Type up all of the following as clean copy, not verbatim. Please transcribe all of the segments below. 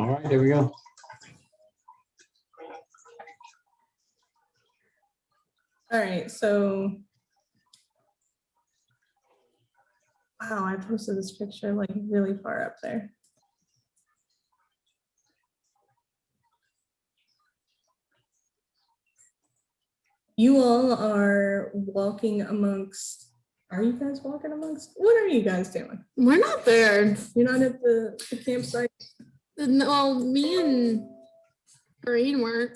All right, there we go. All right, so wow, I posted this picture like really far up there. You all are walking amongst, are you guys walking amongst? What are you guys doing? We're not there. You're not at the campsite? No, me and Green weren't.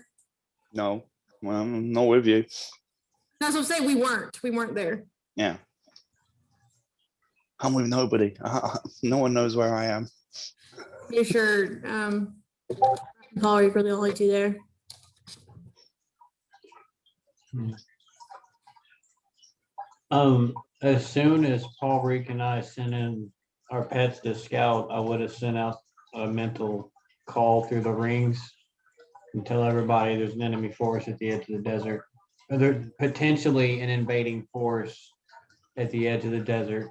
No, well, I'm not with you. That's what I'm saying. We weren't there. Yeah. I'm with nobody. No one knows where I am. You sure? Paul, you're the only two there. As soon as Paul Reek and I sent in our pets to scout, I would have sent out a mental call through the rings and tell everybody there's an enemy force at the edge of the desert. Or there's potentially an invading force at the edge of the desert.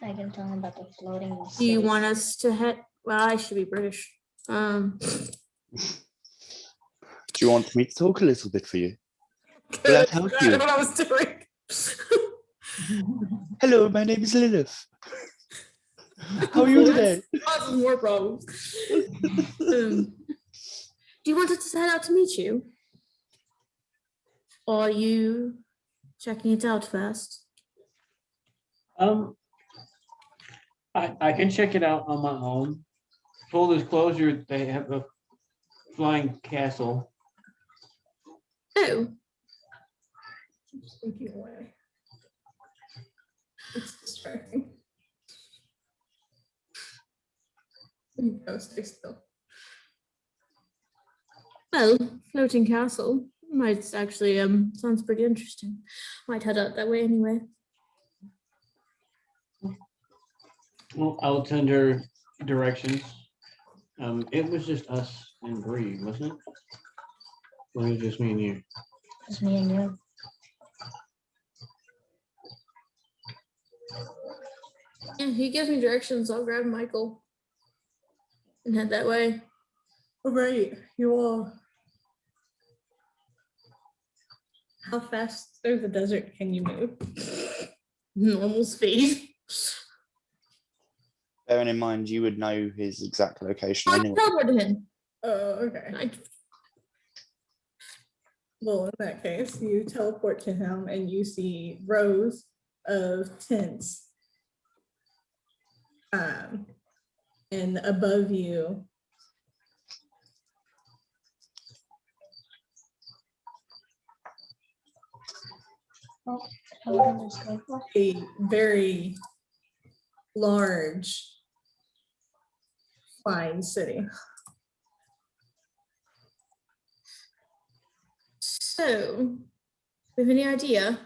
I can tell him about the floating. Do you want us to head? Well, I should be British. Do you want me to talk a little bit for you? Will that help I you? don't know what I was doing. Hello, my name is Lilith. How are you today? Causes more problems. Do you want us to head out to meet you? Or are you checking it out first? I can check it out on my own. Full disclosure, they have a flying castle. Oh, Just thinking away. It's distracting. Go stay still. well, floating castle. Might actually sounds pretty interesting. Might head out that way anyway. Well, I'll send her directions. It was just us and Bree, wasn't it? Or was it just me and you? Just me and you. Yeah, he gives me directions. I'll grab Michael and head that way. All right, you all. How fast through the desert can you move? Normal speed. Bearing in mind, you would know his exact location I anyway. teleported him. Oh, okay. I, Well, in that case, you teleport to him and you see rows of tents. And above you, Oh, hold on, just go for it. a very large, fine city. so, we have any idea?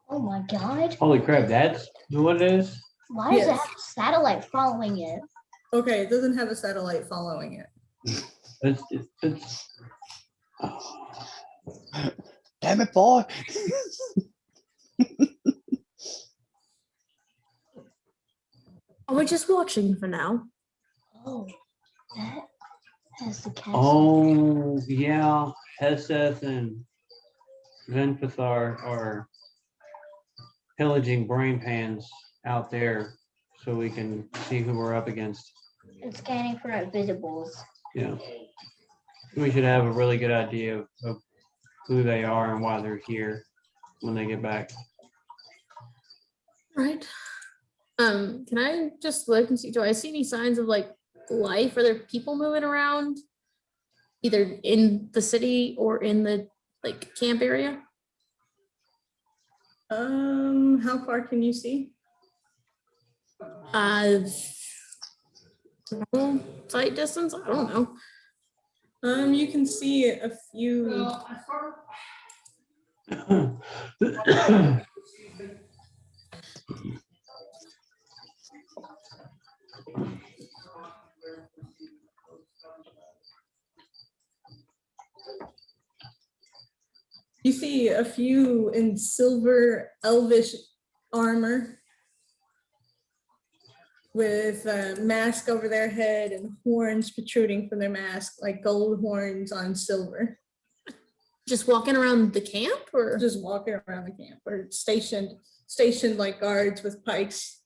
Oh my god. Holy crap, that's what it is? Why does it Yes. have a satellite following it? Okay, it doesn't have a satellite following it. It's Damn it, boy! We're just watching for now. Oh, that has the castle. oh yeah, Heseth and Venpathar are pillaging brain pans out there so we can see who we're up against. It's scanning for invisibles. Yeah. We should have a really good idea of who they are and why they're here when they get back. Right. Can I just look and see, do I see any signs of like life? Are there people moving around either in the city or in the like camp area? How far can you see? Sight distance? I don't know. You can see a few. You see a few in silver elvish armor. with a mask over their head and horns protruding from their mask, like gold horns on silver, Just walking around the camp or? just walking around the camp or stationed like guards with pikes.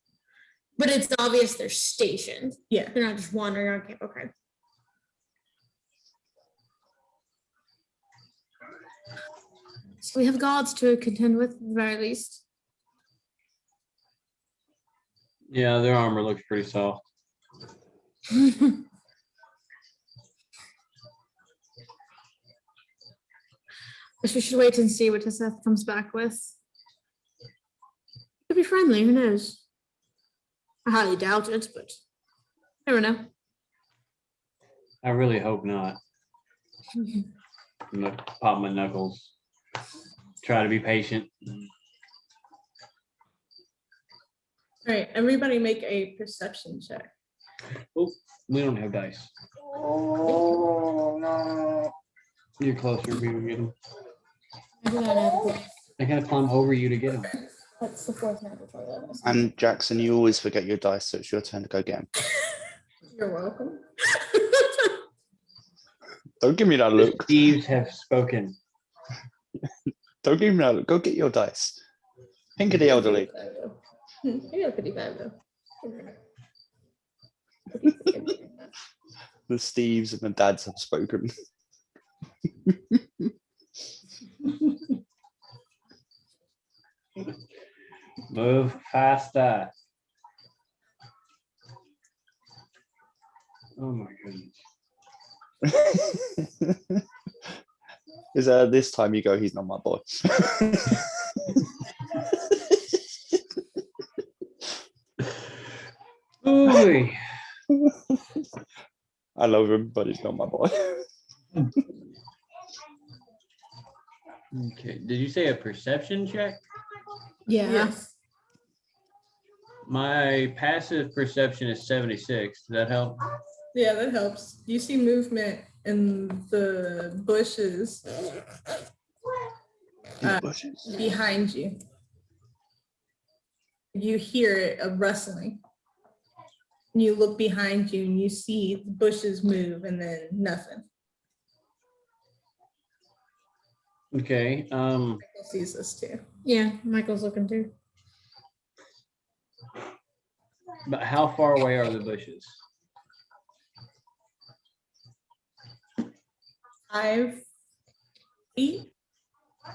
But it's obvious they're stationed. Yeah. They're not just wandering around camp. Okay. So we have gods to contend with at the very least. Yeah, their armor looks pretty soft. Guess we should wait and see what Seth comes back with. Could be friendly, who knows? I highly doubt it, but never know. I really hope not. I'm gonna pop my knuckles. Try to be patient. All right, everybody make a perception check. Oh, we don't have dice. Oh, no. You're closer. We will get them. I do not know. I gotta climb over you to get them. That's the fourth night before that. And Jackson, you always forget your dice, so it's your turn to go get 'em. You're welcome. Don't give me that look. Thieves have spoken. Don't give me that look. Go get your dice. Think of the elderly. I got a pretty bad though. The Steves and the dads have spoken. Move faster. Oh my goodness. Is this time you go, he's not my boy. Ooh. I love him, but he's not my boy. Okay. Did you say a perception check? Yeah. Yes. My passive perception is 76. Does that help? Yeah, that helps. You see movement in the bushes behind you. You hear it, a rustling. You look behind you and you see the bushes move and then nothing. Okay. Michael sees this too. Yeah, Michael's looking too. But how far away are the bushes? 5 feet?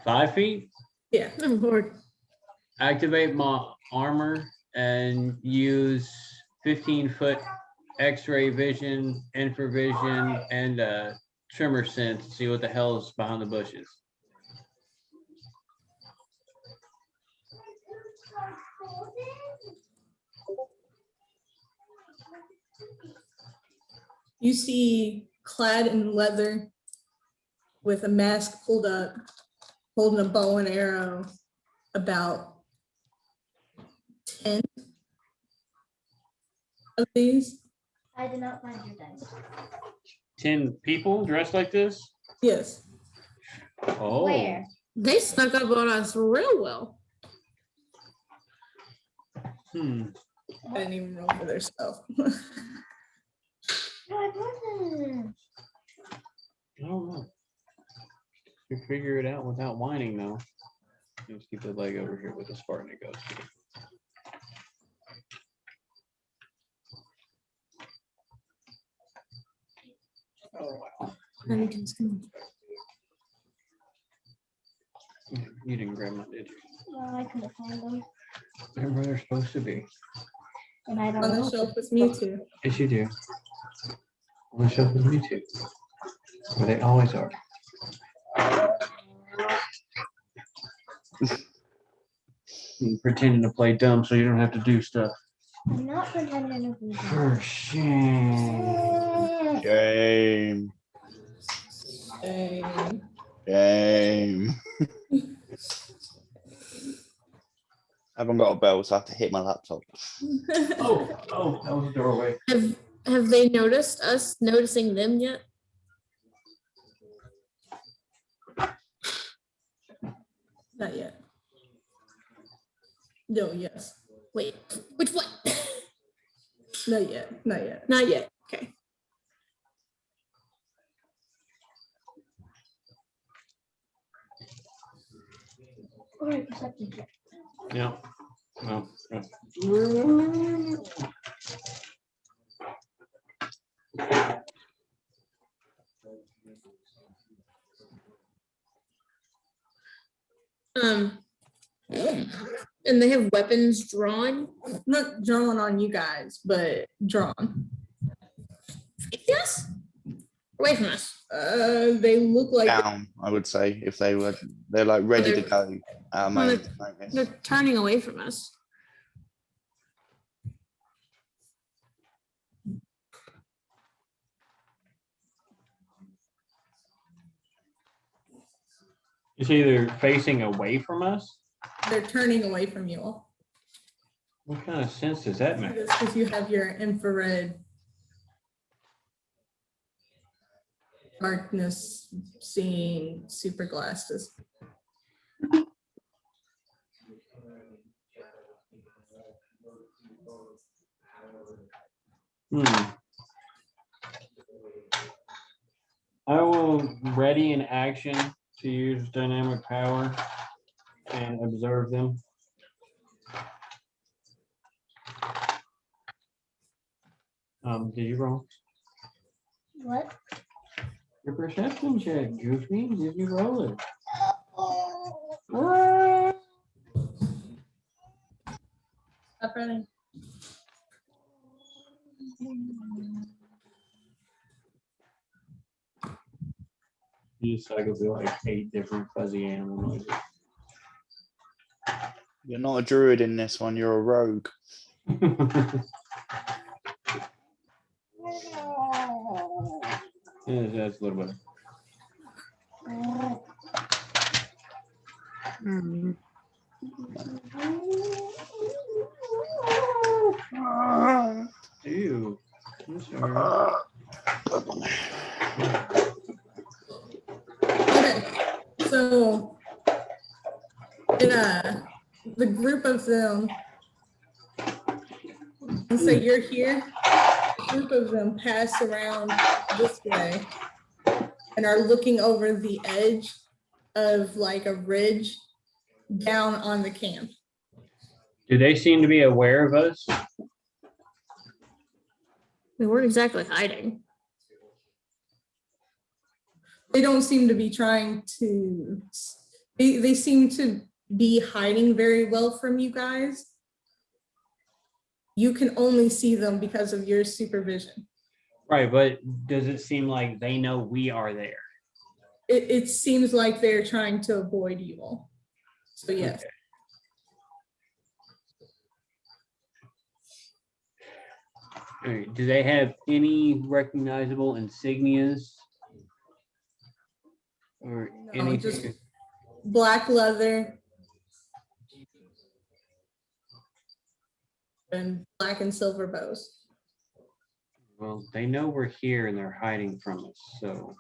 5 feet? Yeah. Oh Lord. Activate my armor and use 15-foot X-ray vision, infravision, and tremor sense to see what the hell is behind the bushes. You see clad in leather with a mask pulled up, holding a bow and arrow, about 10 of these. I did not find your dice. 10 people dressed like this? Yes. Oh. Where? They snuck up on us real well. Hmm. I didn't even roll for their stuff. What wasn't? I don't know. You figure it out without whining though. Let's keep the leg over here with the Spartan it goes to. Oh wow. You didn't grab my, did you? Well, I couldn't find them. They're where they're supposed to be. And I don't On the know. shelf with me too. Yes, you do. On the shelf with me too. Where they always are. You pretending to play dumb so you don't have to do stuff. I'm not pretending to be dumb. For shame. Game. Dang. Game. I haven't got a bell, so I have to hit my laptop. Oh, that was a doorway. Have they noticed us noticing them yet? Not yet. No, yes. Wait, which one? Not yet, not yet. Not yet. Okay. All right, perception check. Yeah. No. Um, and they have weapons drawn. Not drawn on you guys, but drawn. Yes. Away from us. They look like Down, I would say, if they're like ready to go. No, They're turning away from us. It's either facing away from us. they're turning away from you all. What kind of sense does that make? That's because you have your infrared darkness seeing super glasses. I will ready in action to use dynamic power and observe them. Did you roll What? your perception check, Goofy? Did you roll it? Stop running. You just like it'll be like 8 different fuzzy animal noises. You're not a druid in this one, you're a rogue. Yeah, that's a little better. Ew. I'm sorry. Okay, so the group of them, and so you're here, a group of them pass around this way and are looking over the edge of like a ridge down on the camp. Do they seem to be aware of us? We weren't exactly hiding. They don't seem to be trying to, they seem to be hiding very well from you guys. You can only see them because of your supervision. Right, but does it seem like they know we are there? It seems like they're trying to avoid you all. So yes. Okay. All right, do they have any recognizable insignias? Or No, just anything? black leather and black and silver bows. Well, they know we're here and they're hiding from us, so.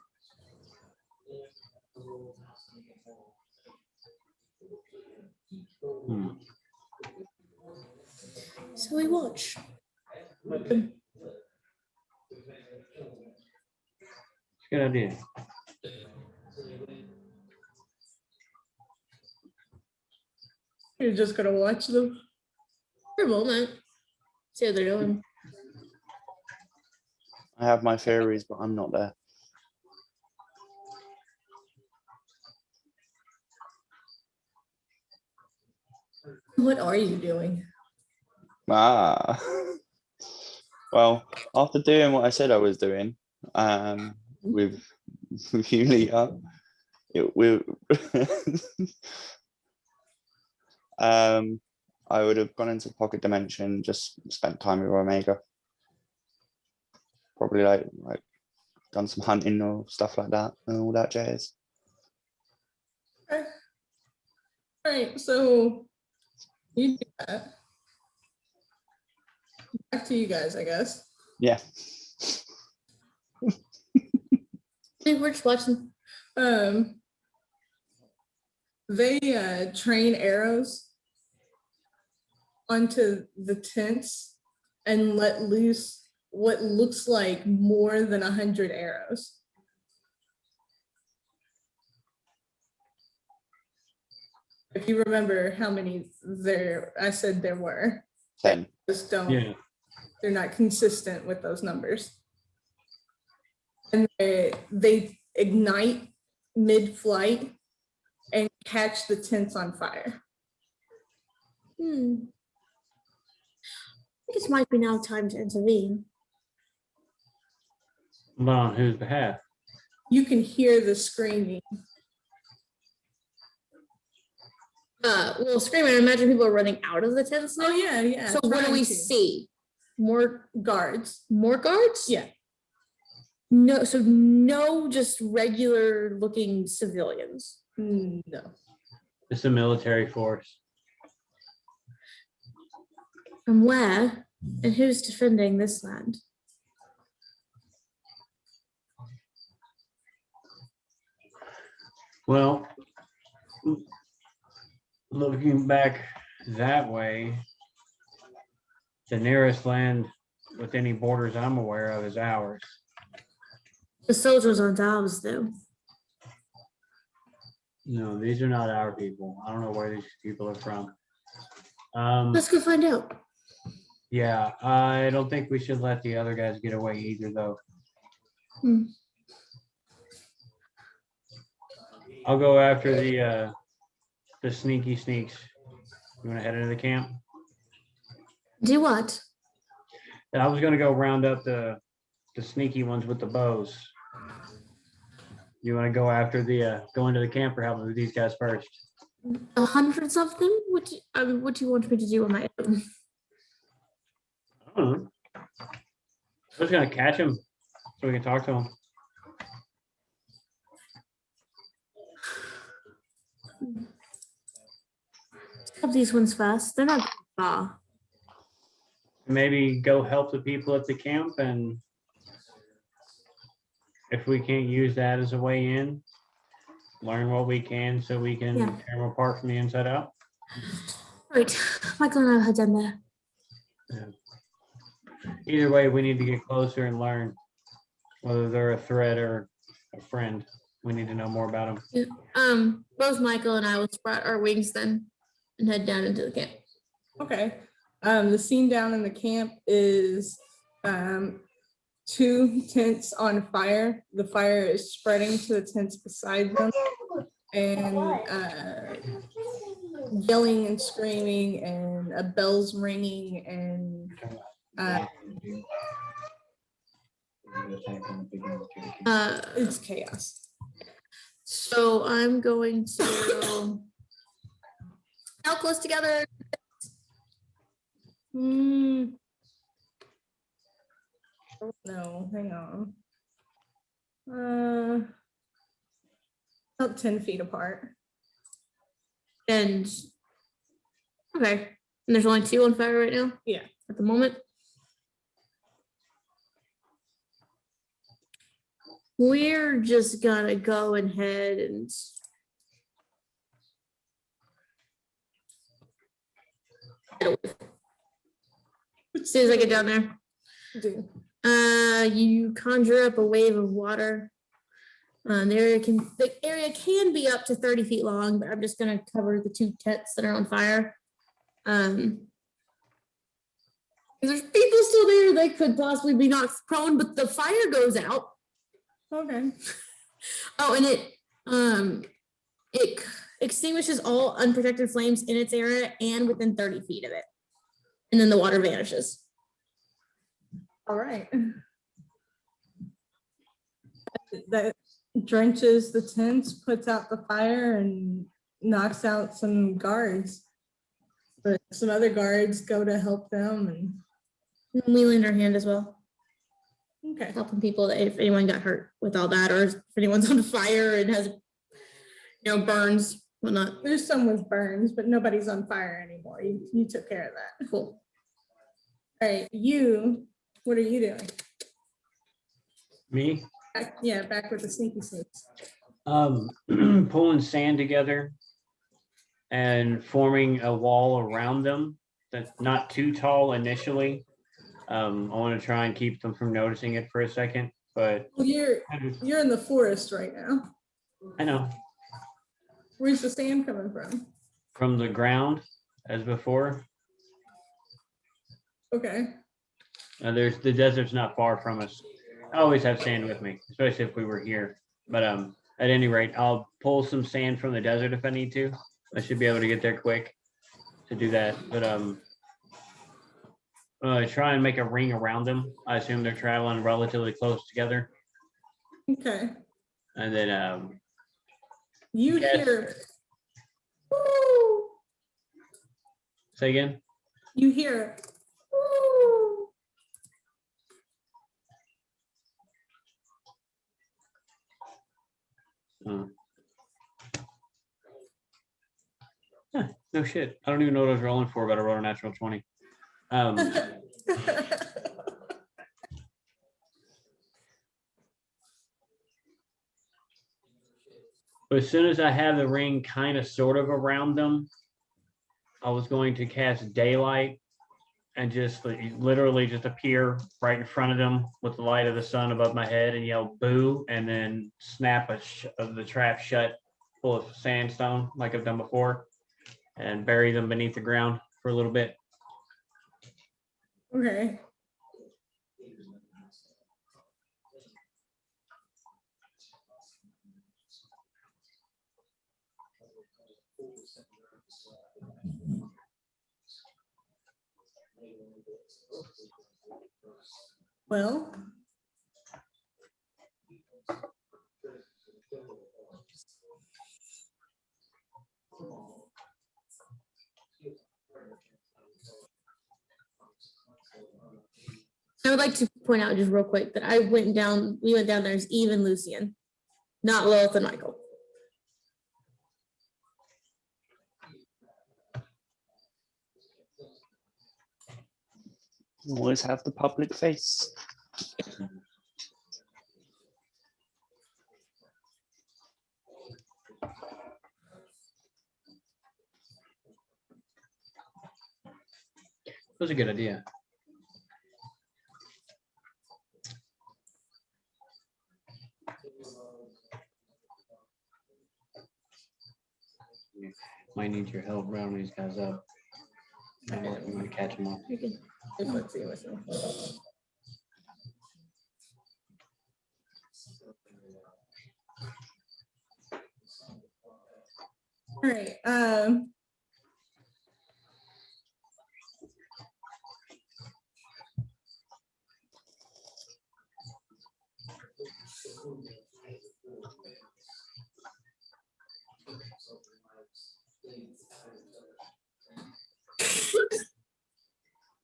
So we watch. It's a good idea. You're just gonna watch them. For a moment. See what they're doing. I have my theories, but I'm not there. What are you doing? Ah. Well, after doing what I said I was doing, with Yulia, I would have gone into Pocket Dimension, just spent time with Omega. Probably like done some hunting or stuff like that and all that jazz. Okay. All right, so you do that. Back to you guys, I guess. Yeah. Hey, we're just watching. They train arrows onto the tents and let loose what looks like more than 100 arrows. If you remember how many I said there were. 10. Just don't, Yeah, they're not consistent with those numbers. And they ignite mid-flight and catch the tents on fire. I think it might be now time to intervene. but on whose behalf? You can hear the screaming. Well, screaming, I imagine people are running out of the tents now. Oh, yeah. So what do trying we to. see? More Guards. guards? Yeah. No, so no just regular looking civilians. No. It's a military force. And where? And who's defending this land? Well, looking back that way, the nearest land with any borders I'm aware of is ours. The soldiers aren't ours though. No, these are not our people. I don't know where these people are from. Let's go find out. Yeah, I don't think we should let the other guys get away either, though. Hmm. I'll go after the sneaky sneaks. You want to head into the camp? Do what? And I was gonna go round up the sneaky ones with the bows. You want to go after go into the camp or help with these guys first? Hundreds of them? What do you want me to do on my own? I don't know. I was gonna catch him so we can talk to him. Have these ones first. They're not far. Maybe go help the people at the camp, and if we can't use that as a way in, learn what we can so we can Yeah. tear them apart from the inside out. Right, Michael and I will head down there. Either way, we need to get closer and learn whether they're a threat or a friend. We need to know more about them. Both Michael and I will spread our wings then and head down into the camp. Okay. The scene down in the camp is 2 tents on fire. The fire is spreading to the tents beside them, and yelling and screaming, and bells ringing, and it's chaos. So I'm going to how close together? No, hang on. About 10 feet apart. And okay, and there's only 2 on fire right now. Yeah. At the moment. We're just gonna go ahead and as soon as I get down there. Do. You conjure up a wave of water. The area can be up to 30 feet long, but I'm just gonna cover the 2 tents that are on fire. There's people still there that could possibly be knocked prone, but the fire goes out. Okay. Oh, and it extinguishes all unprotected flames in its area and within 30 feet of it. And then the water vanishes. All right. That drenches the tents, puts out the fire, and knocks out some guards. But some other guards go to help them, and And we lend our hand as well, okay. helping people that if anyone got hurt with all that, or if anyone's on fire and has, burns, whatnot. There's some with burns, but nobody's on fire anymore. You took care of that. Cool. All right, what are you doing? Me? Back with the sneaky sneaks. Pulling sand together and forming a wall around them that's not too tall initially, I want to try and keep them from noticing it for a second, but Well, you're in the forest right now. I know Where's the sand coming from? from the ground as before. Okay. There's the desert's not far from us. I always have sand with me, especially if we were here. But at any rate, I'll pull some sand from the desert if I need to. I should be able to get there quick to do that. But try and make a ring around them. I assume they're traveling relatively close together. Okay. And then You Yes. hear. Woo! say again. You hear. Woo! Huh, no shit. I don't even know what I was rolling for, but I rolled a natural 20. But as soon as I have the ring kind of sort of around them, I was going to cast daylight and just literally just appear right in front of them with the light of the sun above my head and yell boo, and then snap the trap shut full of sandstone like I've done before and bury them beneath the ground for a little bit. Okay. Well. I would like to point out just real quick that we went down there as even Lucian, not Lilith and Michael. Always have the public face. That was a good idea. Might need your help rounding these guys up. I'm gonna catch them all. You're good. Let's see what's in. All right.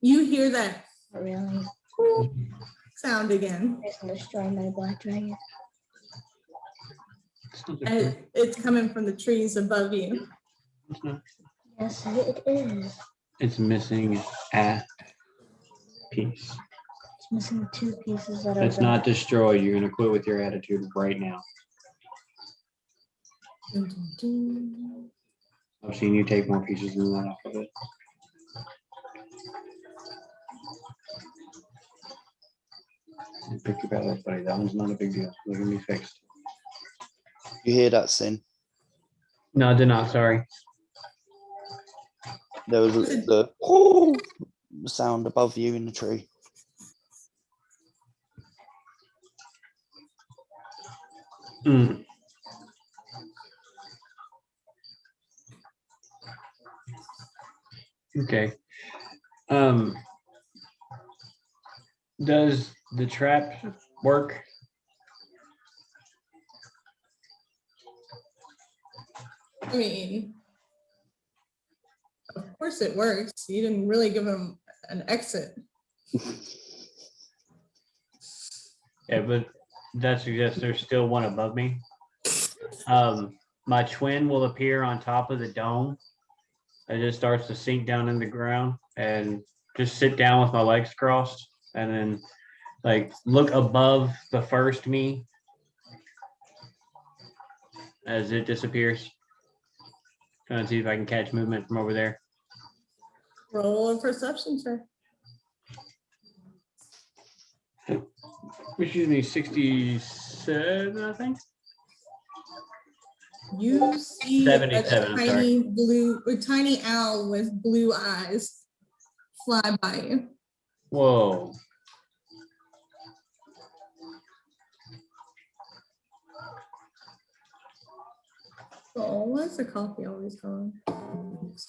You hear that Not really. sound again. It's gonna destroy my black dragon. And it's coming from the trees above you. Yes, it is. It's missing a piece. It's missing 2 pieces that are. It's not destroyed. You're gonna quit with your attitude right now. I've seen you take more pieces than that off of it. Pick your battle, buddy. That one's not a big deal. They're gonna be fixed. You hear that, Sin? No, I did not. Sorry. There was the sound above you in the tree. Mm. Okay. Does the trap work? I mean, of course it works. You didn't really give them an exit. Yeah, but that suggests there's still one above me. My twin will appear on top of the dome. It just starts to sink down in the ground and just sit down with my legs crossed and then like look above the first me as it disappears. Trying to see if I can catch movement from over there. Roll a perception check. Excuse me, 67, I think. You see 77, I'm sorry. a tiny owl with blue eyes fly by you. Whoa. Oh, why's the coffee always gone?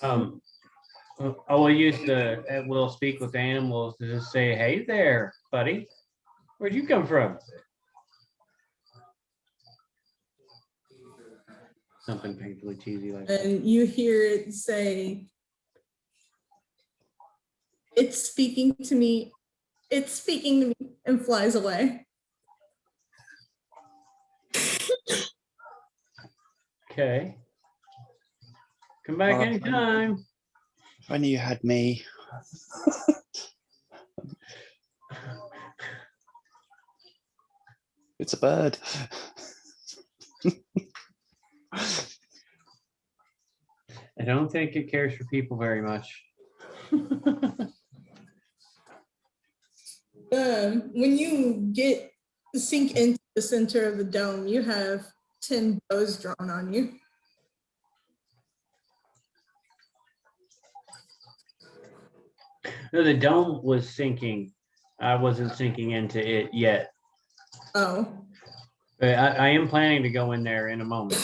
I will use the we'll speak with animals to just say, hey there, buddy. Where'd you come from? Something painfully cheesy like that. And you hear it say, it's speaking to me, it's speaking to me, and flies away. Okay. Come back Well, anytime. If only you had me. It's a bird. I don't think it cares for people very much. When you sink into the center of the dome, you have 10 bows drawn on you. No, the dome was sinking. I wasn't sinking into it yet. Oh, But I am planning to go in there in a moment.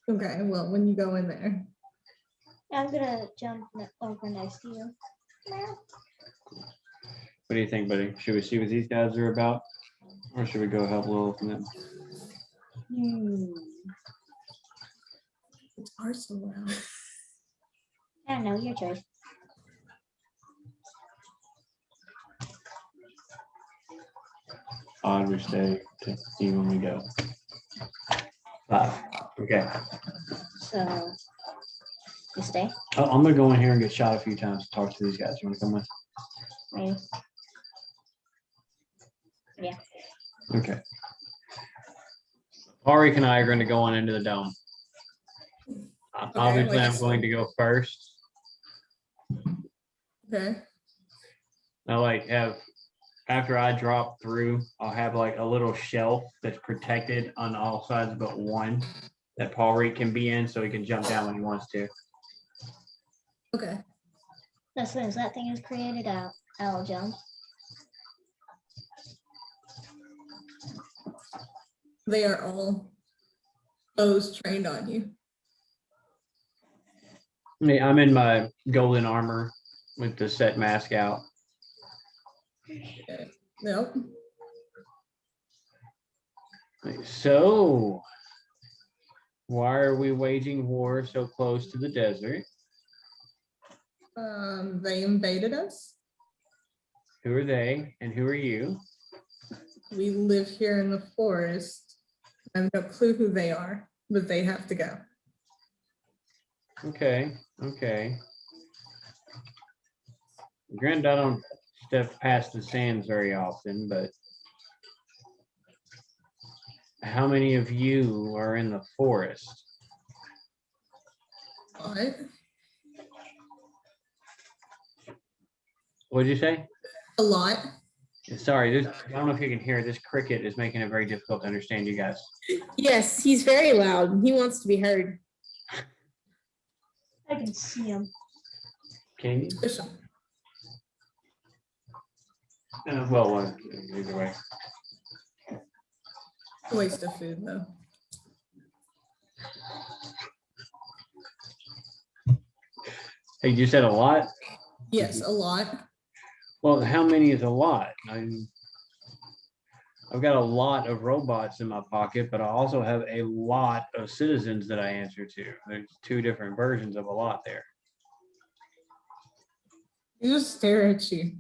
okay. Well, when you go in there, I'm gonna jump over next to you. Meow. What do you think, buddy? Should we see what these guys are about? Or should we go help Lilith and them? it's ours so loud. I don't know, your choice. Odd we stay to see when we go. 5. Okay. So you stay, I'm gonna go in here and get shot a few times to talk to these guys. You wanna come with? maybe. Okay. Arik and I are gonna go on into the dome. Obviously, like I'm going to go first. Okay. I like have, after I drop through, I'll have like a little shelf that's protected on all sides but one that Paul Reed can be in so he can jump down when he wants to. Okay. As soon as that thing is created, I'll jump. They are all bows trained on you. I'm in my golden armor with the set mask out. Nope. So, why are we waging war so close to the desert? They invaded us. Who are they and who are you? We live here in the forest. I have no clue who they are, but they have to go. Okay, okay. Granted, I don't step past the sands very often, but how many of you are in the forest? What? What'd you say? A lot. Sorry, I don't know if you can hear, this cricket is making it very difficult to understand you guys. Yes, he's very loud. He wants to be heard. I can see him. Can you? Push 'em. Well, either way. Waste of food, though. Hey, you said a lot? Yes, a lot. Well, how many is a lot? I've got a lot of robots in my pocket, but I also have a lot of citizens that I answer to. There's 2 different versions of a lot there. You just stare at you.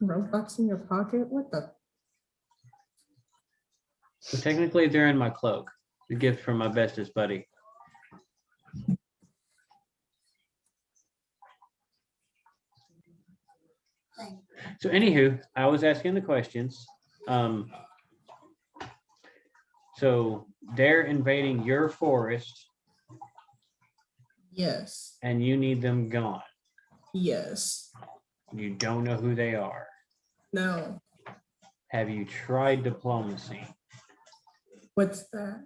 Robots in your pocket? What the? So technically, they're in my cloak. A gift from my bestest buddy. So anywho, I was asking the questions. So they're invading your forest Yes. and you need them gone. Yes. You don't know who they are. No. have you tried diplomacy? What's that?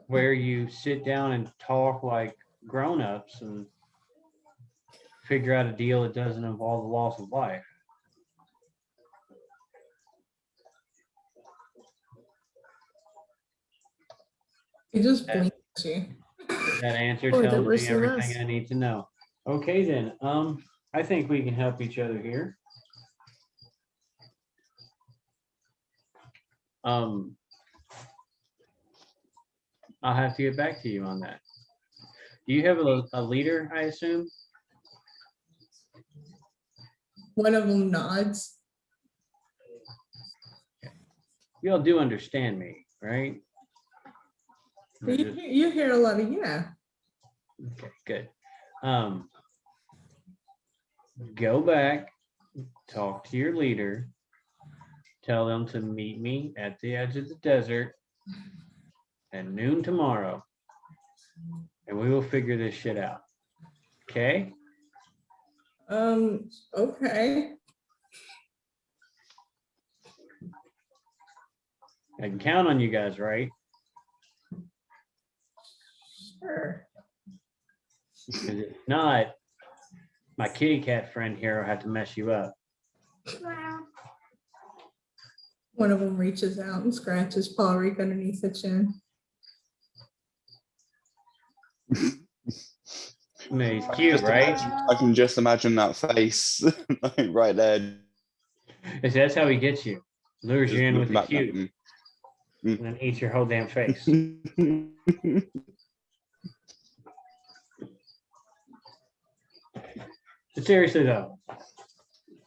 Where you sit down and talk like grown-ups and figure out a deal that doesn't involve the loss of life. It just blinks at you. That answer Or the tells worst me of everything us. I need to know. Okay, then, I think we can help each other here. I'll have to get back to you on that. Do you have a leader, I assume? One of them nods. You all do understand me, right? Or You, just- you hear a lot of yeah. Okay, good. Go back, talk to your leader, tell them to meet me at the edge of the desert at noon tomorrow, and we will figure this shit out. Okay? Okay. I can count on you guys, right? Sure. 'Cause if not, my kitty cat friend here will have to mess you up. One of them reaches out and scratches Paul Rick underneath the chin. I mean, he's cute, right? I can just imagine that face like, right there. That's how he gets you. Lures Just you in with looking the back at cute them. and then eats your whole damn face. But seriously though,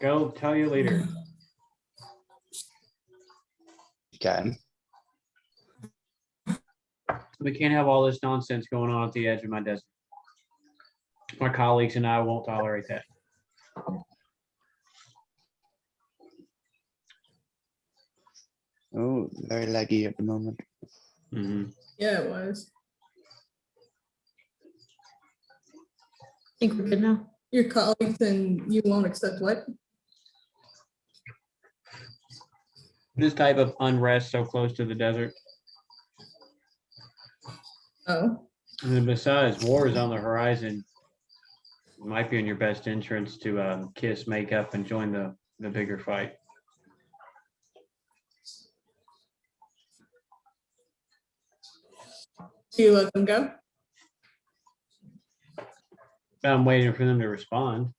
go tell your leader. You can. We can't have all this nonsense going on at the edge of my desert. My colleagues and I won't tolerate that. Oh, very laggy at the moment. Mhm. Yeah, it was. I think we're good now. Your colleagues and you won't accept what? This type of unrest so close to the desert. Oh, And then besides, war is on the horizon. It might be in your best interest to kiss, make up, and join the bigger fight. do you let them go? I'm waiting for them to respond.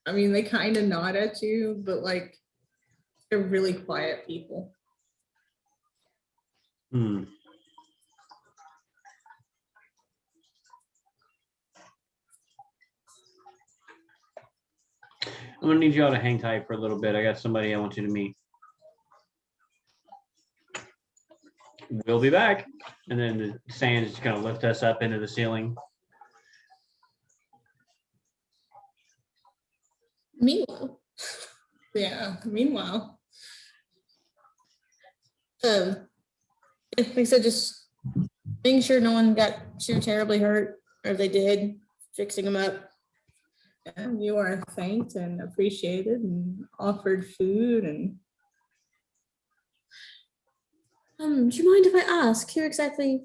I mean, they kind of nod at you, but like they're really quiet people. Hmm. I'm gonna need y'all to hang tight for a little bit. I got somebody I want you to meet. We'll be back. And then the sand is gonna lift us up into the ceiling. Meanwhile, Yeah. Meanwhile, like I said, just making sure no one got too terribly hurt, or if they did, fixing them up. you are thanked and appreciated and offered food and Do you mind if I ask who exactly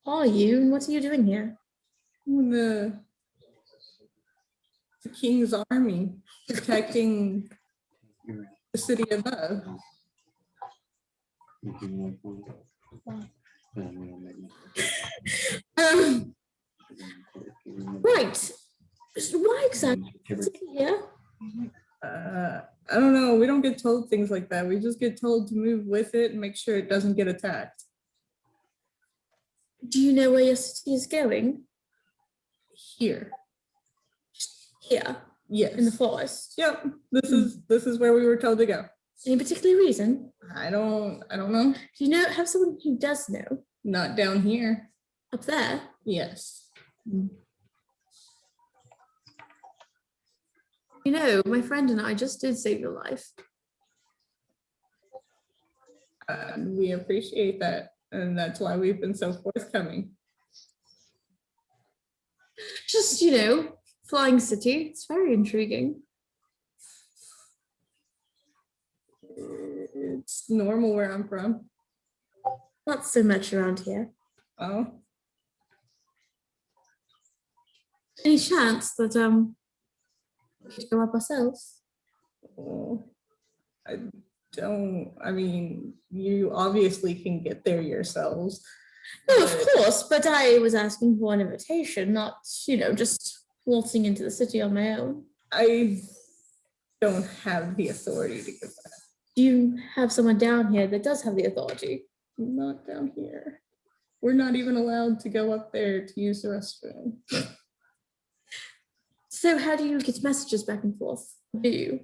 are you and what are you doing here? the king's army protecting the city above. Right. So why exactly here? I don't know. We don't get told things like that. We just get told to move with it and make sure it doesn't get attacked. Do you know where your city is going? Here. Here Yes. in the forest. Yep. This is where we were told to go. Any particular reason? I don't know. Do you know have someone who does know Not down here. up there? Yes. You know, my friend and I just did save your life. And we appreciate that. And that's why we've been so forthcoming. Just, you know, flying city. It's very intriguing. It's normal where I'm from. Not so much around here. Oh, Any chance that we could go up ourselves? well, I don't, I mean, you obviously can get there yourselves. No, of but course, but I was asking for an invitation, not, just waltzing into the city on my own. I don't have the authority to give that. Do you have someone down here that does have the authority? Not down here. We're not even allowed to go up there to use the restroom. So how do you get messages back and forth? Do you?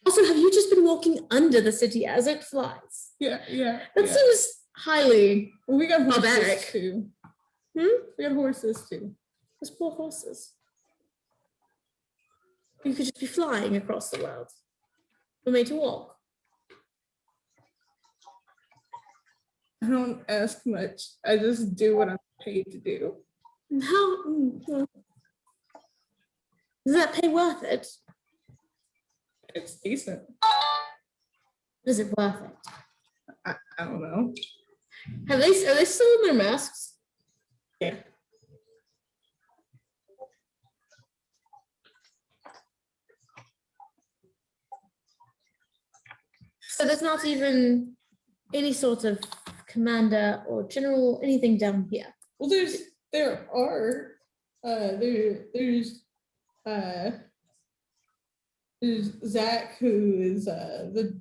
Also, have you just been walking under the city as it flies? Yeah. That seems highly Well, we got horses barbaric. too. Hmm? We got horses too. Those poor horses. You could just be flying across the world. We're made to walk. I don't ask much. I just do what I'm paid to do. How is that pay worth it? It's decent. Is it worth it? I don't know. Are they still in their masks? Yeah. So there's not even any sort of commander or general, anything down here. Well, there are there's Zach, who is the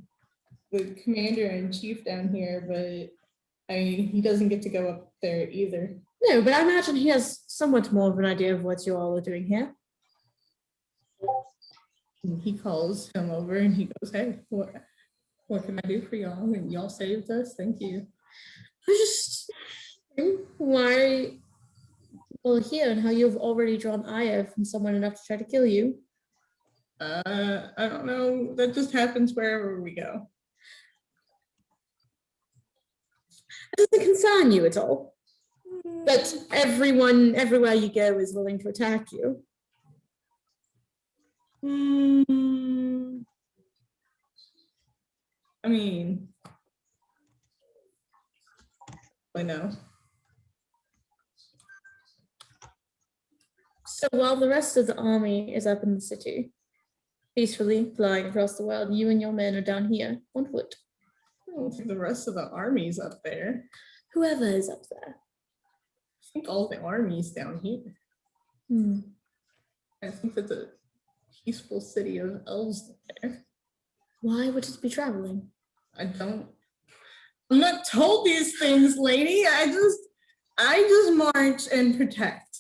commander in chief down here, but he doesn't get to go up there either. No, but I imagine he has somewhat more of an idea of what you all are doing here. And he calls him over and he goes, "Hey, what can I do for y'all? And y'all saved us. Thank you." I just why people here and how you've already drawn ire from someone enough to try to kill you. I don't know. That just happens wherever we go. It doesn't concern you at all. But everyone, everywhere you go, is willing to attack you. I mean, I know. So while the rest of the army is up in the city, peacefully flying across the world, you and your men are down here on foot. I don't think the rest of the army's up there. Whoever is up there. I think all the army's down here. Hmm. I think that the peaceful city of elves up there. Why would it be traveling? I'm not told these things, lady. I just march and protect.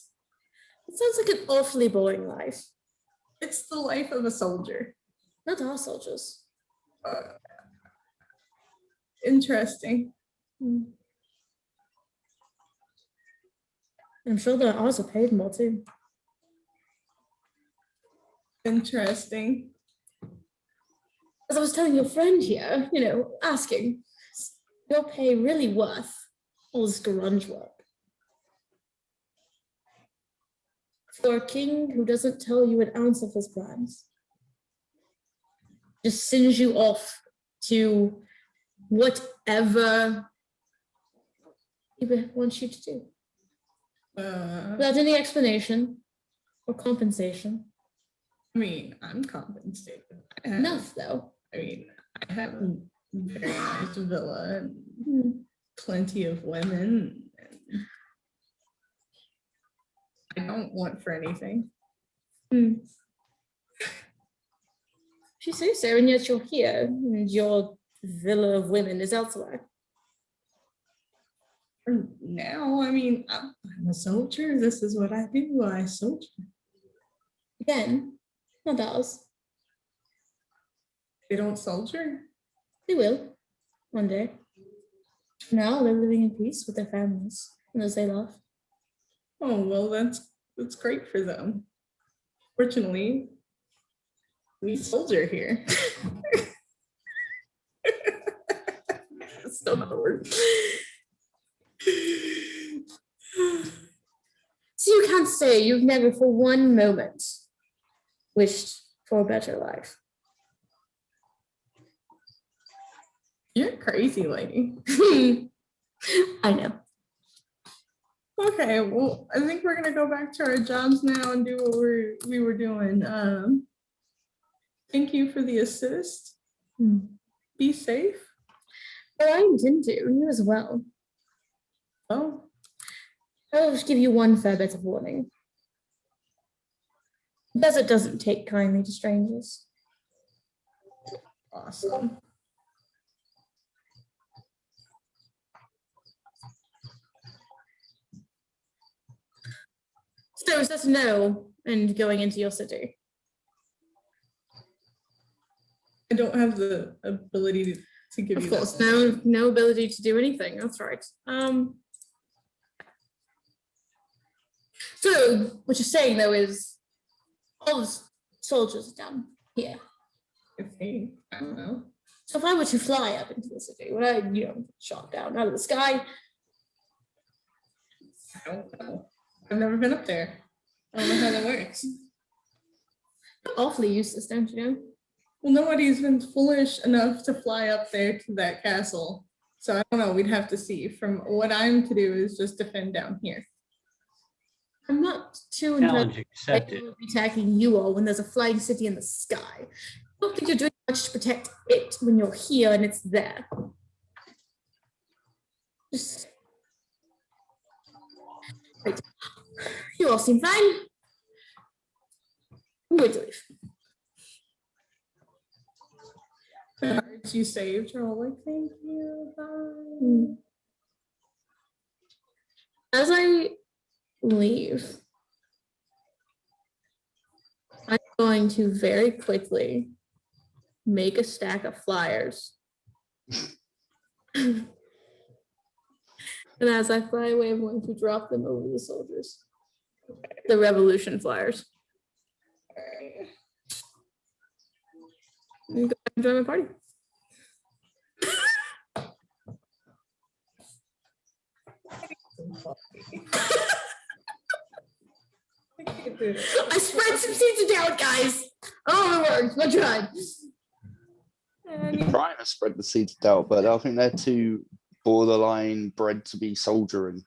It sounds like an awfully boring life. It's the life of a soldier. Not our soldiers. Interesting. Hmm. I'm sure that ours are paid more too. Interesting. As I was telling your friend here, asking, is your pay really worth all this grunge work? For a king who doesn't tell you an ounce of his plans, just sends you off to whatever he wants you to do, without any explanation or compensation. I mean, I'm compensated. Enough, though. I mean, I have a very nice villa and Hmm. plenty of women. And I don't want for anything. Hmm. If you say so, and yet you're here, and your villa of women is elsewhere. For now, I mean, I'm a soldier. This is what I do. I soldier. Again, not ours. They don't soldier? They will, one day. For now, they're living in peace with their families, and as they love. Oh, well, that's great for them. Fortunately, we soldier here. It's still not a word. So you can't say you've never for one moment wished for a better life. You're crazy, lady. I know. Okay, well, I think we're gonna go back to our jobs now and do what we were doing. Thank you for the assist. Be safe. Well, I intend to. You as well. Oh, I'll just give you one fair bit of warning. Desert doesn't take kindly to strangers. awesome. So is that a no and going into your city? I don't have the ability to give you Of course, that. no ability to do anything. That's right. So what you're saying though is all the soldiers are down here. I think, I don't know. So if I were to fly up into the city, would I, shot down out of the sky? I don't know. I've never been up there. I don't know how that works. Awfully useless, don't you know? Well, nobody's been foolish enough to fly up there to that castle. So I don't know, we'd have to see. From what I'm to do is just defend down here. I'm not too interested. Challenge accepted. Be attacking you all when there's a flying city in the sky. I don't think you're doing much to protect it when you're here and it's there. Just right. You all seem fine. I'm going to leave. The cards you saved are all like, thank you, bye. As I leave, I'm going to very quickly make a stack of flyers. And as I fly away, I'm going to drop them over the soldiers. The revolution flyers. And go enjoy my party. I can't do it. I spread some seeds of doubt, guys. Oh, it worked. I tried. I'm trying to spread the seeds of doubt, but I think they're too borderline bred to be soldiering.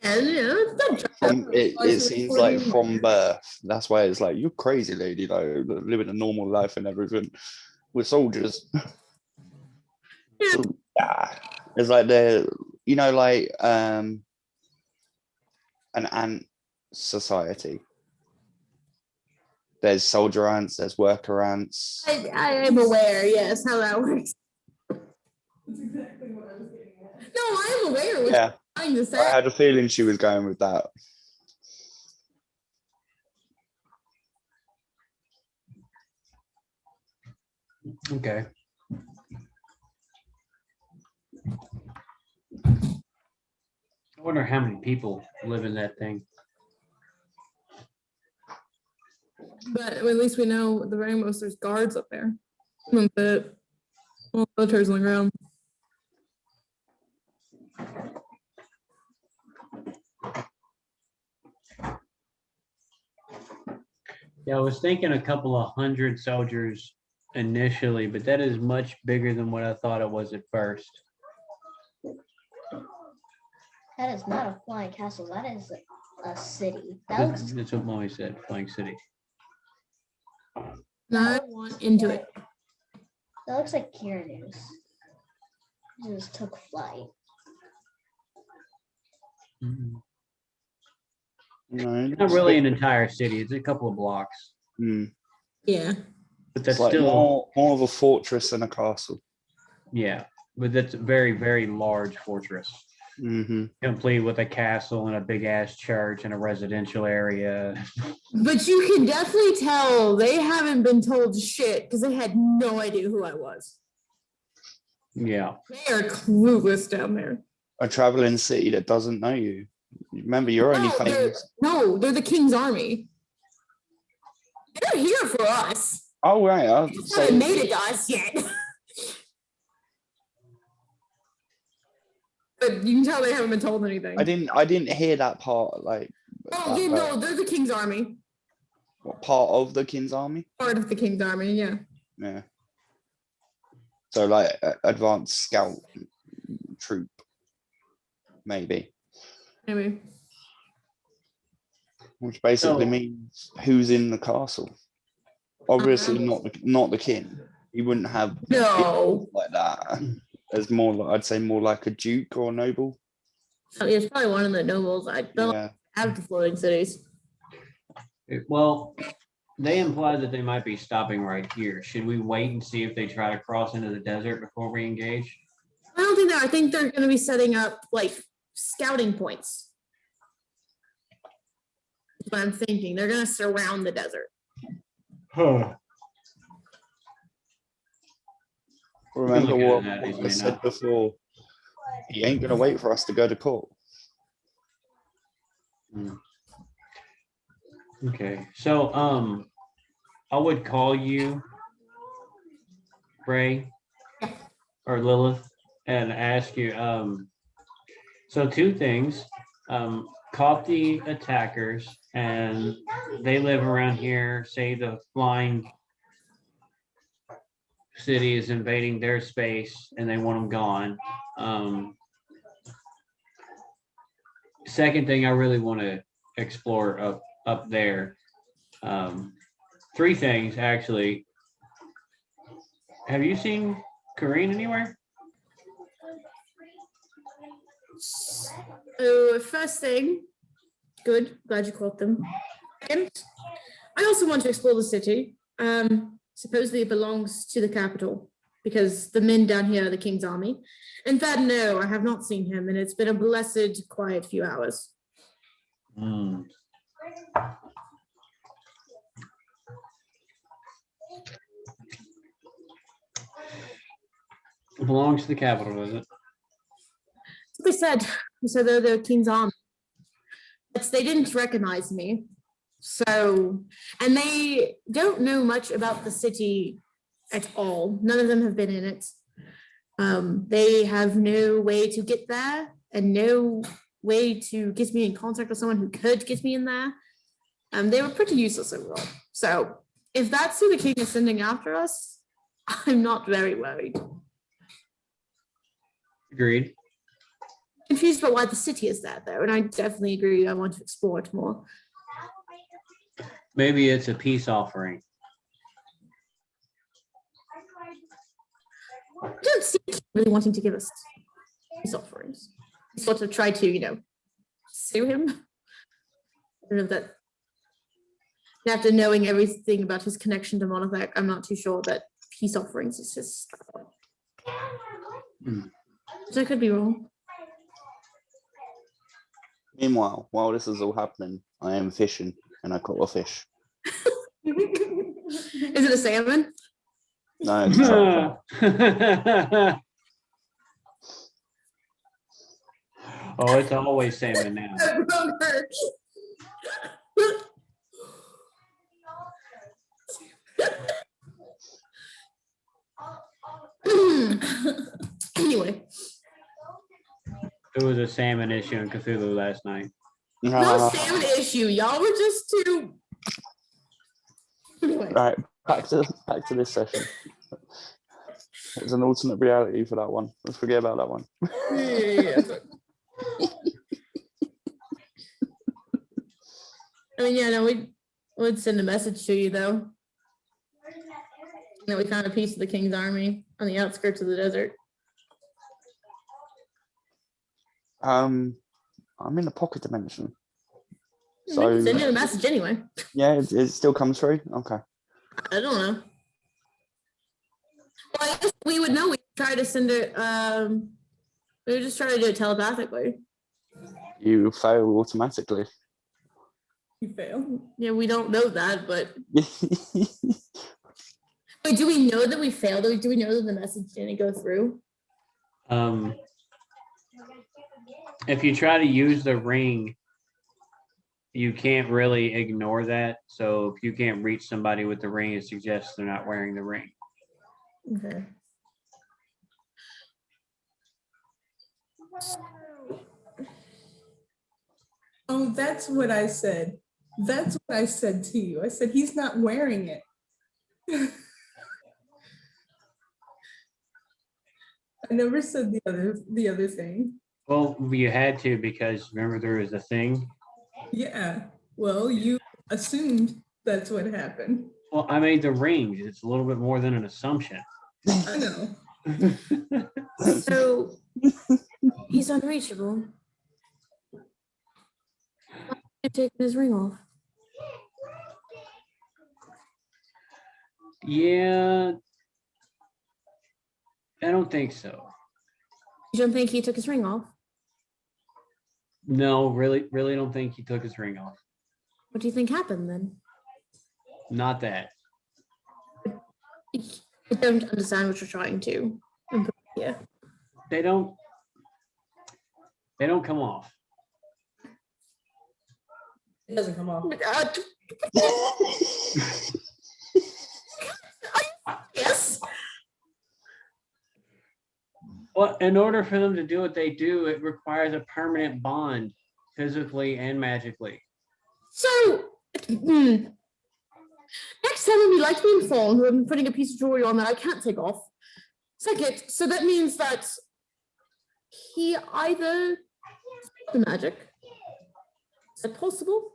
And it's not It seems like from birth. That's why it's like, you're crazy, lady, like living a normal life and everything. We're soldiers. So, yeah. It's like they're, like an ant society. There's soldier ants, there's worker ants. I am aware, yes, how that works. That's exactly what I was getting at. No, I am aware of what Yeah, you're trying to I say. had a feeling she was going with that. Okay. I wonder how many people live in that thing. But at least we know at the very most there's guards up there. But military's on the ground. Yeah, I was thinking a couple of hundred soldiers initially, but that is much bigger than what I thought it was at first. That is not a flying castle. That is a city. That looks That's what Molly said, Flying City. I want into it. that looks like Kyranius. Just took flight. Not really an entire city, it's a couple of blocks, Yeah. but that's It's like still, more of a fortress than a castle. yeah, but that's a very, very large fortress. Complete with a castle and a big ass church and a residential area. But you can definitely tell they haven't been told shit because they had no idea who I was. Yeah, They are clueless down there. A traveling city that doesn't know you. Remember, you're only famous. They're the King's Army. They're here for us. Oh, right. I'll They say, haven't made it to us yet. But you can tell they haven't been told anything. I didn't hear that part. Like, Oh, yeah, no, they're the King's Army. what part of the King's army? Part of the King's Army, yeah. Yeah. So like advanced scout troop, maybe, Maybe. which basically So- means who's in the castle. Obviously, not the king. He wouldn't have No. like that. There's more, I'd say, more like a duke or a noble. It's probably one of the nobles. I don't Yeah. have the floating cities. Well, they implied that they might be stopping right here. Should we wait and see if they try to cross into the desert before we engage? I don't think that. I think they're going to be setting up like scouting points. That's what I'm thinking. They're going to surround the desert. Huh. Remember looking at what, that what I easily said enough. before? He ain't gonna wait for us to go to court. Okay, so I would call you, Ray, or Lilith, and ask you, so two things. Caught the attackers, and they live around here, say the flying city is invading their space and they want them gone. Second thing I really want to explore up there. Three things actually. Have you seen Kareen anywhere? So first thing, good. Glad you caught them. And I also want to explore the city. Supposedly it belongs to the capital because the men down here are the king's army. In fact, no, I have not seen him, and it's been a blessed, quiet few hours. It belongs to the capital, is it? That's what they said. They said they're the king's army. But they didn't recognize me. So, and they don't know much about the city at all. None of them have been in it. They have no way to get there and no way to get me in contact with someone who could get me in there. They were pretty useless overall. So if that's who the king is sending after us, I'm not very worried. Agreed. Confused about why the city is there though, and I definitely agree. I want to explore it more. Maybe it's a peace offering. I don't see him really wanting to give us these offerings. He sort of tried to, sue him. I don't know if that. After knowing everything about his connection to Monothek, I'm not too sure that peace offerings is his style. So I could be wrong. Meanwhile, while this is all happening, I am fishing and I caught a fish. Is it a salmon? No, it's a trout. Oh, it's always salmon now. Anyway, It was a salmon issue in Cthulhu last night. no salmon issue. Y'all were just too. Anyway. Right, back to this session. There's an alternate reality for that one. Let's forget about that one. Yeah. I mean, yeah, no, we would send a message to you though. That we found a piece of the king's army on the outskirts of the desert. I'm in the pocket dimension. So So send you a message anyway. yeah, it still comes through. Okay. I don't know. Well, I guess we would know. We try to send it. We would just try to do it telepathically. You fail automatically. You fail. Yeah, we don't know that, but wait, do we know that we failed? Do we know that the message didn't go through? If you try to use the ring, you can't really ignore that. So if you can't reach somebody with the ring, it suggests they're not wearing the ring. Okay. Oh, that's what I said. That's what I said to you. I said, he's not wearing it. I never said the other thing. Well, you had to because remember there was a thing. Yeah. Well, you assumed that's what happened. Well, I made the rings. It's a little bit more than an assumption. I know. So he's unreachable. I've taken his ring off. Yeah, I don't think so. You don't think he took his ring off? No, really don't think he took his ring off. What do you think happened then? Not that. I don't understand what you're trying to. Yeah. They don't come off. It doesn't come off. Yes. Well, in order for them to do what they do, it requires a permanent bond, physically and magically. So, next time when you like to be informed who I'm putting a piece of jewelry on that I can't take off. Second, so that means that he either the magic, is it possible?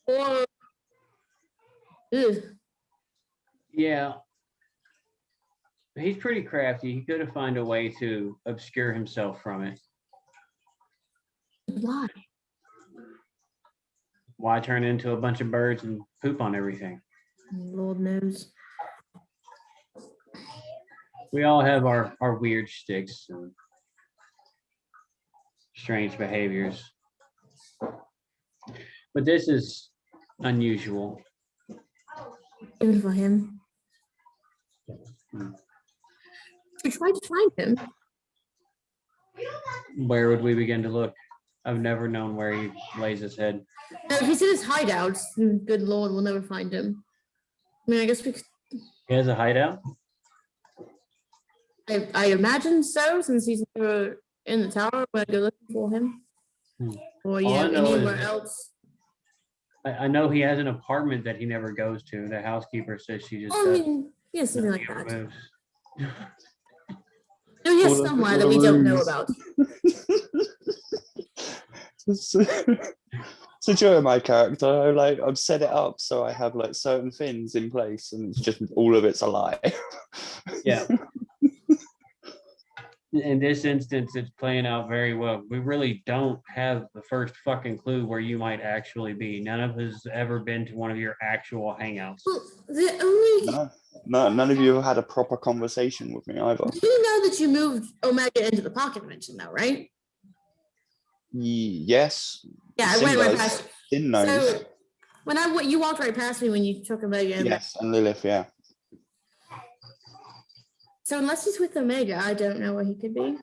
Or ugh, Yeah. He's pretty crafty. He could have found a way to obscure himself from it. why? Why turn into a bunch of birds and poop on everything? Lord knows. We all have our weird sticks and strange behaviors. But this is unusual. Even for him. We tried to find him. Where would we begin to look? I've never known where he lays his head. If he's in his hideout, good Lord, we'll never find him. I mean, I guess we could, He has a hideout? I imagine so, since he's never in the tower when I go looking for him. Hmm. Or, All I know anywhere is- else. I know he has an apartment that he never goes to. The housekeeper says she just I does. mean, yeah, something like never that. moves. No, he has All of somewhere the that we don't know rooms. about. So Joe, my character, I've set it up so I have like certain things in place, and it's just all of it's a lie. Yeah. In this instance, it's playing out very well. We really don't have the first fucking clue where you might actually be. None of us ever been to one of your actual hangouts. Well, the only No, none of you have had a proper conversation with me either. you know that you moved Omega into the pocket dimension, though, right? Yes, Yeah, I Sin went right does. past. Sin knows. So when you walked right past me when you took Omega in. Yes, and Lilith, yeah. So unless he's with Omega, I don't know where he could be.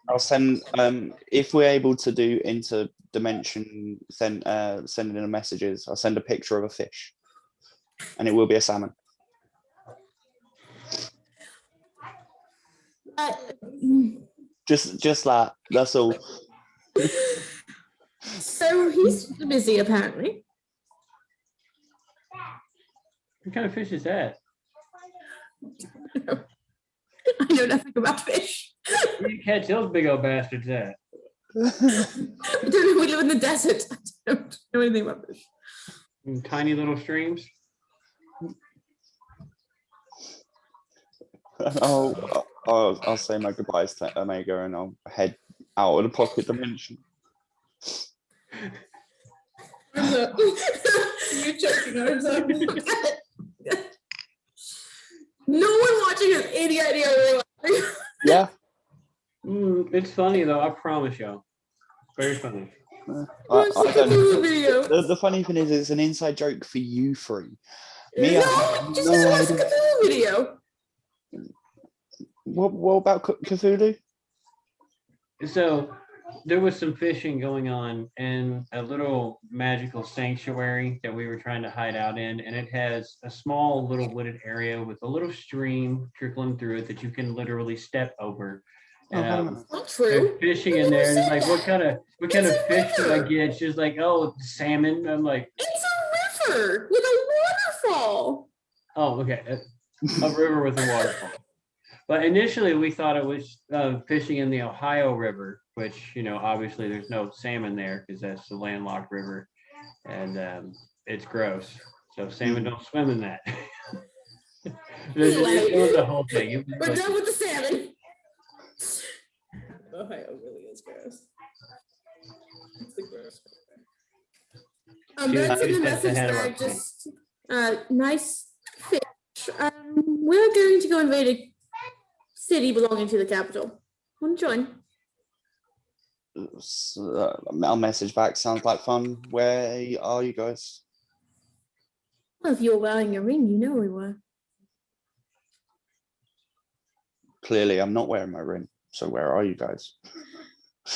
I'll send if we're able to do interdimension sending in messages, I'll send a picture of a fish. And it will be a salmon. Uh, Just that. That's all. so he's busy apparently. What kind of fish is that? I know nothing about fish. Where do you catch those big old bastards at? I don't know. We live in the desert. I don't know anything about fish. In tiny little streams? I'll say my goodbyes to Omega and I'll head out of the pocket dimension. Arms up. You're choking arms up. No one watching has any idea what we're watching. Yeah. It's funny though, I promise you. Very funny. Watch the don't- Cthulhu video. the funny thing is, it's an inside joke for you three. Me, I No, have just no watch the idea. Cthulhu video. What about Cthulhu? So there was some fishing going on in a little magical sanctuary that we were trying to hide out in, and it has a small little wooded area with a little stream trickling through it that you can literally step over And Not they're true. fishing I in there, and never it's said like, what kind It's of a fish do I river. get? She's like, oh, salmon. I'm like, It's a river with a waterfall. oh, okay, a river with a waterfall. But initially, we thought it was fishing in the Ohio River, which, you know, obviously there's no salmon there because that's the landlocked river, and it's gross. So salmon don't swim in that. It was a whole thing. It was We're like- done with the salmon. Ohio really is gross. It's the gross. She was That's in the two steps message ahead of our bag, just nice fish. We're going to go invade a city belonging to the capital. Want to join? Our message back sounds like fun. Where are you guys? Well, if you were wearing a ring, you know we were. Clearly, I'm not wearing my ring. So where are you guys? I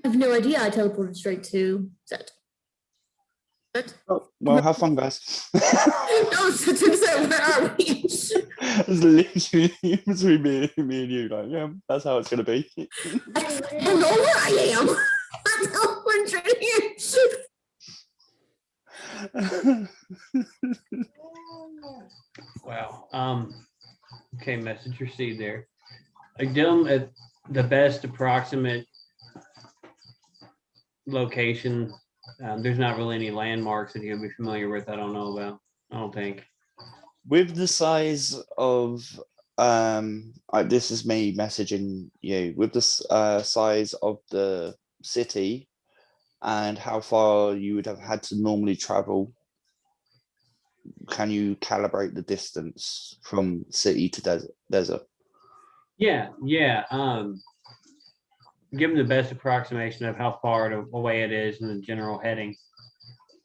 have no idea. I teleported straight to set. Set? Oh, well, have fun, guys. No, set, where are we? It's literally between me and you. Like, yeah, that's how it's gonna be. I don't know where I am. I'm teleporting here. Wow. Okay, message received there. I done at the best approximate location. There's not really any landmarks that you'll be familiar with. I don't know about. I don't think. With the size of this is me messaging you with the size of the city and how far you would have had to normally travel, can you calibrate the distance from city to desert? Yeah. Give them the best approximation of how far away it is and the general heading.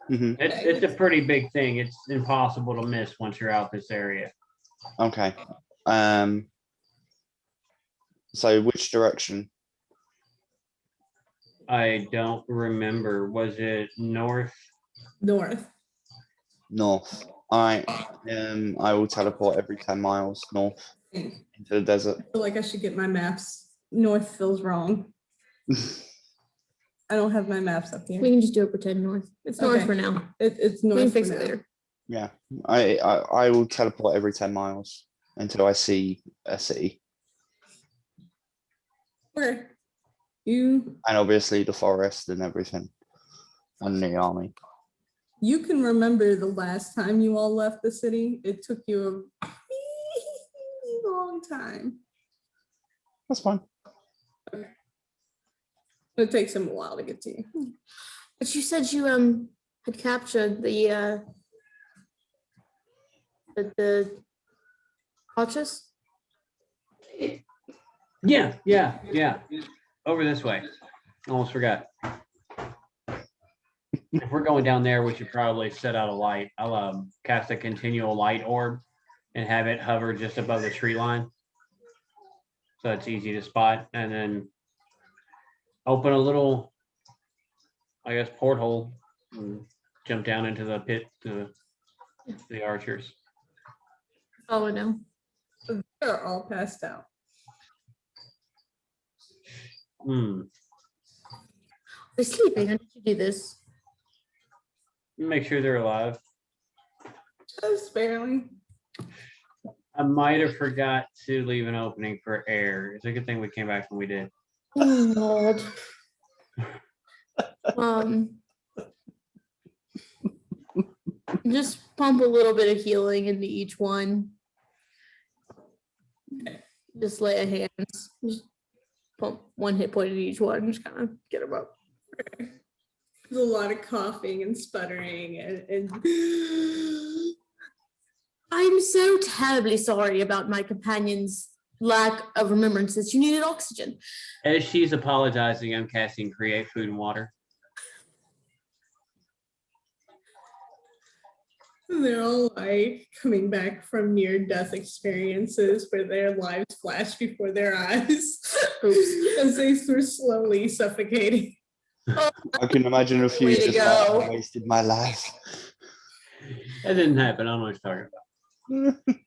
Mhm. It's a pretty big thing. It's impossible to miss once you're out this area. Okay. So which direction? I don't remember. Was it north? North. North. All right. I will teleport every 10 miles north I into the desert. feel like I should get my maps. North feels wrong. I don't have my maps up We here. can just do it pretend north. It's north Okay. for now. It's We can north fix for it now. later. Yeah. I will teleport every 10 miles until I see a city. Okay. You And obviously the forest and everything. And the army. you can remember the last time you all left the city. It took you a really long time. That's fine. It takes him a while to get to you. But you said you had captured the Archers? Yeah. Over this way. Almost forgot. If we're going down there, we should probably set out a light. I'll cast a continual light orb and have it hover just above the tree line. So it's easy to spot. And then open a little, I guess, porthole and jump down into the pit to the archers. Oh, I know. They're all passed out. They're sleeping. How did you do this? Make sure they're alive. Just barely. I might have forgot to leave an opening for air. It's a good thing we came back when we did. Oh, Lord. Just pump a little bit of healing into each one. Just lay a hands. Just pump one hit point into each one. Just kind of get them up. There's a lot of coughing and sputtering and I'm so terribly sorry about my companion's lack of remembrances. You needed oxygen. As she's apologizing, I'm casting create food and water. they're all like coming back from near-death experiences where their lives flash before their eyes as they were slowly suffocating. I can imagine a few Way to just like, go. I wasted my life. That didn't happen. I don't know what you're talking about.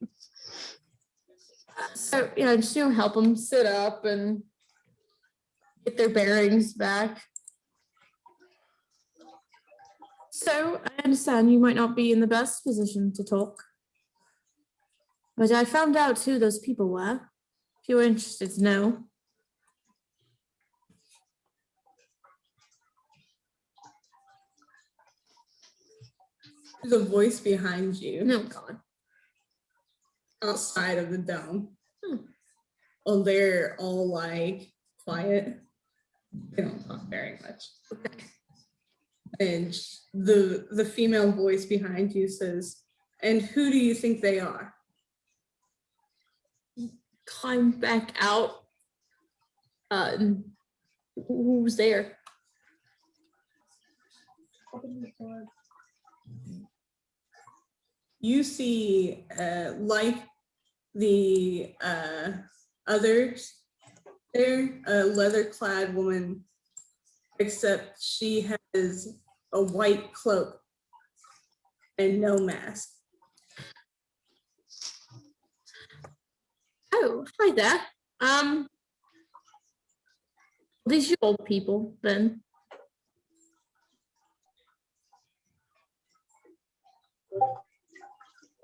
So, yeah, just, help them sit up and get their bearings back. So I understand you might not be in the best position to talk. But I found out who those people were, if you're interested to know. There's a voice behind you No, God. outside of the dome. Hmm. Oh, they're all like quiet. They don't talk very much. And the female voice behind you says, "And who do you think they are?" Climb back out. Who's there? Open the door. You see, like the others there, a leather-clad woman, except she has a white cloak and no mask. Oh, hi there. These your old people then?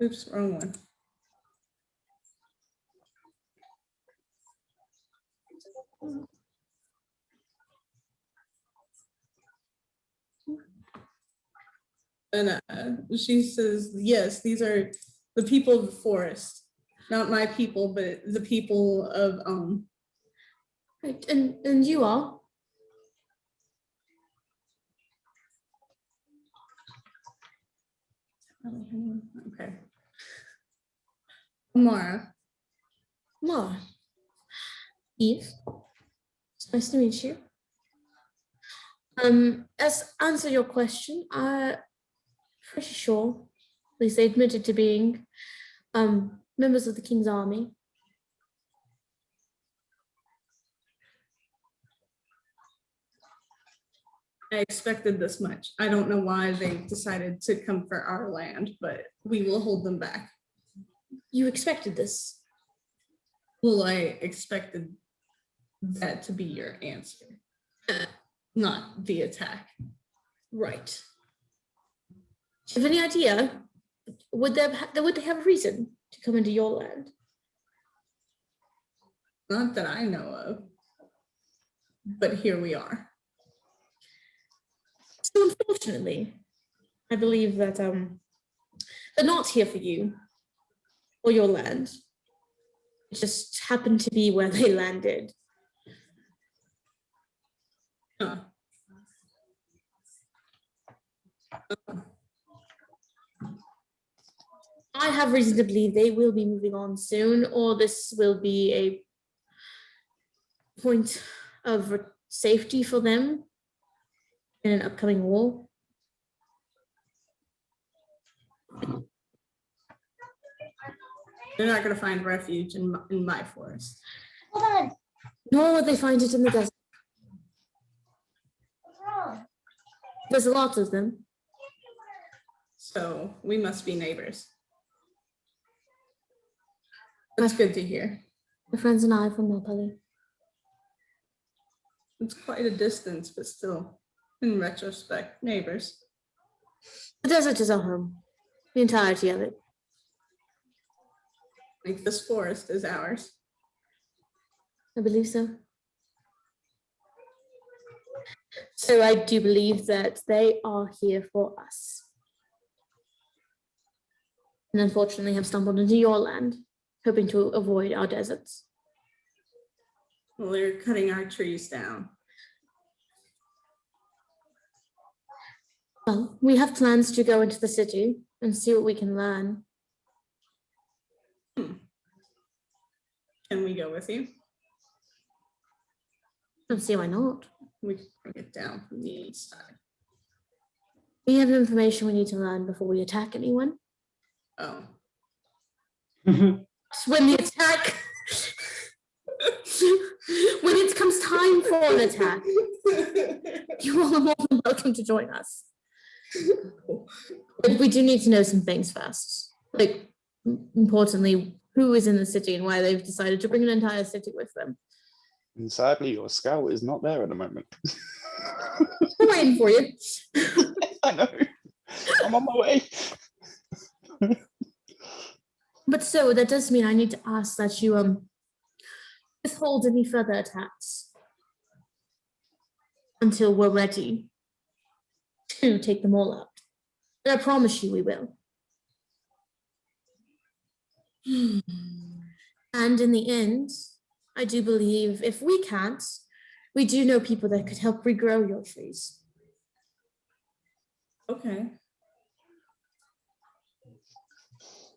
Oops, wrong one. And she says, "Yes, these are the people of the forest. Not my people, but the people of Right, and you are? okay. Amara." Laura. Eve. It's nice to meet you. As answer your question, I'm pretty sure, at least they admitted to being members of the King's Army. I expected this much. I don't know why they decided to come for our land, but we will hold them back. You expected this. Well, I expected that to be your answer, not the attack. Right. Do you have any idea? Would they have a reason to come into your land? Not that I know of, but here we are. So unfortunately, I believe that they're not here for you or your land. It just happened to be where they landed. Huh. I have reason to believe they will be moving on soon, or this will be a point of safety for them in an upcoming war. They're not going to find refuge in my forest. Hold on. Nor would they find it in the desert. What's wrong? There's a lot of them. So we must be neighbors. That's good to hear. My friends and I are from Nepali. It's quite a distance, but still, in retrospect, neighbors. The desert is our home, the entirety of it. Like this forest is ours. I believe so. So I do believe that they are here for us. And unfortunately have stumbled into your land, hoping to avoid our deserts. Well, they're cutting our trees down. Well, we have plans to go into the city and see what we can learn. Can we go with you? Don't see why not. We can bring it down from the east side. We have information we need to learn before we attack anyone. Oh. Just when the attack, when it comes time for an attack, you all are more than welcome to join us. But we do need to know some things first. Like, importantly, who is in the city and why they've decided to bring an entire city with them. And sadly, your scout is not there at the moment. We're waiting for you. I know. I'm on my way. But so that does mean I need to ask that you withhold any further attacks until we're ready to take them all out. And I promise you we will. And in the end, I do believe if we can't, we do know people that could help regrow your trees. Okay.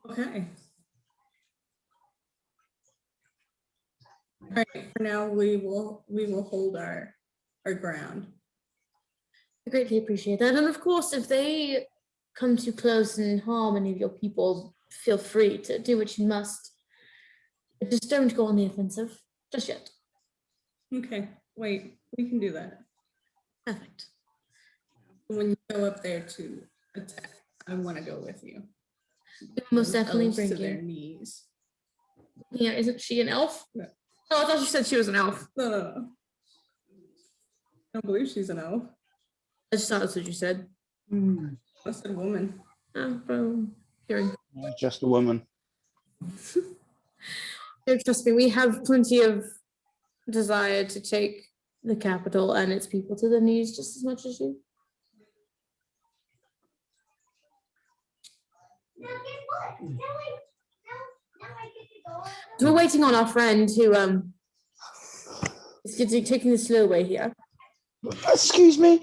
Okay. All right, for now, we will hold our ground. I greatly appreciate that. And of course, if they come too close and harm any of your people, feel free to do what you must. But just don't go on the offensive just yet. Okay, wait, we can do that. Perfect. When you go up there to attack, I want to go with you. We will most definitely Elves bring to their you. knees. Yeah, isn't she an elf? No. Oh, I thought you said she was an elf. No. I don't believe she's an elf. I just thought that's what you said. I said woman. Oh, bro. Hearing. Just a woman. Trust me, we have plenty of desire to take the capital and its people to the knees just as much as you. We're waiting on our friend who is taking the slow way here. Excuse me.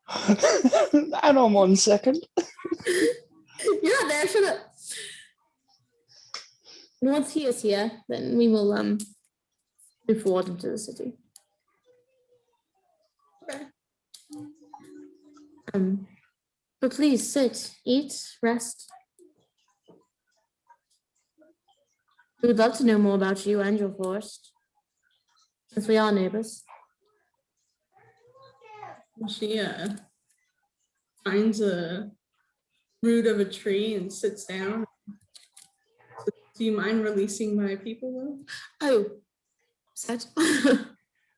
Hang on 1 second. You're not there, shut up. And once he is here, then we will move forward into the city. Okay. But please sit, eat, rest. We would love to know more about you and your forest, since we are neighbors. She finds a root of a tree and sits down. Do you mind releasing my people, Will? Oh, set.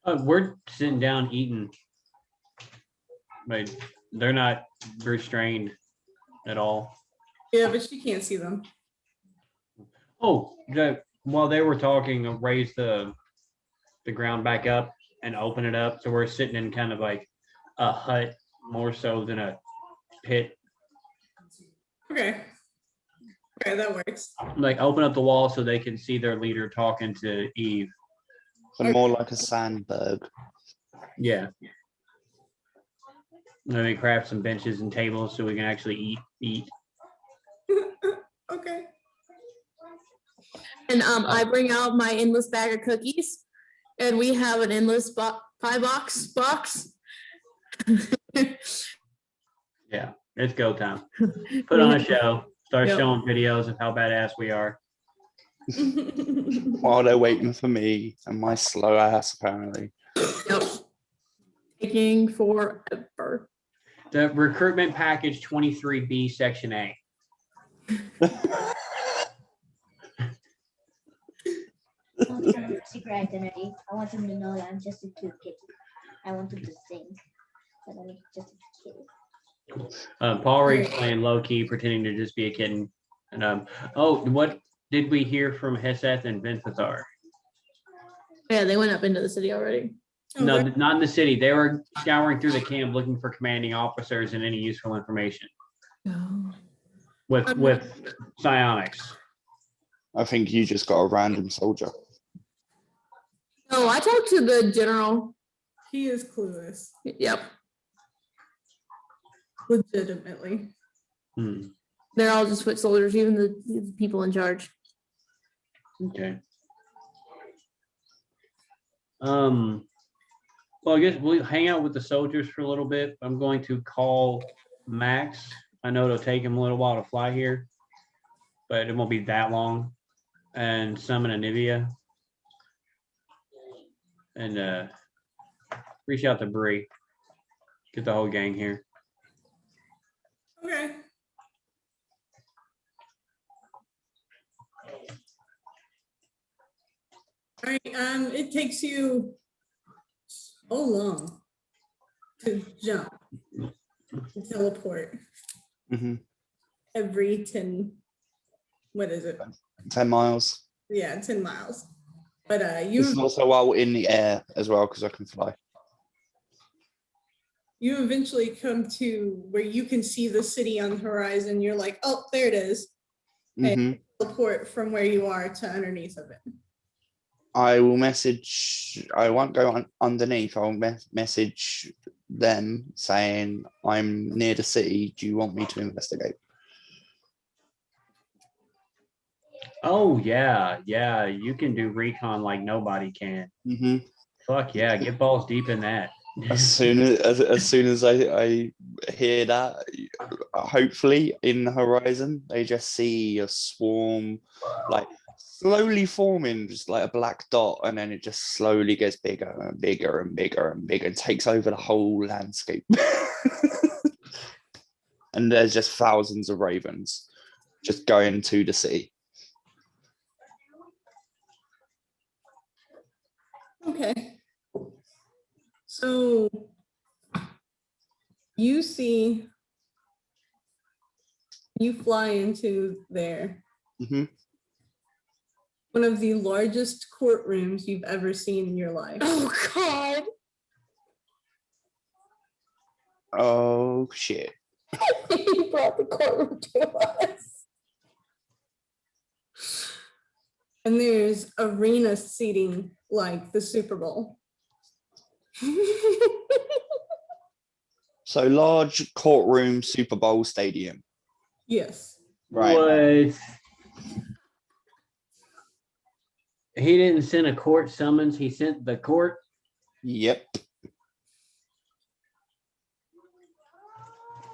We're sitting down eating. But they're not restrained at all. Yeah, but she can't see them. Oh, while they were talking, raise the ground back up and open it up. So we're sitting in kind of like a hut more so than a pit. Okay. Okay, that works. Like open up the wall so they can see their leader talking to Eve. So more like a sandberg. Yeah. Let me craft some benches and tables so we can actually eat. Okay. And I bring out my endless bag of cookies, and we have an endless pie box. Yeah, it's go time. Put on a show. Start Yep. showing videos of how badass we are. While they're waiting for me and my slow ass, apparently. Yep. Taking forever. The recruitment package 23B, section A. Don't tell your secret identity. I want them to know that I'm just a cute kitty. I want them to think that I'm just a kitty. Paul Reed's playing low key, pretending to just be a kitten. And what did we hear from Heseth and Venthathar? Yeah, they went up into the city already. No, Okay. not in the city. They were scouring through the camp looking for commanding officers and any useful information with psionics. I think you just got a random soldier. No, I talked to the general. He is clueless. Yep. Legitimately. They're all just foot soldiers, even the people in charge. Okay. Well, I guess we'll hang out with the soldiers for a little bit. I'm going to call Max. I know it'll take him a little while to fly here, but it won't be that long. And summon Anivia. And reach out to Bree. Get the whole gang here. Okay. All right, it takes you so long to jump, to teleport Hmm. every 10, what is it? 10 miles. Yeah, 10 miles. But It's also while in the air as well, because I can fly. you eventually come to where you can see the city on the horizon. You're like, oh, there it is. Hmm. And teleport from where you are to underneath of it. I will message, I won't go underneath. I'll message them saying, I'm near the city. Do you want me to investigate? Oh, yeah, yeah, you can do recon like nobody can. Hmm. Fuck yeah, get balls deep in that. As soon as I hear that, hopefully in the horizon, they just see a swarm like slowly forming, just like a black dot, and then it just slowly gets bigger and bigger and bigger and bigger and takes over the whole landscape. And there's just thousands of ravens just going to the city. Okay. So you fly into there. Hmm. One of the largest courtrooms you've ever seen in your life. Oh God. Oh shit. He brought the courtroom to us. And there's arena seating like the Super Bowl. So large courtroom, Super Bowl stadium. Yes. Right. What? He didn't send a court summons, he sent the court. Yep.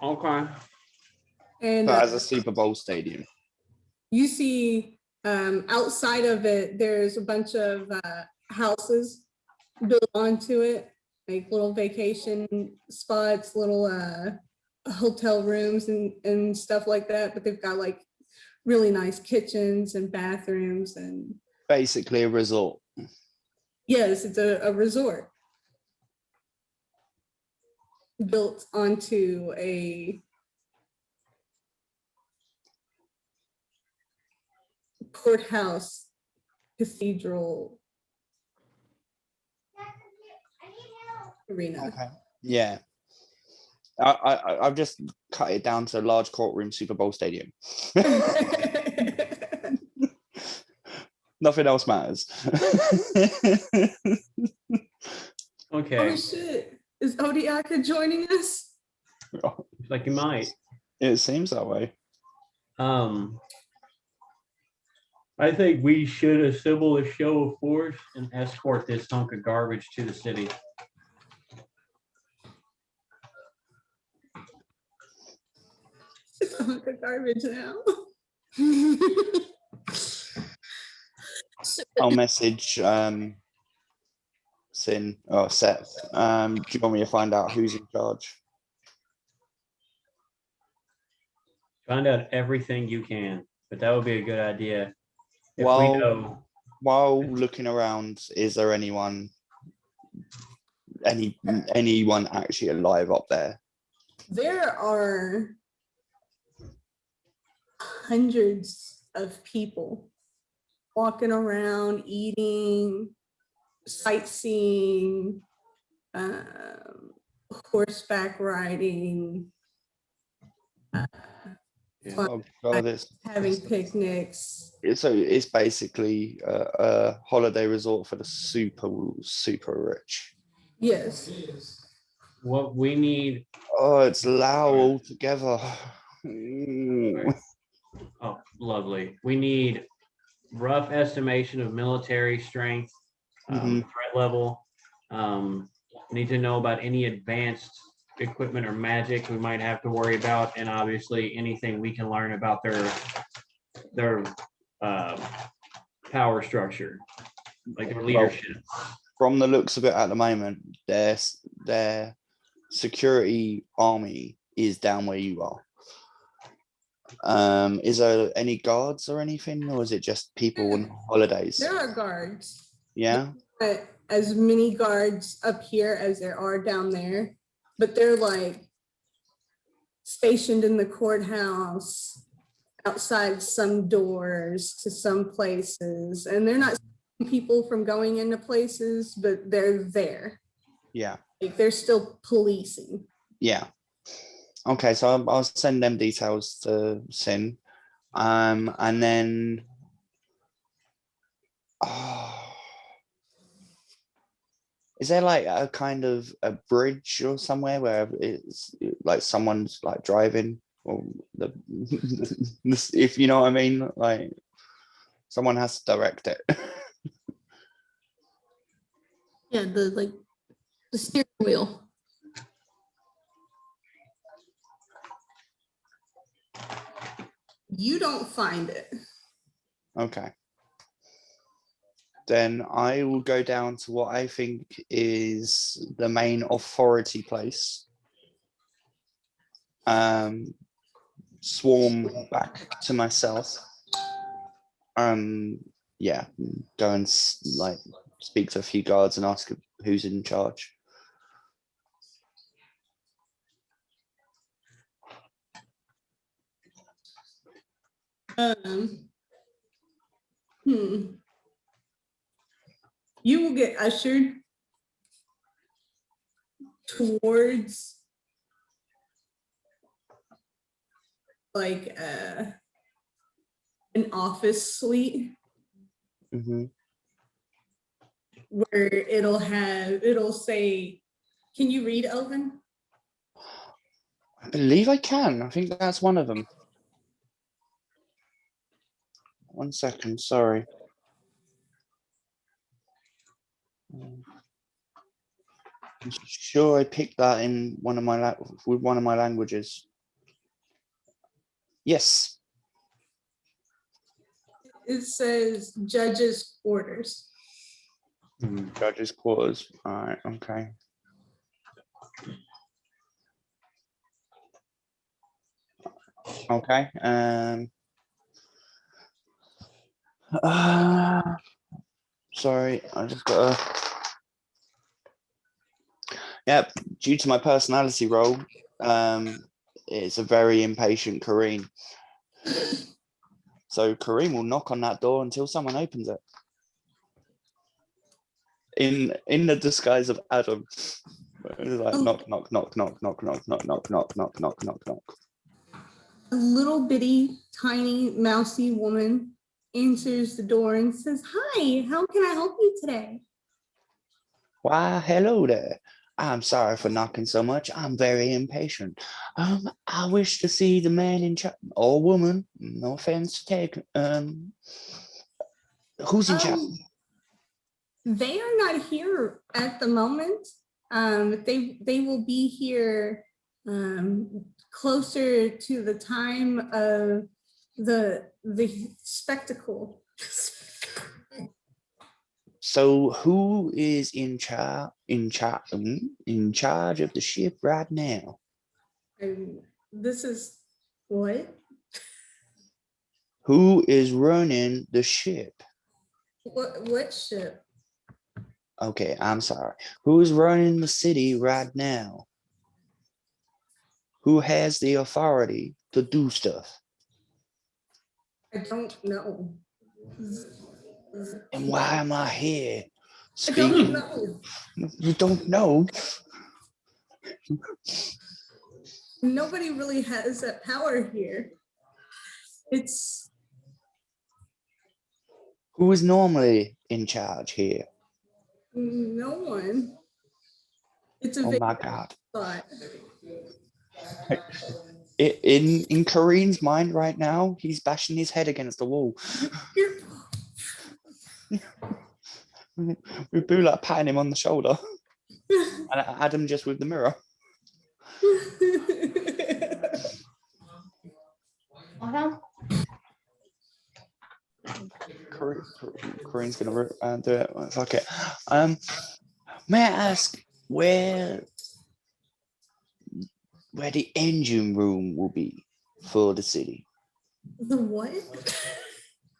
Okay. And But as a Super Bowl stadium. you see outside of it, there's a bunch of houses built onto it, like little vacation spots, little hotel rooms and stuff like that. But they've got like really nice kitchens and bathrooms. And Basically a resort. yes, it's a resort built onto a courthouse cathedral arena. Okay. Yeah. I've just cut it down to a large courtroom Super Bowl stadium. Nothing else matters. Okay, Oh shit! Is Odiaka joining us? looks like you might. It seems that way. I think we should assemble a show of force and escort this hunk of garbage to the city. It's a hunk of garbage now. I'll message Sin or Seth. Do you want me to find out who's in charge? Find out everything you can, but that would be a good idea. If we Well, know, while looking around, is there anyone actually alive up there? There are hundreds of people walking around, eating, sightseeing, horseback riding, Oh God, having picnics. it's basically a holiday resort for the super rich. Yes. what we need, Oh, it's Lao altogether. Mm. oh, lovely. We need rough estimation of military strength, threat level. Need to know about any advanced equipment or magic we might have to worry about, and obviously anything we can learn about their power structure, like their leadership. From the looks of it at the moment, their security army is down where you are. Is there any guards or anything, or is it just people on holidays? There are guards. Yeah. As many guards up here as there are down there, but they're like stationed in the courthouse, outside some doors to some places, and they're not stopping people from going into places, but they're there. Yeah. Like they're still policing. Yeah. Okay, so I'll send them details to Sin. And then is there like a kind of a bridge or somewhere where it's like someone's like driving, or the if you know what I mean, like someone has to direct it. Yeah, the steering wheel. You don't find it. Okay. Then I will go down to what I think is the main authority place. Swarm back to myself. Yeah, go and like speak to a few guards and ask who's in charge. You will get ushered towards like an office suite Mhm. where it'll say, can you read, Elvin? I believe I can. I think that's one of them. 1 second, sorry. I'm sure I picked that in one of my with one of my languages. Yes. It says judge's orders. Judge's quarters. All right. Okay. Okay. Sorry, I just got Yep, due to my personality role, it's a very impatient Kareem. So Kareem will knock on that door until someone opens it. In the disguise of Adam. It's like knock, knock, knock, knock, knock, knock, knock, knock, knock, knock, knock, knock, knock. A little bitty, tiny, mousy woman answers the door and says, "Hi, how can I help you today?" Why, hello there. I'm sorry for knocking so much. I'm very impatient. I wish to see the man in charge, or woman, no offense taken. Who's in charge? They are not here at the moment. They will be here closer to the time of the spectacle. So who is in charge of the ship right now? This is what? Who is running the ship? What ship? Okay, I'm sorry. Who is running the city right now? Who has the authority to do stuff? I don't know. And why am I here I speaking? don't know. You don't know? Nobody really has that power here. It's Who is normally in charge here? no one. It's a Oh big my God. thought. In Kareem's mind right now, he's bashing his head against the wall. With Bula patting him on the shoulder. And Adam just with the mirror. Kareem's gonna do it. Fuck it. May I ask where the engine room will be for the city? The what?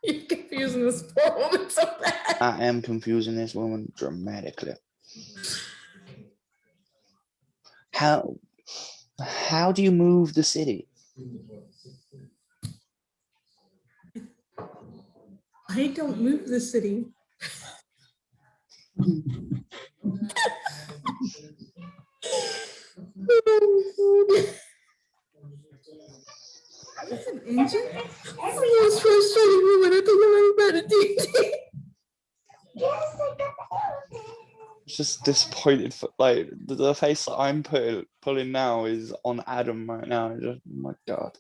You're confusing this poor woman so bad. I am confusing this woman dramatically. How do you move the city? I don't move the city. It's an engine. That's the most frustrating woman I think I've ever met in D&D. Yes, I got the elephant. Just disappointed for like the face that I'm pulling now is on Adam right now. Just, oh my god.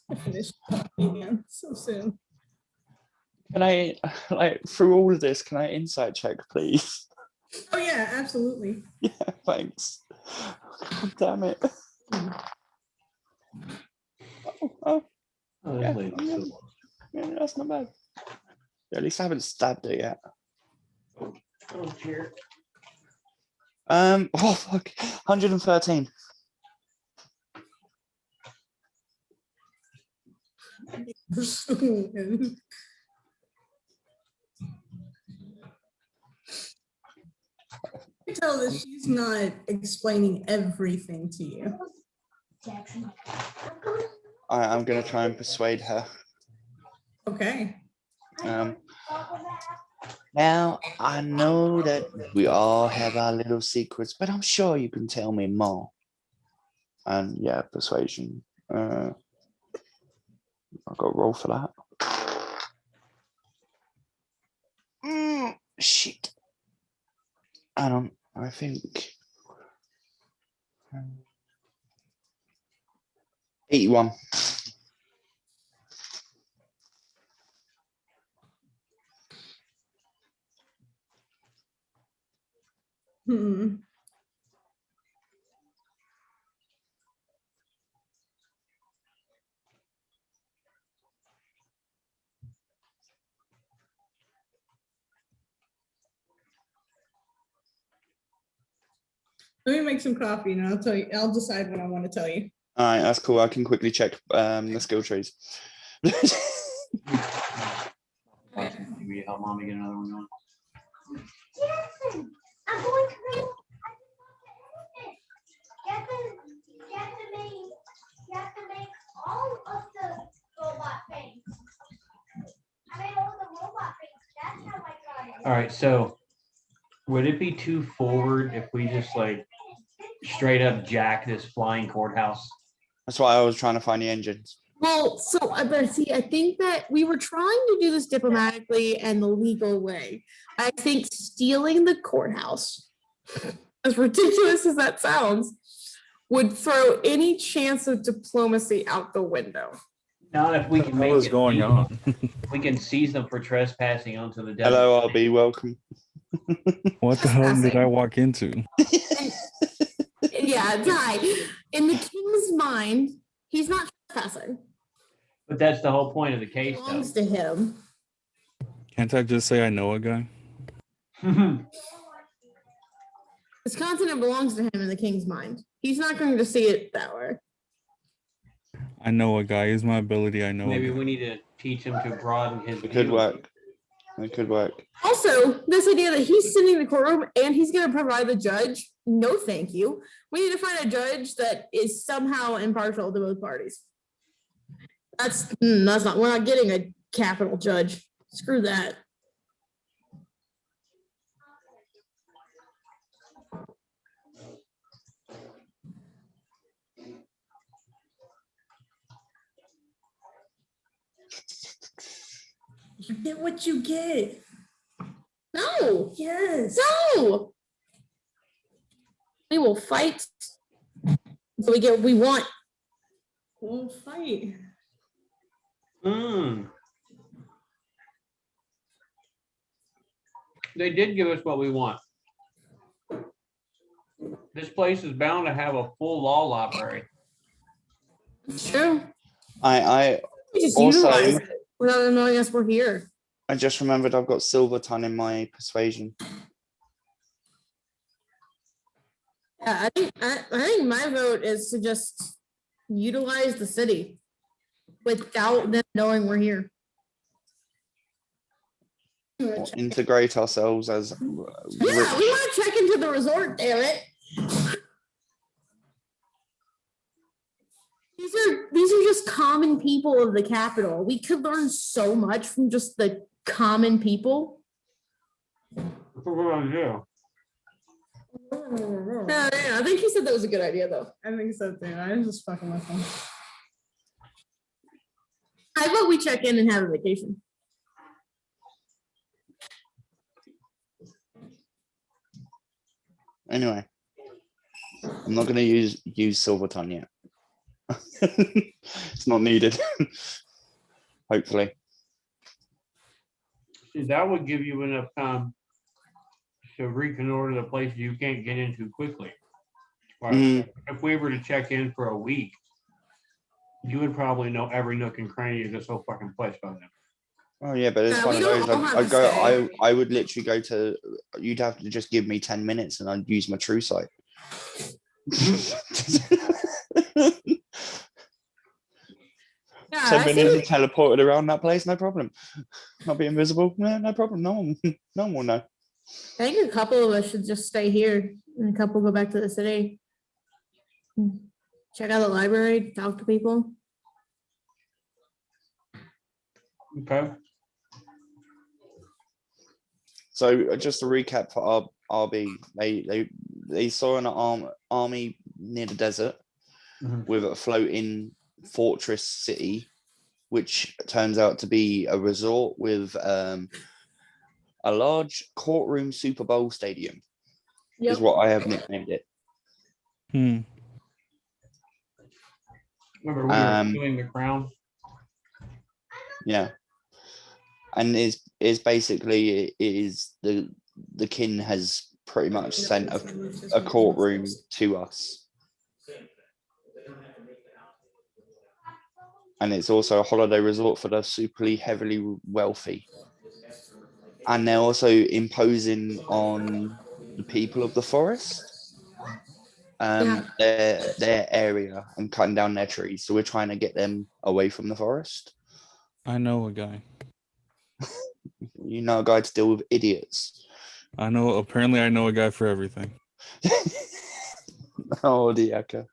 I finished talking again so soon. Can I like through all of this? Can I insight check, please? Oh yeah, absolutely. Yeah, thanks. God damn it. Oh, Oh, yeah, this lady's yeah. so- Yeah, that's not bad. At least I haven't stabbed it yet. Oh, dear. Oh fuck, 113. You can tell that she's not explaining everything to you. Jackson. I'm gonna try and persuade her. Okay. Now I know that we all have our little secrets, but I'm sure you can tell me more. And yeah, persuasion. I've got to roll for that. Shit. I think 81. Hmm. Let me make some coffee and I'll tell you, I'll decide what I want to tell you. All right, that's cool. I can quickly check the skill trees. Watching TV, help mommy get another one going. Jackson, I'm going to read. You have to make all of the robot things. I made all the robot things. That's how I got it. All right, so would it be too forward if we just like straight up jack this flying courthouse? That's why I was trying to find the engines. Well, so but see, I think that we were trying to do this diplomatically and the legal way. I think stealing the courthouse, as ridiculous as that sounds, would throw any chance of diplomacy out the window. Not if we can What make was it going legal. on? We can seize them for trespassing onto the desert. Hello, RB, welcome. What the hell did I walk into? Yeah, Ty, in the king's mind, he's not trespassing. But that's the whole point of the It case, belongs to him. Can't I just say I know a guy? though. This continent belongs to him in the king's mind. He's not going to see it that way. I know a guy. Is my ability. I know. Maybe a guy. we need to teach him to broaden his. It could view. work. It could work. Also, this idea that he's sitting in the courtroom and he's going to provide the judge, no thank you. We need to find a judge that is somehow impartial to both parties. That's not, we're not getting a capital judge. Screw that. You get what you get. No, Yes. no. We will fight until we get what we want. We'll fight. They did give us what we want. This place is bound to have a full law library. It's true. I We just Also- utilize it without them knowing us we're here. just remembered I've got Silverton in my persuasion. Yeah, I think my vote is to just utilize the city without them knowing we're here. Or integrate ourselves as Yeah, we want to check into the resort, damn it. These are just common people of the capital. We could learn so much from just the common people. Yeah. Yeah, I think he said that was a good idea, though. I think so too. I was just fucking with him. I vote we check in and have a vacation. Anyway, I'm not going to use Silverton yet. It's not needed. Hopefully. See, that would give you enough time to reconnoiter the places you can't get into quickly. Right? Mm. If we were to check in for a week, you would probably know every nook and cranny of this whole fucking place by then. Oh yeah, but it's Yeah, one we of don't those. all have I'd to go. stay. I would literally go to. You'd have to just give me 10 minutes, and I'd use my true sight. Yeah, 10 I say minutes we- teleported around that place, no problem. Not be invisible, no problem. No one will know. I think a couple of us should just stay here and a couple go back to the city. Check out the library, talk to people. Okay. So just to recap for RB, they saw an army near the desert Mhm. with a floating fortress city, which turns out to be a resort with a large courtroom Super Bowl stadium, is what I have nicknamed it. Hmm. Remember, we were doing the crown. Yeah. And is basically it is the kin has pretty much sent a courtroom to us. And it's also a holiday resort for the superly heavily wealthy. And they're also imposing on the people of the forest their area and cutting down their trees. So we're trying to get them away from the forest. I know a guy. You know, a guy to deal with idiots. Apparently I know a guy for everything. Oh, Diaka.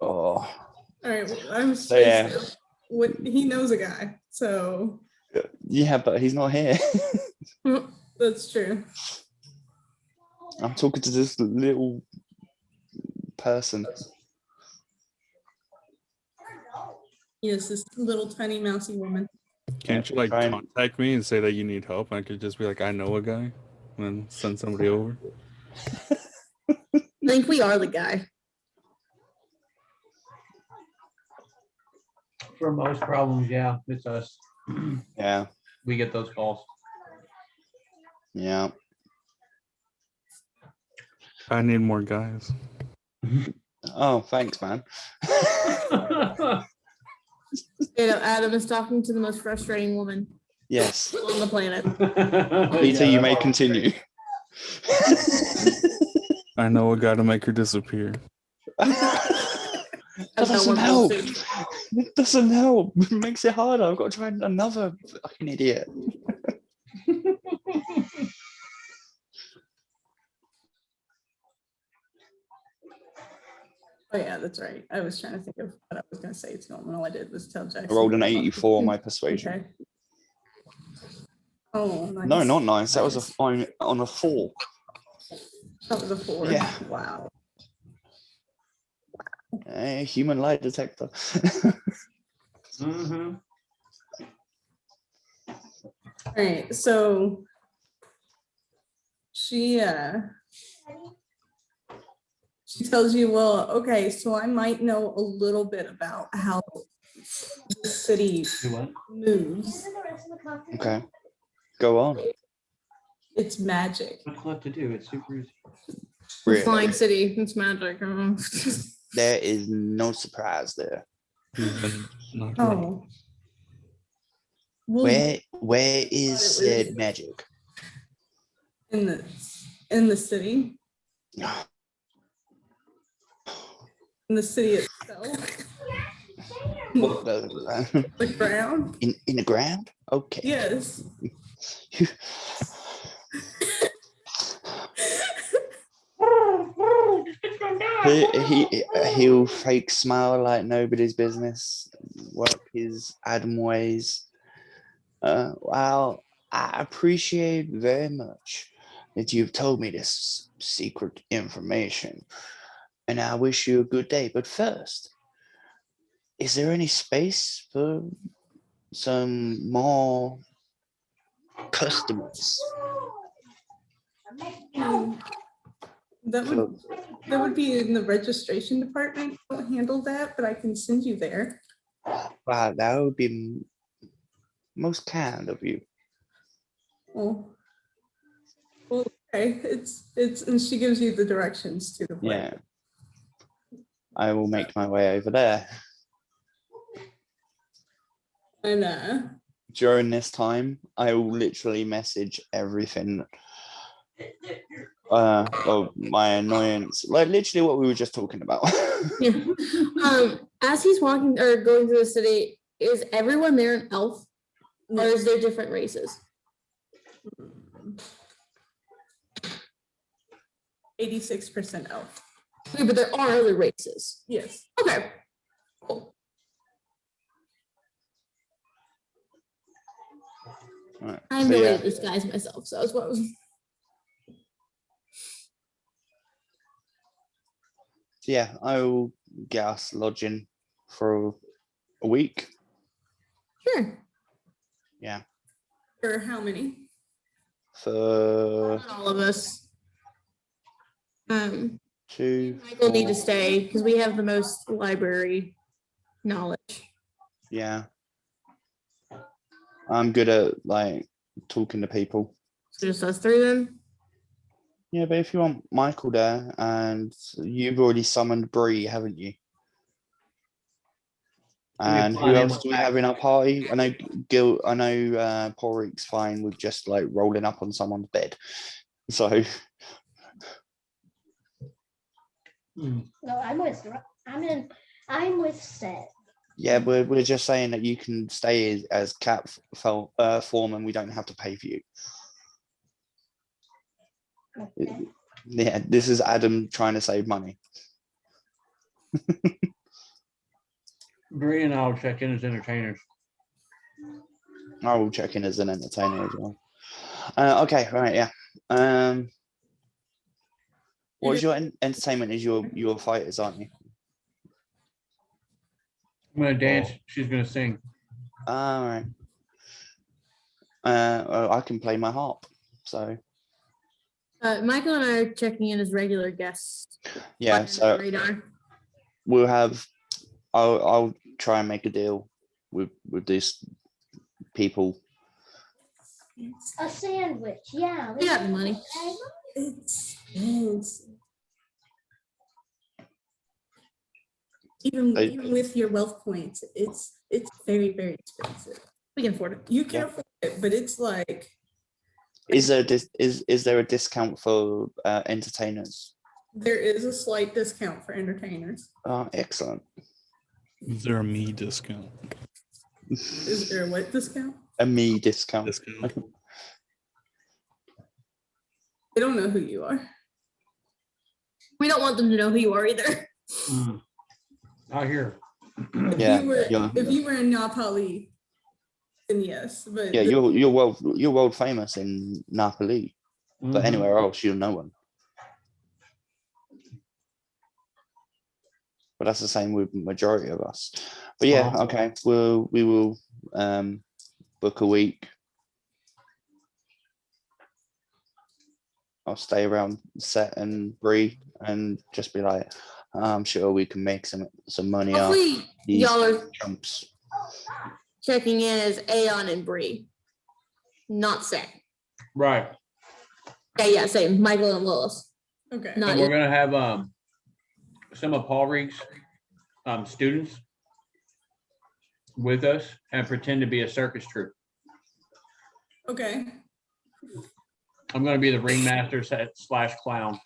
Oh. All right, well, I'm So, yeah. What he knows a guy, so Yeah, but he's not here. that's true. I'm talking to this little person. Yes, this little tiny mousy woman. Can't you like try and- contact me and say that you need help? I could just be like, I know a guy, and then send somebody over. I think we are the guy. For most problems, yeah, it's us. Yeah, We get those calls. yeah. I need more guys. Oh, thanks, man. You know, Adam is talking to the most frustrating woman Yes. on the planet. Peter, you may continue. I know a guy to make her disappear. That That's not doesn't what help. we'll do. It doesn't help. It makes it harder. I've got to try another fucking idiot. Oh yeah, that's right. I was trying to think of what I was going to say to him, and all I did was tell Jackson. I rolled an 84 on my persuasion. Okay. Oh, nice. No, not nice. That was on a 4. That was a 4. Yeah. Wow. Human lie detector. Mhm. All right, so she tells you, well, okay, so I might know a little bit about how the city Do what? moves. Okay. Go on. It's magic. What's left to do? It's super easy. The Really. Flying city, it's magic. There is no surprise there. Not really. Oh. Well, Where is said magic? in the city. in the city itself. What the, The ground? in the ground? Okay. Yes. He'll fake smile like nobody's business, work his Adam ways. Well, I appreciate very much that you've told me this secret information, and I wish you a good day. But first, is there any space for some more customers? That would be in the registration department. I don't handle that, but I can send you there. Wow, that would be most kind of you. Oh. Well, okay. It's and she gives you the directions to the place. Yeah. I will make my way over there. And During this time, I will literally message everything of my annoyance, like literally what we were just talking about. Yeah. As he's walking or going through the city, is everyone there an elf, or is there different races? 86% elf. Yeah, but there are other races. Yes. Okay. Cool. Right, I'm so really yeah, to disguise myself, so that's what I was. yeah, I will get us lodging for a week. Sure. Yeah, Or how many? for Not all of us. two. Michael need to four- stay because we have the most library knowledge. Yeah, I'm good at like talking to people. So just us three then. Yeah, but if you want Michael there, and you've already summoned Bree, haven't you? And who fine, else I'm do we have in our party? I know Gil. I know Porrick's fine with just like rolling up on someone's bed. So Hmm. No, I'm with Seth. yeah, we're just saying that you can stay as foreman. We don't have to pay for you. Okay. Yeah, this is Adam trying to save money. Bree and I'll check in as entertainers. I will check in as an entertainer as well. Okay, right, yeah. What is your entertainment? Is your fighters, aren't you? I'm gonna dance, she's gonna sing. All right. I can play my harp, so Michael and I are checking in as regular guests. yeah. on So the radar. we'll have. I'll try and make a deal with these people. A sandwich, yeah. We got the money. It's even with your wealth points, it's very, very expensive. We can afford it. You can Yeah. afford it, but it's like Is there a discount for entertainers? there is a slight discount for entertainers. Excellent. Is there a me discount? Is there a what discount? A me discount. Discount. They don't know who you are. We don't want them to know who you are either. Hmm. Out here. If Yeah, you were, yeah. if you were in Napoli, then yes. But Yeah, you're world famous in Napoli, but Mhm. anywhere else you're no one. But that's the same with majority of us. But yeah, Wow. okay, we will book a week. I'll stay around Set and Bree and just be like, I'm sure we can make some money off Hopefully these y'all are chumps. checking in as Aeon and Bree, not Seth. Right, Yeah, same. Michael and Willis. okay. Not and we're gonna have some of Paul Reek's students with us and pretend to be a circus troupe. Okay. I'm gonna be the ringmaster / clown.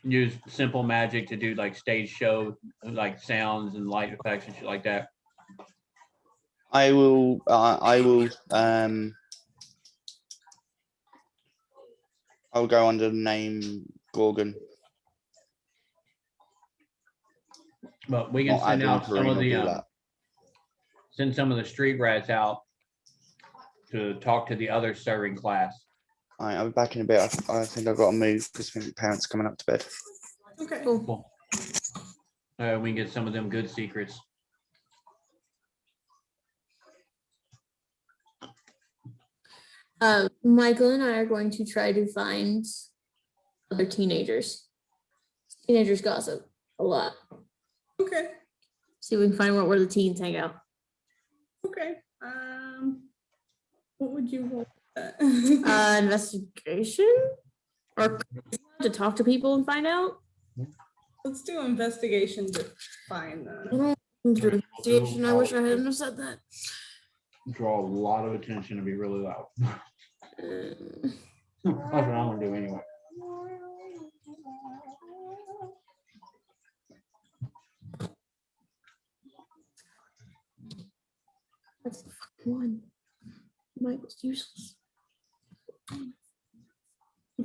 use simple magic to do like stage show, like sounds and light effects and shit like that. I will I'll go under the name Gorgon. But we can Not send Adam out some Kareem of will the, do that. send some of the street rats out to talk to the other serving class. All right, I'll be back in a bit. I think I've got to move because my parents are coming up to bed. Okay. Cool. We can get some of them good secrets. Michael and I are going to try to find other teenagers. Teenagers gossip a lot. Okay. See if we can find where the teens hang out. Okay. What would you want? Investigation? Or to talk to people and find out? Let's do investigation to find them. Investigation. I wish I hadn't have said that. Draw a lot of attention and be really loud. That's what I'm gonna do anyway. That's the fucking one. Mike was useless.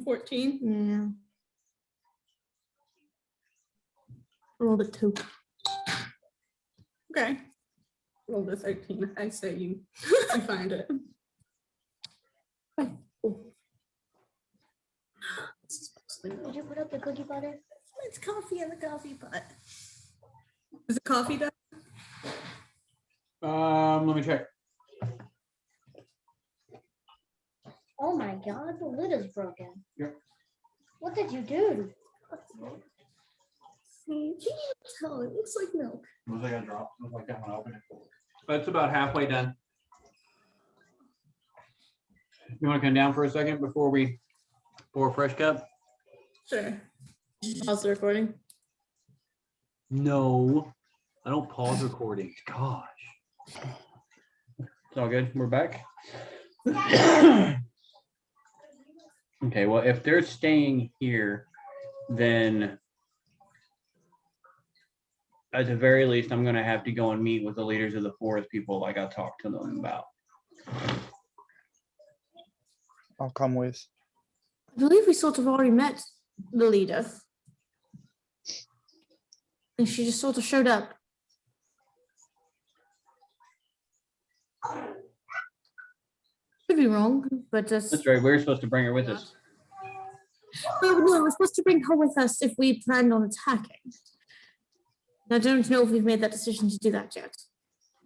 14. Yeah. I rolled a 2. Okay. Roll the 13. I say you find it. Did you put up the cookie butter? It's coffee in the coffee pot. Is it coffee done? Let me check. Oh my god, the lid is broken. Yep. What did you do? See, you can tell it looks like milk. Was I gonna drop? Look like that when I open it. But it's about halfway done. You wanna come down for a second before we pour a fresh cup? Sure. Pause the recording. No, I don't pause recording. Gosh. It's all good. We're back. Okay, well, if they're staying here, then at the very least, I'm gonna have to go and meet with the leaders of the forest people like I talked to them about. I'll come with. I believe we sort of already met the leader. And she just sort of showed up. Could be wrong, but just That's right, we were supposed to bring her with us. no, we're supposed to bring her with us if we planned on attacking. I don't know if we've made that decision to do that yet.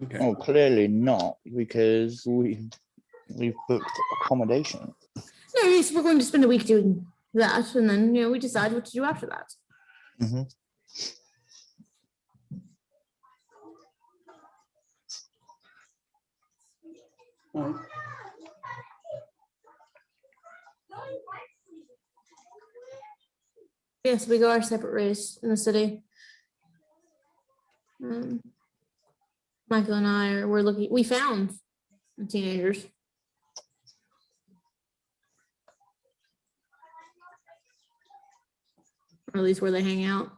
Okay. Oh, clearly not, because we've booked accommodation. No, yes, we're going to spend a week doing that, and then we decide what to do after that. Mm-hmm. All right. Yes, we go our separate ways in the city. Michael and I we're looking. We found the teenagers. Or at least where they hang out.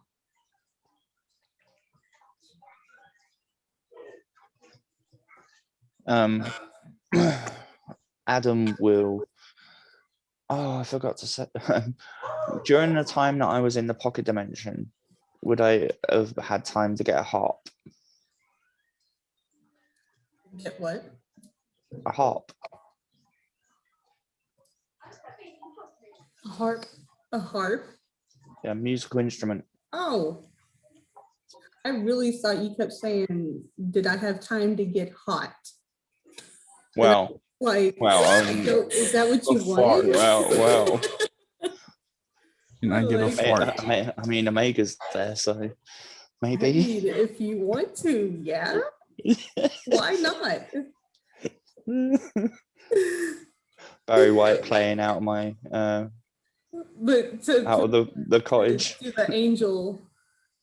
Adam will. Oh, I forgot to say. During the time that I was in the pocket dimension, would I have had time to get a harp? Get what? A harp. A harp. A harp? Yeah, musical instrument. Oh. I really thought you kept saying, did I have time to get hot? Well, Like, so is that what you wanted? well. Can I get a Like- fart? I mean, Omega's there, so I maybe. mean, if you want to, yeah. Why not? Barry White playing out of my But out of the cottage. to the angel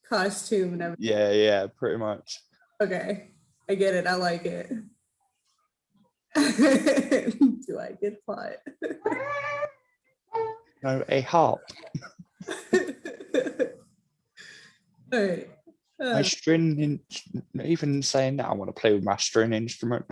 costume and everything. Yeah, pretty much. Okay, I get it. I like it. Do I get pot? No, a harp. All right. My string, even saying that, I want to play with my string instrument.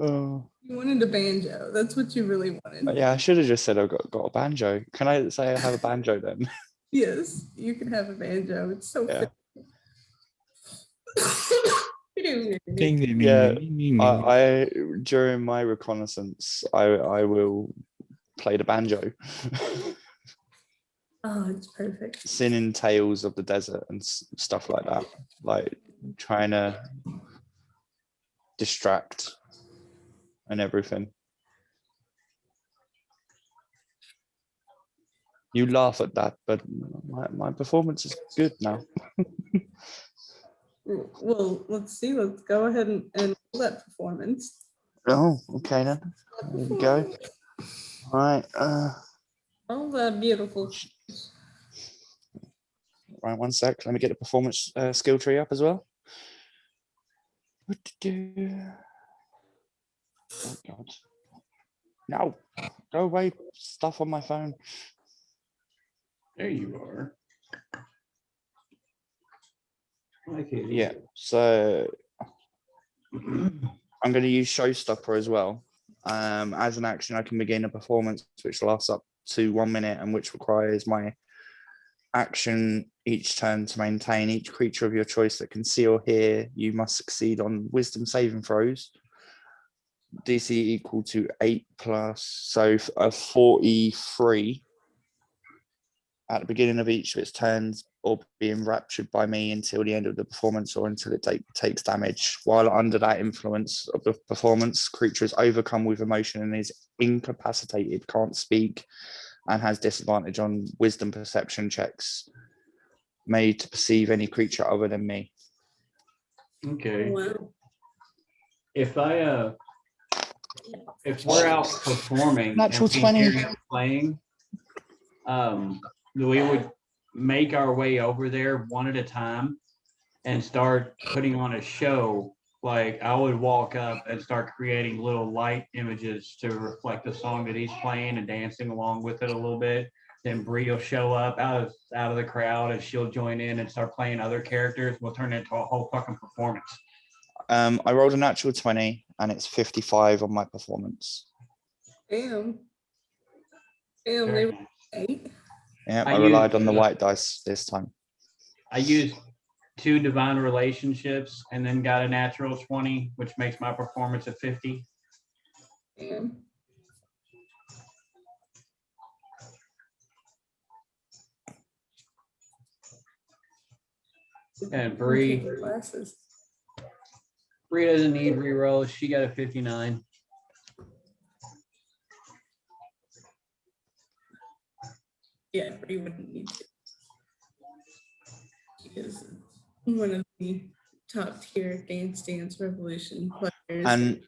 Oh, You wanted a banjo. That's what you really wanted. yeah, I should have just said I've got a banjo. Can I say I have a banjo then? Yes, you can have a banjo. It's so Yeah. fit. Yeah, I during my reconnaissance, I will play the banjo, Oh, it's perfect. singing tales of the desert and stuff like that, like trying to distract and everything. You laugh at that, but my performance is good now. Well, let's see. Let's go ahead and roll that performance. Oh, okay then. There we go. All right. Oh, that beautiful. Right, 1 sec. Let me get the performance skill tree up as well. Oh God. No, go away. Stuff on my phone. There you are. Okay. Yeah. So I'm going to use Showstopper as well. As an action, I can begin a performance which lasts up to 1 minute and which requires my action each turn to maintain. Each creature of your choice that can see or hear you must succeed on wisdom saving throws. DC equal to 8+, so a 43 at the beginning of each of its turns, or be enraptured by me until the end of the performance or until it takes damage. While under that influence of the performance, creature is overcome with emotion and is incapacitated, can't speak, and has disadvantage on wisdom perception checks made to perceive any creature other than me. Okay. Wow. If we're out performing Natural and we 20. hear you playing, we would make our way over there one at a time and start putting on a show. Like I would walk up and start creating little light images to reflect the song that he's playing and dancing along with it a little bit. Then Bree will show up out of the crowd and she'll join in and start playing other characters. We'll turn it into a whole fucking performance. I rolled a natural 20 and it's 55 on my performance. Damn. Damn, they were 8. Yeah, I I relied used, on the white dice this time. I used 2 divine relationships and then got a natural 20, which makes my performance a 50. Damn. And Bree Glasses. doesn't need rerolls. She got a 59. Yeah, Bree wouldn't need to. She is one of the top tier Dance Dance Revolution players. And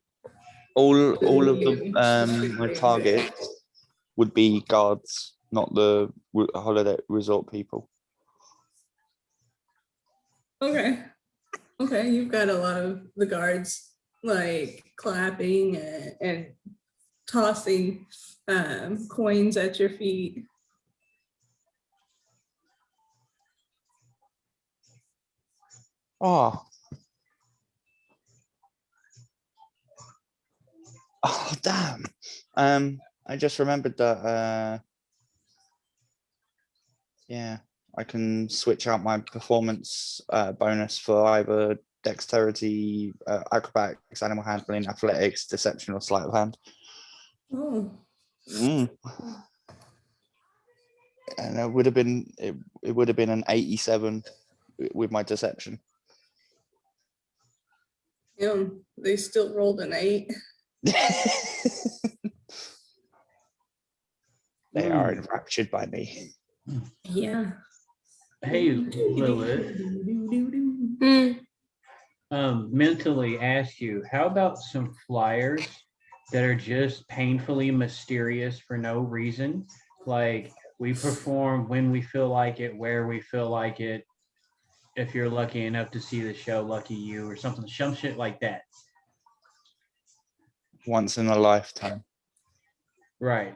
all of the my targets would be guards, not the holiday resort people. Okay. Okay, you've got a lot of the guards like clapping and tossing coins at your feet. Oh, damn. I just remembered that yeah, I can switch out my performance bonus for either dexterity, acrobatics, animal handling, athletics, deception, or sleight of hand. Oh. And it would have been an 87 with my deception. Yeah, they still rolled an 8. They are enraptured by me. Yeah. Hey, Lilith, mentally ask you, how about some flyers that are just painfully mysterious for no reason? Like we perform when we feel like it, where we feel like it. If you're lucky enough to see the show, lucky you, or something, some shit like that. Once in a lifetime. Right.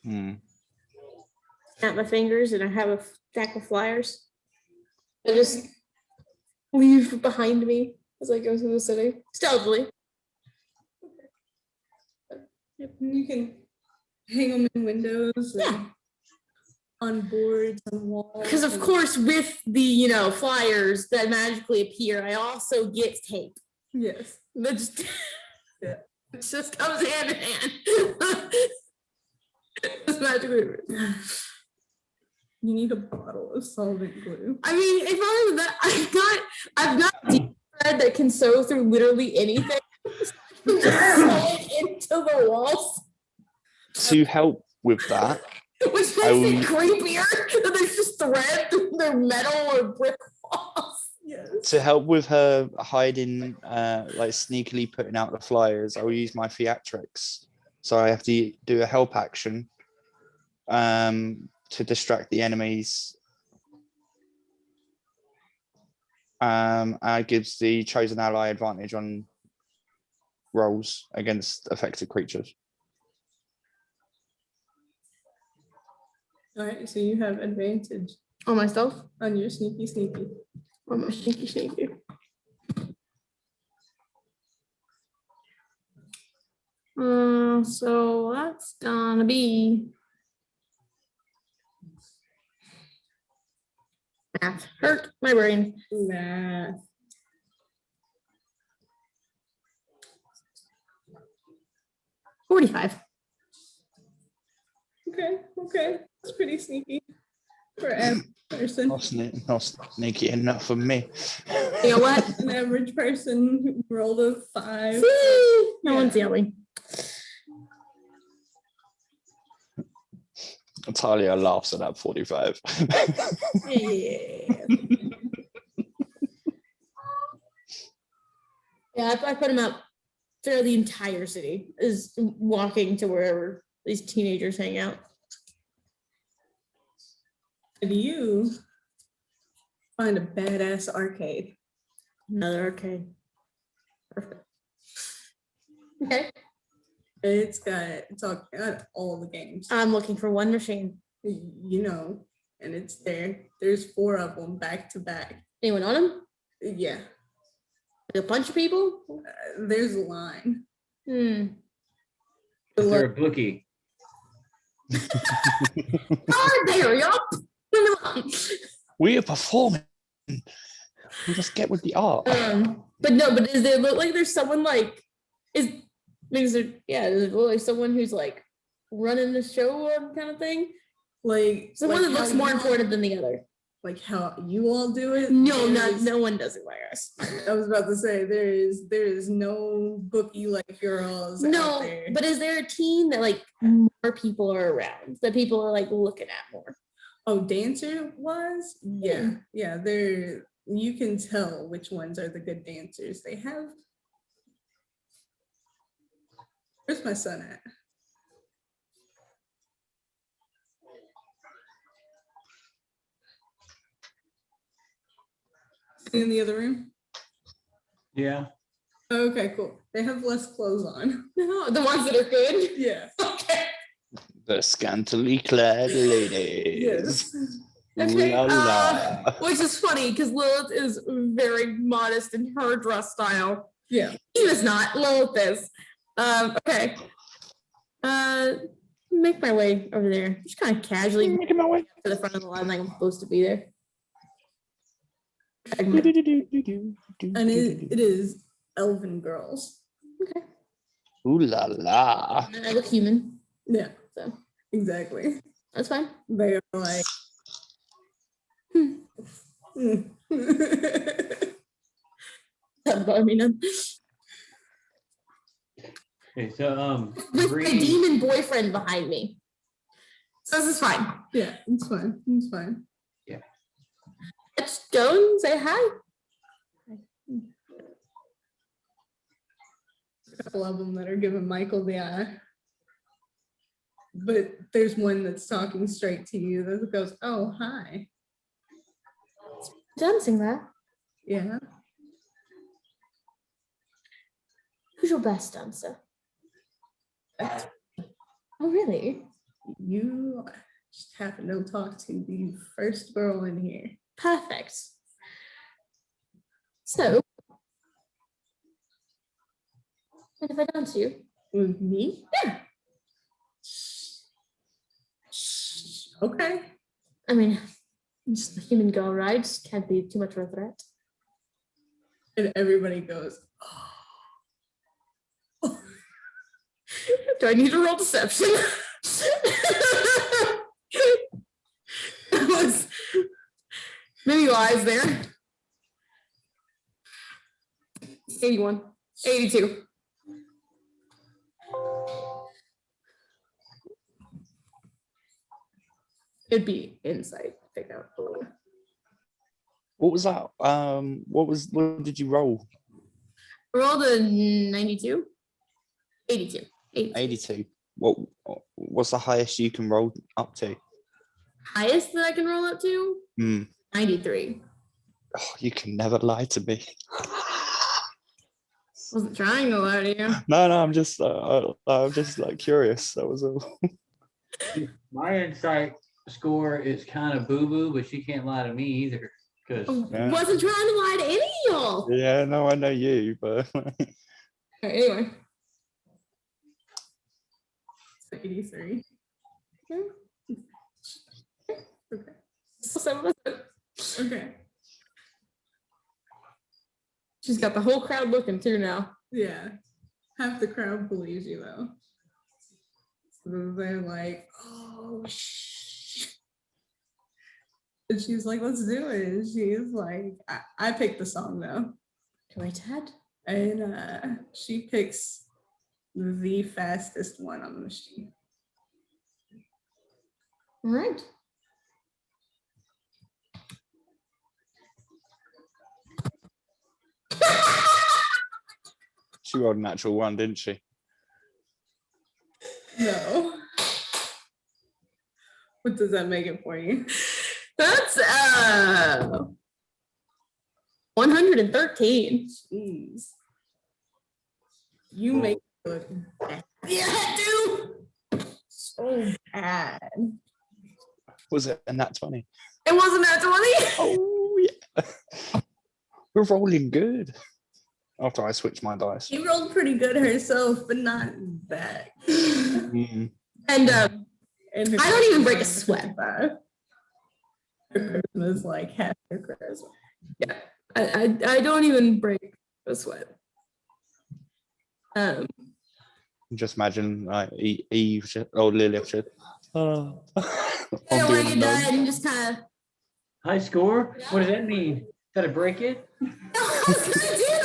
Hmm. Snap my fingers and I have a stack of flyers. I just leave behind me as I go through the city stealthily. You can hang them in windows. Yeah. And on boards, on walls. Because of and- course, with the flyers that magically appear, I also get tape. Yes. That just, Yeah. it just comes hand in hand. It's magically. You need a bottle of solvent glue. I mean, if I was that, I've got deep thread that can sew through literally anything. Just sew it into the walls, To help with that, which makes it creepier. That there's just thread through their metal or brick walls. Yes. to help with her hiding, like sneakily putting out the flyers, I'll use my theatrics. So I have to do a help action to distract the enemies. It gives the chosen ally advantage on rolls against affected creatures. All right, so you have advantage On myself? on your sneaky. Or my sneaky. So that's gonna be math. Hurt my brain. Nah. 45. Okay. It's pretty sneaky for an person. Not sneaky enough for me. You know what? An average person who rolled a 5. See? No one's yelling. Talia laughs at that 45. Yeah, I put him out through the entire city, is walking to wherever these teenagers hang out. And you find a badass arcade. Another arcade. Perfect. Okay. It's got all the games. I'm looking for one machine. You know, and it's there. There's 4 of them back to back. Anyone on them? Yeah, A bunch of people? there's a line. Hmm. Is there a bookie? Oh, there, yup. We are performing. We just get with the art. But does there look like there's someone like does it look like someone who's like running the show kind of thing? Like Someone that how looks more you all- important than the other. Like how you all do it. No, there's- no one does it like us. I was about to say there is no bookie like girls. No, out there. but is there a team that like more people are around that people are like looking at more? Oh, dancer was? Yeah. They're you can tell which ones are the good dancers. They have. Where's my son at? In the other room? Yeah. Okay, cool. They have less clothes on. No, the ones that are good. Yeah. Okay. The scantily clad ladies. Yes. Okay, La la. which is funny because Lilith is very modest in her dress style. Yeah. He was not. Lilith is. Okay. Make my way over there. Just kind of casually Making my way. to the front of the line like I'm supposed to be there. And it is elven girls. Okay. Ooh la la. I look human, Yeah. so Exactly. that's fine. They are like. Doesn't bother me none. Okay, so With my green, demon boyfriend behind me. So this is fine. Yeah, it's fine. It's fine. Touch Stone, say hi. A couple of them that are giving Michael the eye. But there's one that's talking straight to you that goes, "Oh, hi." Dancing that. Yeah. Who's your best dancer? Oh, really? You just happen to talk to the first girl in here. Perfect. So, what have I done to you? With me? Yeah. Okay. I mean, I'm just a human girl, right? Just can't be too much of a threat. And everybody goes, Do I need to roll deception? That was many lies there. 81, 82. It'd be insight. Pick out. What was that? What did you roll? Rolled a 92. 82. 82. 82. What's the highest you can roll up to? Highest that I can roll up to? Hmm. 93. Oh, you can never lie to me. Wasn't trying to lie to you. No, I'm just like curious. That was all. My insight score is kind of boo-boo, but she can't lie to me either. Because Yeah. Wasn't trying to lie to any of y'all. Yeah, no, I know you, but Anyway. 83. Okay. So Okay. she's got the whole crowd looking too now. Yeah. Half the crowd believes you though. So they're like, oh shh. And she's like, let's do it. And she's like, I picked the song though. Do I, Ted? And she picks the fastest one on the machine. All right. she rolled a natural one, didn't she? No. What does that make it for you? That's 113. Jeez. You make it look bad. Yeah, dude. So bad. Was it a nat 20? It wasn't that 20. Oh yeah. We're rolling good. After I switched my dice. She rolled pretty good herself, but not that. Mm. And And her I don't even break a charisma is sweat. 55. Her charisma is like half her charisma. yeah, I don't even break a sweat. Just imagine like Eve or Lilith should. Yeah, when you die and just kind of. high score? What does that mean? Gotta break it? I was gonna do that.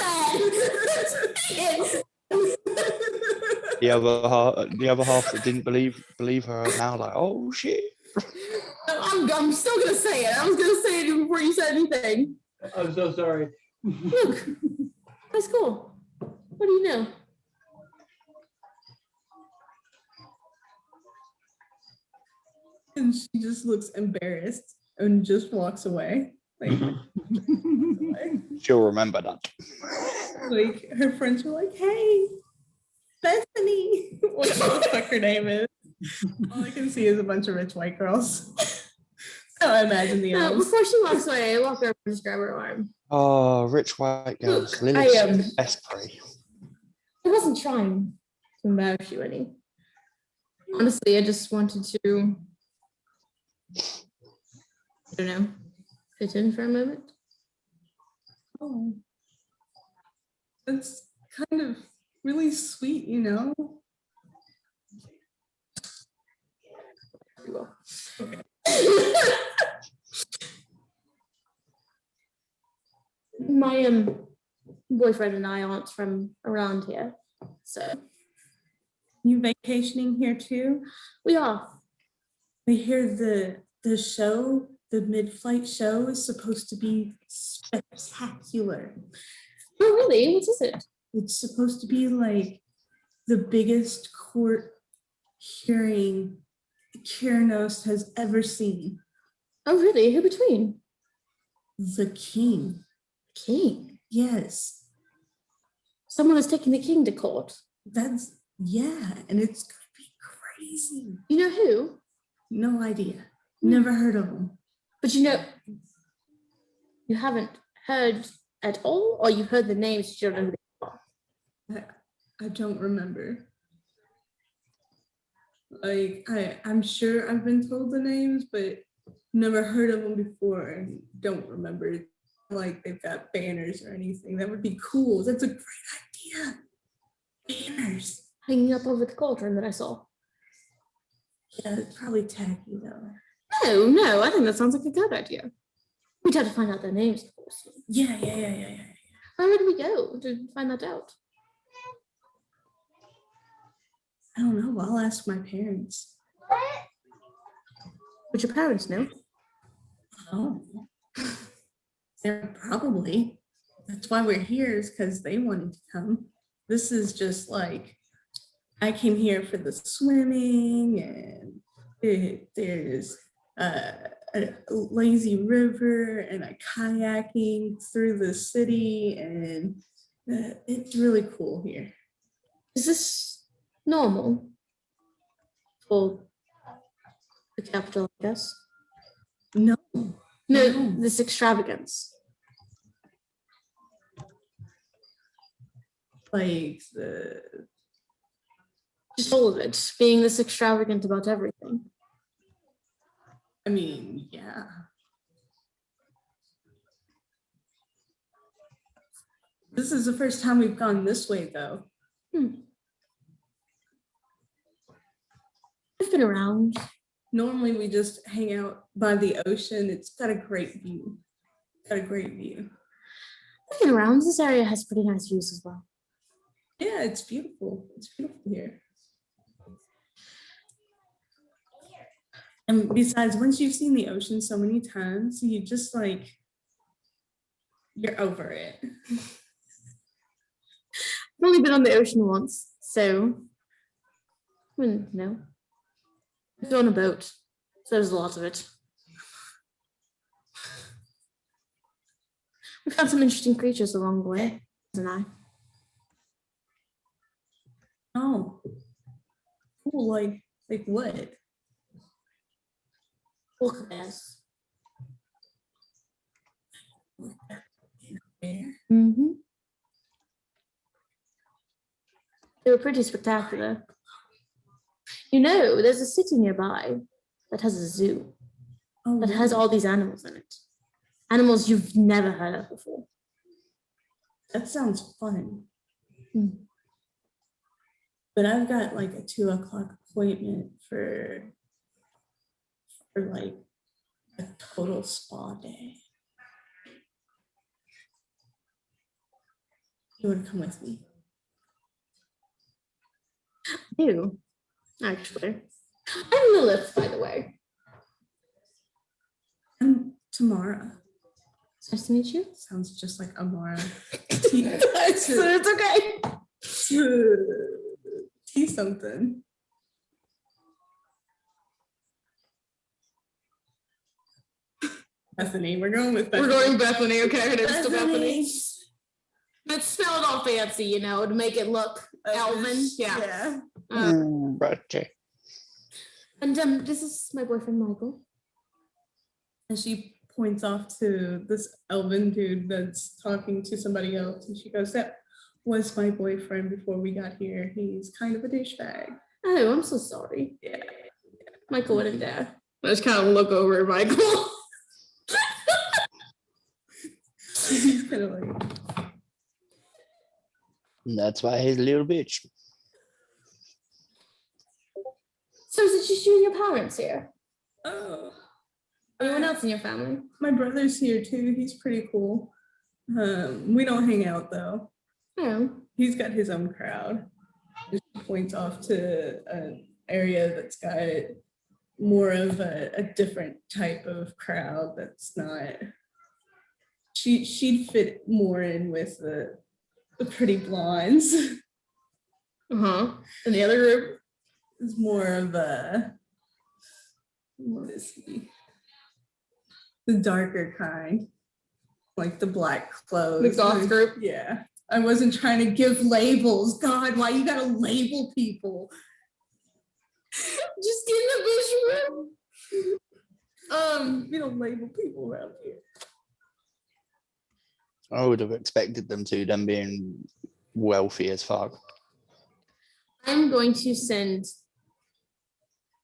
The other half that didn't believe her are now like, oh shit. I'm still gonna say it. I was gonna say it before you said anything. I'm so sorry. Look, that's cool. What do you know? And she just looks embarrassed and just walks away. She'll remember that. Like her friends were like, hey, Bethany. What the fuck her name is. All I can see is a bunch of rich white girls. So I imagine the elves. Before she walks away, I walk over and just grab her arm. Oh, rich white girls. Look, Lilith's best prey. I wasn't trying to embarrass you any. Honestly, I just wanted to, I don't know, fit in for a moment. Oh, that's kind of really sweet, you know? You will. My boyfriend and I aren't from around here, so You vacationing here too? we are. I hear the show, the mid-flight show is supposed to be spectacular. Oh, really? What is it? It's supposed to be like the biggest court hearing Keranos has ever seen. Oh, really? Who between? The king. King. Yes, Someone is taking the king to court. yeah, and it's gonna be crazy. You know who? No idea. Never heard of them. But you know, you haven't heard at all, or you heard the names, you don't know who they are. I don't remember. Like, I'm sure I've been told the names, but never heard of them before and don't remember. Like they've got banners or anything. That would be cool. That's a great idea. Banners. Hanging up over the cauldron that I saw. Yeah, it's probably tacky though. No, I think that sounds like a good idea. We'd have to find out their names, of course. Yeah. Where would we go to find that out? I don't know. I'll ask my parents. Would your parents know? Oh. They're probably. That's why we're here, is because they wanted to come. This is just like, I came here for the swimming, and there's a lazy river and a kayaking through the city, and it's really cool here. Is this normal for the capital, I guess? No, No, this extravagance. like Just all of it, being this extravagant about everything. I mean, yeah. This is the first time we've gone this way, though. I've been around. Normally, we just hang out by the ocean. It's got a great view. I've been around. This area has pretty nice views as well. Yeah, it's beautiful. It's beautiful here. And besides, once you've seen the ocean so many times, you just like, you're over it. I've only been on the ocean once, so I mean, no. I've been on a boat, so there's a lot of it. We found some interesting creatures along the way, and I. Oh, cool. Like what? Orca bears. Bear? Mm-hmm. They were pretty spectacular. You know, there's a city nearby that has a zoo Oh, that has all these animals in it. Animals you've never heard of before. that sounds fun. Hmm. But I've got like a 2 o'clock appointment for like a total spa day. You would come with me. You, actually. I'm Lilith, by the way. I'm Tamara. Nice to meet you. Sounds just like Amara. It's okay. Tea something. Bethany, we're going with Bethany. We're going Bethany, okay? It is still Bethany. Bethany. But spelled all fancy, you know, to make it look Elven. Yeah. Right. And this is my boyfriend, Michael. And she points off to this elven dude that's talking to somebody else. And she goes, that was my boyfriend before we got here. He's kind of a douchebag. Oh, I'm so sorry. Yeah. Michael wouldn't dare. I just kind of look over at Michael. He's kind of like, That's why he's a little bitch. So is it just you and your parents here? oh. Anyone else in your family? My brother's here too. He's pretty cool. We don't hang out though. No. He's got his own crowd. She points off to an area that's got more of a different type of crowd that's not. She'd fit more in with the pretty blondes. Uh-huh. And the other group? It's more of a, what is he? The darker kind, like the black clothes. The goth group? Yeah. I wasn't trying to give labels. God, why you gotta label people? Just get in the bush room. We don't label people around here. I would have expected them being wealthy as fuck. I'm going to send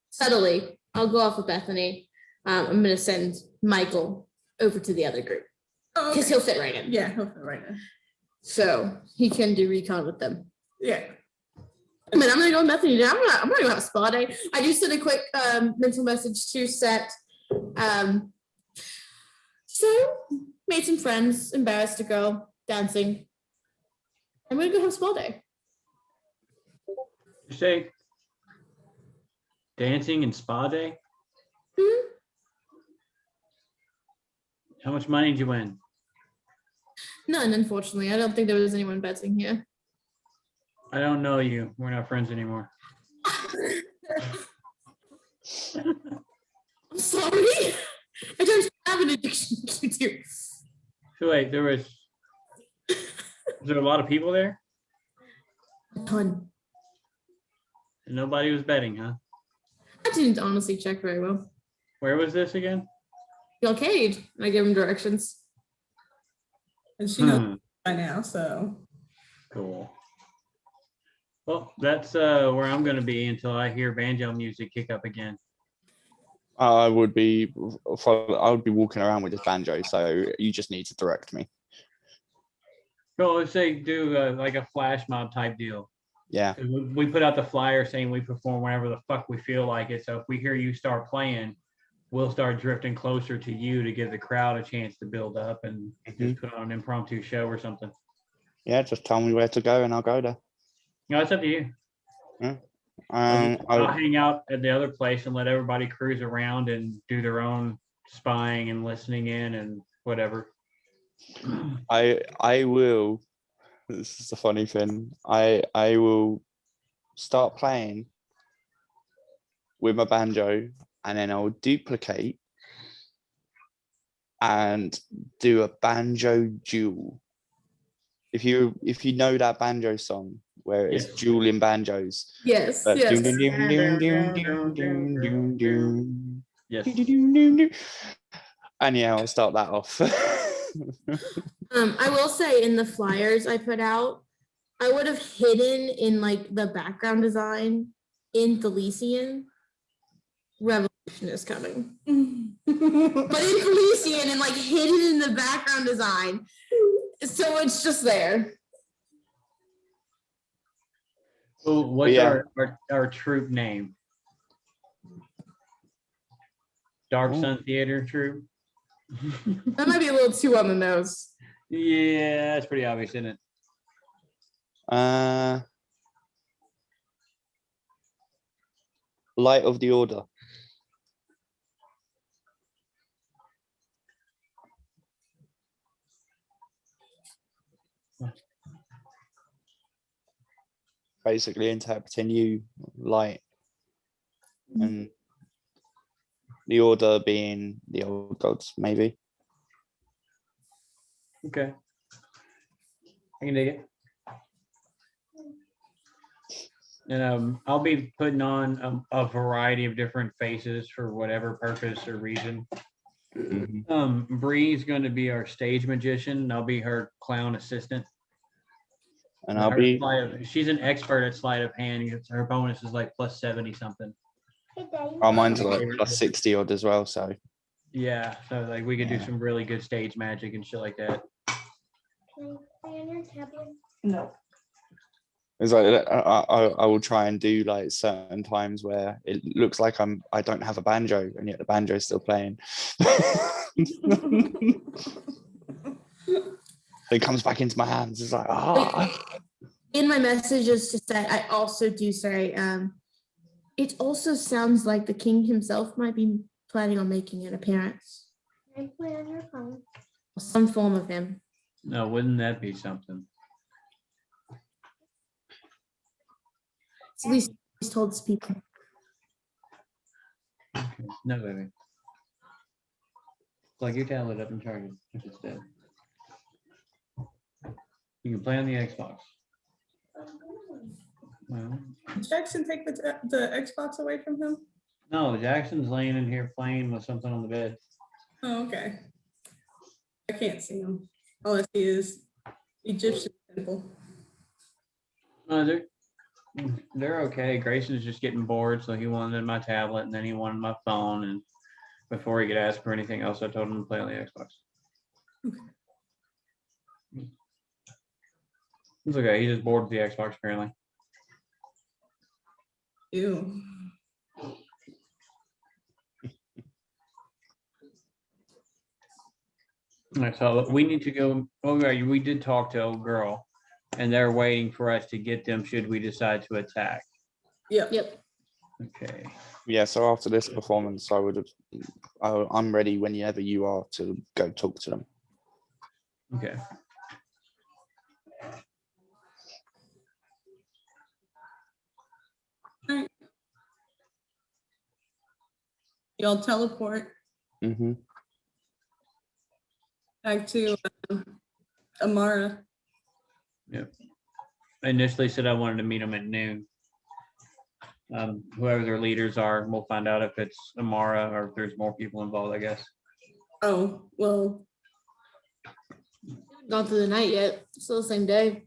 subtly. I'll go off with Bethany. I'm going to send Michael over to the other group Oh, because okay. he'll fit right in. Yeah, hopefully right now. So he can do recon with them. Yeah. I mean, I'm gonna go with Bethany. I'm gonna go have a spa day. I just sent a quick mental message to Set. So made some friends, embarrassed a girl, dancing. I'm gonna go have a spa day. You say dancing and spa day? Mhm. How much money did you win? None, unfortunately. I don't think there was anyone betting here. I don't know you. We're not friends anymore. I'm sorry. I don't have an addiction. You do. So wait, was there a lot of people there? A ton. And nobody was betting, huh? I didn't honestly check very well. Where was this again? The arcade. I give him directions. And she knows Hmm, by now, so. cool. Well, that's where I'm gonna be until I hear banjo music kick up again. I would be walking around with this banjo, so you just need to direct me. Well, let's say do like a flash mob type deal. Yeah. 'Cause we put out the flyer saying we perform whenever the fuck we feel like it. So if we hear you start playing, we'll start drifting closer to you to give the crowd a chance to build up and just put on an impromptu show or something. Yeah, just tell me where to go and I'll go there. No, it's up to you. I'll I'll hang out at the other place and let everybody cruise around and do their own spying and listening in and whatever. I will. This is the funny thing. I will start playing with my banjo, and then I'll duplicate and do a banjo duel. If you know that banjo song where it's Yes. dueling banjos. Yes. But Yes. doom, doom, doom, doom, doom, doom, doom, doom. Yes. Doom, doom, doom, doom. And yeah, I'll start that off. I will say in the flyers I put out, I would have hidden in like the background design in Thelysian, Revolution is coming. But in Thelysian and like hidden in the background design. So it's just there. So what's Yeah. our troop name? Dark Ooh. Sun Theater Troop? That might be a little too on the nose. Yeah, that's pretty obvious, isn't it? Light of the Order. Basically interpreting you light, and the order being the old gods, maybe. Okay. I can dig it. And I'll be putting on a variety of different faces for whatever purpose or reason. Bree's going to be our stage magician, and I'll be her clown assistant. And I'll be She's an expert at sleight of hand. Her bonus is like plus 70 something. Hey, Daddy. mine's like plus 60 odd as well, so Yeah, so like we could do Yeah. some really good stage magic and shit like that. Can I play on your tablet? No. it's like I will try and do like certain times where it looks like I don't have a banjo and yet the banjo is still playing. It comes back into my hands. It's like In my messages to Set, I also do say, it also sounds like the king himself might be planning on making an appearance. Can I play on your phone? Some form of him. No, wouldn't that be something? At least he's told his people. Okay. No, baby. Plug your tablet up and charge it if it's dead. You can play on the Xbox. Well, Did Jackson take the Xbox away from him? no, Jackson's laying in here playing with something on the bed. Oh, okay. I can't see him. All I see is Egyptian temple. No, they're okay. Grayson's just getting bored, so he wanted my tablet and then he wanted my phone. And before he could ask for anything else, I told him to play on the Xbox. It's okay. He just bored with the Xbox apparently. Ew. All right, so we need to go. Oh, right, we did talk to old girl, and they're waiting for us to get them should we decide to attack. Yep. Yep. Okay. Yeah, so after this performance, I'm ready whenever you are to go talk to them. Okay. Y'all teleport Mm-hmm. back to Amara. I initially said I wanted to meet them at noon. Whoever their leaders are, we'll find out if it's Amara or if there's more people involved, I guess. Oh, well, Gone through the night yet. Still the same day.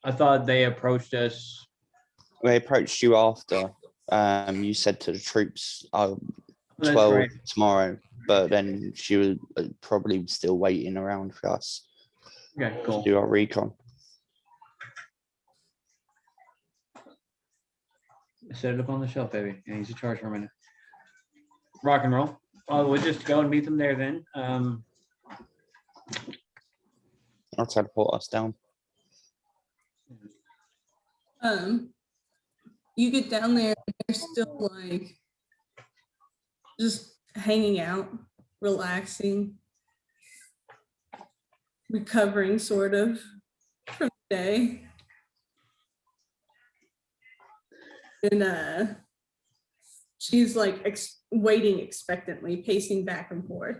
I thought they approached us. They approached you after. You said to the troops, That's 12 right. tomorrow, but then she was probably still waiting around for us Okay, to cool. do our recon. Set it up on the shelf, baby. And he's in charge for a minute. Rock and roll. We'll just go and meet them there then. I'll teleport us down. you get down there, and they're still like just hanging out, relaxing, recovering sort of from the day. And she's like waiting expectantly, pacing back and forth.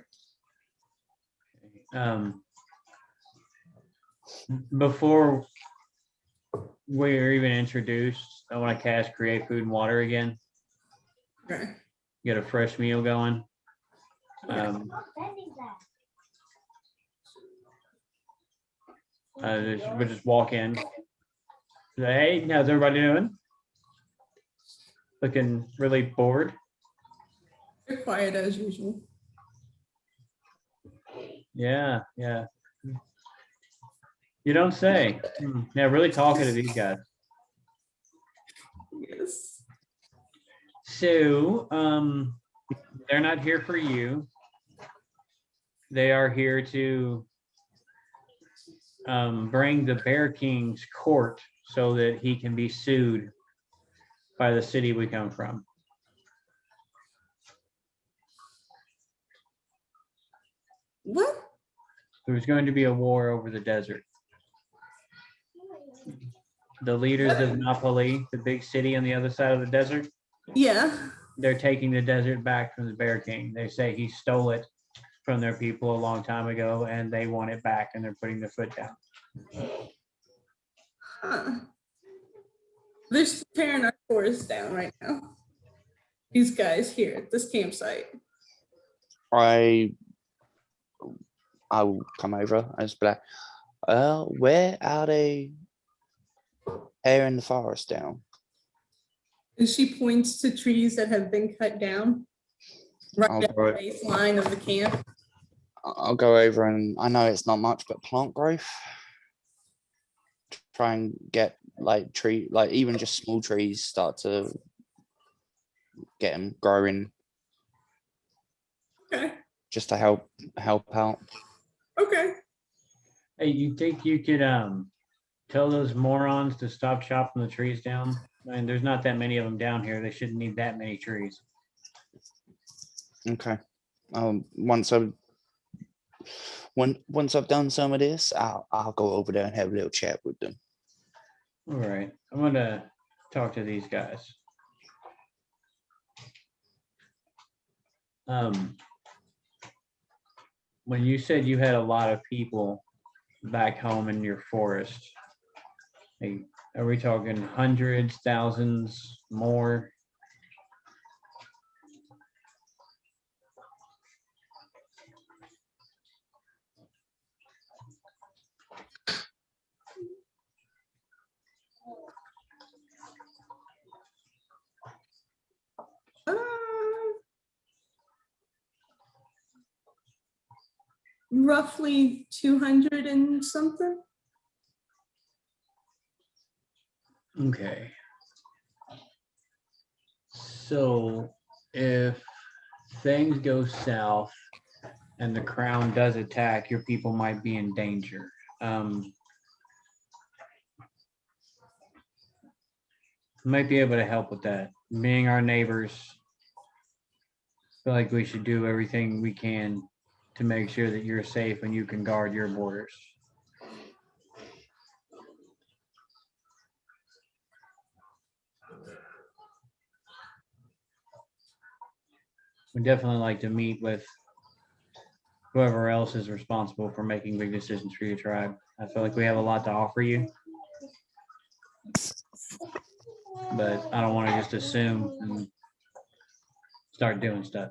Before we're even introduced, I want to cast create food and water again. Okay. Get a fresh meal going. We'll just walk in. Say, hey, how's everybody doing? Looking really bored. They're quiet as usual. Yeah, yeah. You don't say. Yeah, really talking to these guys. Yes. So, they're not here for you. They are here to bring the Bear King's court so that he can be sued by the city we come from. What? There's going to be a war over the desert. The leaders of Napoli, the big city on the other side of the desert, Yeah. they're taking the desert back from the Bear King. They say he stole it from their people a long time ago and they want it back and they're putting their foot down. Huh. They're tearing our forest down right now. These guys here at this campsite. I will come over and just be like, where are they tearing the forest down? And she points to trees that have been cut down right I'll at the go- baseline of the camp. I'll go over and I know it's not much, but plant growth. Try and get like even just small trees start to get them growing Okay. just to help out. Okay. Hey, you think you could tell those morons to stop chopping the trees down? I mean, there's not that many of them down here. They shouldn't need that many trees. Okay. Once I've done some of this, I'll go over there and have a little chat with them. All right, I'm gonna talk to these guys. When you said you had a lot of people back home in your forest? Like, are we talking hundreds, thousands, more? Roughly 200 and something. Okay. So if things go south and the crown does attack, your people might be in danger. Might be able to help with that. Being our neighbors, feel like we should do everything we can to make sure that you're safe and you can guard your borders. We definitely like to meet with whoever else is responsible for making big decisions for your tribe. I feel like we have a lot to offer you. But I don't want to just assume and start doing stuff.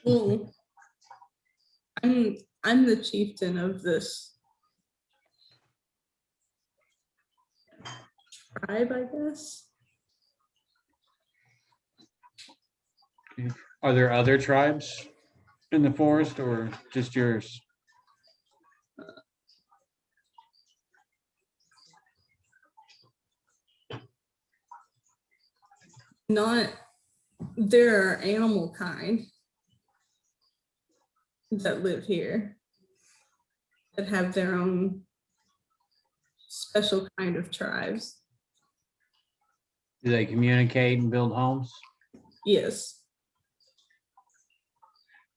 Well, I'm the chieftain of this tribe, I guess. Are there other tribes in the forest or just yours? Not, there are animal kind that live here that have their own special kind of tribes. Do they communicate and build homes? Yes.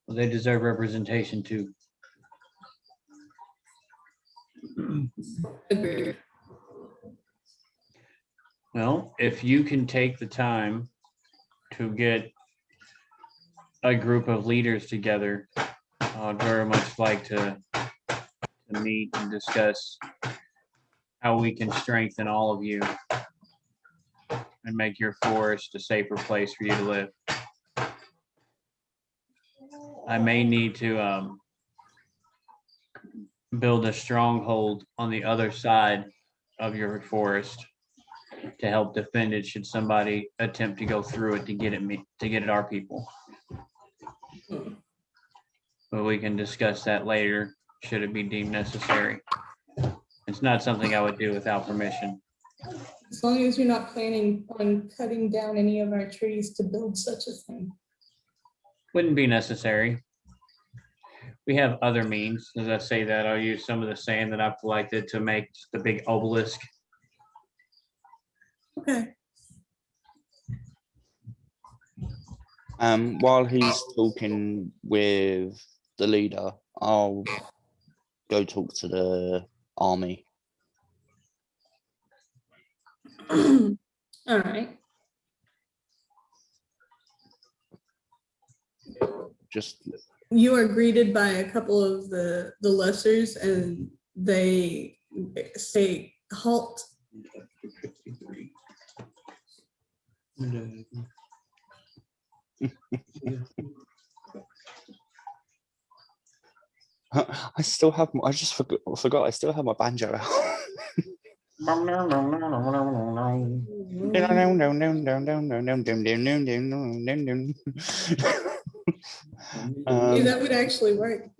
Well, they deserve representation too. Agreed. Well, if you can take the time to get a group of leaders together, I'd very much like to meet and discuss how we can strengthen all of you and make your forest a safer place for you to live. I may need to build a stronghold on the other side of your forest to help defend it should somebody attempt to go through it to get at our people. But we can discuss that later, should it be deemed necessary. It's not something I would do without permission. As long as you're not planning on cutting down any of our trees to build such a thing. Wouldn't be necessary. We have other means. As I say that, I'll use some of the sand that I've collected to make the big obelisk. Okay. While he's talking with the leader, I'll go talk to the army. All right. Just You are greeted by a couple of the lessers and they say halt. I still have. I just forgot. I still have my banjo out. That would actually work.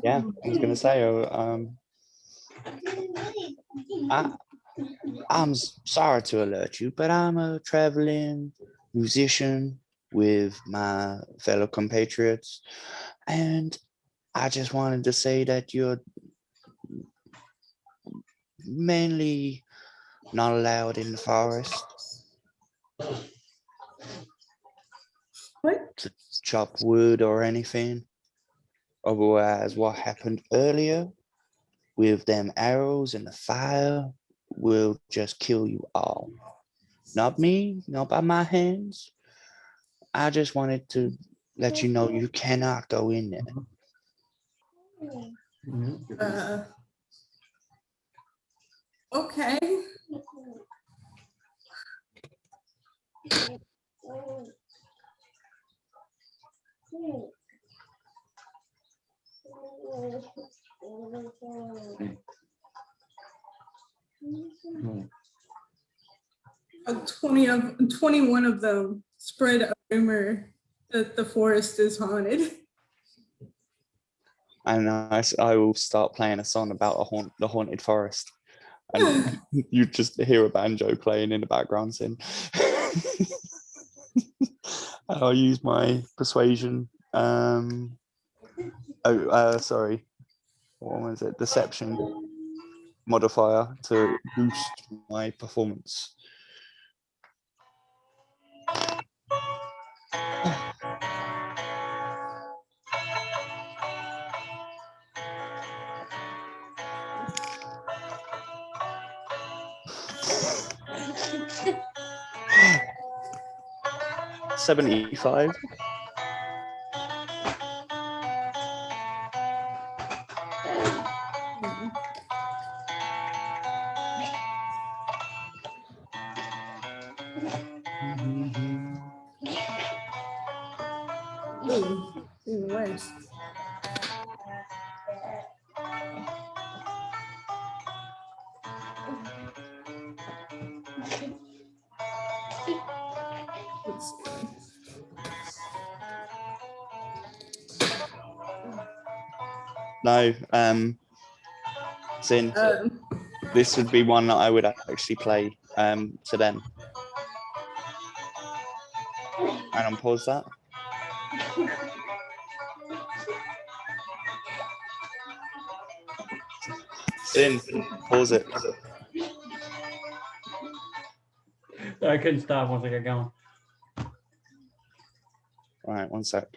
Yeah, I was gonna say. I'm sorry to alert you, but I'm a traveling musician with my fellow compatriots, and I just wanted to say that you're mainly not allowed in the forest. What? To chop wood or anything. Otherwise, what happened earlier with them arrows and the fire will just kill you all. Not me, not by my hands. I just wanted to let you know you cannot go in there. Okay. Hmm. 21 of them spread a rumor that the forest is haunted. And I will start playing a song about the haunted forest, and you just hear a banjo playing in the background. Saying, I'll use my persuasion. Sorry, what was it? Deception modifier to boost my performance. $75. Ooh, even worse. Let's see. No, Sin, this would be one that I would actually play to them. And unpause that. Sin, pause it. I couldn't stop once I got going. All right, one sec.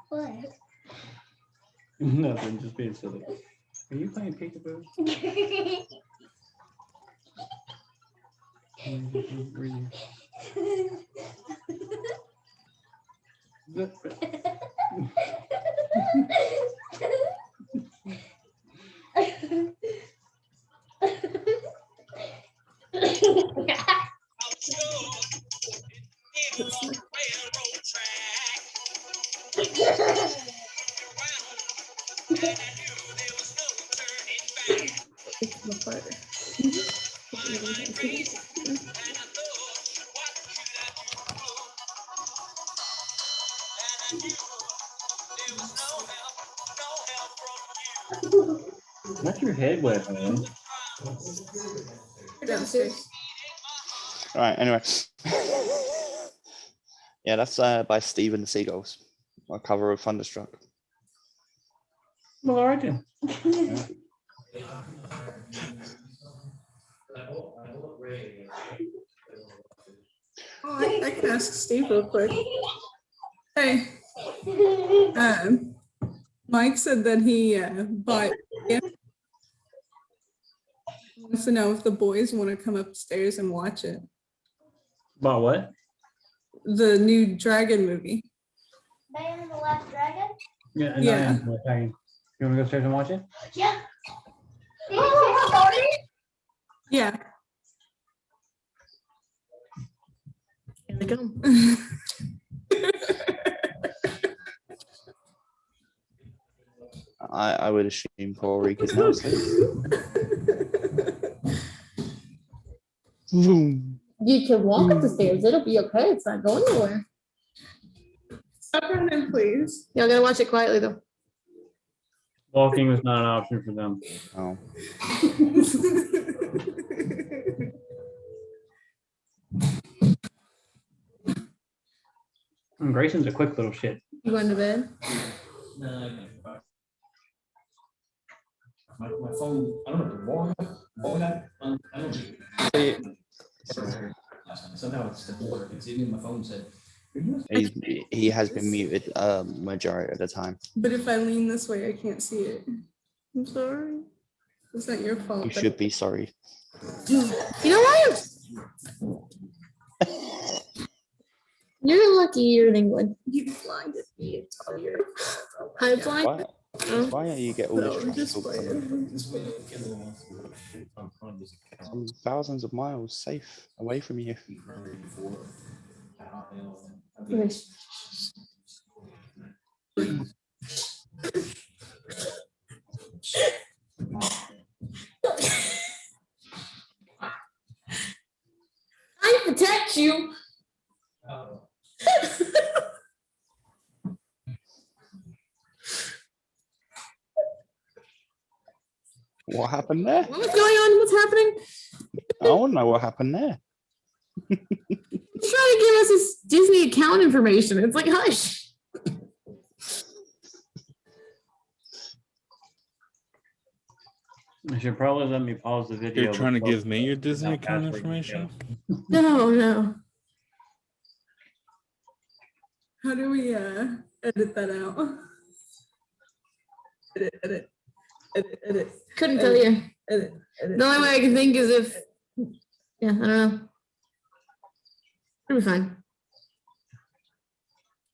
What? Nothing, just being silly. Are you playing peekaboo? Where are you? What's your head wet, man? Downstairs. All right, anyway. Yeah, that's by Steve and the Seagulls. A cover of Thunderstruck. Well, all right then. Oh, I can ask Steve real quick. Hey, Mike said that he bought. Wants to know if the boys want to come upstairs and watch it. About what? The new Dragon movie. Diane and the Last Dragon? Yeah. Yeah. You want to go upstairs and watch it? Yeah. Did you say sorry? Yeah. Here they come. I would assume Paul Rica's now asleep. Boom. You can walk up the stairs. It'll be okay. It's not going anywhere. Stop running, please. Y'all gotta watch it quietly though. Walking was not an option for them. Oh. And Grayson's a quick little shit. You going to bed? My phone, I don't know, I don't somehow it's the border, because even my phone said. He has been muted majority of the time. But if I lean this way, I can't see it. I'm sorry. It's not your fault. You should be sorry. You know what? You're lucky you're in England. You blinded me. It's all your I'm blind. What? Why don't you get all this So trash just talk playing. from Just playing. some thousands of miles safe away from you? I protect you. What happened there? What's going on? What's happening? I want to know what happened there. He's trying to give us his Disney account information. It's like, hush. You should probably let me pause the video. You're trying to before- give me your Disney Now account password information? No, no. How do we edit that out? Edit. Couldn't tell you. Edit. The only way I can think is if, yeah, I don't know. It'll be fine.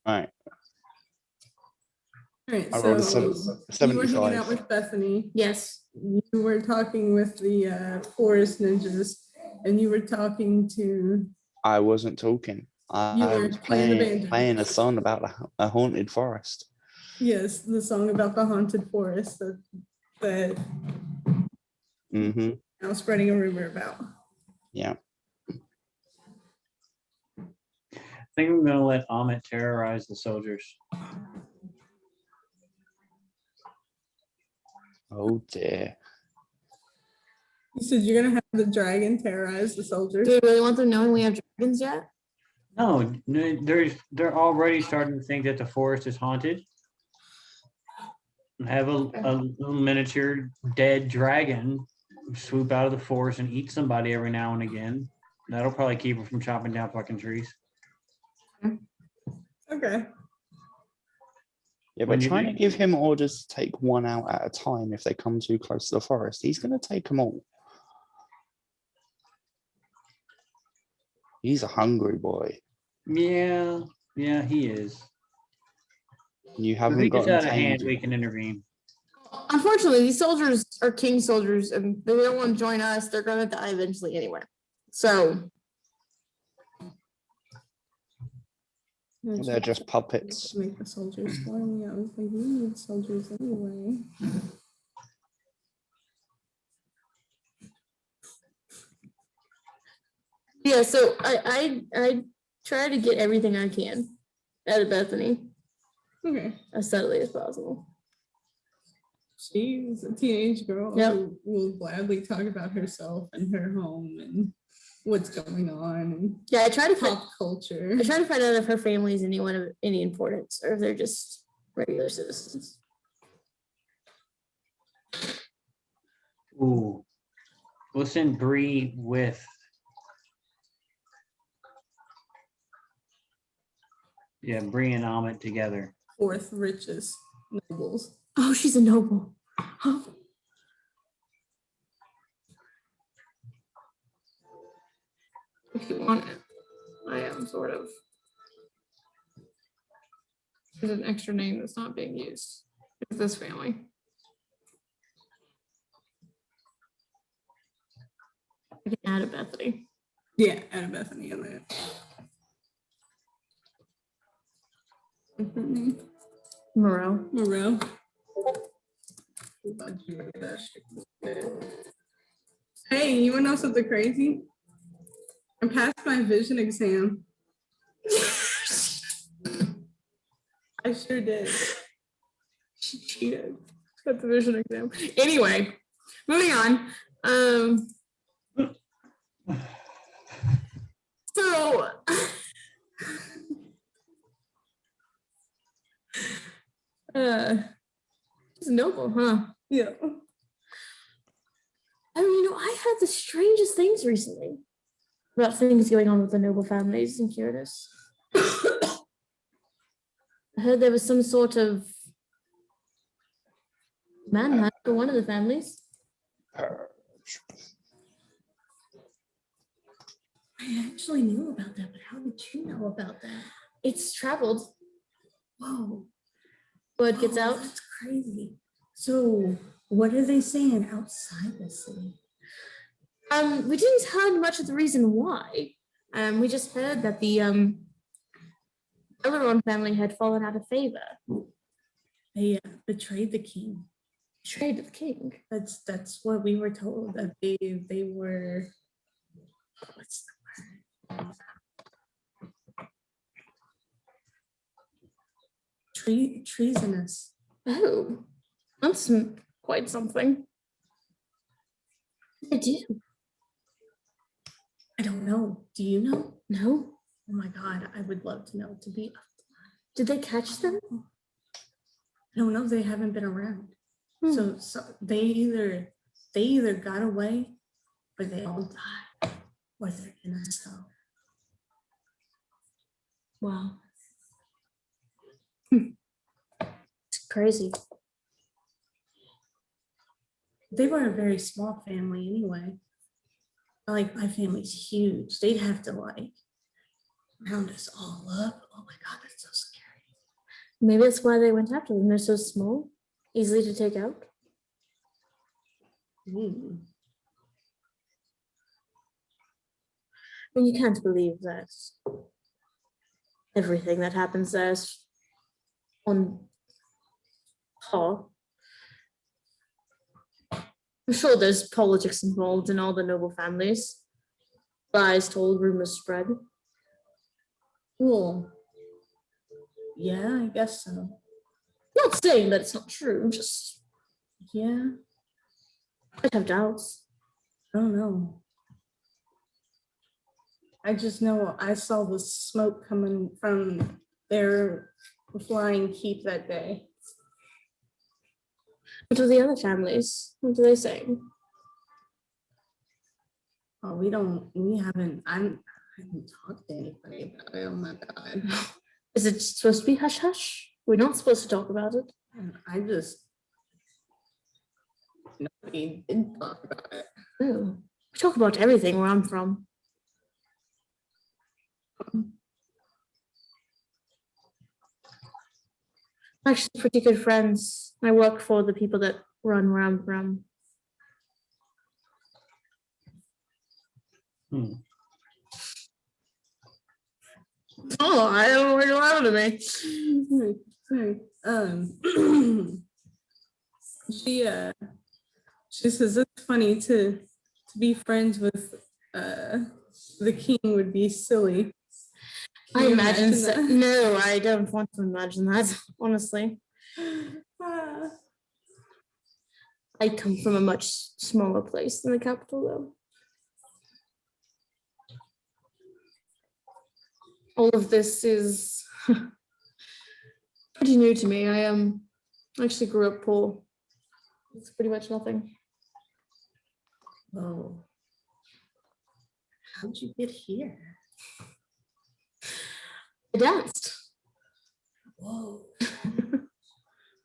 All right. All right, I rolled a so you were hanging 75. out with Bethany. Yes. You were talking with the forest ninjas, and you were talking to. I wasn't talking. You I were was playing the playing, band. playing a song about a haunted forest. Yes, the song about the haunted forest that Mm-hmm. I was spreading a rumor about. Yeah. I think I'm gonna let Amit terrorize the soldiers. Oh dear. You said you're gonna have the dragon terrorize the soldiers. Do we really want them knowing we have dragons yet? No, they're already starting to think that the forest is haunted. Have a little miniature dead dragon swoop out of the forest and eat somebody every now and again. That'll probably keep her from chopping down fucking trees. Okay. Yeah, When but you trying to do- give him orders to take one out at a time if they come too close to the forest, he's going to take them all. He's a hungry boy. Yeah, he is. You If haven't he gets got out of hand, tamed. we can intervene. Unfortunately, these soldiers are king soldiers and they don't want to join us. They're going to die eventually anyway. So. They're just puppets. Make the soldiers for me. I was like, we need soldiers anyway. Yeah, so I try to get everything I can out of Bethany Okay. as subtly as possible. She's a teenage girl Yep. who will gladly talk about herself and her home and what's going on and Yeah, I try to pop culture. I try to find out if her family is anyone of any importance or if they're just regular citizens. Ooh. We'll send Bree with. Yeah, Bree and Amit together. Fourth richest nobles. Oh, she's a noble. Huh. If you want it, I am sort of. There's an extra name that's not being used. It's this family. I can add a Bethany. Yeah, add a Bethany in there. Moreau. Moreau. Hey, you wanna know something crazy? I passed my vision exam. I sure did. She cheated at the vision exam. Anyway, moving on. So it's noble, huh? Yeah. I mean, I had the strangest things recently about things going on with the noble families in Curtis. I heard there was some sort of manhunt for one of the families. I actually knew about that, but how did you know about that? It's traveled. Whoa. Word gets Oh, out. That's crazy. So what are they saying outside the city? We didn't heard much of the reason why. We just heard that the Elrond family had fallen out of favor. They betrayed the king. Betrayed the king. That's what we were told, that they were, what's the word? Treasonous. Oh, that's quite something. I do. I don't know. Do you know? No. Oh my God, I would love to know. Did they catch them? I don't know. They haven't been around. Hmm. So they either got away or they all died or they're in a cell. Wow. It's crazy. They were a very small family anyway. Like my family's huge. They'd have to like round us all up. Oh my God, that's so scary. Maybe that's why they went after them. They're so small, easily to take out. Mm. And you can't believe that everything that happens there is on par. I'm sure there's politics involved in all the noble families. Lies told, rumors spread. Cool. Yeah, I guess so. Not saying that it's not true, just Yeah, I have doubts. I don't know. I just know I saw the smoke coming from their flying keep that day. What are the other families? What are they saying? Oh, I haven't talked to anybody about it. Oh my God. Is it supposed to be hush hush? We're not supposed to talk about it. Nobody did talk about it. Oh, we talk about everything where I'm from. Actually, pretty good friends. I work for the people that run where I'm from. Oh, I don't know what you're laughing at me. Sorry. She says it's funny to be friends with the king would be silly. Can I you imagine so. that? No, I don't want to imagine that, honestly. Ah. I come from a much smaller place than the capital, though. All of this is pretty new to me. I actually grew up poor. It's pretty much nothing. Oh. How'd you get here? I danced. Whoa.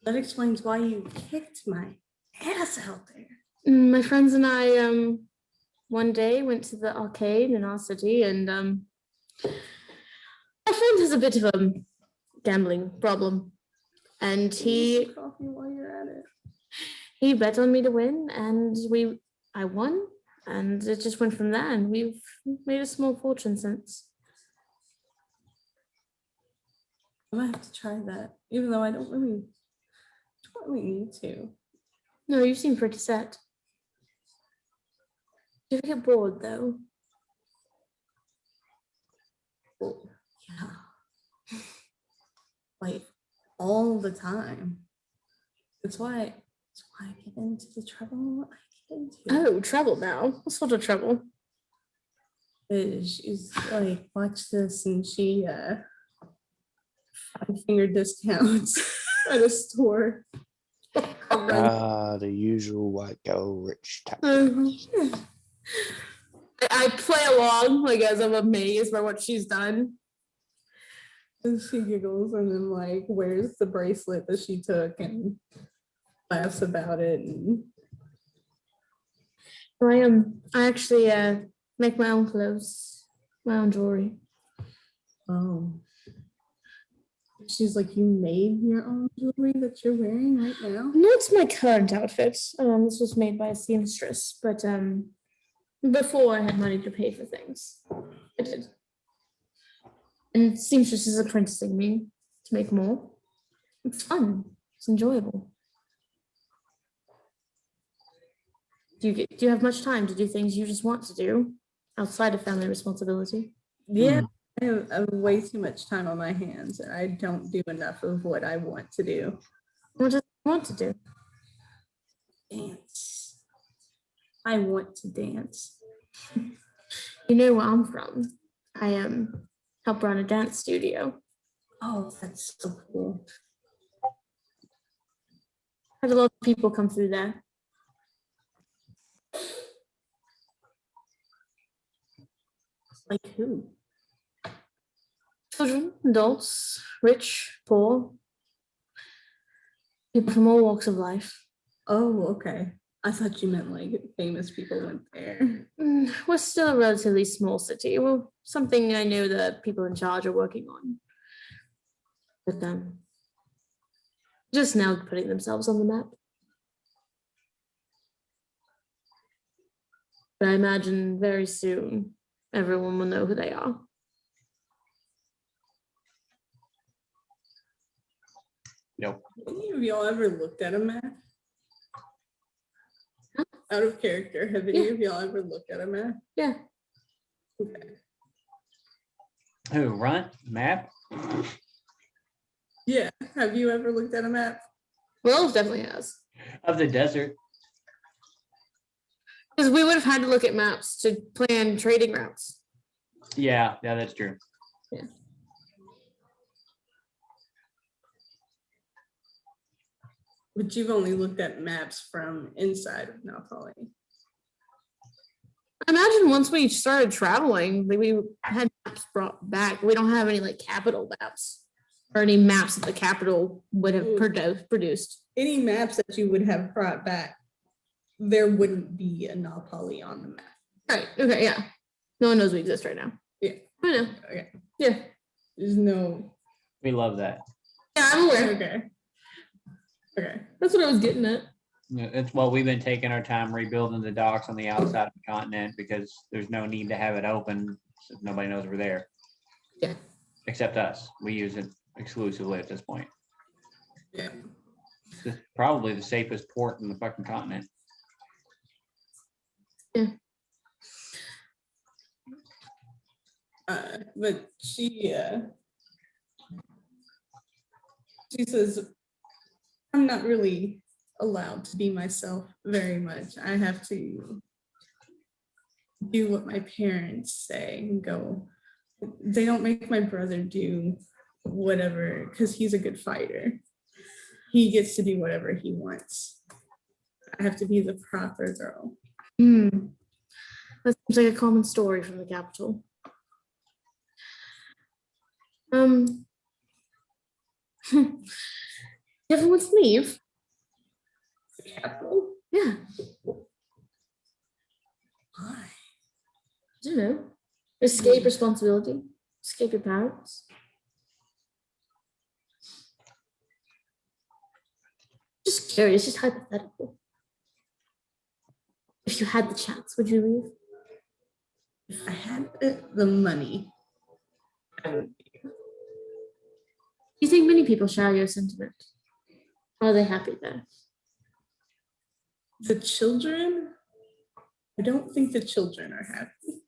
That explains why you kicked my ass out there. My friends and I one day went to the arcade in our city, and my friend has a bit of a gambling problem, and Coffee while you're at it. he bet on me to win, and I won, and it just went from there, and we've made a small fortune since. I might have to try that, even though I don't really need to. No, you seem pretty set. Do you ever get bored though? Yeah. Like all the time. That's why I get into the trouble I get into. Oh, trouble now. What sort of trouble? She's like, watch this, and she 5-finger discounts at a store. The usual white girl rich tactics. I play along, like, as I'm amazed by what she's done. And she giggles and then like wears the bracelet that she took and laughs about it. And I actually make my own clothes, my own jewelry. oh, She's like, you made your own jewelry that you're wearing right now? Not my current outfit. This was made by a seamstress, but before I had money to pay for things, I did. And seamstress is apprenticing me to make more. It's fun. It's enjoyable. Do you have much time to do things you just want to do outside of family responsibility? Yeah, I have way too much time on my hands, and I don't do enough of what I want to do. What do you want to do? Dance. I want to dance. You know where I'm from. I help run a dance studio. Oh, that's so cool. Had a lot of people come through there. Like who? Children, adults, rich, poor, people from all walks of life. Oh, okay. I thought you meant like famous people went there. We're still a relatively small city. Well, something I know the people in charge are working on. But just now putting themselves on the map. But I imagine very soon everyone will know who they are. Nope. Any of y'all ever looked at a map? Out of character, have any of y'all ever looked at a map? Yeah. Okay. Who, Runt, map? Yeah, have you ever looked at a map? Will definitely has. Of the desert. Because we would have had to look at maps to plan trading routes. Yeah, that's true. Yeah. But you've only looked at maps from inside of Napoli. I imagine once we started traveling, we had maps brought back. We don't have any like capital maps or any maps that the capital would have produced. Any maps that you would have brought back, there wouldn't be a Napoli on the map. Right. Okay. Yeah. No one knows we exist right now. Yeah. I know. Okay. Yeah. There's no. We love that. Yeah, I'm aware. Okay. Okay. That's what I was getting at. Yeah, it's well, we've been taking our time rebuilding the docks on the outside of the continent because there's no need to have it open if nobody knows we're there. Yeah. Except us. We use it exclusively at this point. Yeah. It's probably the safest port in the fucking continent. Yeah. But she says, I'm not really allowed to be myself very much. I have to do what my parents say and go. They don't make my brother do whatever because he's a good fighter. He gets to do whatever he wants. I have to be the proper girl. That seems like a common story from the capital. Everyone wants to leave. The capital? Yeah. Why? I don't know. Escape responsibility. Escape your parents. Just curious, just hypothetical. If you had the chance, would you leave? If I had the money, I would. Do you think many people share your sentiment? Are they happy there? The children, I don't think the children are happy.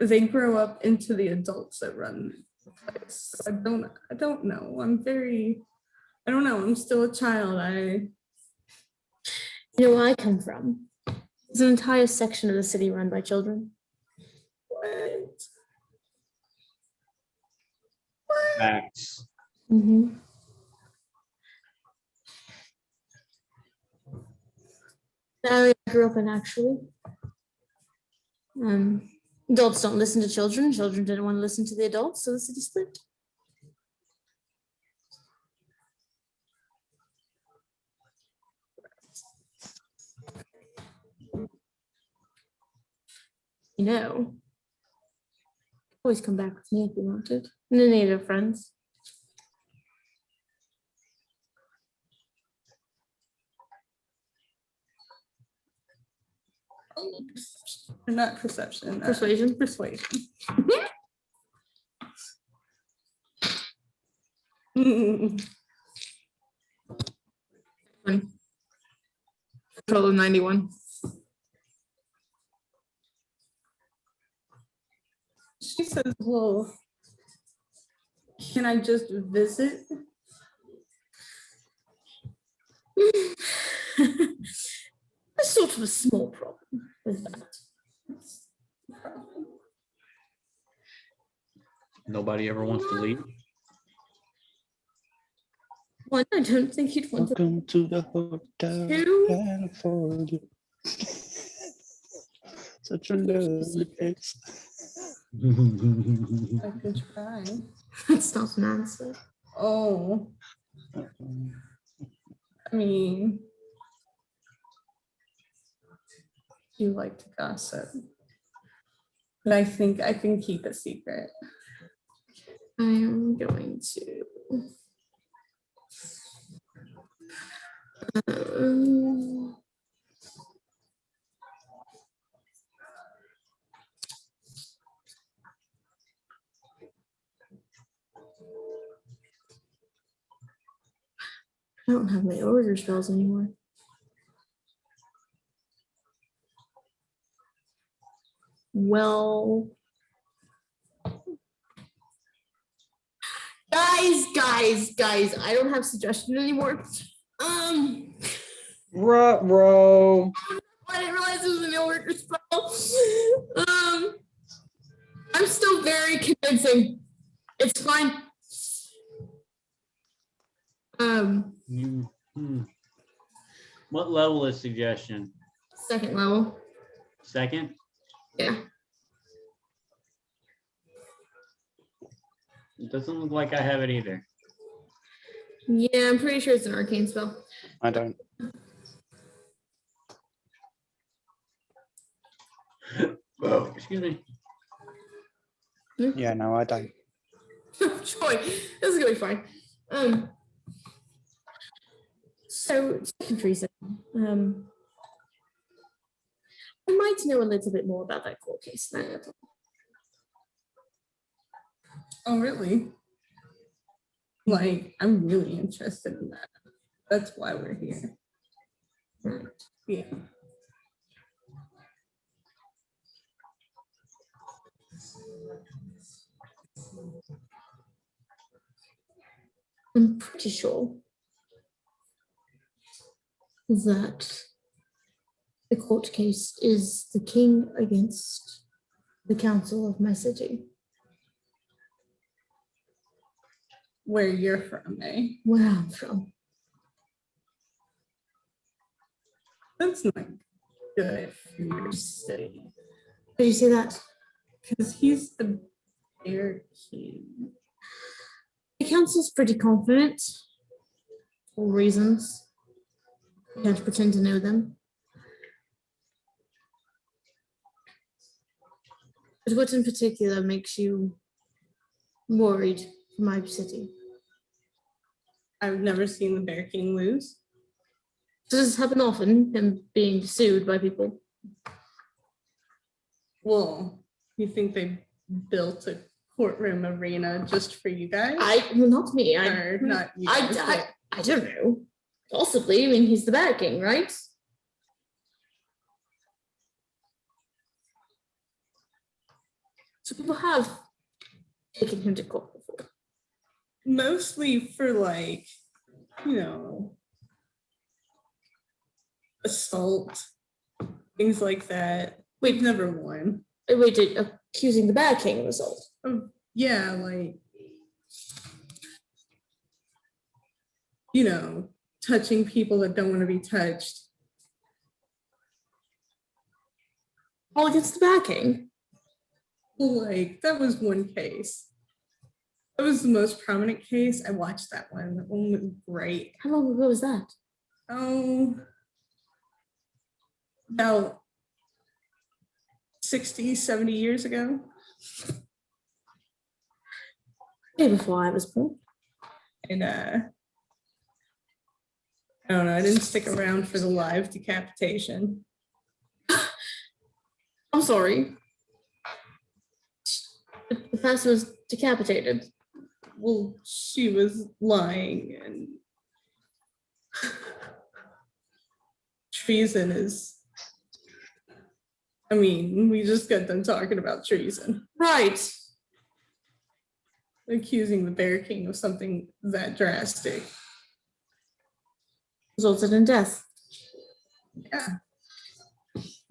They grow up into the adults that run the place. So I don't know. I don't know. I'm still a child. You know where I come from? There's an entire section of the city run by children. What? Facts. Mm-hmm. The area I grew up in, actually. Adults don't listen to children. Children didn't want to listen to the adults, so the city split. You know, Always come back with me if you wanted. And then they have friends. Or not perception. Persuasion. Persuasion. Mm. Total of 91. She says, well, can I just visit? There's sort of a small problem with that. Nobody ever wants to leave. One, I don't think you'd want to. Welcome to the Hotel Two? California. Such a lovely place. I could try. That's not an answer. Oh, I mean, you like to gossip, but I think I can keep a secret. I am going to. I don't have my order spells anymore. Well, guys, I don't have suggestion anymore. Ruh-roh. I didn't realize it was an order spell. I'm still very convincing. It's fine. What level is suggestion? Second level. Second? Yeah. It doesn't look like I have it either. Yeah, I'm pretty sure it's an arcane spell. I don't. Oh, excuse me. Yeah, no, I don't. Joy, this is gonna be fine. So second reason, I might know a little bit more about that court case than I thought. Oh, really? Like, I'm really interested in that. That's why we're here. Yeah. I'm pretty sure that the court case is the king against the council of my city. Where you're from, eh? Where I'm from. That's not good for your city. Did you say that? Because he's the bear king. The council's pretty confident for reasons. I can't pretend to know them. But what in particular makes you worried for my city? I've never seen the bear king lose. Does this happen often, him being sued by people? Well, you think they built a courtroom arena just for you guys? Well, not me. Or not you guys, but- I don't know. Possibly. I mean, he's the Bat King, right? So people have taken him to court before. Mostly for like, you know, assault, things like that. We've never won. Wait, accusing the Bat King of assault. Yeah, like, you know, touching people that don't want to be touched. All against the Bat King. Like, that was one case. That was the most prominent case. I watched that one. That one was great. How long ago was that? Oh, about 60, 70 years ago. Way before I was born. And I don't know, I didn't stick around for the live decapitation. I'm sorry. The person was decapitated. Well, she was lying and treason is, I mean, we just got done talking about treason. Right. Accusing the Bear King of something that drastic. Resulted in death. Yeah.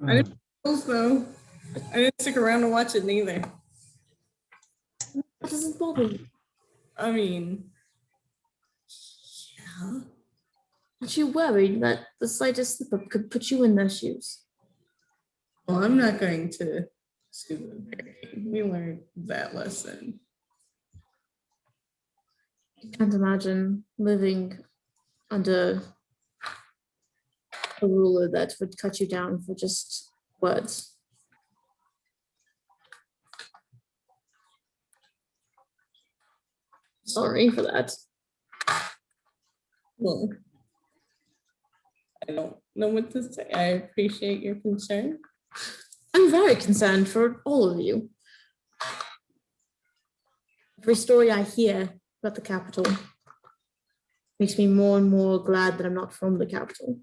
I didn't though. I didn't stick around to watch it neither. That doesn't bother you. I mean, yeah. Aren't you worried that the slightest slip up could put you in their shoes? Well, I'm not going to sue the Bear King. We learned that lesson. I can't imagine living under a ruler that would cut you down for just words. Sorry for that. Well, I don't know what to say. I appreciate your concern. I'm very concerned for all of you. Every story I hear about the capital makes me more and more glad that I'm not from the capital.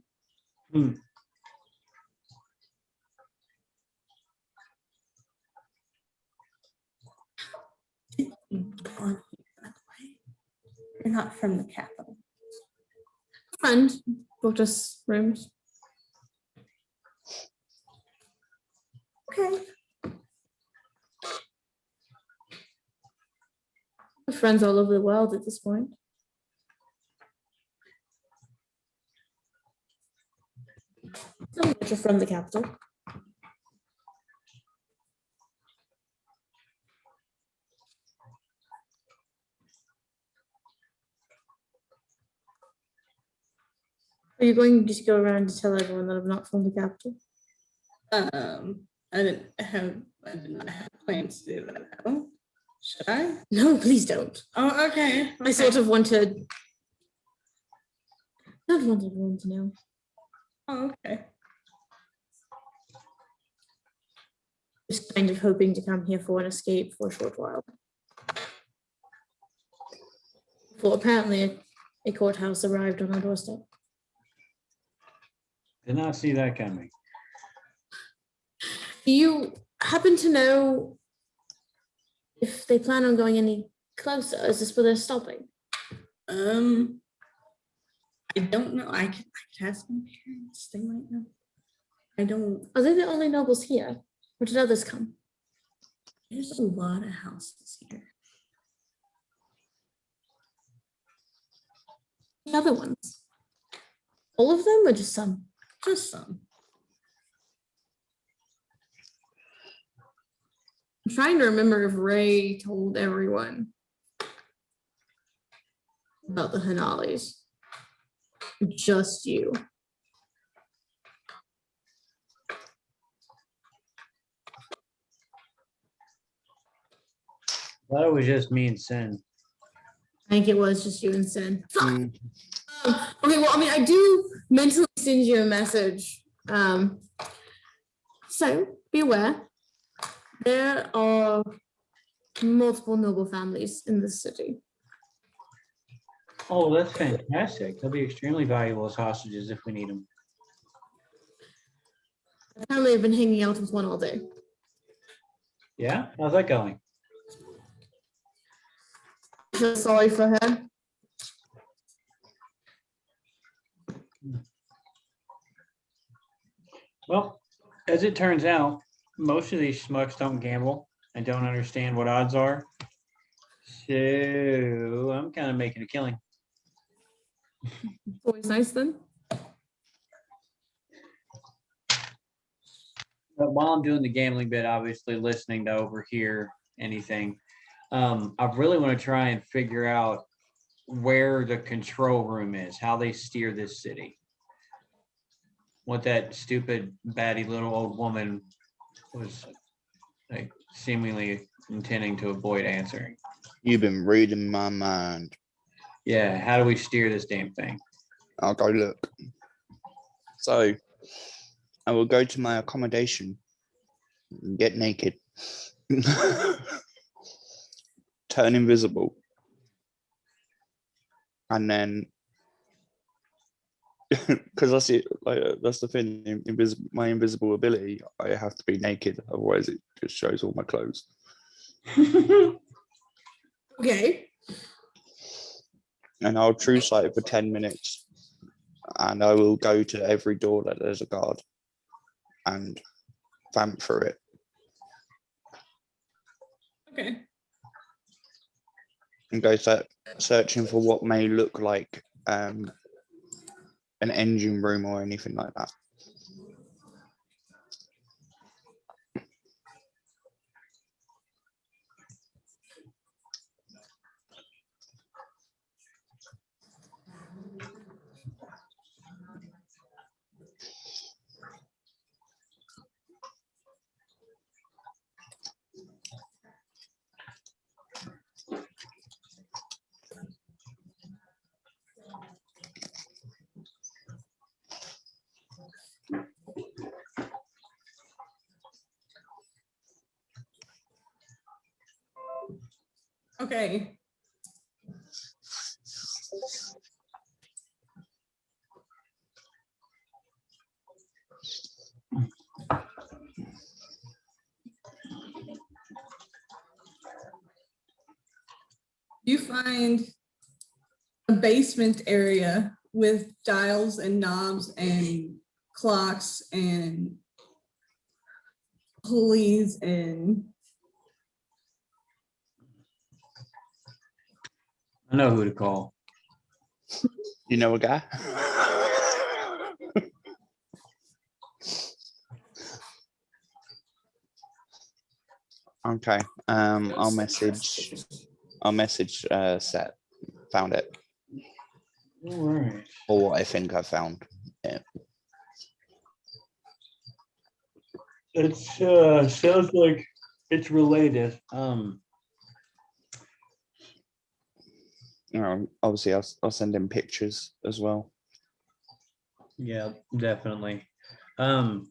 You're not from the capital. Friend booked us rooms. Okay. We're friends all over the world at this point. Tell me that you're from the capital. Are you going to just go around to tell everyone that I'm not from the capital? I did not have plans to do that. No. Should I? No, please don't. Oh, okay. I sort of want to. I don't want everyone to know. Oh, okay. Just kind of hoping to come here for an escape for a short while. Well, apparently a courthouse arrived on our doorstep. Did not see that coming. Do you happen to know if they plan on going any closer? Is this where they're stopping? I don't know. I could ask my parents. They might know. I don't. Are they the only nobles here? Or did others come? There's a lot of houses here. The other ones? All of them or just some? Just some. I'm trying to remember if Ray told everyone about the Hanalis. Just you. Thought it was just me and Sin. I think it was just you and Sin. Mm. Okay, well, I mean, I do mentally send you a message. So be aware, there are multiple noble families in this city. Oh, that's fantastic. They'll be extremely valuable as hostages if we need them. Apparently, I've been hanging out with one all day. Yeah? How's that going? I feel sorry for her. Well, as it turns out, most of these schmucks don't gamble and don't understand what odds are. So I'm kind of making a killing. Always nice then. But while I'm doing the gambling bit, obviously listening to overhear anything, I really want to try and figure out where the control room is, how they steer this city. What that stupid, batty little old woman was like seemingly intending to avoid answering. You've been reading my mind. Yeah, how do we steer this damn thing? I'll go look. So I will go to my accommodation and get naked. Turn invisible. And then because that's it, like that's the thing, my invisible ability, I have to be naked, otherwise it just shows all my clothes. Okay. And I'll true sight it for 10 minutes, and I will go to every door that there's a guard and vamp through it. Okay. And go searching for what may look like an engine room or anything like that. Okay. You find a basement area with dials and knobs and clocks and pulleys and I know who to call. You know a guy? Okay. I'll message Seth. Found it. All right. Or what I think I found. Yeah. It's sounds like it's related. Obviously I'll send him pictures as well. Yeah, definitely. What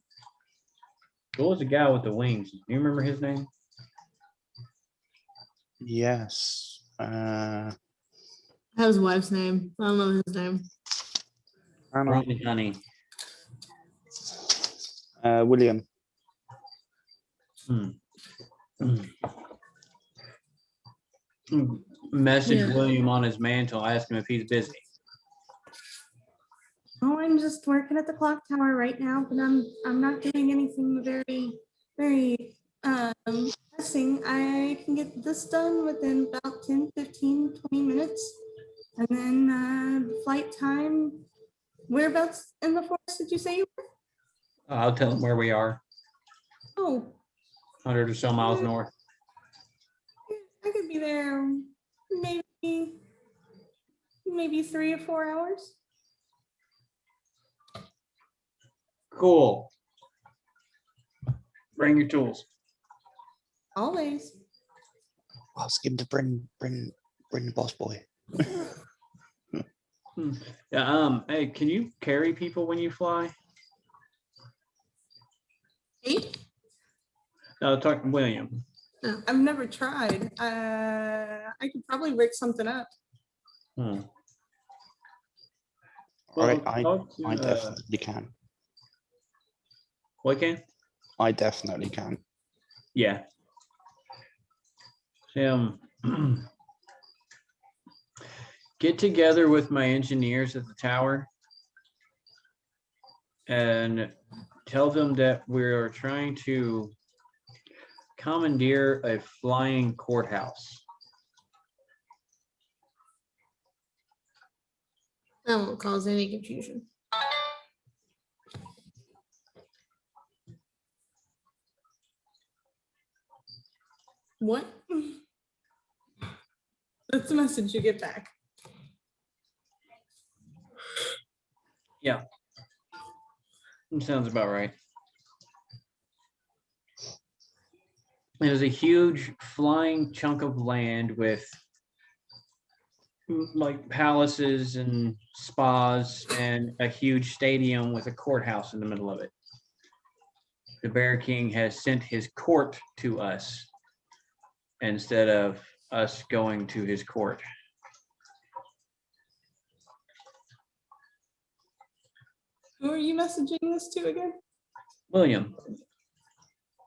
was the guy with the wings? Do you remember his name? Yes. That was his wife's name. I don't know his name. I don't know. Ronnie Honey. William. Message Yeah. William on his mantle. Ask him if he's busy. oh, I'm just working at the clock tower right now, but I'm not doing anything very pressing. I can get this done within about 10, 15, 20 minutes. And then flight time. Whereabouts in the forest did you say you were? I'll tell him where we are. Oh, 100 or so miles north. I could be there maybe 3 or 4 hours. Cool. Bring your tools. Always. Ask him to bring the boss boy. Yeah. Hey, can you carry people when you fly? Hey, No, talk to William. I've never tried. I could probably rig something up. Hmm. Alright, Well, talk to, I definitely can. What can? I definitely can. Yeah. Get together with my engineers at the tower and tell them that we're trying to commandeer a flying courthouse. That won't cause any confusion. What? That's the message you get back. Yeah. Sounds about right. It was a huge flying chunk of land with like palaces and spas and a huge stadium with a courthouse in the middle of it. The Bear King has sent his court to us instead of us going to his court. Who are you messaging this to again? William,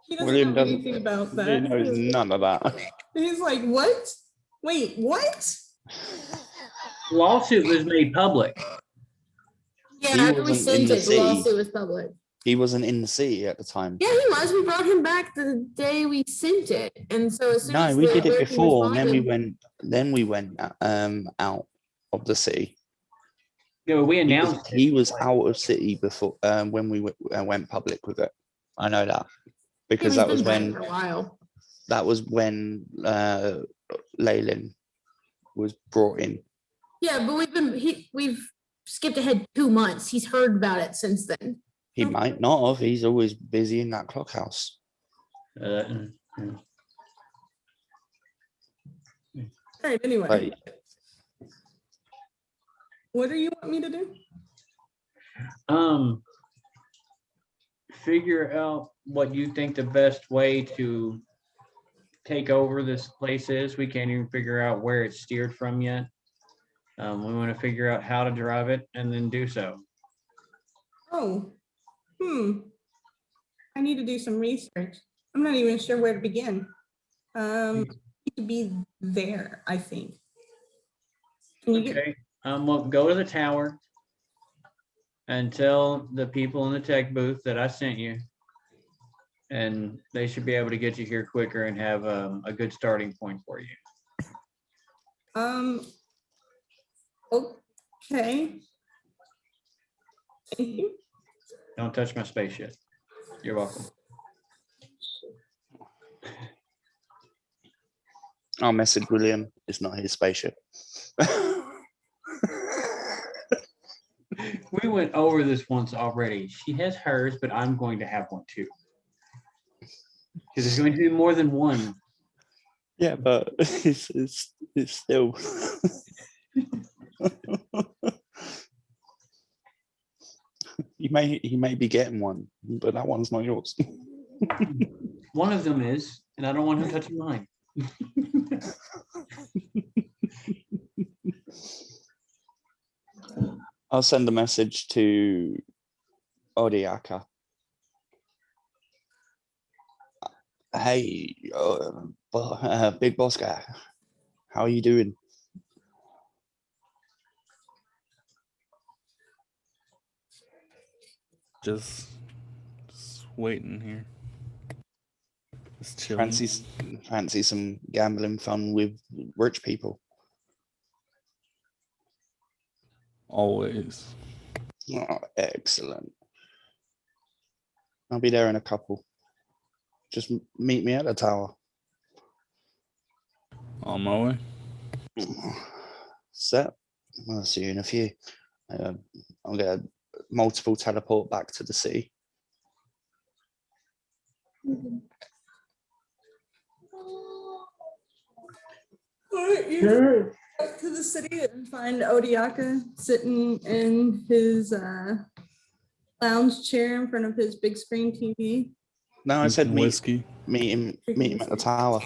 He doesn't William know doesn't. anything about He that. knows none of that. He's like, what? Wait, what? lawsuit was made public. Yeah, He after we wasn't in sent the it, the city. lawsuit was public. He wasn't in the city at the time. Yeah, he was. We brought him back the day we sent it, and so as soon No, as we the did it Bear King before, and then we responded- went. Then we went out of the city. Yeah, we He was, announced it. he was out of city before when we went public with it. I know that because Yeah, that he's was been back when for a while. Leyland was brought in. Yeah, but we've skipped ahead 2 months. He's heard about it since then. He might not have. He's always busy in that clock house. Uh, All right, anyway, Like, what do you want me to do? Figure out what you think the best way to take over this place is. We can't even figure out where it's steered from yet. We want to figure out how to drive it and then do so. Oh, I need to do some research. I'm not even sure where to begin. Need to be there, I think. Can you get, Okay, well, go to the tower and tell the people in the tech booth that I sent you. And they should be able to get you here quicker and have a good starting point for you. okay. Thank you. Don't touch my spaceship. You're welcome. I'll message William. It's not his spaceship. We went over this once already. She has hers, but I'm going to have one too. Because there's going to be more than one. Yeah, but it's still. He may be getting one, but that one's not yours. One of them is, and I don't want him touching mine. I'll send a message to Odiaka. Hey, big boss guy, how are you doing? Just waiting here. Just chilling. Fancy some gambling fun with rich people. Always. Oh, excellent. I'll be there in a couple. Just meet me at the tower. On my way. Set. I'll see you in a few. I'll get a multiple teleport back to the city. All right, you go to the city and find Odiaka sitting in his lounge chair in front of his big screen TV. No, I said Drinking meet whiskey. him at the tower.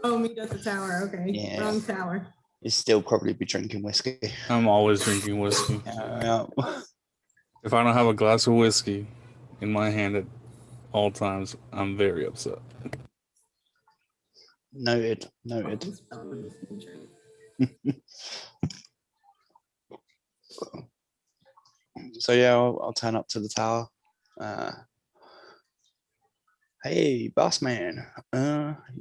Oh, meet at the tower. Okay, Yeah. wrong tower. He'll still probably be drinking whiskey. I'm always drinking whiskey. Yeah. If I don't have a glass of whiskey in my hand at all times, I'm very upset. Noted. So yeah, I'll turn up to the tower. Hey, boss man.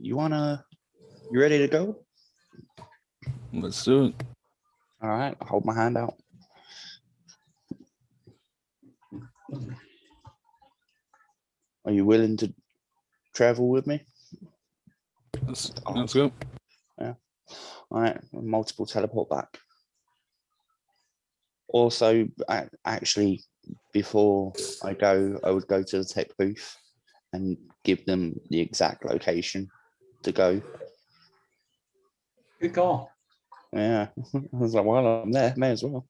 You ready to go? Let's do it. All right, I'll hold my hand out. Are you willing to travel with me? Let's go. All right, multiple teleport back. Also, actually, before I go, I would go to the tech booth and give them the exact location to go. Good call. Yeah, I was like, while I'm there, may as well.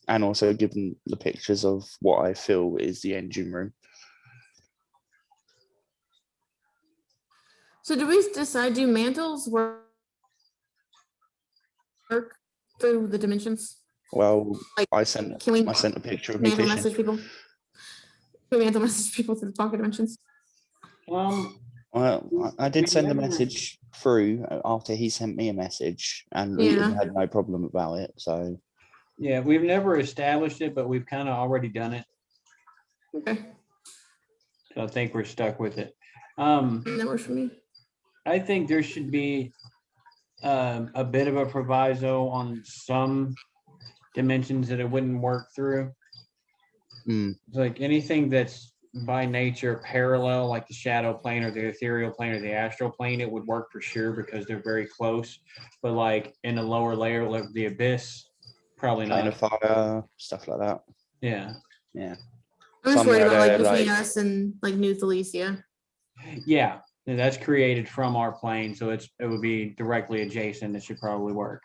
And also give them the pictures of what I feel is the engine room. So do we decide do mantles work through the dimensions? Well, Like, I sent Can we a picture of me mantle fishing. message people? Can we mantle message people through the pocket dimensions? Well, I did send a message through after he sent me a message, and Leighton Yeah. had no problem about it. So Yeah, we've never established it, but we've kind of already done it. Okay, So I think we're stuck with it. that works for me. I think there should be a bit of a proviso on some dimensions that it wouldn't work through. mm, It's like anything that's by nature parallel, like the shadow plane or the ethereal plane or the astral plane, it would work for sure because they're very close. But like in a lower layer, like the abyss, probably plane not. of fire, stuff like that. Yeah. Yeah. I'm just worried Somewhere about like there, between like- us and like New Thalicia. Yeah. And that's created from our plane. So it would be directly adjacent. It should probably work.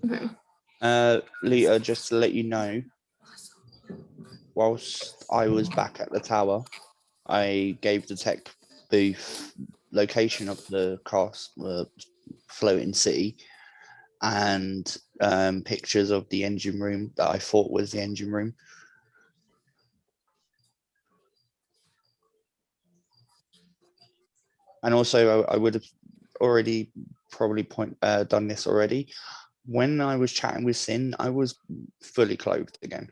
Okay. Lita, just to let you know, whilst I was back at the tower, I gave the tech booth location of the floating city and pictures of the engine room that I thought was the engine room. And also, I would have already probably done this already. When I was chatting with Sin, I was fully clothed again.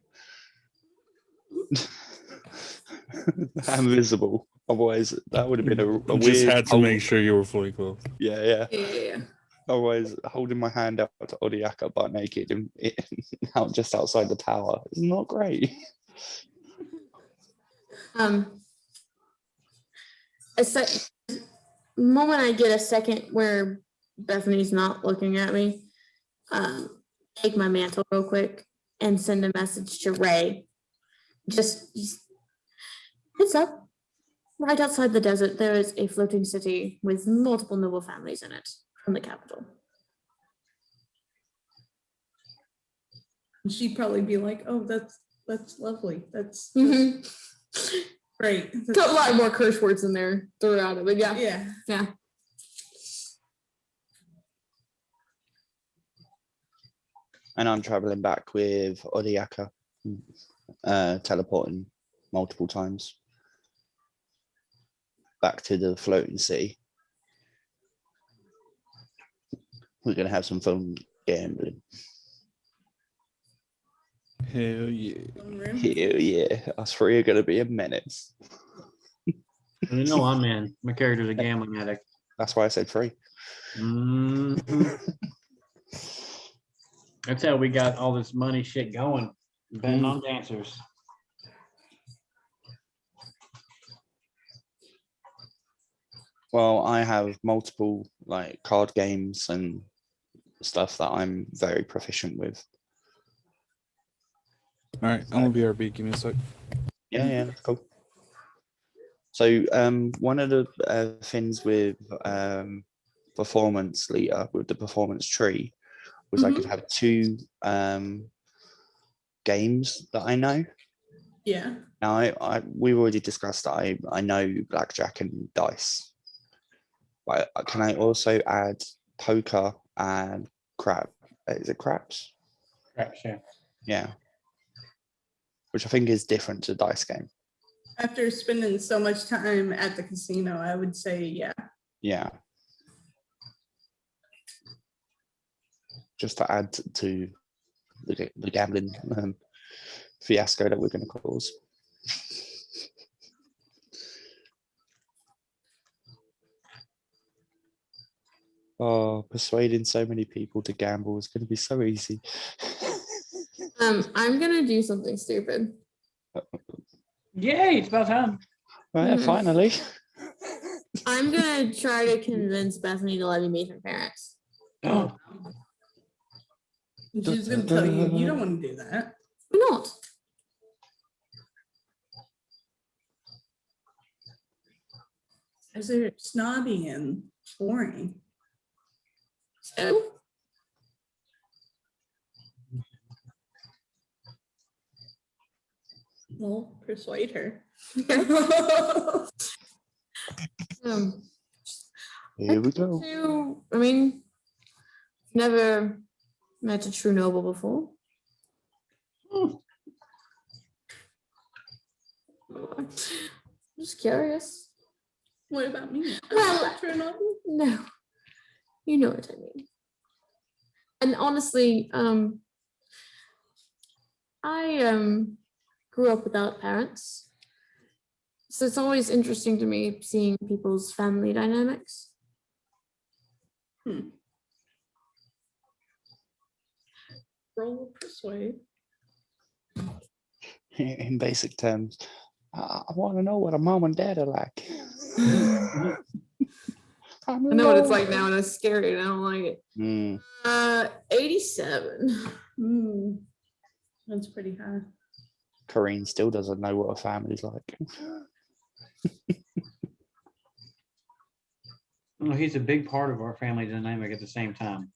I'm visible. Otherwise, that would have been a You just weird. had to make sure you were fully clothed. Yeah. Yeah. Otherwise, holding my hand out to Odiaka butt naked and out just outside the tower is not great. Moment I get a second where Bethany's not looking at me, take my mantle real quick and send a message to Ray. Just heads up. Right outside the desert, there is a floating city with multiple noble families in it from the capital. And she'd probably be like, oh, that's lovely. That's Mhm. great. A lot more curse words in there throughout it, but yeah. Yeah. And I'm traveling back with Odiaka, teleporting multiple times back to the floating city. We're going to have some fun gambling. Hell yeah. Hell yeah. Us three are going to be a menace. You know I'm in. My character's a gambling addict. That's why I said free. Mhm. That's how we got all this money shit going. Betting on dancers. Well, I have multiple like card games and stuff that I'm very proficient with. All right, I'm gonna BRB. Give me a sec. Yeah, cool. So one of the things with performance leader with the performance tree was I could have two games that I know. Yeah. Now we've already discussed that I know blackjack and dice. But can I also add poker and crap? Is it craps? Craps, yeah. Yeah. Which I think is different to dice game. After spending so much time at the casino, I would say, yeah. Yeah. Just to add to the gambling fiasco that we're going to cause. Oh, persuading so many people to gamble is going to be so easy. I'm gonna do something stupid. Yay, it's about time. Right, finally. I'm gonna try to convince Bethany to let me meet her parents. Oh, She's gonna tell you, you don't want to do that. Why not? Because they're snobby and boring. So, Well, persuade her. um, Here we go. I mean, never met a true noble before. Just curious. What about me? Well, True noble? No, you know what I mean. And honestly, I grew up without parents, so it's always interesting to me seeing people's family dynamics. Roll persuade. In basic terms, I want to know what a mom and dad are like. I know what it's like now, and it's scary, and I don't like it. 87. That's pretty high. Corrine still doesn't know what a family's like. Well, he's a big part of our family dynamic at the same time.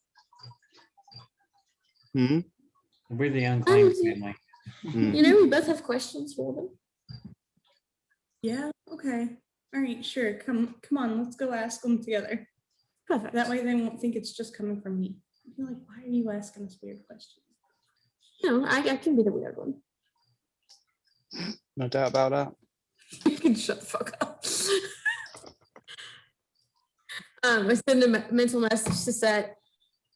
We're the unclaimed family. You know, we both have questions for them. Yeah, okay. All right, sure. Come on, let's go ask them together. Perfect. That way they won't think it's just coming from me. You're like, why are you asking us weird questions? You know, I can be the weird one. No doubt about that. You can shut the fuck up. I send a mental message to Set.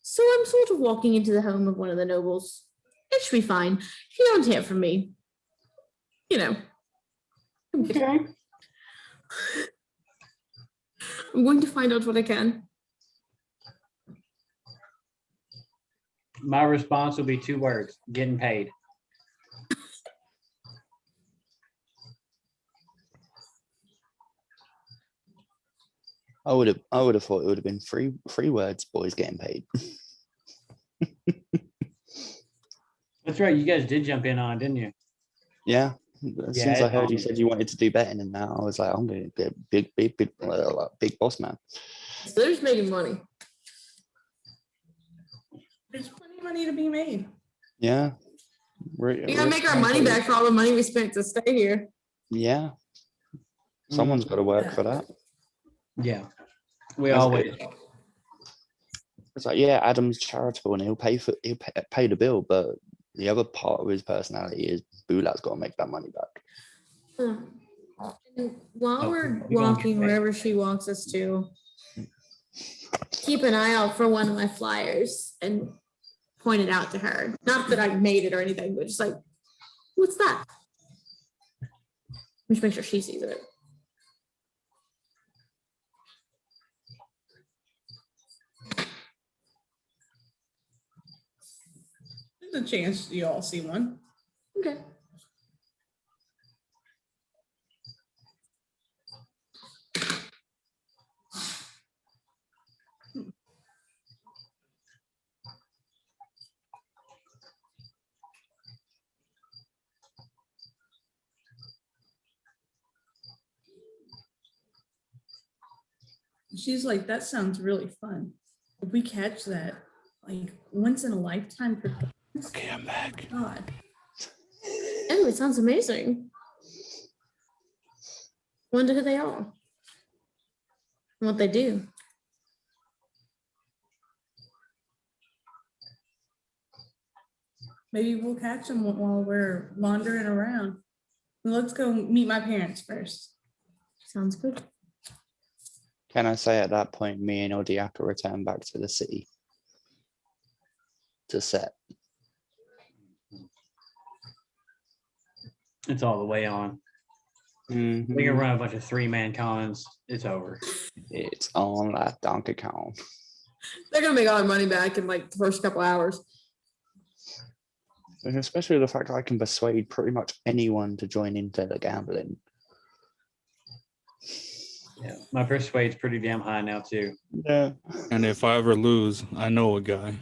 So I'm sort of walking into the home of one of the nobles. It should be fine. If you don't hear from me, you know. Okay. I'm going to find out what I can. My response will be 2 words: getting paid. I would have thought it would have been three words, boys getting paid. That's right. You guys did jump in on, didn't you? Yeah. As soon as I heard you it's said you wanted to do betting and that, I was like, I'm going to be a big boss man. So they're just making money. There's plenty of money to be made. Yeah. We gotta make our money back for all the money we spent to stay here. Yeah. Someone's got to work for that. Yeah. We That's always. It's like, yeah, Adam's charitable and he'll pay the bill, but the other part of his personality is Bulat's got to make that money back. And while Oh, we're we gonna walking get paid. wherever she wants us to, keep an eye out for one of my flyers and point it out to her. Not that I made it or anything, but just like, what's that? Just make sure she sees it. There's a chance you all see one. Okay. She's like, that sounds really fun. If we catch that, like once in a lifetime performance, Okay, I'm back. God. Oh, it sounds amazing. Wonder who they are. And what they do. Maybe we'll catch them while we're wandering around. Let's go meet my parents first. Sounds good. Can I say at that point, me and Odiaka return back to the city to Set? It's all the way on. We can run a bunch of 3-man cons. It's over. It's on like Donkey Kong. They're gonna make all their money back in like the first couple hours. And especially the fact that I can persuade pretty much anyone to join into the gambling. Yeah. My persuade's pretty damn high now too. Yeah. And if I ever lose, I know a guy.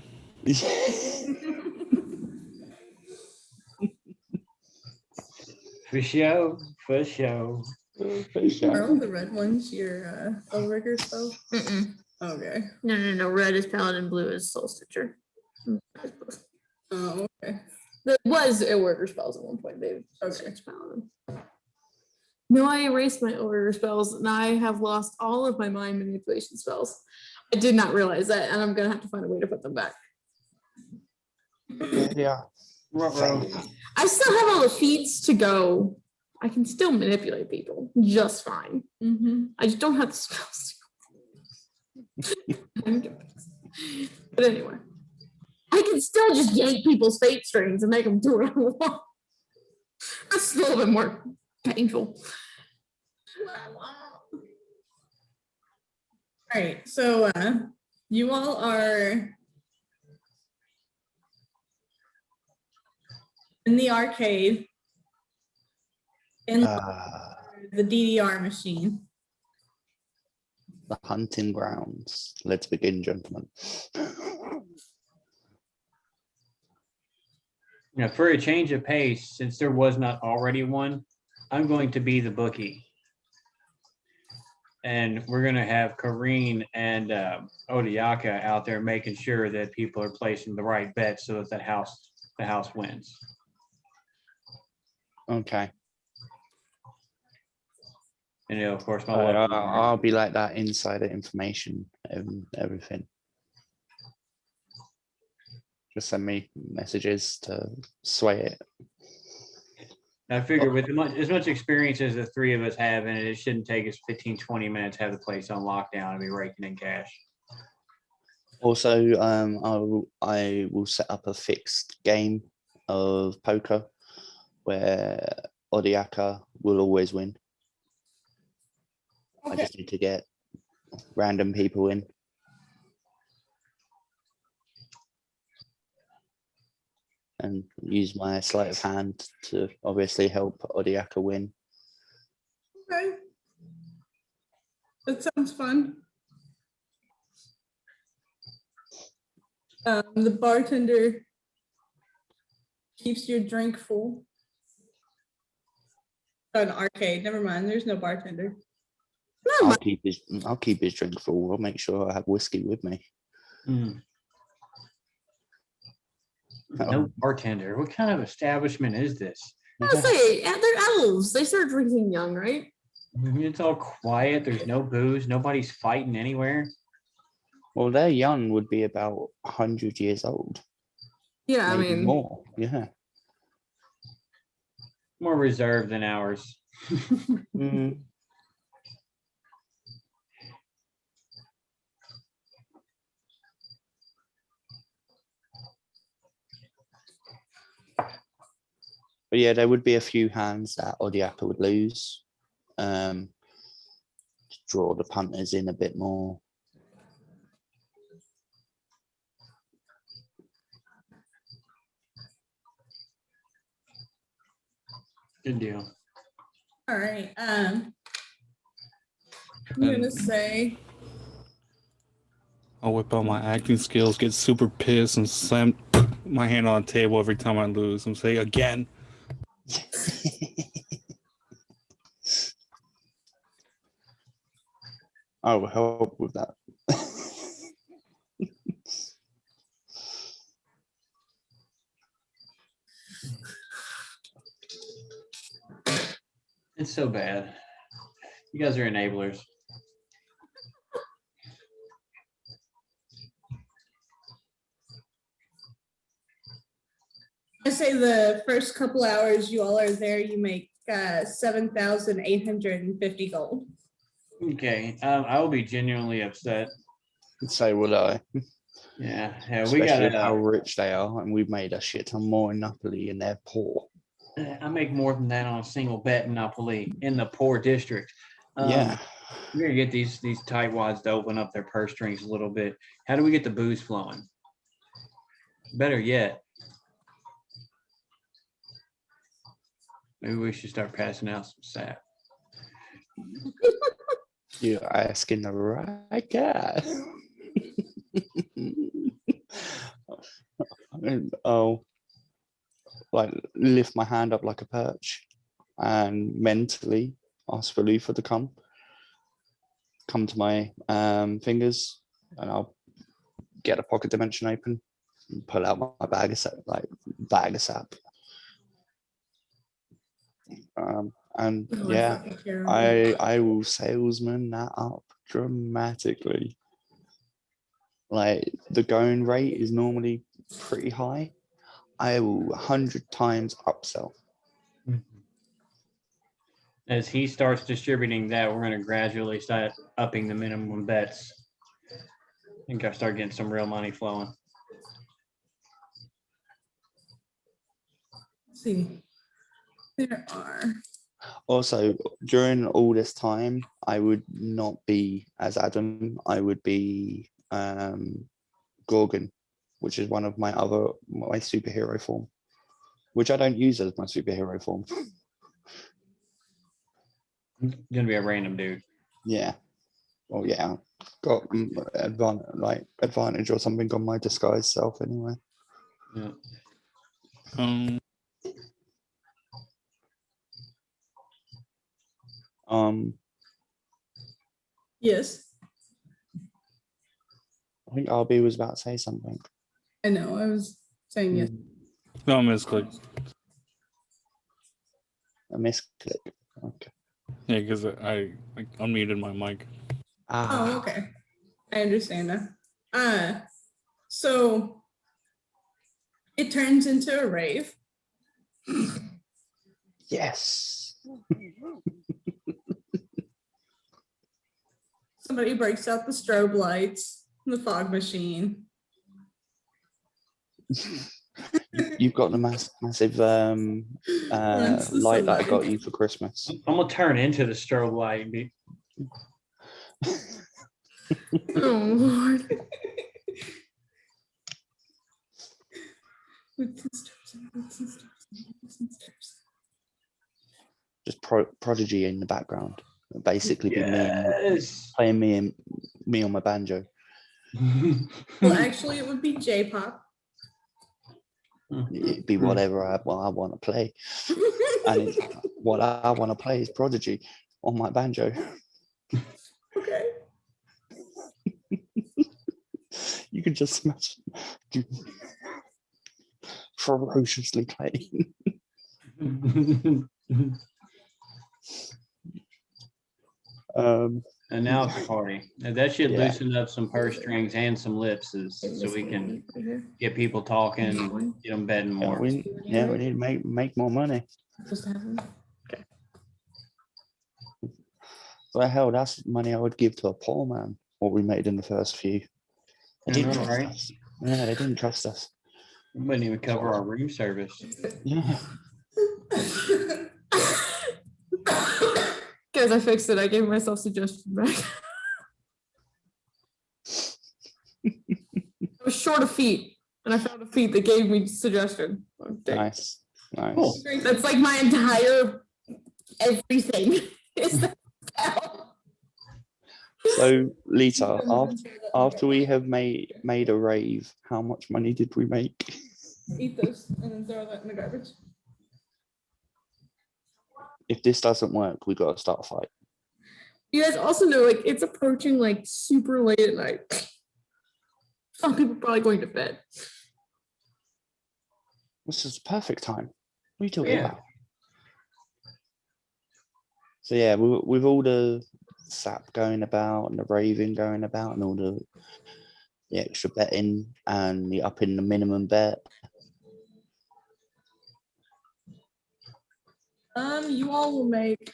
For show. For show. Face Are all down. the red ones your Overworker spell? Mm-mm. Okay. No. Red is Paladin, blue is Soul Stitcher. Oh, okay. There was a worker spells at one point. They've Okay. switched Paladin. No, I erased my Overworker spells and I have lost all of my mind manipulation spells. I did not realize that, and I'm gonna have to find a way to put them back. Yeah. Ruh-roh. I still have all the feats to go. I can still manipulate people just fine. Mm-hmm. I just don't have the spells. But anyway, I can still just yank people's fate strings and make them do what I want. That's a little bit more painful. All right, so you all are in the arcade in the DDR machine. The hunting grounds. Let's begin, gentlemen. Now, for a change of pace, since there was not already one, I'm going to be the bookie. And we're going to have Kareen and Odiaka out there making sure that people are placing the right bets so that the house wins. Okay. And of course, my I'll be like that insider information and everything. Just send me messages to sway it. I figure with as much experience as the three of us have in it, it shouldn't take us 15, 20 minutes to have the place on lockdown and be raking in cash. Also, I will set up a fixed game of poker where Odiaka will always win. I Okay. just need to get random people in. And use my sleight of hand to obviously help Odiaka win. Okay. That sounds fun. The bartender keeps your drink full. Oh, an arcade. Never mind. There's no bartender. I'll keep his drink full. I'll make sure I have whiskey with me. No bartender. What kind of establishment is this? I'll say, they're elves. They start drinking young, right? It's all quiet. There's no booze. Nobody's fighting anywhere. Well, their young would be about 100 years old. Yeah, Maybe I mean, more. Yeah. More reserved than ours. Mm. But yeah, there would be a few hands that Odiaka would lose. To draw the punters in a bit more. Good deal. All right. I'm gonna say I'll whip out my acting skills, get super pissed, and slam my hand on the table every time I lose. I'm saying again. I will help with that. It's so bad. You guys are enablers. I say the first couple hours you all are there, you make 7,850 gold. Okay. I will be genuinely upset. So would I. Yeah. We Especially got how rich they are, and we've made a shit ton more in Napoli, and they're poor. I make more than that on a single bet in Napoli in the poor district. Yeah. We're gonna get these tightwads to open up their purse strings a little bit. How do we get the booze flowing? Better yet, maybe we should start passing out some sap. You're asking the right guy. Oh, like lift my hand up like a perch and mentally ask for Luther to come to my fingers, and I'll get a pocket dimension open and pull out my bag of sap. And Oh, yeah, fucking terrible. I will salesman that up dramatically. Like the going rate is normally pretty high. I will 100 times upsell. As he starts distributing that, we're gonna gradually start upping the minimum bets. And start getting some real money flowing. Let's see. There are. Also, during all this time, I would not be as Adam. I would be Gorgon, which is one of my superhero form, which I don't use as my superhero form. Gonna be a random dude. Yeah. Well, yeah. Got advantage or something on my disguised self anyway. Yeah. Yes, I think RB was about to say something. I know. I was saying yes. No, I misclicked. A misclick. Okay. Yeah, because I unmuted my mic. Oh, okay. I understand now. So it turns into a rave. Yes. Somebody breaks out the strobe lights, the fog machine. You've got the massive Runs the light that I sunlight. got you for Christmas. I'm gonna turn into the strobe light and be Oh, Lord. Just Prodigy in the background. Basically, be yes. playing me on my banjo. Well, actually, it would be J-pop. It'd be whatever I want to play, and what I want to play is Prodigy on my banjo. Okay. You can just imagine ferociously playing. And now it's a party. And that should Yeah. loosen up some purse strings and some lips so we can get people talking, get them betting Yeah, more. we need to make more money. So hell, that's money I would give to a poor man. What we made in the first few. They I didn't know, trust right? us. Yeah, they didn't trust us. We wouldn't even cover our room service. Yeah. Guys, I fixed it. I gave myself suggestion back. I was short of feet, and I found a feet that gave me suggestion. Okay. Nice. Cool. That's like my entire everything. Is that spell. So Lita, after we have made a rave, how much money did we make? Eat this and then throw that in the garbage. If this doesn't work, we got to start a fight. You guys also know, like, it's approaching like super late at night. Some people are probably going to bed. This is the perfect time. What are you talking Yeah. about? So yeah, with all the sap going about and the raving going about and all the extra betting and the upping the minimum bet. You all will make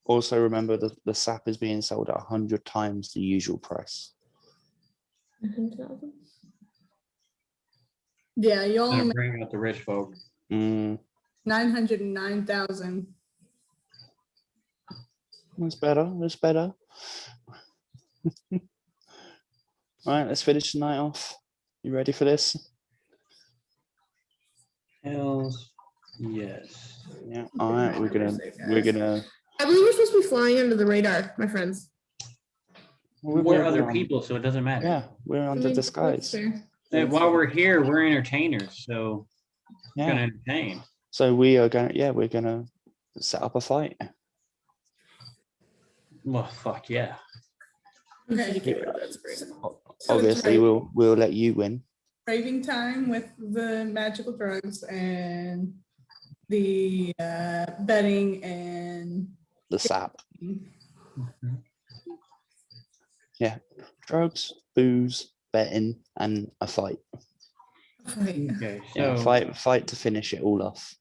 Also remember the sap is being sold at 100 times the usual price. yeah, you all will Gonna make bring out the rich folk. 909,000. That's better. That's better. All right, let's finish the night off. You ready for this? Hells, yes. Yeah. All right. We're gonna. I believe we're supposed to be flying under the radar, my friends. We're other people, so it doesn't matter. Yeah, we're I under mean, that's disguise. fair. And while we're here, we're entertainers, so we're Yeah. gonna entertain. So we are going. Yeah, we're gonna set up a fight. Well, fuck yeah. Okay. So Obviously, it's we'll let you win. raving time with the magical drugs and the betting and The sap. Yeah, drugs, booze, betting, and a fight. Okay, Yeah, so fight to finish it all off.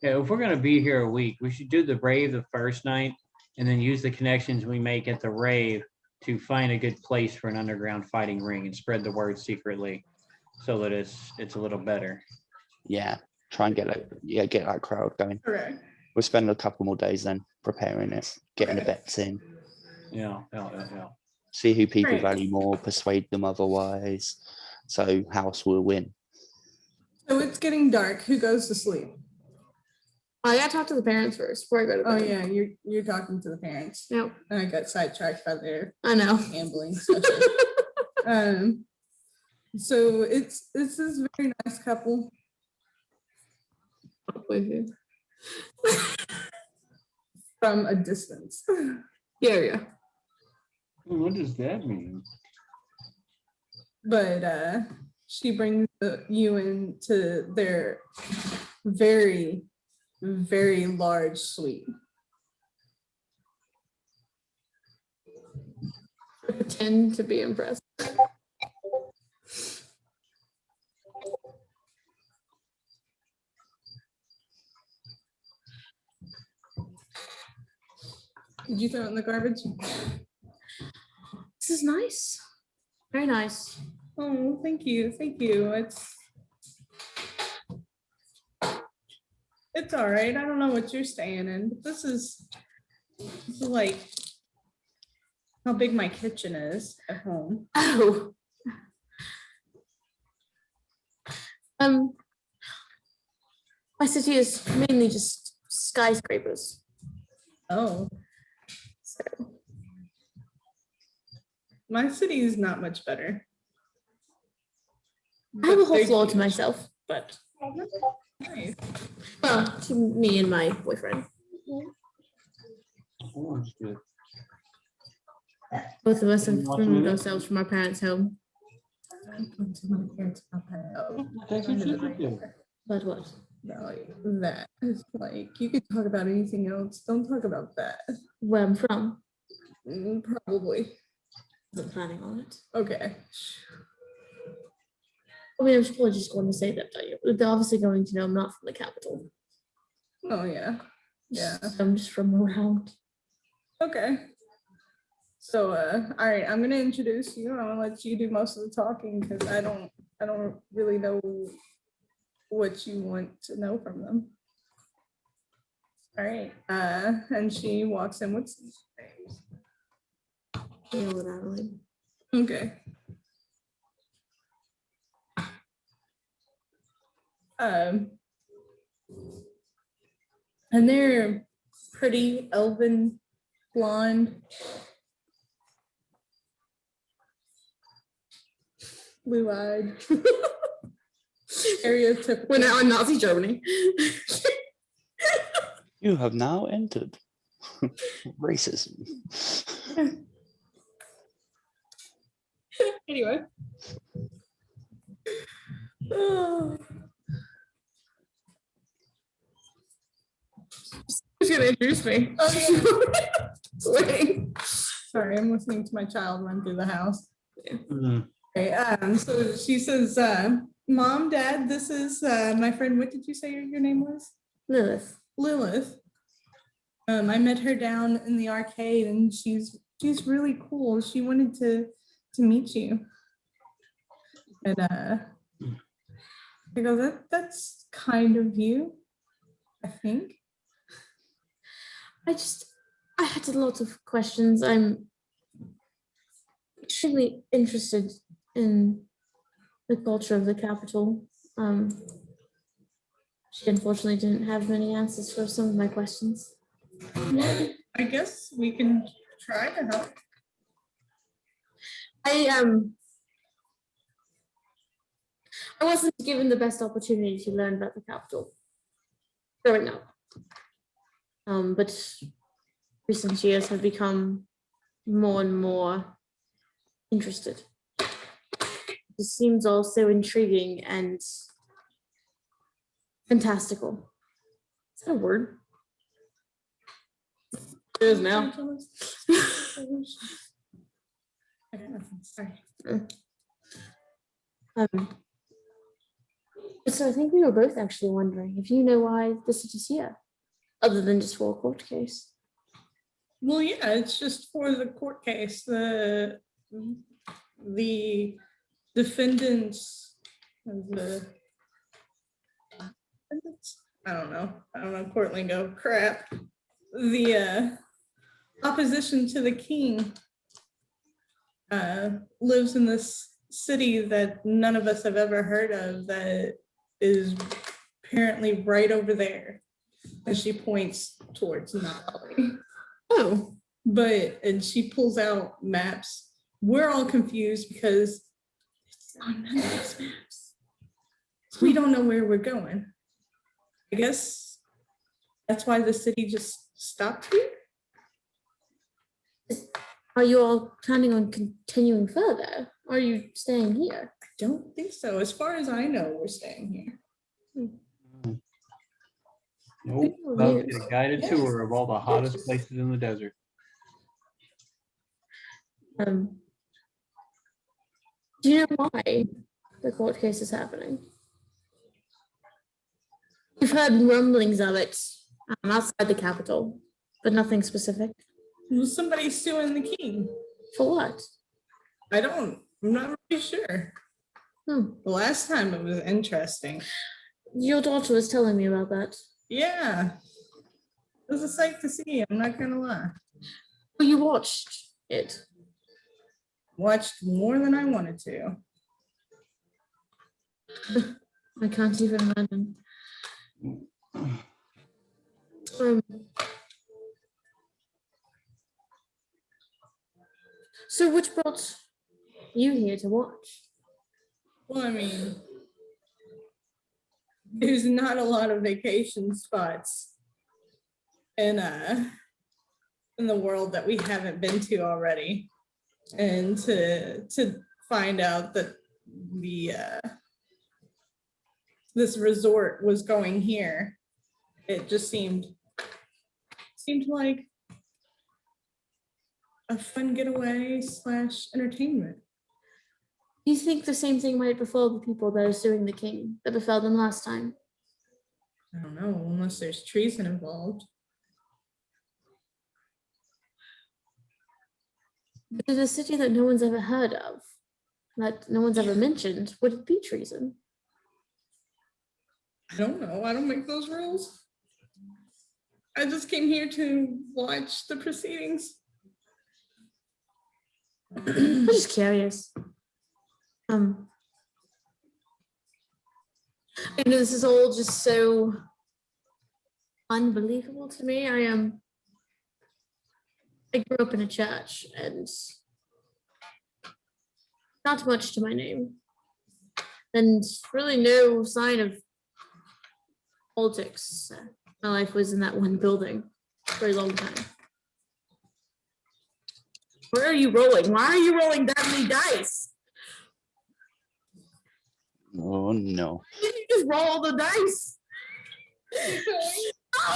yeah, if we're gonna be here a week, we should do the rave the first night and then use the connections we make at the rave to find a good place for an underground fighting ring and spread the word secretly so that it's a little better. Yeah, try and get that crowd going. correct. We'll spend a couple more days then preparing it, getting the bets in, Yeah. see who people Right. value more, persuade them otherwise. So house will win. So it's getting dark. Who goes to sleep? I gotta talk to the parents first before I go to Oh bed. yeah, you're talking to the parents. No, And I got sidetracked by their I know. gambling session. So it's this is a very nice couple. With you. From a distance. Yeah. What does that mean? But she brings you into their very, very large suite. I pretend to be impressed. Did you throw it in the garbage? This is nice. Very nice. Oh, thank you. Thank you. It's all right. I don't know what you're staying in, but this is like how big my kitchen is at home. Oh. My city is mainly just skyscrapers. Oh, So my city is not much better. I have a But whole they're floor to huge. myself, but Nice. well, to me and my boyfriend. Orange good. Both of us have You want some of removed it? ourselves from our parents' home. That's what you could do. But what? That is like you could talk about anything else. Don't talk about that. Where I'm from. Probably. Wasn't planning on it. Okay. I mean, I'm probably just going to say that. They're obviously going to know I'm not from the capital. Oh yeah. Yeah. I'm just from around. Okay. So all right, I'm gonna introduce you. I'm gonna let you do most of the talking because I don't really know what you want to know from them. All right. And she walks in with some names. Deal with Adelaide. Okay. And they're pretty elven blonde. Blue-eyed. Stereotypical. We're now in Nazi Germany. You have now entered racism. Anyway. Oh. Who's gonna introduce me? Wait. Sorry, I'm listening to my child run through the house. Mhm. Okay, so she says, Mom, Dad, this is my friend. What did you say your name was? Lilith. Lilith. I met her down in the arcade and she's really cool. She wanted to meet you. And I go, that's kind of you, I think. I had a lot of questions. I'm extremely interested in the culture of the capital. She unfortunately didn't have many answers for some of my questions. I guess we can try to help. I wasn't given the best opportunity to learn about the capital growing up. But recent years have become more and more interested. It seems all so intriguing and fantastical. Is that a word? It is now. Sorry. So I think we were both actually wondering if you know why the city's here, other than just for a court case. Well, yeah, it's just for the court case. The defendants of the I don't know court lingo. Crap. The opposition to the king lives in this city that none of us have ever heard of, that is apparently right over there. And she points towards Nolly. Oh, And she pulls out maps. We're all confused because it's on none of these maps. So we don't know where we're going. I guess that's why the city just stopped here. are you all planning on continuing further? Or are you staying here? I don't think so. As far as I know, we're staying here. Nope. About to get a guided tour of all the hottest places in the desert. Do you know why the court case is happening? We've heard rumblings of it outside the capital, but nothing specific. Well, somebody's suing the king. For what? I'm not really sure. The last time it was interesting. Your daughter was telling me about that. Yeah. It was a sight to see, I'm not gonna lie. Well, you watched it. Watched more than I wanted to. I can't even imagine. So which brought you here to watch? Well, I mean, there's not a lot of vacation spots in the world that we haven't been to already. And to find out that this resort was going here, it just seemed like a fun getaway / entertainment. Do you think the same thing might befall the people that are suing the king that befell them last time? I don't know, unless there's treason involved. But in a city that no one's ever heard of, that no one's ever mentioned, would it be treason? I don't know. I don't make those rules. I just came here to watch the proceedings. I'm just curious. I know this is all just so unbelievable to me. I grew up in a church and not much to my name, and really no sign of politics. My life was in that one building for a long time. Where are you rolling? Why are you rolling that many dice? Oh no. Did you just roll the dice?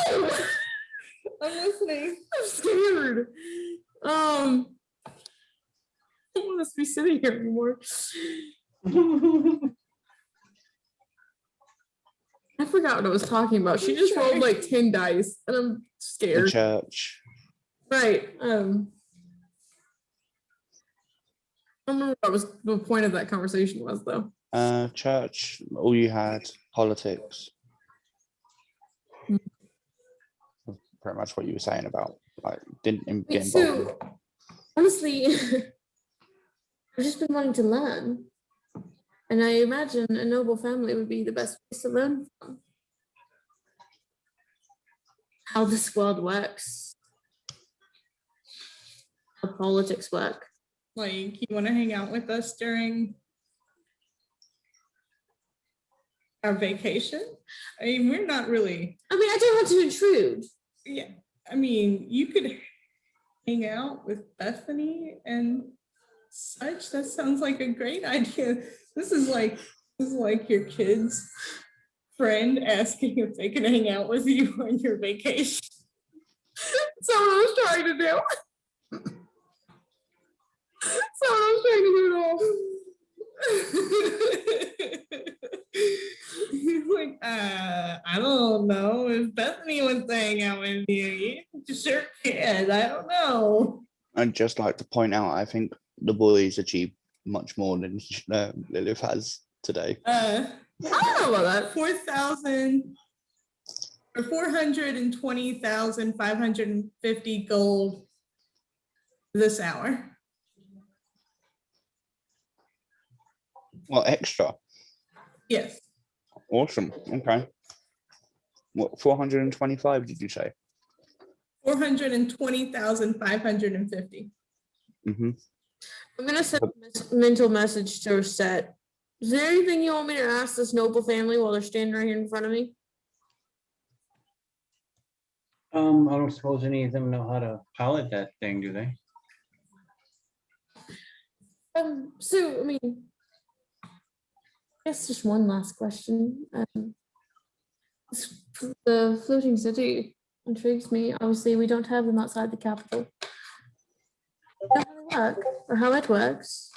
No! I'm listening. I'm scared. I don't want us to be sitting here anymore. I forgot what I was talking about. She just rolled like 10 dice, and I'm The scared. church. Right. I don't remember what was the point of that conversation was, though. Church, all you had, politics. Pretty much what you were saying about, like, didn't get involved. So, honestly, I've just been wanting to learn. And I imagine a noble family would be the best place to learn from. how this world works, how politics work. Like, you want to hang out with us during our vacation? I mean, we're not really, I mean, I don't want to intrude. yeah, I mean, you could hang out with Bethany and such. That sounds like a great idea. This is like your kid's friend asking if they can hang out with you on your vacation. That's what I was trying to do. That's what I was trying to do it all. He's like, I don't know. If Bethany wants to hang out with you, you sure can. I don't know. I'd just like to point out, I think the boys achieved much more than Lilith has today. I don't know about that. 4,000 or 420,550 gold this hour. Well, extra. Yes. Awesome. Okay. What, 425 did you say? 420,550. Mm-hmm. I'm gonna send a mental message to Rosette. Is there anything you want me to ask this noble family while they're standing right here in front of me? I don't suppose any of them know how to pilot that thing, do they? So I mean, I guess just one last question. The floating city intrigues me. Obviously, we don't have them outside the capital. I don't know how they work or how it works.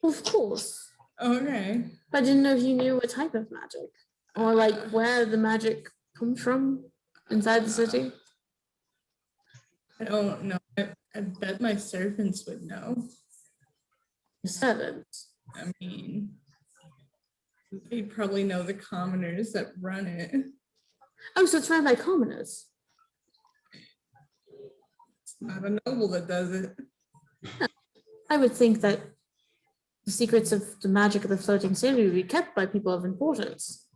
Of course. Okay. I didn't know if you knew what type of magic or like where the magic comes from inside the city. I don't know. I bet my servants would know. The servants. I mean, they probably know the commoners that run it. Oh, so it's run by commoners. It's not a noble that does it. I would think that the secrets of the magic of the floating city would be kept by people of importance.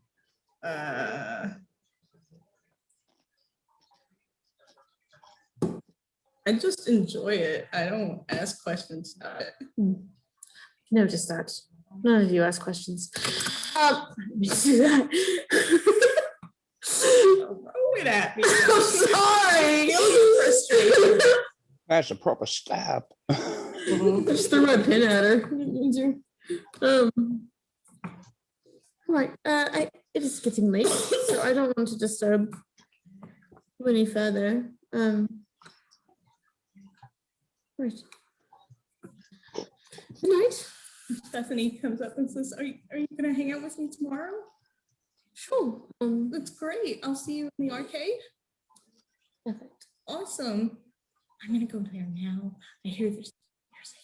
I just enjoy it. I don't ask questions about it. Notice that. None of you ask questions. Let me do that. Throw it at me. I'm sorry. I'm frustrated. That's a proper stab. I just threw my pin at her. Right. It is getting late, so I don't want to disturb you any further. Right. Good night. Bethany comes up and says, are you going to hang out with me tomorrow? Sure. That's great. I'll see you in the arcade. Perfect. Awesome. I'm going to go there now. I hear there's a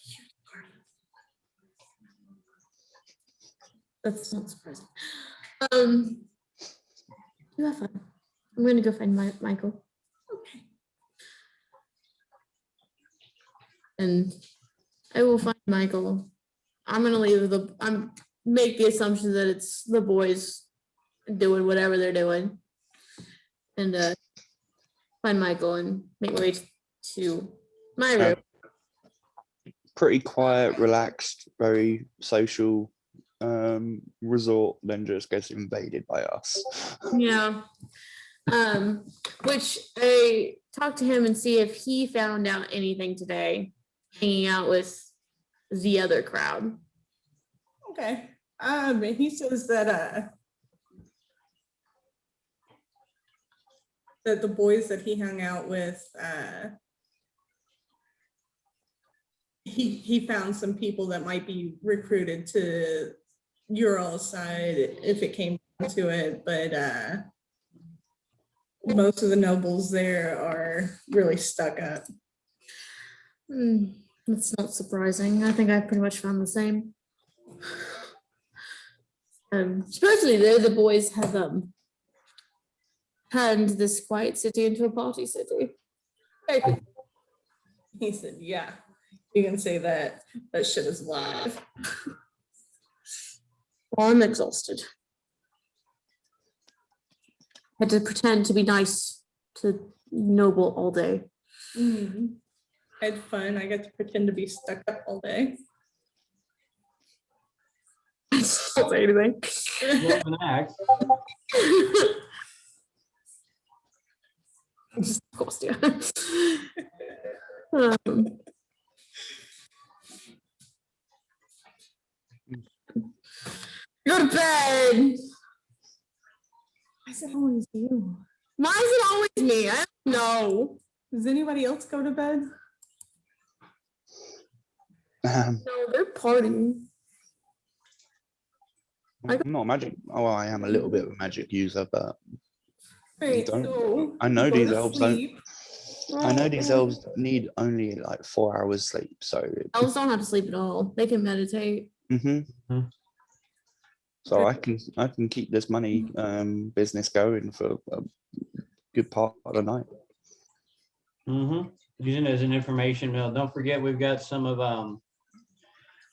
huge party. That's not surprising. You have fun. I'm going to go find Michael. Okay. And I will find Michael. I'm gonna make the assumption that it's the boys doing whatever they're doing, and find Michael and make my way to my room. Pretty quiet, relaxed, very social resort, then just gets invaded by us. Yeah. Which I talked to him and see if he found out anything today, hanging out with the other crowd. Okay. He says that that the boys that he hung out with, he found some people that might be recruited to Ural's side if it came to it, but most of the nobles there are really stuck up. That's not surprising. I think I pretty much found the same. Supposedly though, the boys have turned this quiet city into a party city. He said, yeah, you can say that shit is live. I'm exhausted. Had to pretend to be nice to Noble all day. Mm. I had fun. I got to pretend to be stuck up all day. Don't say anything. Live and act. Just of course, yeah. Um, go to bed. Why is it always you? Why is it always me? I don't know. Does anybody else go to bed? No, they're partying. I'm not a magic. Oh, I am a little bit of a magic user, but Right, don't- so I know go these to elves don't. sleep. I know these elves need only like 4 hours sleep. So, Elves don't have to sleep at all. They can meditate. mhm. So I can keep this money business going for a good part of the night. Using it as an information mill. Don't forget, we've got some of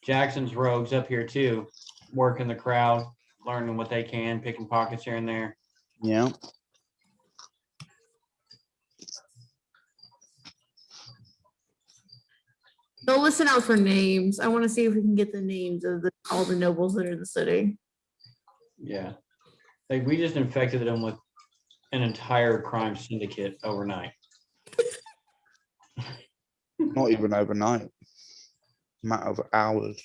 Jackson's rogues up here too, working the crowd, learning what they can, picking pockets here and there. Yeah. Go listen out for names. I want to see if we can get the names of all the nobles that are in the city. Yeah. Like we just infected them with an entire crime syndicate overnight. Not even overnight. Matter of hours.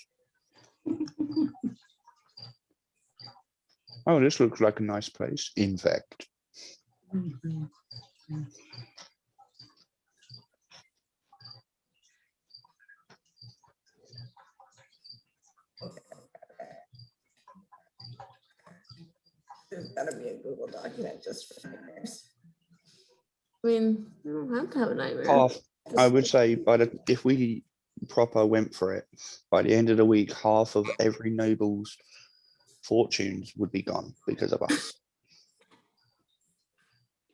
Oh, this looks like a nice place. Infect. There's gotta be a Google document just for nightmares. I mean, you don't have to have a nightmare. Half. I would say if we proper went for it, by the end of the week, half of every noble's fortunes would be gone because of us.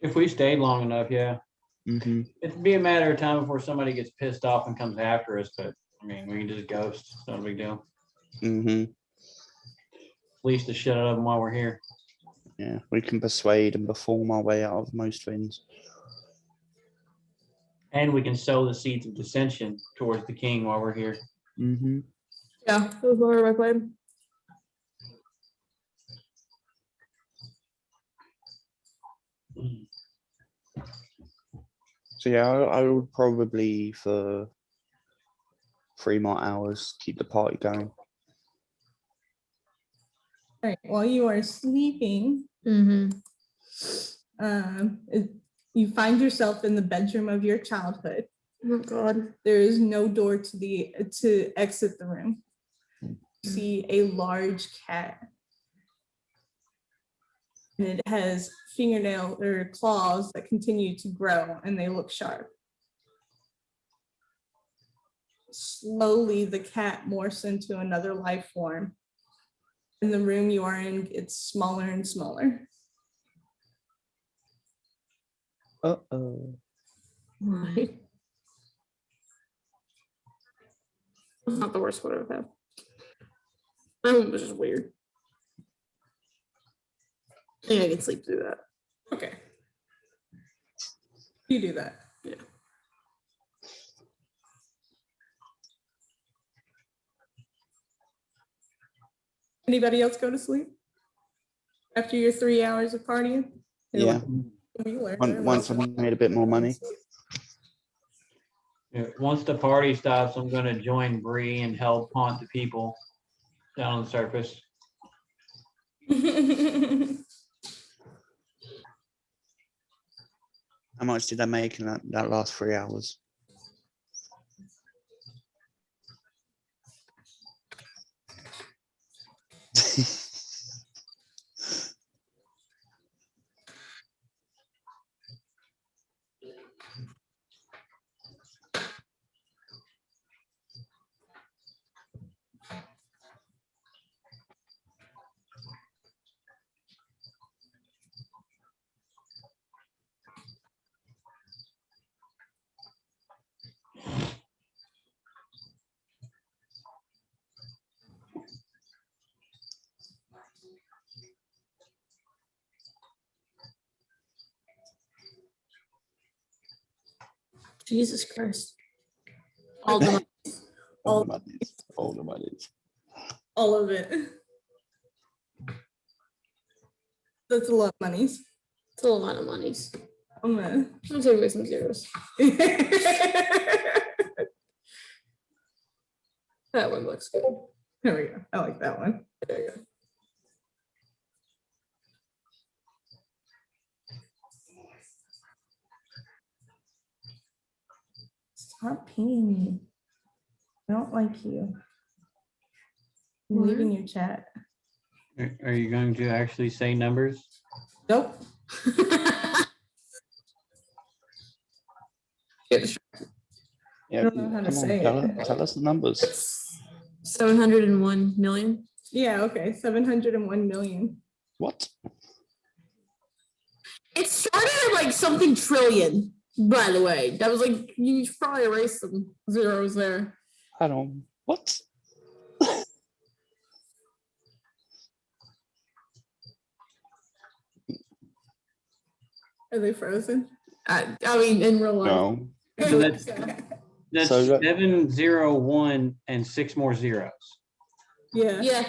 If we stayed long enough, yeah. Hmm. It'd be a matter of time before somebody gets pissed off and comes after us, but I mean, we can just ghost. It's not a big deal. Hmm. Fleece the shit out of them while we're here. Yeah, we can persuade and perform our way out of most things. And we can sow the seeds of dissension towards the king while we're here. Hmm. Yeah, that was part of my plan. So yeah, I would probably for 3 more hours keep the party going. All right, while you are sleeping, Mm-hmm. you find yourself in the bedroom of your childhood. Oh God. There is no door to exit the room. You see a large cat. And it has fingernail or claws that continue to grow and they look sharp. Slowly, the cat morphs into another life form. And the room you are in gets smaller and smaller. Uh-oh. Right. That's not the worst one I've had. That one was just weird. I think I can sleep through that. Okay. You do that. Yeah. Anybody else go to sleep after your 3 hours of partying? Yeah. Once I've made a bit more money. Yeah, once the party stops, I'm gonna join Bree and help haunt the people down on the surface. How much did I make in that last 3 hours? Jesus Christ. All the All the monies. All the monies. All of it. That's a lot of monies. It's a lot of monies. I'm gonna. I'm taking away some zeros. That one looks good. There we go. I like that one. There you go. Stop peeing me. I don't like you. I'm leaving your chat. Are you going to actually say numbers? Nope. Yeah, don't know how to come on, say it. tell us the numbers. 701 million. Yeah, okay. 701 million. What? It started at like something trillion, by the way. That was like, you should probably erase some zeros there. Hang on. What? Are they frozen? I mean, in real life. No. So that's So that- 701 and 6 more zeros. Yeah. Yeah.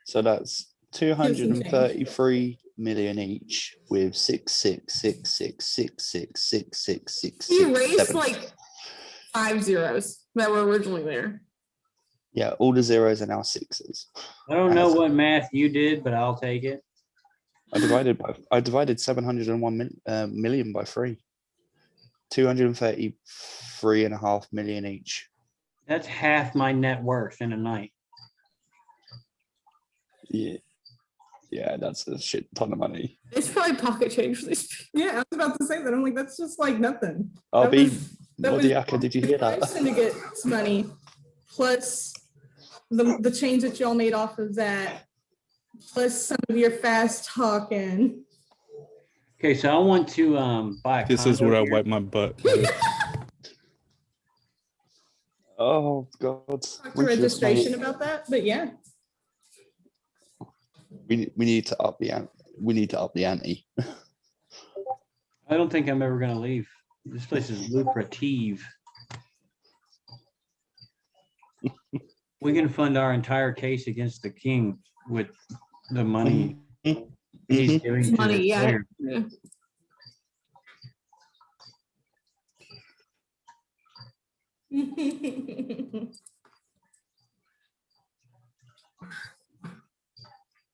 So that's 233 million each with 66666666666. You erased like 5 zeros that were originally there. Yeah, all the zeros are now sixes. I don't know what math you did, but I'll take it. I divided 701 million by 3. 233.5 million each. That's half my net worth in a night. Yeah. Yeah, that's a shit ton of money. It's probably pocket change for these people. Yeah, I was about to say that. I'm like, that's just like nothing. I'll That be was- that was Modiaka, did you hear that? Syndicate's money plus the change that y'all made off of that, plus some of your fast talking. Okay, so I want to buy a This is condo where I here. wipe my butt. with. Oh God. Talk to registration about that, but yeah. We need to up the ante. I don't think I'm ever going to leave. This place is lucrative. We can fund our entire case against the king with the money he's giving to Money, the yeah. player. Yeah.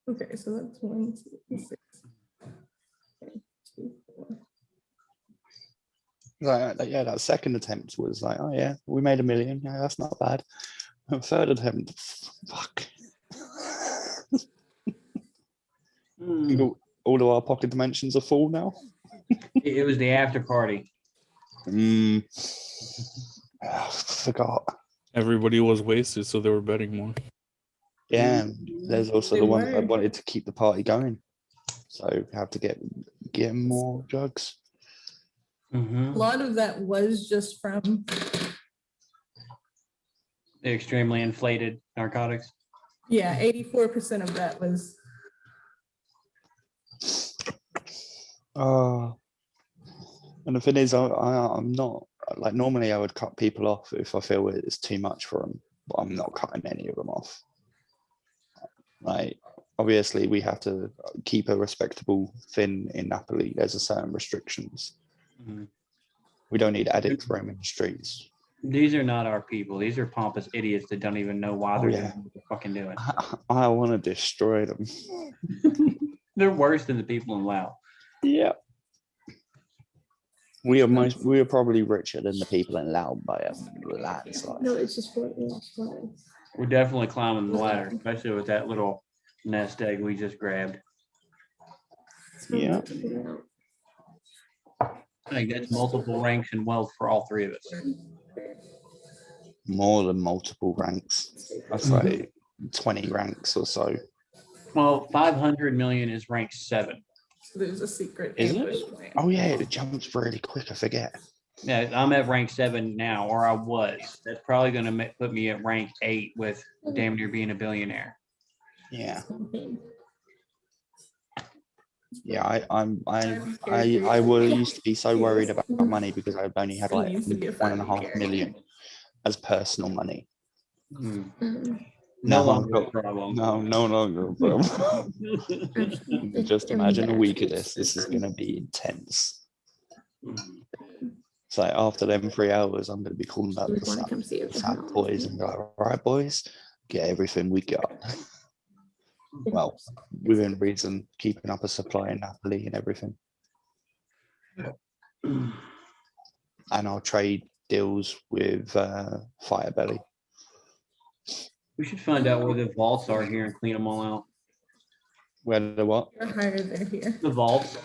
Okay, so that's 1, 2, 6. Okay, 2, 4. Yeah, that second attempt was like, oh yeah, we made $1 million. Yeah, that's not bad. And third attempt, fuck. Hmm. All of our pocket dimensions are full now. It was the after party. Forgot. Everybody was wasted, so they were betting more. Yeah, and there's also They the ones that were. wanted to keep the party going. So we have to get more drugs. A Mhm. lot of that was just from, The extremely inflated narcotics. yeah, 84% of that was, And the thing is, I'm not like normally I would cut people off if I feel it's too much for them, but I'm not cutting any of them off. Like obviously we have to keep a respectable thing in Napoli. There's a certain restrictions. Mhm. We don't need addicts roaming the streets. These are not our people. These are pompous idiots that don't even know why Oh, they're yeah. doing what they're fucking doing. I want to destroy them. They're worse than the people in Lao. Yeah. We are probably richer than the people in Laos by a landslide. No, it's just what it's We're definitely climbing the ladder, especially with that little nest egg we just grabbed. Yeah. I think that's multiple ranks in wealth for all three of us. More than multiple ranks. That's like 20 ranks or so. Well, 500 million is rank 7. there's a secret Is it? ambush plan. Oh yeah, it jumps really quick. I forget. Yeah, I'm at rank 7 now, or I was. That's probably going to put me at rank 8 with damn near being a billionaire. Yeah. Yeah, I character. used to be so worried about money because I've only had He like used to be a 1.5 character. million as personal money. Hmm. Um, No Now I've longer a got problem. no longer a problem. Just imagine a week of Everything this. This is going to be intense. Hmm. It's like after them 3 hours, I'm going to be calling I up would the want to come see sad it. boys and be like, all right, boys, get everything we got. Well, within reason, keeping up a supply in Napoli and everything. And I'll trade deals with Firebelly. We should find out where the vaults are here and clean them all out. Where the what? You're higher there here. The vaults,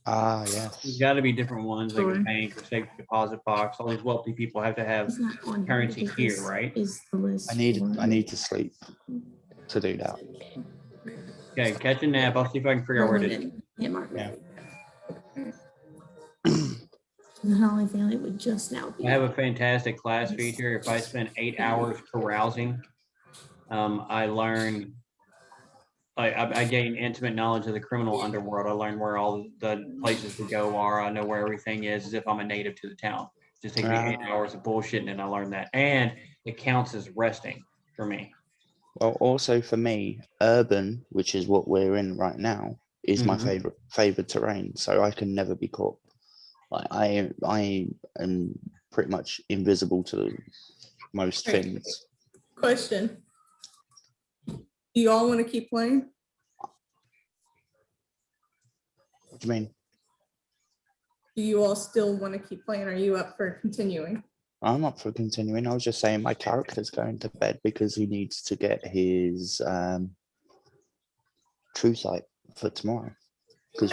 Ah, there's yes. gotta be different ones, like a Sure. bank or safe deposit box. All these wealthy people have to have It's not on here currency because here, this right? Is the list. I need for- to sleep to do that. Okay, catch a nap. I'll see if I can figure out where it is. Yeah, Mark. Yeah. The Holly family would just now be. I have a fantastic class feature. If I spend 8 hours carousing, I learn, I gain intimate knowledge of the criminal underworld. I learn where all the places to go are. I know where everything is as if I'm a native to the town. Just takes me 8 hours of bullshitting and I learned that. And it counts as resting for me. Well, also for me, urban, which is what we're in right now, is my Mhm. favorite terrain. So I can never be caught. Like I am pretty much invisible to most Right. things. Question. Do you all want to keep playing? What do you mean? Do you all still want to keep playing? Are you up for continuing? I'm up for continuing. I was just saying my character's going to bed because he needs to get his true sight for tomorrow. Because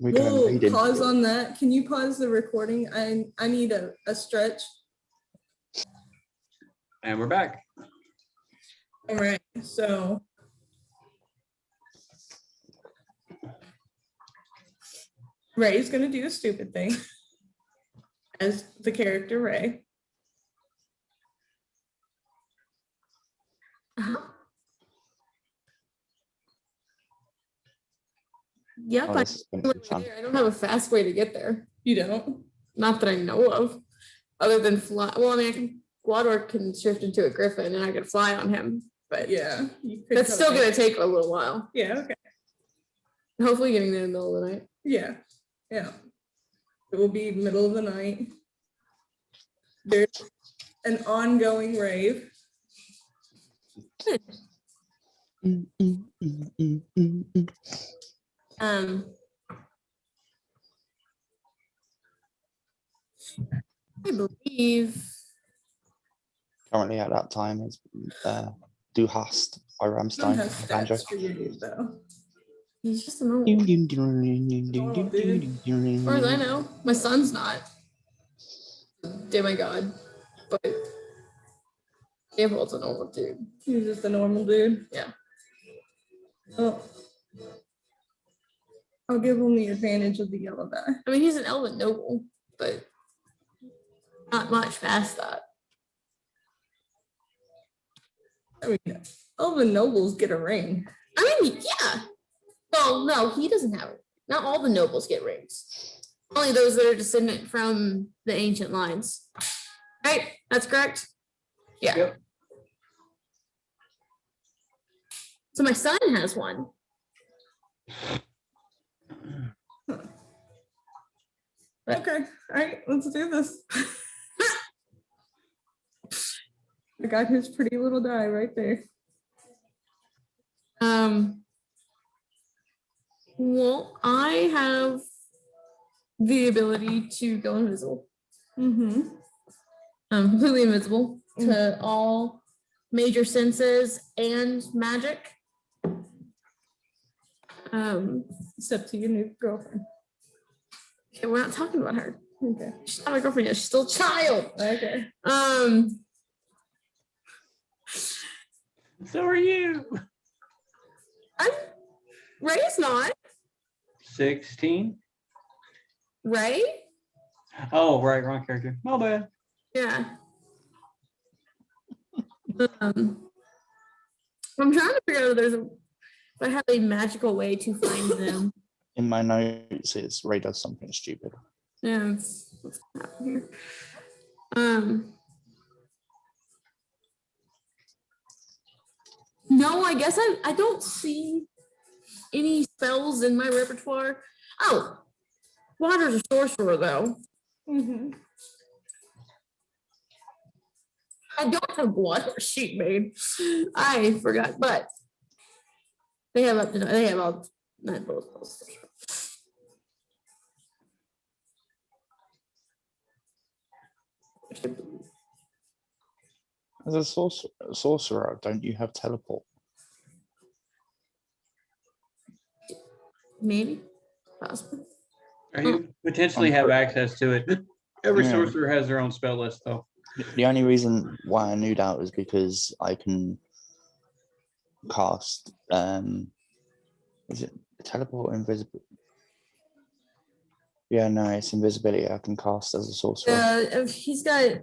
we're going We'll raiding. pause on that. Can you pause the recording? I need a stretch. And we're back. All right, so. Ray's gonna do a stupid thing as the character Ray. Uh-huh. Yep, Oh, this is going to be fun. I don't have a fast way to get there. You don't? Not that I know of, other than fly. Well, I mean, Guador can shift into a griffin and I could fly on him, but Yeah. You could that's still totally- gonna take a little while. Yeah, okay. Hopefully getting there in the middle of the night. Yeah, yeah. It will be middle of the night. There's an ongoing rave. I believe Currently at that time is Du Hast by Don't Rammstein. have Banjo. stats for your dude though. he's just a normal. As far as I know, my son's not. Demigod, but Gabriel's a normal dude. He's just a normal dude. Yeah. Oh. I'll give him the advantage of the yellow die. I mean, he's an elven noble, but not much past that. I mean, elven nobles get a ring. I mean, yeah. Well, no, he doesn't have it. Not all the nobles get rings. Only those that are descendant from the ancient lines. Right? That's correct? Yeah. Yep. So my son has one. But- Okay, all right, let's do this. I got his pretty little die right there. Well, I have the ability to go invisible. Mm-hmm. Completely invisible to all major senses and magic. Except to your new girlfriend. Okay, we're not talking about her. Okay. She's not my girlfriend yet. She's still a child. Okay. So are you. Ray's not. 16. Ray? Oh, right, wrong character. My bad. Yeah. I'm trying to figure out if there's If I have a magical way to find them. In my notes, it's Ray does something stupid. Yeah, what's happening here? No, I guess I don't see any spells in my repertoire. Oh, water's a sorcerer though. Mhm. I don't have blood or sheet made. I forgot, but they have all not both spells. As a sorcerer, don't you have teleport? Maybe, possibly. Or you potentially have access to it. Every Yeah. sorcerer has their own spell list, though. The only reason why I knew that was because I can cast is it teleport or invisible? Yeah, no, it's invisibility. I can cast as a sorcerer He's got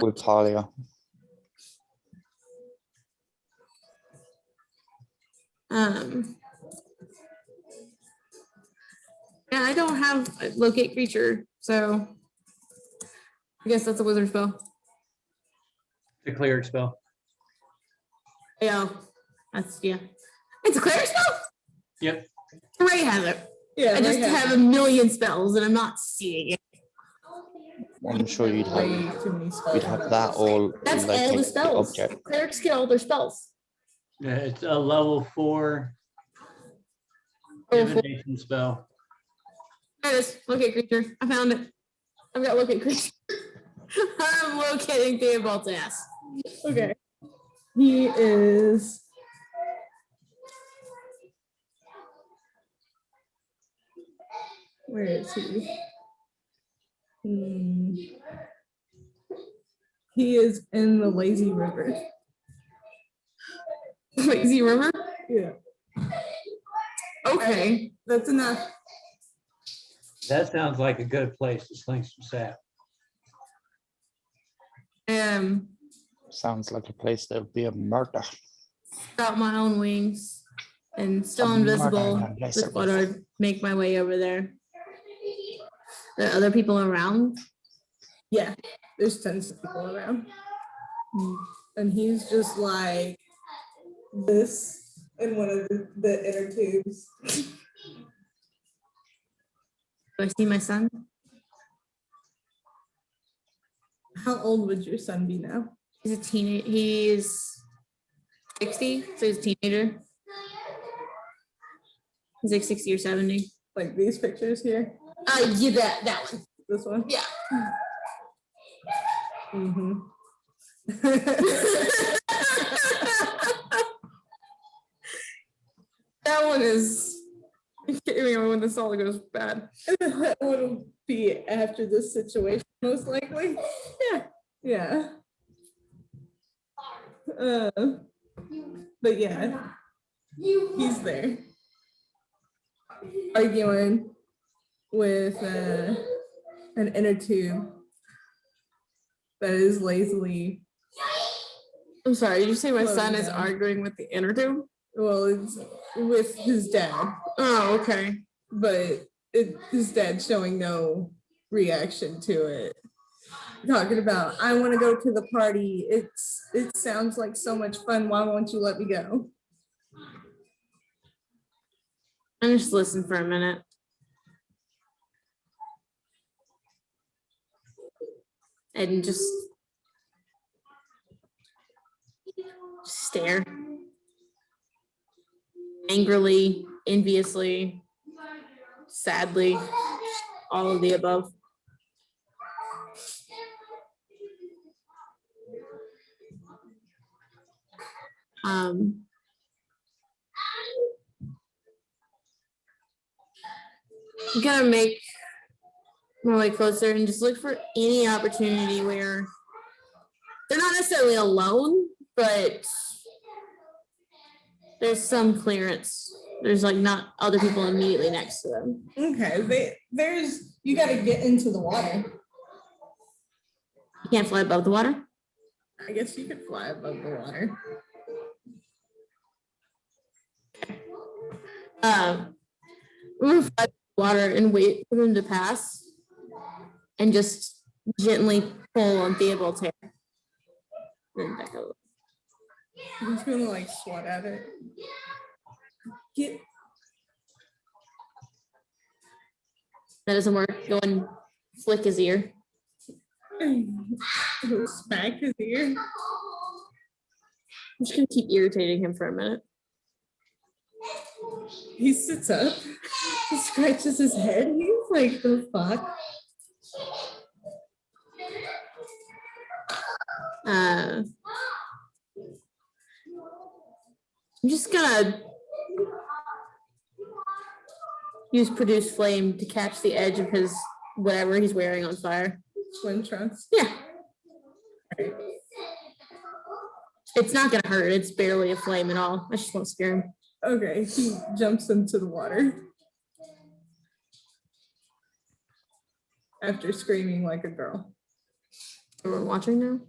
with Talia. Yeah, I don't have a locate creature, so I guess that's a wizard spell. The cleric spell. Yeah, it's a cleric spell. Yep. Ray has it. Yeah, I just Ray has have a million spells and I'm not seeing it. I'm sure you'd way have too many spells. that or That's all locate the spells. object. Clerics get all their spells. Yeah, it's a level 4 divination spell. There it is. Locate creature. I found it. I've got locate creature. I'm locating Theobald's ass. Okay. He is. Where is he? He is in the lazy river. Lazy River? Yeah. Okay. That's enough. That sounds like a good place to sling some sap. Sounds like a place that would be a murder. Got my own wings and still A invisible. murder, yes, Just thought I'd make my way over there. There are other people around. Yeah, there's tons of people around. And he's just like this in one of the inner tubes. Do I see my son? How old would your son be now? He's a teenager. He's 60, so he's a teenager. He's like 60 or 70. Like these pictures here? Yeah, that one. This one? Yeah. Mm-hmm. That one is. You can't remember when this all goes bad. That would be after this situation, most likely. Yeah. Yeah. But yeah, he's there arguing with an inner tube that is lazily. I'm sorry, did you say my son is down. arguing with the inner tube? Well, it's with his dad, Oh, okay. but his dad's showing no reaction to it. Talking about, I want to go to the party. It sounds like so much fun. Why won't you let me go? I'm just listen for a minute. And just stare. Angrily, enviously, sadly, all of the above. I'm gonna make my way closer and just look for any opportunity where they're not necessarily alone, but there's some clearance. There's like not other people immediately next to them. Okay, you got to get into the water. You can't fly above the water. I guess you could fly above the water. I'm gonna fly the water and wait for them to pass, and just gently pull on Theobald's hair. Then back over. He's gonna like swat at it. Get That doesn't work. Go and flick his ear. smack his ear. I'm just gonna keep irritating him for a minute. He sits up, he scratches his head. He's like, the fuck? I'm just gonna use produce flame to catch the edge of his whatever he's wearing on fire. Swim trunks. Yeah. It's not gonna hurt. It's barely a flame at all. I just won't scare him. Okay, he jumps into the water after screaming like a girl. Everyone watching now?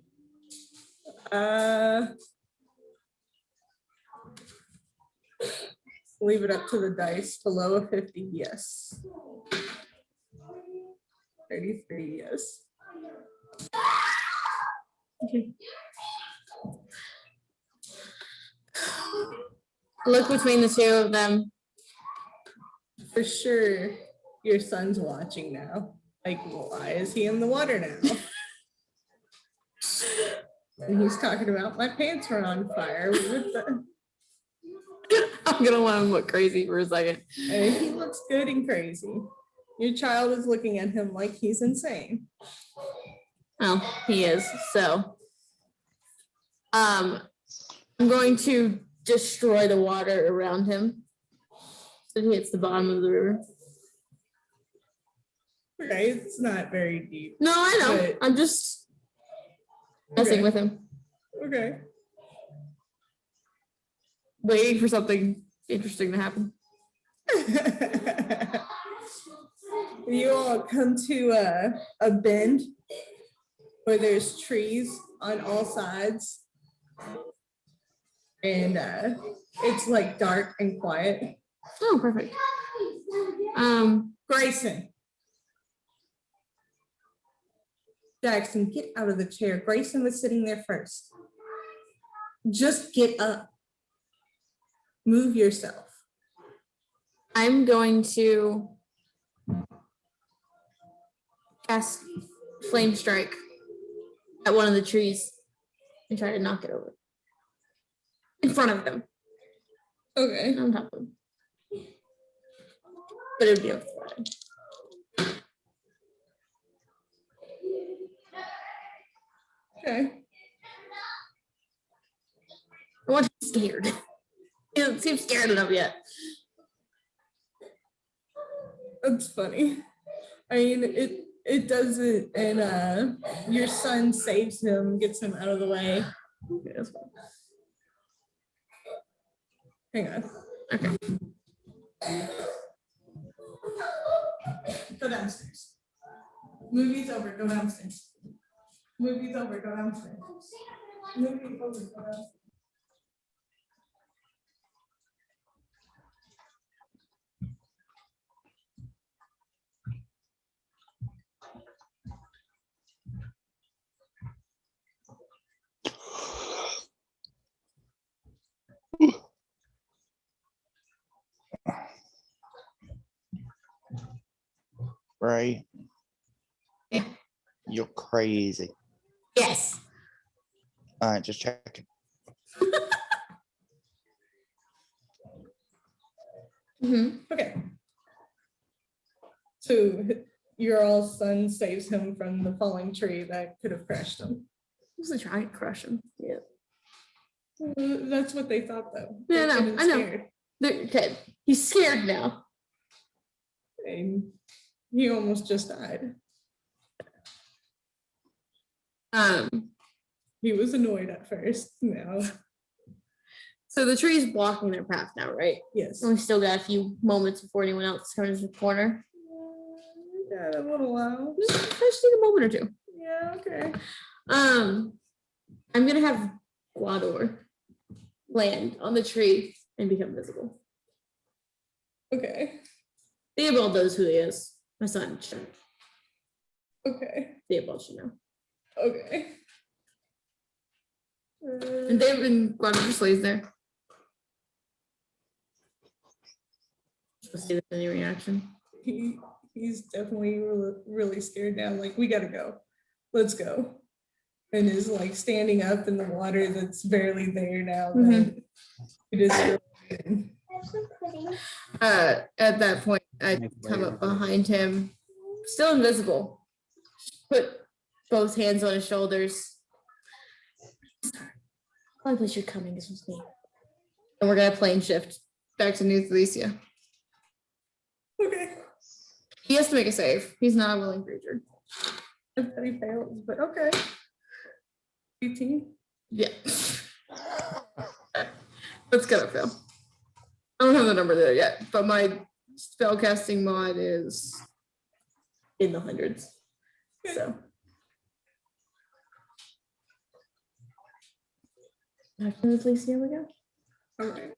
Leave it up to the dice. Below a 50, yes. 33, yes. Okay. Look between the two of them. For sure, your son's watching now. Like, why is he in the water now? And he's talking about my pants were on fire. With the... I'm gonna let him look crazy for a second. And he looks good and crazy. Your child is looking at him like he's insane. Oh, he is. So, I'm going to destroy the water around him so he hits the bottom of the river. Right? It's not very deep. No, I know. But- I'm just messing Okay. with him, Okay. waiting for something interesting to happen. You all come to a bend where there's trees on all sides. And it's like dark and quiet. Oh, perfect. Grayson. Jackson, get out of the chair. Grayson was sitting there first. Just get up. Move yourself. I'm going to cast Flame Strike at one of the trees and try to knock it over. In front of them. Okay. On top of them. But it'd be okay. Okay. I want him scared. He doesn't seem scared enough yet. That's funny. I mean, it does it, and your son saves him, gets him out of the way. Okay, that's fine. Hang on. Okay. Go downstairs. Movie's over. Go downstairs. Movie's over. Go downstairs. Movie's over. Go downstairs. Right? Yeah. You're crazy. Yes. All right, just checking. Okay. So your all son saves him from the falling tree that could have crushed him. Usually try and crush him. Yeah. That's what they thought, though. Yeah, They're I know, getting I know. scared. Okay. He's scared now. And he almost just died. He was annoyed at first. Now, So the tree's blocking their path now, right? yes. And we still got a few moments before anyone else comes to the corner. Got a little while. I just need a moment or two. Yeah. Okay. I'm gonna have Guador land on the tree and become visible. Okay, Theobald knows who he is. My son should. okay, Theobald should know. okay. And David and Guadalupe Slade's there. Let's see if there's any reaction. He's definitely really scared now. Like, we gotta go. Let's go. And is like standing up in the water that's barely there now. That it is still in. That's so pretty. At that point, I come up behind him, still invisible. Put both hands on his shoulders. Only place you're coming is with me. And we're gonna plane shift back to New Felicia. Okay. He has to make a save. He's not a willing creature. I bet he fails, but okay. 18. Yeah. That's gonna fail. I don't have the number there yet, but my spellcasting mod is in the hundreds. So. Back to New Felicia we go. Okay.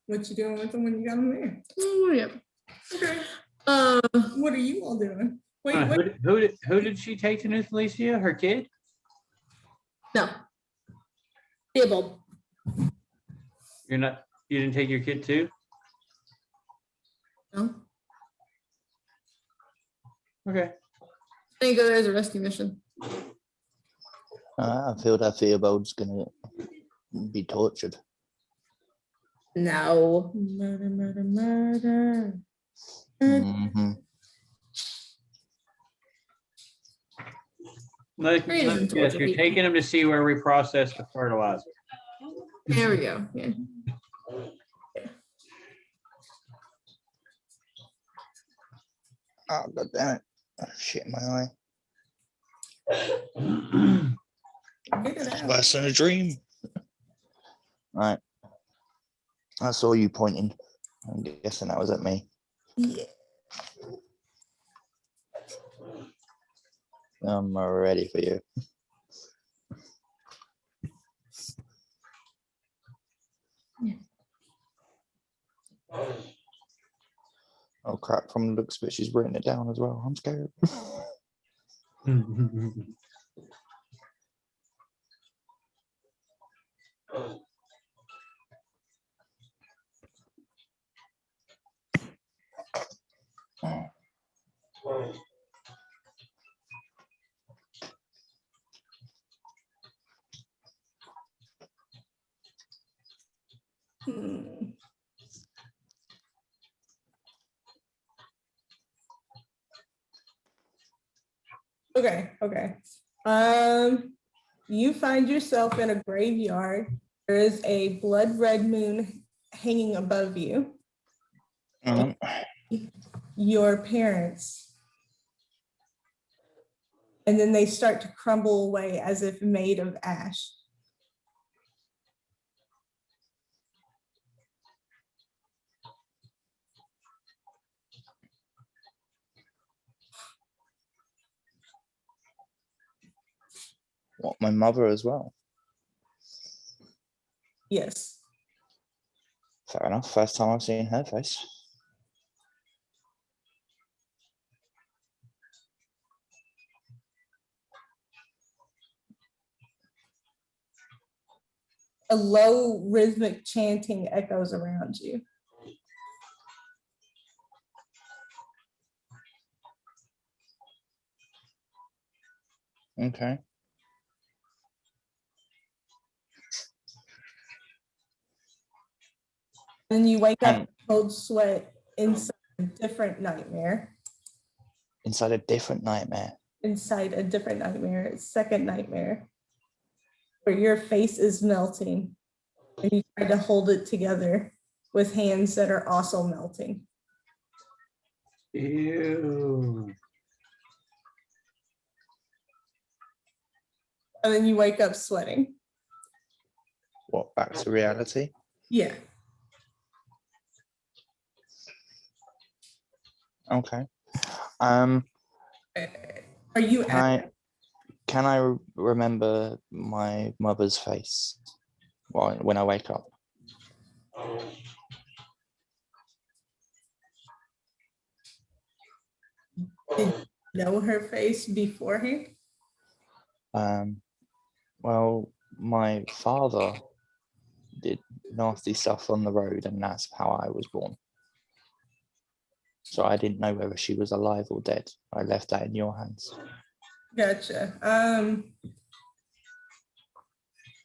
What you doing with them when you got them there? Oh, yeah. Okay. Uh, What are you all doing? Wait, Who wait. did- who did she take to New Felicia? Her kid? no. Theobald. You didn't take your kid too? No. Okay. I think go there as a rescue mission. I feel that Theobald's gonna be tortured. No. Murder, murder, murder. hmm Yes, you're taking them to see where we process the fertilizer. There we go. Yeah. Oh, god damn it. Oh, shit in my eye. Get it out. Worse than a dream. Right. I saw you pointing. I'm guessing that was at me. Yeah. I'm ready for you. Oh crap, from the looks of it, she's written it down as well. I'm scared. Hmm. Okay, okay. You find yourself in a graveyard. There is a blood red moon hanging above you. Your parents. And then they start to crumble away as if made of ash. What, my mother as well? Yes. Fair enough. First time I've seen her face. A low rhythmic chanting echoes around you. Okay. And you wake up And cold sweat inside a different nightmare. inside a different nightmare. Inside a different nightmare, a second nightmare, where your face is melting and you try to hold it together with hands that are also melting. Ew. And then you wake up sweating. What, back to reality? Yeah. Okay. Are you Can I remember my mother's face when I wake up? Did you know her face beforehand? Well, my father did nasty stuff on the road, and that's how I was born. So I didn't know whether she was alive or dead. I left that in your hands. Gotcha.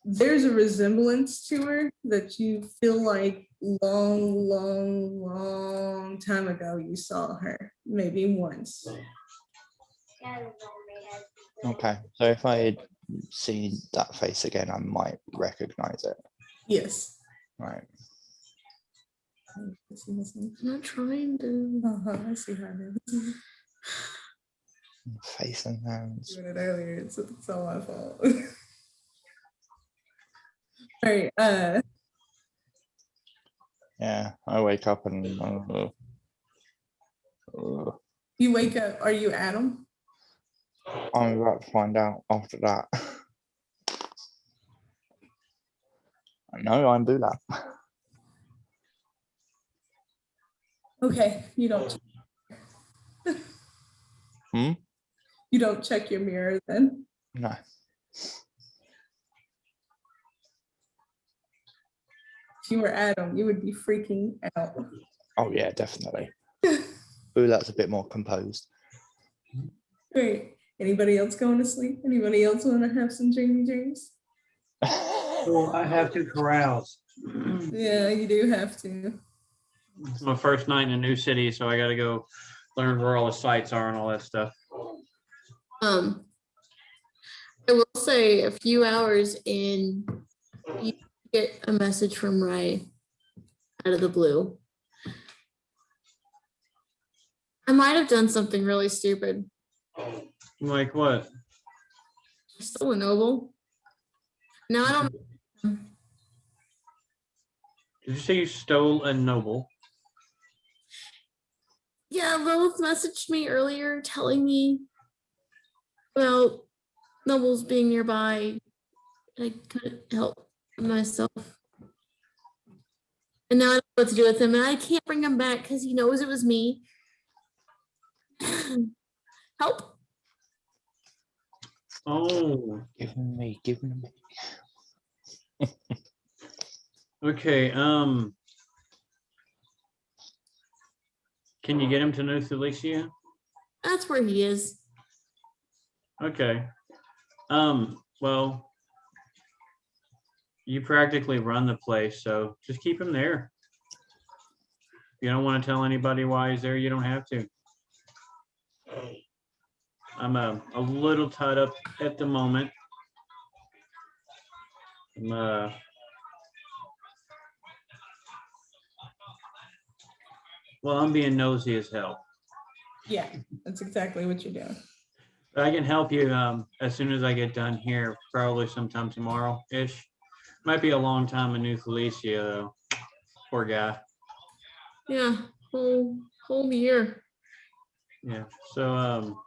There's a resemblance to her that you feel like long time ago you saw her, maybe once. Okay, so if I had seen that face again, I might recognize it. Yes. Right. I'm not trying to. I see how it is. Face and hands. Doing it earlier, it's all my fault. All right, Yeah, I wake up and you wake up, are you Adam? I'm about to find out after that. No, I'm Bula. Okay, you don't. Hmm? You don't check your mirror then? No. If you were Adam, you would be freaking out. Oh yeah, definitely. Bula's a bit more composed. Great. Anybody else going to sleep? Anybody else want to have some dreamy dreams? Well, I have to carouse. Yeah, you do have to. It's my first night in a new city, so I gotta go learn where all the sites are and all that stuff. I will say a few hours in, you get a message from Ray out of the blue. I might have done something really stupid. Like what? I stole a noble. No, I don't. Did you say you stole a noble? Yeah, Lilith messaged me earlier telling me about nobles being nearby. I couldn't help myself. And now I don't know what to do with him, and I can't bring him back because he knows it was me. Help. Oh, Give him me, give him me. okay. Can you get him to New Thalicia? That's where he is. Okay. Well, you practically run the place, so just keep him there. If you don't want to tell anybody why he's there, you don't have to. I'm a little tied up at the moment. I'm being nosy as hell. Yeah, that's exactly what you're doing. But I can help you as soon as I get done here, probably sometime tomorrow-ish. Might be a long time in New Thalicia, though. Poor guy. Yeah, whole year. Yeah. So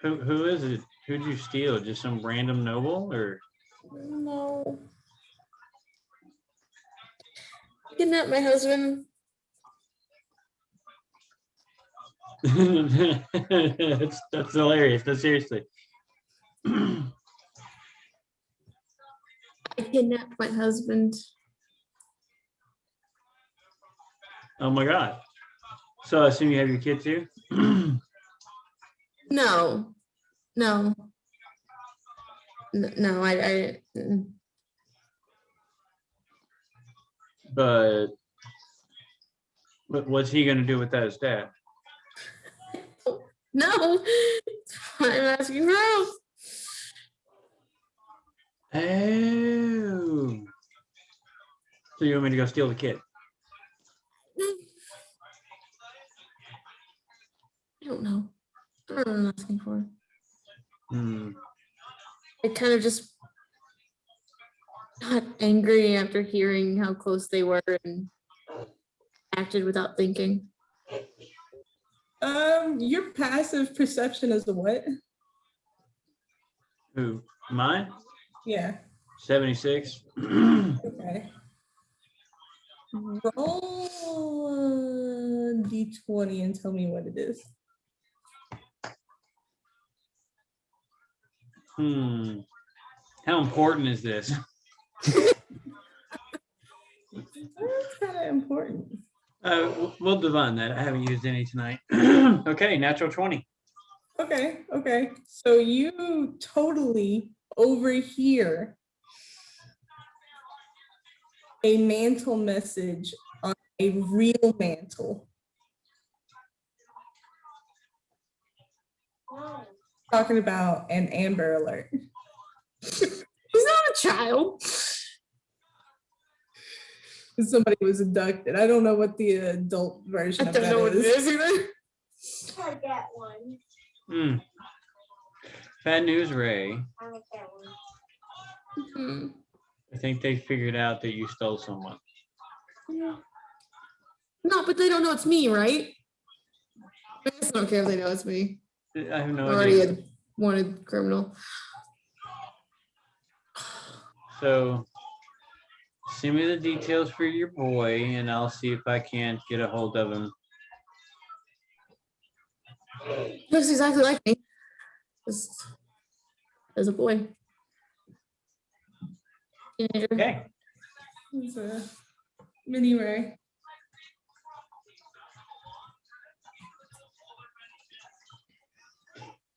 who is it? Who'd you steal? Just some random noble or? No. Kidnapped my husband. that's hilarious. No, seriously. I kidnapped my husband. Oh my God. So I assume you have your kid too? No. No, I But what's he gonna do with that as dad? no. I'm asking for help. Oh. So you want me to go steal the kid? I don't know. I don't know what I'm asking for. Hmm. I kind of just got angry after hearing how close they were and acted without thinking. Your passive perception is a what? Who? Mine? Yeah. 76. Okay. Roll a d20 and tell me what it is. How important is this? That's kind of important. We'll divine that. I haven't used any tonight. Okay, natural 20. Okay. So you totally overhear a mantle message on a real mantle. Talking about an Amber Alert. He's not a child. Somebody was abducted. I don't know what the adult version I of don't that know what it is. is either. I get one. Bad news, Ray. I like that one. Hmm. I think they figured out that you stole someone. No, but they don't know it's me, right? I guess I don't care if they know it's me. I have no Already idea. a wanted criminal. So send me the details for your boy and I'll see if I can't get a hold of him. Looks exactly like me. Just as a boy. Teenager. Okay. It's a mini Ray.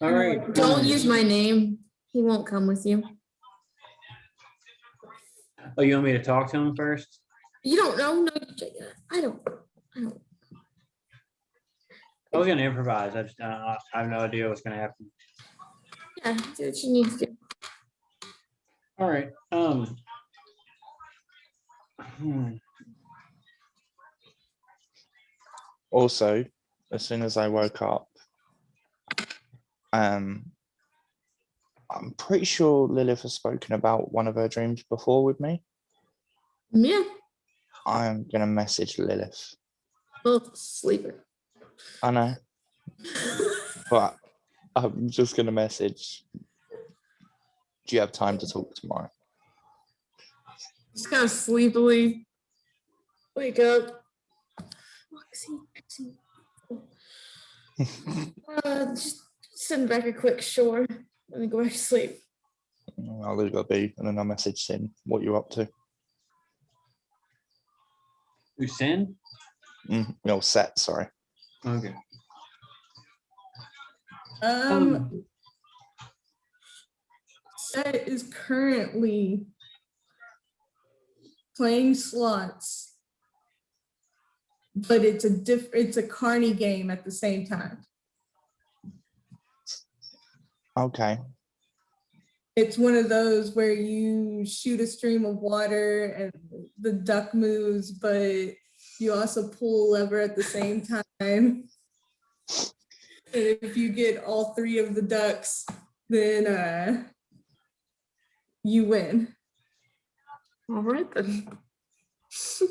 All right. Don't use my name. He won't come with you. Oh, you want me to talk to him first? You don't know. No, I don't. I was gonna improvise. I have no idea what's gonna happen. Yeah, do what you need to do. All right. Also, as soon as I woke up, I'm pretty sure Lilith has spoken about one of her dreams before with me. Yeah. I'm gonna message Lilith. Well, sleeper. I know, but I'm just gonna message. Do you have time to talk tomorrow? Just kind of sleepily wake up. Just send back a quick sure and then go back to sleep. I'll leave it a be, and then I'll message Sin what you're up to. You sin? No, set. Sorry. Okay. Set is currently playing slots, but it's a carny game at the same time. Okay. It's one of those where you shoot a stream of water and the duck moves, but you also pull a lever at the same time. And if you get all three of the ducks, then you win. All right then. This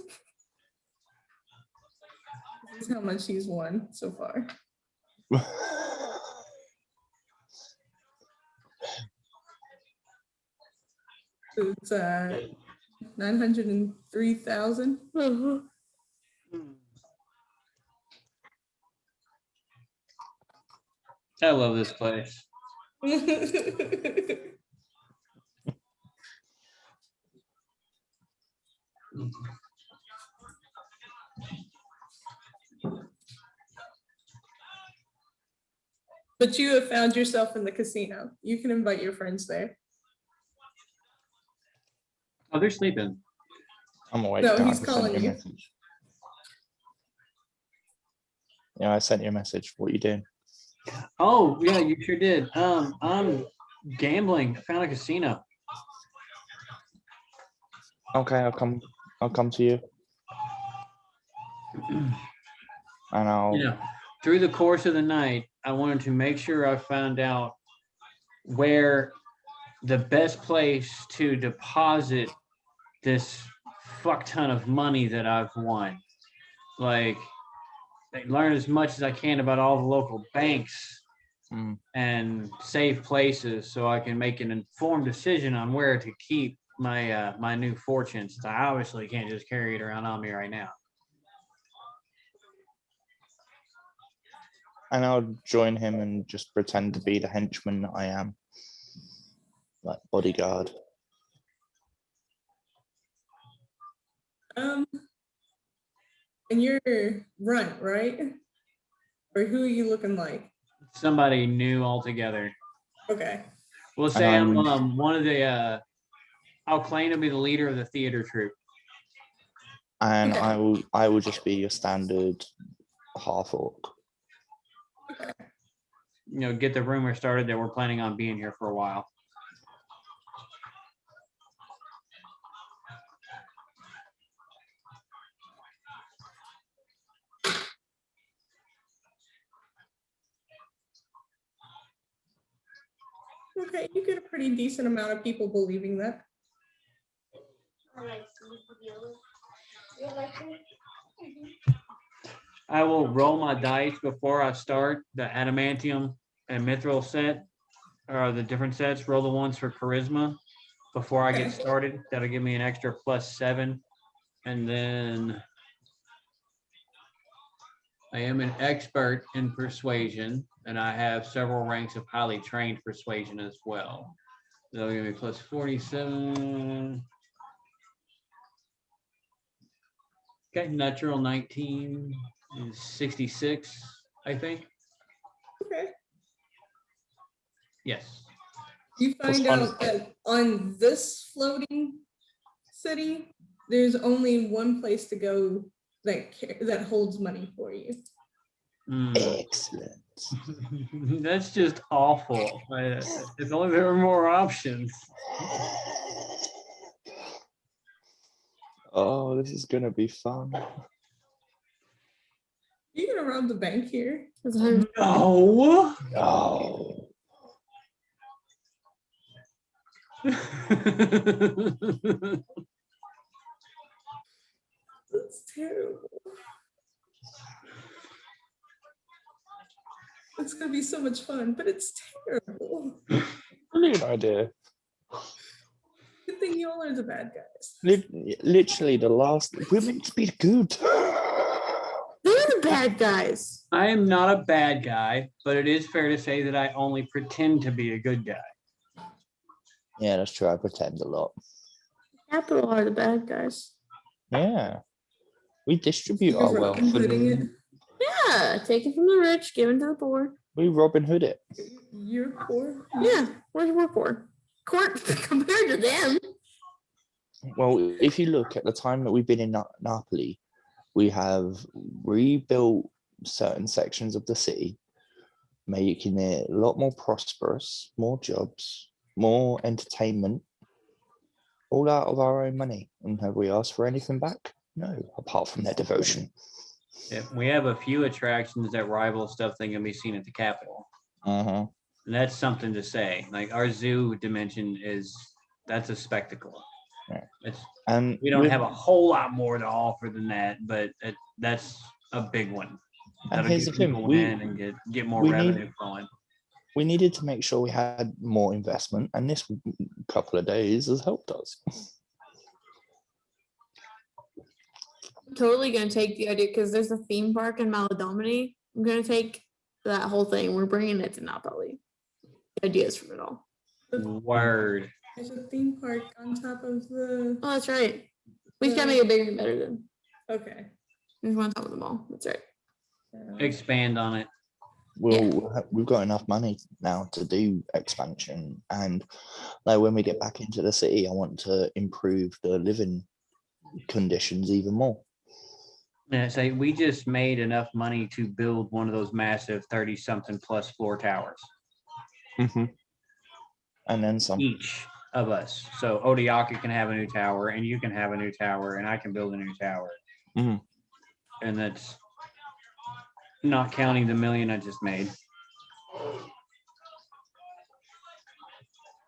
is how much he's won so far. So it's 903,000. I love this place. But you have found yourself in the casino. You can invite your friends there. Oh, they're sleeping. I'm awake. No, Dad. he's I sent calling a you. message. Yeah, I sent you a message. What you doing? Oh, yeah, you sure did. I'm gambling. Found a casino. Okay, I'll come to you. And I'll You know, through the course of the night, I wanted to make sure I found out where the best place to deposit this fuck ton of money that I've won. Like, learn as much as I can about all the local banks and safe places so I can make an informed decision on where to keep my new fortune. So I obviously can't just carry it around on me right now. And I'll join him and just pretend to be the henchman that I am, like bodyguard. And you're Runt, right? Or who are you looking like? Somebody new altogether. Okay. We'll say I'm I'm- one of the. I'll claim to be the leader of the theater troupe. And Okay. I will just be your standard half orc. You know, get the rumor started that we're planning on being here for a while. Okay, you get a pretty decent amount of people believing that. I will roll my dice before I start the adamantium and mithril set, or the different sets. Roll the ones for charisma before I get Okay. started. That'll give me an extra +7. And then I am an expert in persuasion, and I have several ranks of highly trained persuasion as well. That'll give me +47. Okay, natural 19 is 66, I think. Okay. Yes. You find fun. out that on this floating city, there's only one place to go that holds money for you. Excellent. That's just awful. If only there were more options. Oh, this is gonna be fun. You gonna rob the bank here? No. Oh, That's terrible. It's gonna be so much fun, but it's terrible. brilliant idea. Good thing you all are the bad guys. Literally the last. We're meant to be good. They're the bad guys. I am not a bad guy, but it is fair to say that I only pretend to be a good guy. Yeah, that's true. I pretend a lot. Capital are the bad guys. Yeah, we distribute our You're wealth. Robin Hooding And it. Yeah, take it from the rich, give it to the poor. we Robin Hood it. You're poor. Yeah, we're poor. Court compared to them. Well, if you look at the time that we've been in Napoli, we have rebuilt certain sections of the city, making it a lot more prosperous, more jobs, more entertainment, all out of our own money. And have we asked for anything back? No, apart from their devotion. Yeah, we have a few attractions that rival stuff that can be seen at the Capitol. Uh-huh. And that's something to say. Like our zoo dimension that's a spectacle. Yeah. It's And we don't have a whole lot more to offer than that, but that's a big one. And That'll here's get the thing, people we- in and get more we revenue need- flowing. we needed to make sure we had more investment, and this couple of days has helped us. I'm totally gonna take the idea because there's a theme park in Maladomini. I'm gonna take that whole thing. We're bringing it to Napoli. Ideas from it all. Word. There's a theme park on top of the. Oh, that's right. We just gotta make it bigger and better then. Okay. There's one on top of the mall. That's right. Expand on it. We've got enough money now to do expansion, and like when we get back into the city, I want to improve the living conditions even more. And say we just made enough money to build one of those massive 30-something plus floor towers. And then some. Each of us. So Odiaka can have a new tower, and you can have a new tower, and I can build a new tower. Mhm. And that's not counting the million I just made.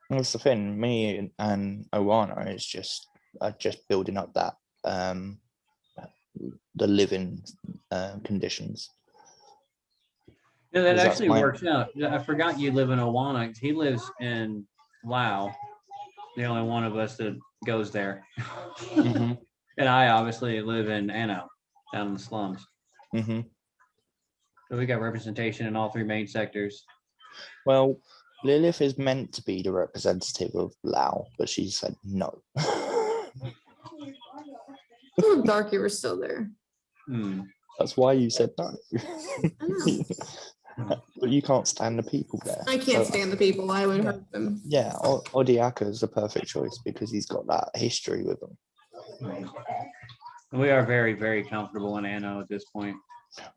That's the thing. Me and Owana is just building up that the living conditions. Yeah, that Because that's actually my- works out. I forgot you live in Owana. He lives in Lao. the only one of us that goes there. Mhm, And I obviously live in Anno, down in the slums. mhm. So we got representation in all three main sectors. Well, Lilith is meant to be the representative of Lao, but she said no. Oh, Dark, you were still there. Hmm. That's why you said no. I know. But you can't stand the people there. I can't So, stand the people. I would hurt them. yeah, Odiaka is the perfect choice because he's got that history with them. We are very, very comfortable in Anno at this point.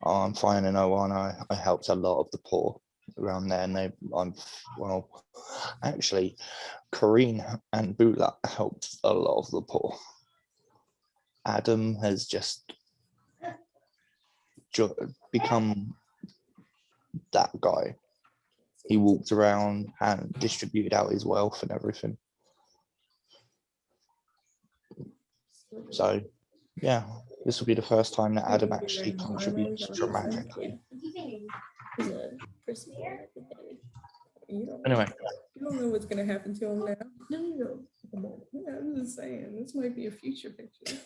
Oh, I'm fine in O1. I helped a lot of the poor around there, and well, actually, Kareen and Bula helped a lot of the poor. Adam has just become that guy. He walked around and distributed out his wealth and everything. So, yeah, this will be the first time that Adam actually contributes dramatically. Anyway, You don't know what's gonna happen to him now. No. Yeah, I'm just saying, this might be a future picture.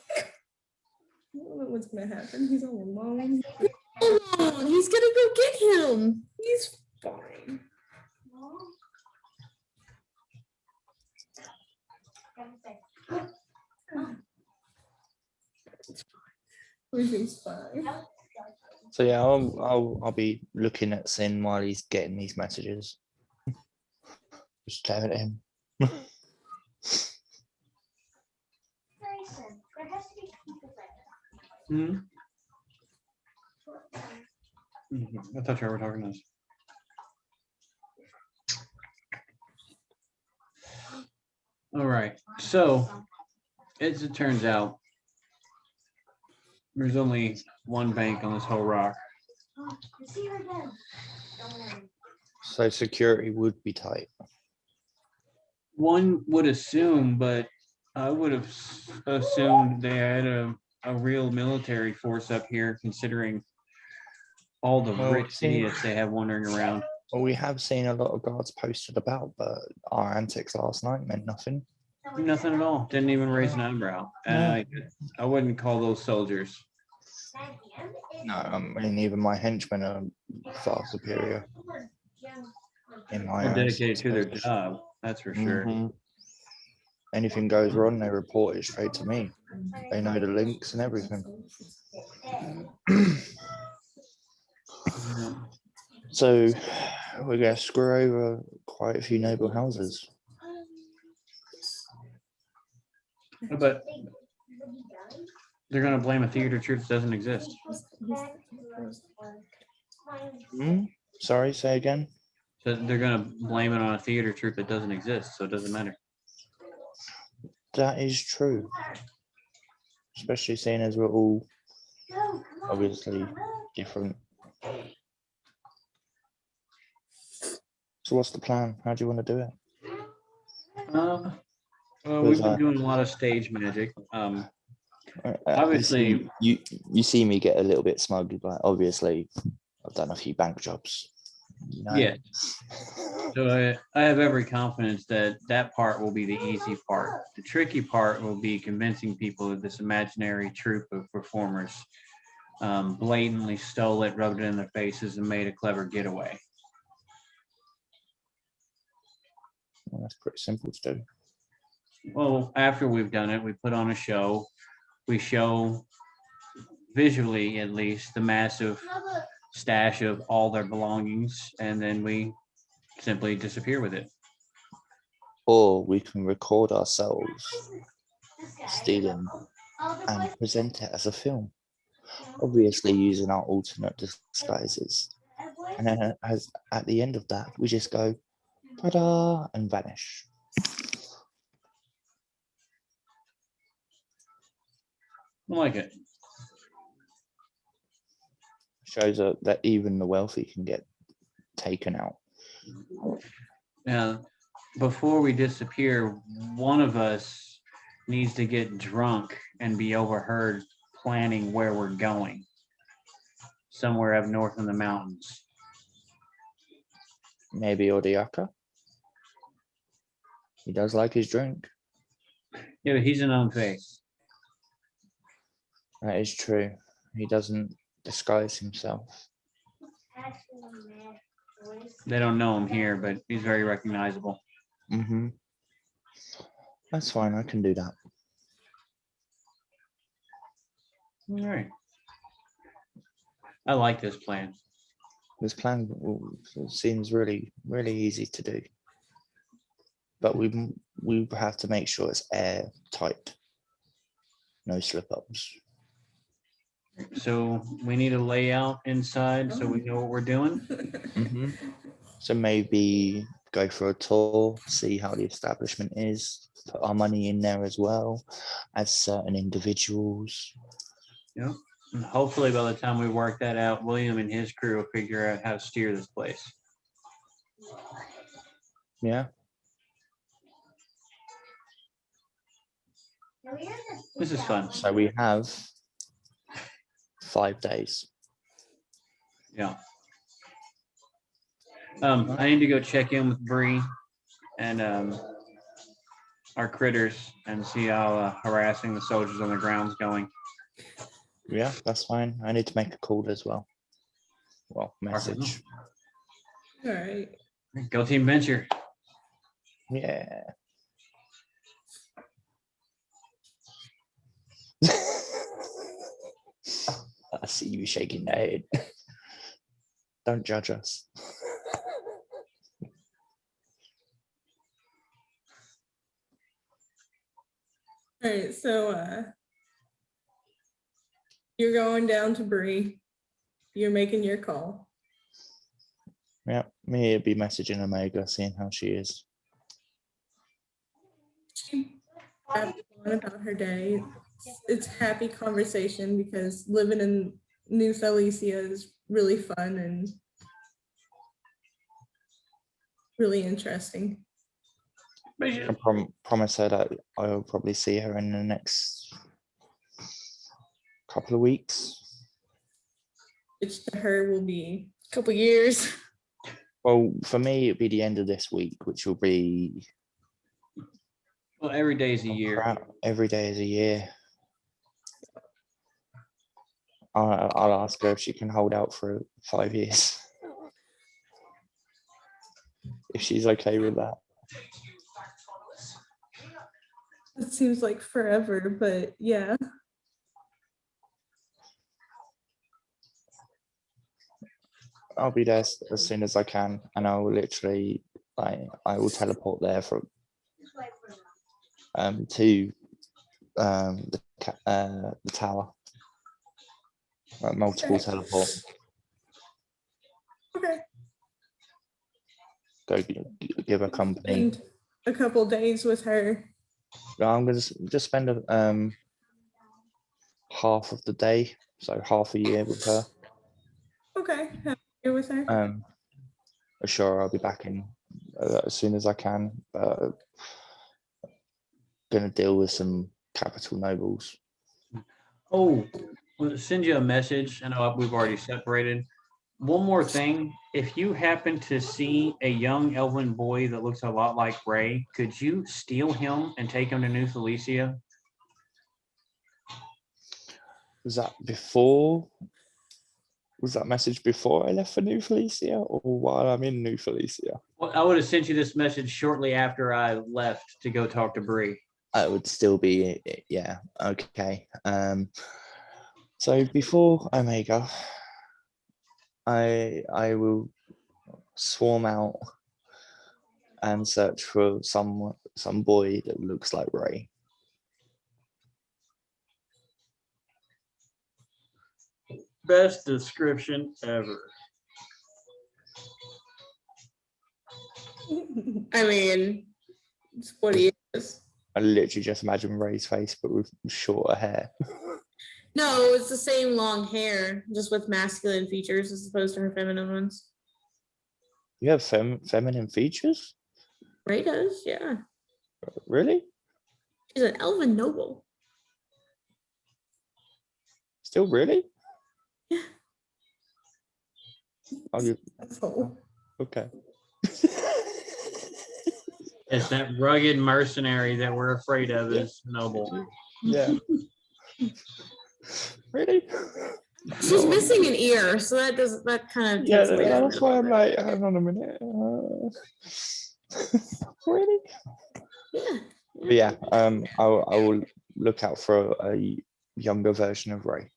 You don't know what's gonna happen. He's all alone. Oh, he's gonna go get him. He's fine. Everything's fine. so yeah, I'll be looking at Sin while he's getting these messages. Just staring at him. Grayson, there has to be people there. Hmm? I thought you were talking to us. All right, so as it turns out, there's only one bank on this whole rock. Oh, I see her again. Don't worry. So security would be tight. One would assume, but I would have assumed they had a real military force up here, considering all the Well, rich idiots they have wandering around. Well, we have seen a lot of guards posted about, but our antics last night meant nothing. Nothing at all. Didn't even raise an eyebrow. And I wouldn't call those soldiers. No, I mean, even my henchmen are far superior. In my They're eyes. dedicated to their job, that's for sure. Mhm. Anything goes wrong, they report it straight to me. They know the links and everything. So we're going to screw over quite a few noble houses. But they're gonna blame a theater truth that doesn't exist. Sorry, say again. So they're gonna blame it on a theater truth that doesn't exist, so it doesn't matter. That is true. Especially seeing as we're all obviously different. So what's the plan? How do you want to do it? Well, we've been doing a lot of stage magic. Obviously, you see me get a little bit smug, but obviously I've done a few bank jobs. You know? Yeah. So I have every confidence that that part will be the easy part. The tricky part will be convincing people that this imaginary troupe of performers blatantly stole it, rubbed it in their faces, and made a clever getaway. Well, that's pretty simple to do. Well, after we've done it, we put on a show. We show visually, at least, the massive stash of all their belongings, and then we simply disappear with it. Or we can record ourselves stealing and present it as a film, obviously using our alternate disguises. And then at the end of that, we just go, ta-da, and vanish. I like it. Shows that even the wealthy can get taken out. Now, before we disappear, one of us needs to get drunk and be overheard planning where we're going, somewhere up north in the mountains. Maybe Odiaka? He does like his drink. Yeah, but he's an unfazed. That is true. He doesn't disguise himself. They don't know him here, but he's very recognizable. Mm-hmm. That's fine. I can do that. All right. I like this plan. This plan seems really, really easy to do. But we have to make sure it's airtight. No slip-ups. So we need a layout inside so we know what we're doing. Mm-hmm. So maybe go for a tour, see how the establishment is, put our money in there as well as certain individuals. Yep. And hopefully by the time we work that out, William and his crew will figure out how to steer this place. Yeah. This is fun. So we have 5 days. Yeah. I need to go check in with Bree and our critters and see how harassing the soldiers on the ground's going. Yeah, that's fine. I need to make a call as well. Well, message. All right. Go Team Venture. Yeah. I see you shaking your head. Don't judge us. All right, so you're going down to Bree. You're making your call. Yeah, me be messaging Omega, seeing how she is. She babbled on about her day. It's happy conversation because living in New Silesia is really fun and really interesting. I promise her that I will probably see her in the next couple of weeks. Which to her will be Couple years. Well, for me, it'll be the end of this week, which will be Well, every day's a year. every day is a year. I'll ask her if she can hold out for 5 years. If she's okay with that. it seems like forever, but yeah. I'll be there as soon as I can, and I will literally, I will teleport there from to the tower. Multiple Okay. teleport. Okay. Go give her company. And a couple days with her. I'm gonna just spend half of the day, so half a year with her. Okay. Here with her. Sure, I'll be back in as soon as I can. Gonna deal with some capital nobles. Oh, I'll send you a message. I know we've already separated. One more thing. If you happen to see a young elven boy that looks a lot like Ray, could you steal him and take him to New Felicia? Was that before? Was that message before I left for New Felicia, or while I'm in New Felicia? Well, I would have sent you this message shortly after I left to go talk to Bree. I would still be, yeah, okay. So before Omega, I will swarm out and search for some boy that looks like Ray. Best description ever. I mean, it's what he is. I literally just imagine Ray's face, but with shorter hair. No, it's the same long hair, just with masculine features as opposed to her feminine ones. You have feminine features? Ray does, yeah. Really? She's an elven noble. Still really? Yeah. Oh, you Asshole. okay? It's that rugged mercenary that we're afraid of is Noble. Yeah. Really? She's missing an ear, so that kind of Yeah, takes away from that's it. why I'm like, hang on a minute. Really? Yeah. But yeah, I will look out for a younger version of Ray.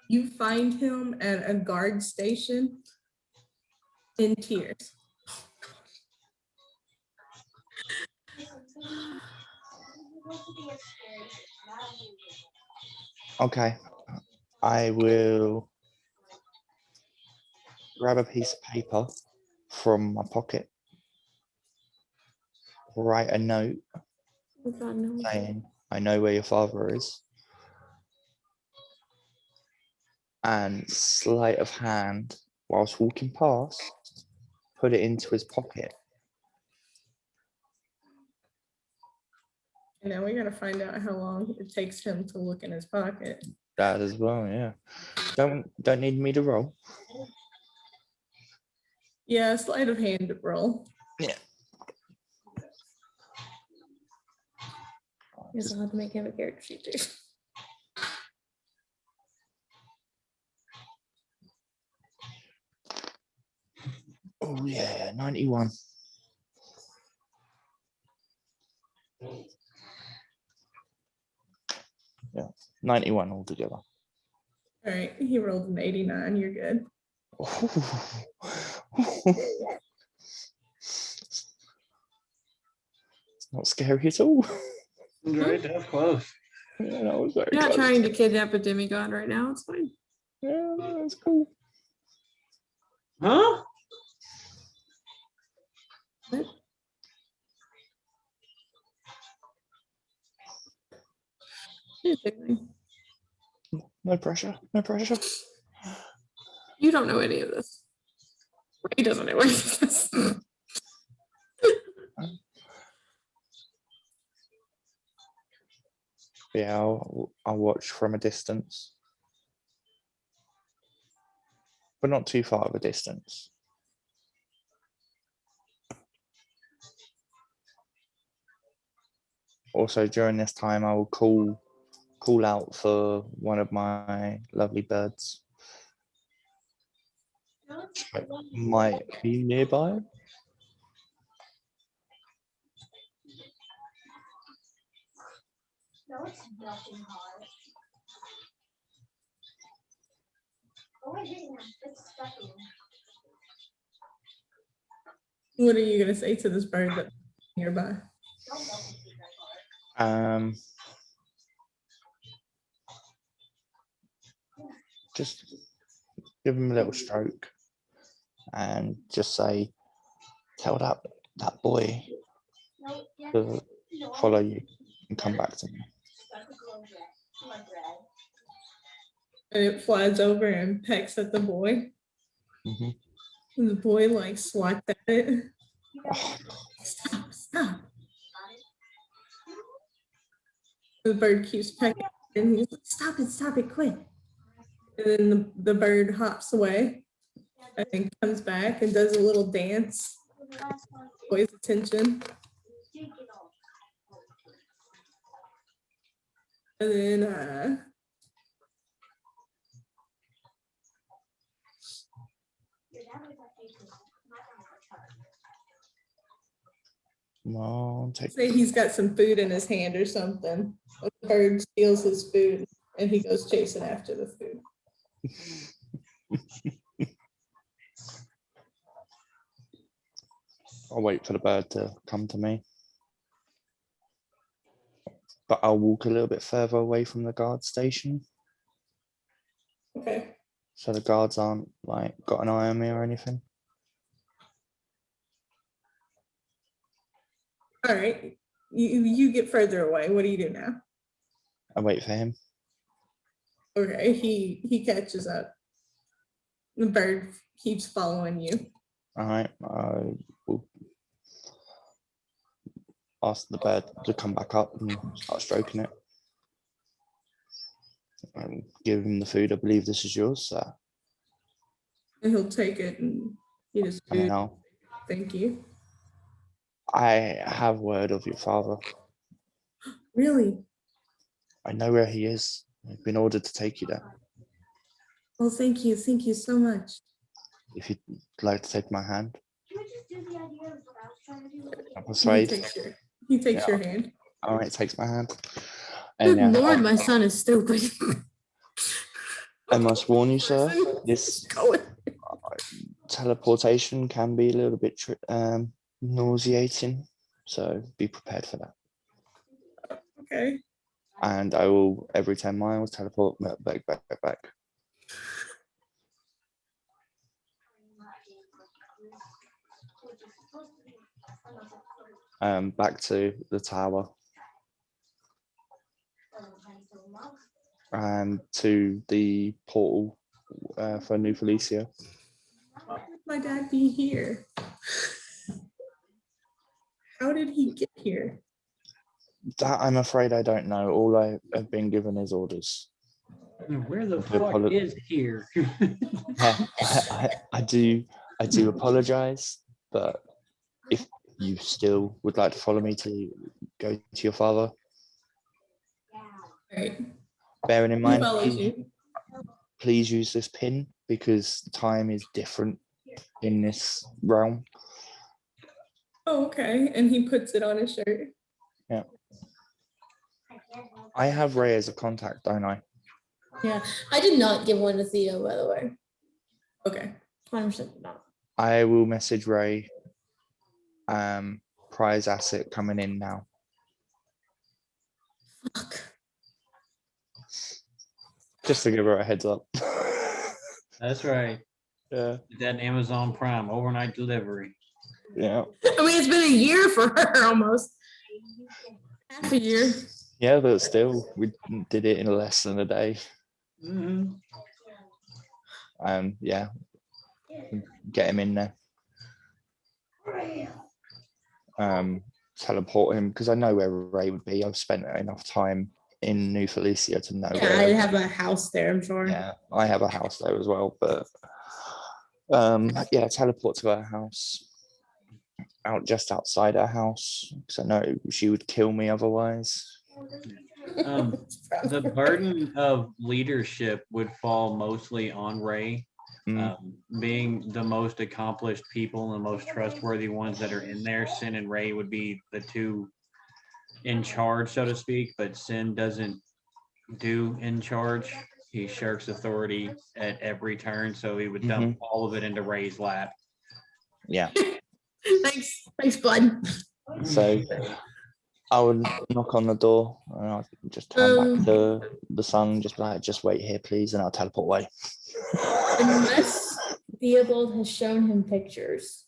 You find him at a guard station in tears. Okay, I will grab a piece of paper from my pocket, write a note Oh God, no. saying, I know where your father is. And sleight of hand, whilst walking past, put it into his pocket. And now we gotta find out how long it takes him to look in his pocket. That as well, yeah. Don't need me to roll. Yeah, sleight of hand roll. Yeah. He's allowed to make him a character sheet too. Oh yeah, 91. Yeah, 91 altogether. All right, he rolled an 89. You're good. It's not scary at all. Right, that's close. Yeah, that was very You're not close. trying to kidnap a demigod right now. It's fine. Yeah, no, that's cool. Huh? No pressure, no pressure. You don't know any of this. Ray doesn't know any of this. Yeah, I'll watch from a distance, but not too far of a distance. Also, during this time, I will call out for one of my lovely birds. Might be nearby. No, it's nothing hard. Oh, I didn't. It's stuffing. What are you gonna say to this bird that's nearby? Don't know if it's that hard. Just give him a little stroke and just say, tell that boy No, yeah, to no. follow you and come back to me. Stuff is a little red. Like red. And it flies over and pecks at the boy. Mhm. And the boy like swats at it. Oh, Stop, stop. The bird keeps pecking and he's like, stop it, quit. And then the bird hops away and comes back and does a little dance. The last one. Boy's attention. Take it off. And then Your dad was like, "Hey, my mom was like, come on, take say he's got some food in his hand or something. The bird steals his food and he goes chasing after the food. I'll wait for the bird to come to me. But I'll walk a little bit further away from the guard station Okay. so the guards aren't like got an eye on me or anything. All right. You get further away. What do you do now? I wait for him. Okay, he catches up. The bird keeps following you. All right, I will ask the bird to come back up and start stroking it. Give him the food. I believe this is yours, sir. And he'll take it and eat his And food. now Thank you. I have word of your father. Really? I know where he is. I've been ordered to take you there. Well, thank you. Thank you so much. If you'd like to take my hand, Can we just do the idea of what I was trying to do? I'm He afraid. takes your hand. All right, takes my hand. Good And lord, my son is stupid. I must warn you, sir, this Going. teleportation can be a little bit nauseating, so be prepared for that. Okay. And I will, every 10 miles, teleport back. Back to the tower and to the portal for New Felicia. How did my dad be here? How did he get here? That I'm afraid I don't know. All I have been given is orders. Where the I fuck is here? I do apologize, but if you still would like to follow me to go to your father, Right. bearing in He mind, follows you. please use this pin because time is different in this realm. Oh, okay. And he puts it on his shirt. Yeah. I have Ray as a contact, don't I? Yeah, I did not give one to Theo, by the way. Okay. 100% not. I will message Ray. Prize asset coming in now. Fuck. Just to give her a heads up. That's right. Yeah. That Amazon Prime overnight delivery. Yeah. I mean, it's been a year for her almost. Half a year. Yeah, but still, we did it in less than a day. Mhm. Yeah, get him in there. Teleport him because I know where Ray would be. I've spent enough time in New Felicia to know. Yeah, I have a house there, I'm sure. Yeah, I have a house there as well, but yeah, teleport to her house, just outside her house, because I know she would kill me otherwise. The burden of leadership would fall mostly on Ray. Being the most accomplished people and the most trustworthy ones that are in there. Sin and Ray would be the two in charge, so to speak, but Sin doesn't do in charge. He shirks authority at every turn, so he would dump all of it into Ray's lap. Yeah. Thanks, bud. So I would knock on the door and I'll just turn back to the sun, just like, just wait here, please, and I'll teleport away. Unless Theobald has shown him pictures,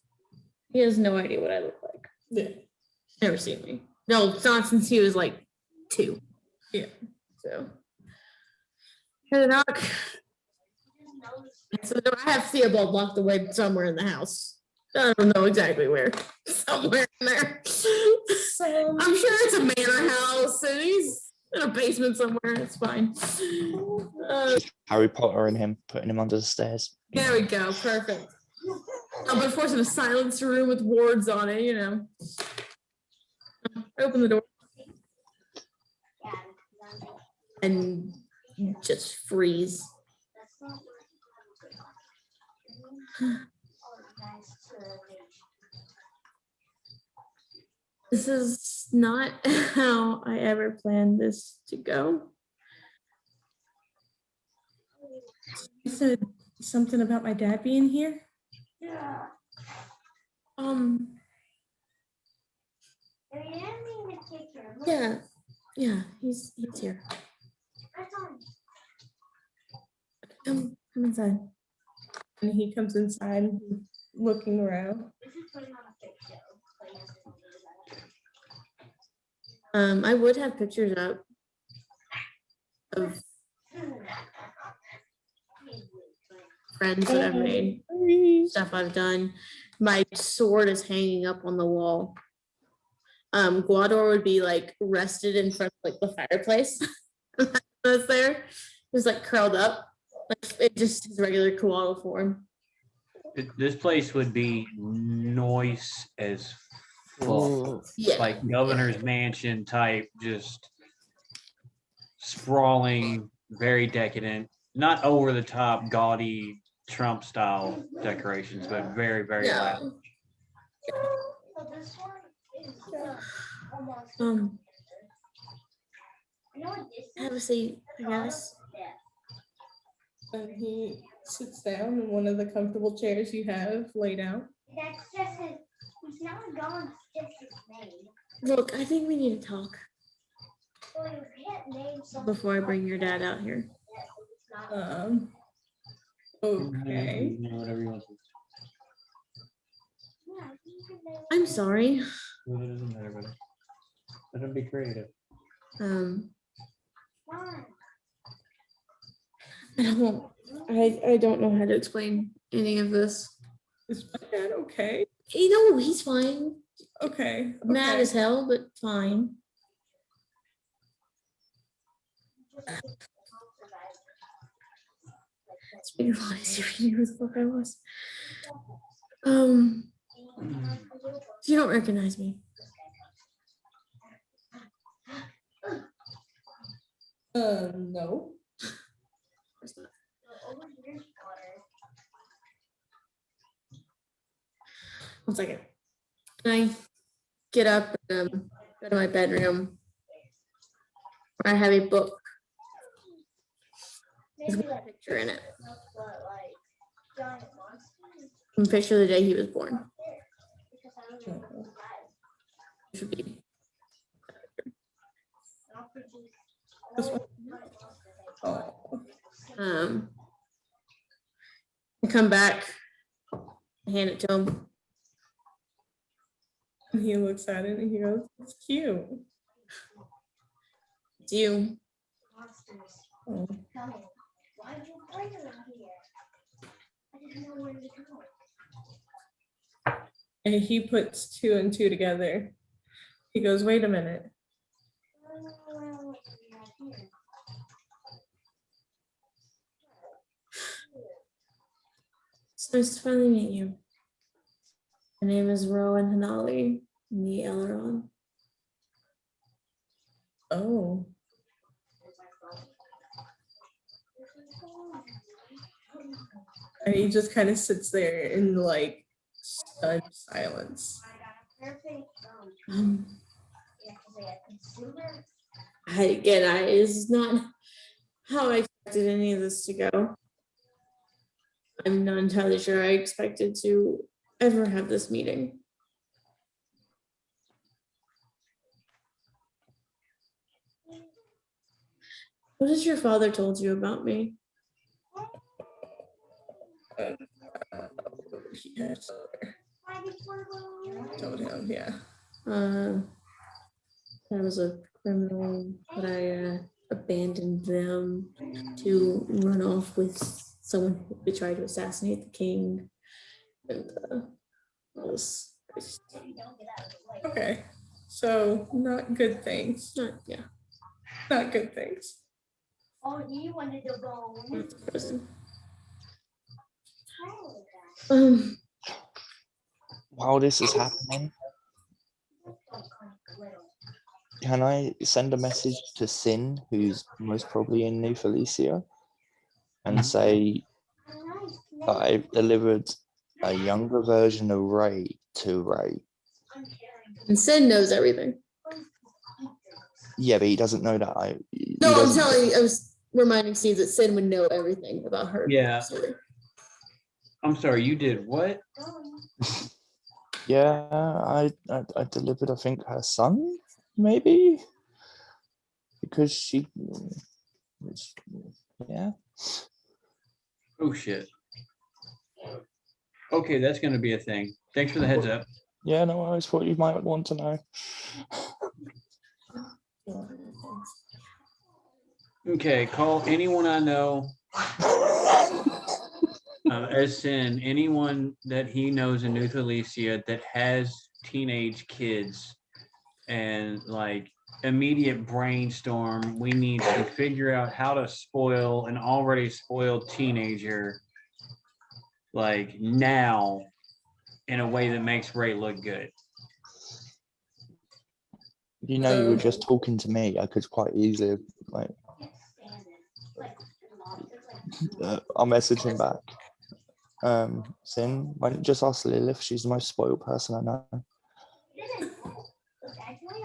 he has no idea what I look like. Yeah. Never seen me. No, it's not since he was like 2. Yeah. So, hear the knock. So I have Theobald locked away somewhere in the house. I don't know exactly where. Somewhere in there. I'm sure it's a manor house and he's in a basement somewhere. It's fine. Harry Potter and him, putting him under the stairs. There we go. Perfect. But forcing a silenced room with wards on it, you know. Open the door. And just freeze. This is not how I ever planned this to go. You said something about my dad being here? Yeah, he's here. Come inside. And he comes inside looking around. I would have pictures up of friends that I've made, stuff I've done. My sword is hanging up on the wall. Guador would be like rested in front of like the fireplace that's there. was like curled up, like it just his regular koala form. This place would be noise as fuck. Oh, Yeah. Like governor's mansion type, just sprawling, very decadent, not over the top, gaudy Trump style decorations, but very, very loud. No. So this one is almost. You know what this is? Have a seat, I guess. Yeah. And he sits down in one of the comfortable chairs you have laid out. That's just his, he's not gone, it's just his name. Look, I think we need to talk So you can't name something. before I bring your dad out here. It's not. Okay. You know, whatever you want. Yeah, you can name I'm sorry. Well, it doesn't matter, but let him be creative. Um, one. I don't know how to explain any of this. Is my dad okay? You know, he's fine. Okay. Mad okay. as hell, but fine. It's been a lot easier for you who the fuck I was. You don't recognize me. No. 1 second. Can I get up and go to my bedroom where I have a book with one picture in it? And picture the day he was born. Should be. This one? Oh. I come back, hand it to him. And he looks at it and he goes, it's cute. It's you. Oh. Why did you bring them here? I didn't know where to go. And he puts 2 and 2 together. He goes, wait a minute. It's nice to finally meet you. My name is Rowan Hanali, the Elron. Oh. And he just kind of sits there in like stunned silence. Perfect. Yeah, 'cause I got consumer. Is not how I expected any of this to go. I'm not entirely sure I expected to ever have this meeting. What has your father told you about me? He has told him, yeah. I was a criminal, but I abandoned them to run off with someone who tried to assassinate the king. And it was Okay. So not good things. yeah, Not good things. Oh, you wanted to go. went to prison. How While this is happening, can I send a message to Sin, who's most probably in New Felicia, and say that I've delivered a younger version of Ray to Ray? And Sin knows everything. Yeah, but he doesn't know that I was reminding Steve that Sin would know everything about her. Yeah. story. I'm sorry, you did what? Yeah, I delivered, I think, her son, maybe? Because she, yeah. Oh, shit. Okay, that's gonna be a thing. Thanks for the heads up. Yeah, no, I always thought you might want to know. Okay, call anyone I know as Sin, anyone that he knows in New Felicia that has teenage kids and like immediate brainstorm. We need to figure out how to spoil an already spoiled teenager like now in a way that makes Ray look good. You know, you were just talking to me. I could quite easily, like, I'll message him back. Sin, why don't you just ask Lilith? She's the most spoiled person I know.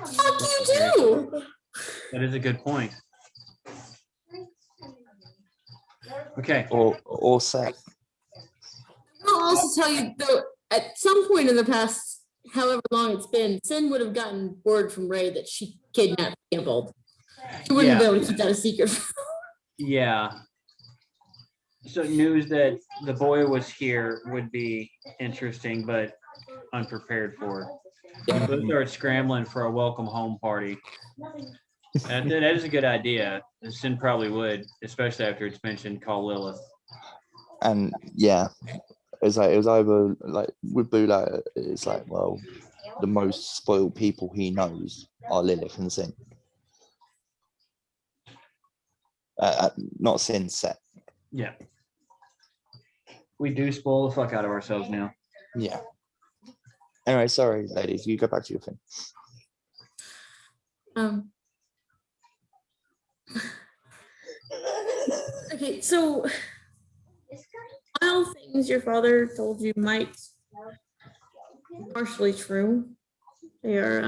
Fuck you too. That is a good point. Okay. Or Seth. I'll also tell you though, at some point in the past, however long it's been, Sin would have gotten word from Ray that she kidnapped Gambled. She wouldn't be able to keep that a secret. Yeah. So news that the boy was here would be interesting, but unprepared for. We'll start scrambling for a welcome home party. That is a good idea. Sin probably would, especially after it's mentioned, call Lilith. And yeah, it was either like with Bula, it's like, well, the most spoiled people he knows are Lilith and Sin. Not Sin, Set. Yeah. We do spoil the fuck out of ourselves now. Yeah. Anyway, sorry, ladies, you go back to your thing. Okay, so while things your father told you might be partially true, they are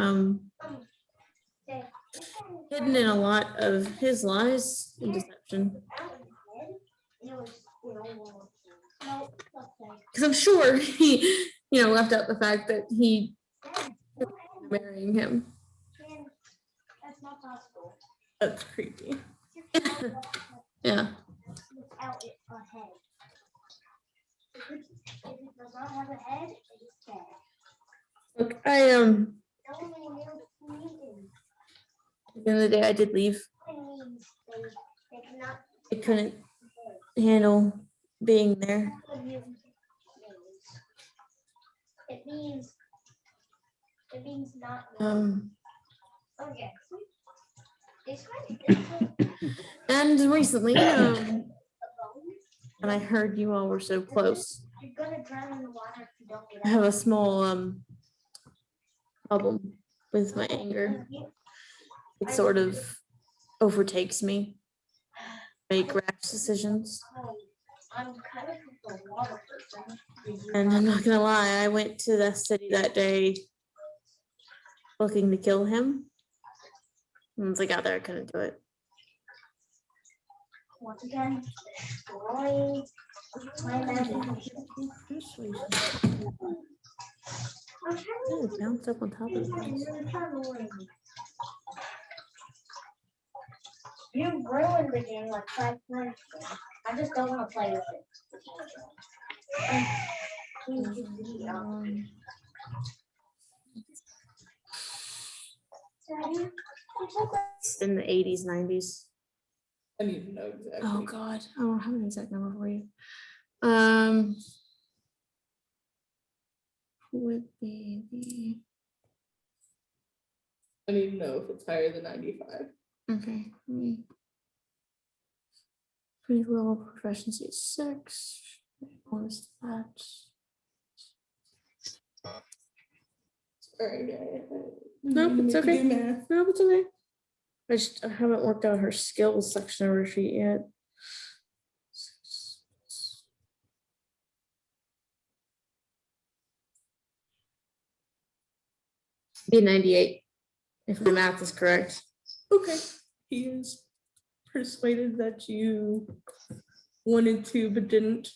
hidden in a lot of his lies and deception. Because I'm sure he, left out the fact that he marrying him. That's not possible. That's creepy. Yeah. Without it a head. If it does not have a head, it is dead. Look, No one will meet him. at the end of the day, I did leave. It means they cannot. I couldn't handle being there. It means not. Okay. And recently, and I heard you all were so close. You're gonna drown in the water if you don't get I have a small problem with my anger. It sort of overtakes me. Make rash decisions. I'm kind of a water person. And I'm not gonna lie, I went to the city that day looking to kill him. And once I got there, I couldn't do it. Once again, destroy my imagination. Oh, it bounced up on top of the thing. You ruined the game like 5 minutes ago. I just don't want to play with it. It's in the 80s, 90s. I need to know exactly. Oh God, I don't have an exact number for you. Would be the I need to know if it's higher than 95. okay. Pretty low proficiency is 6. Bonus to that. Sorry. Nope, it's okay. Do math. No, it's okay. I haven't worked out her skills section of her sheet yet. Be 98, if my math is correct. Okay. He is persuaded that you wanted to but didn't,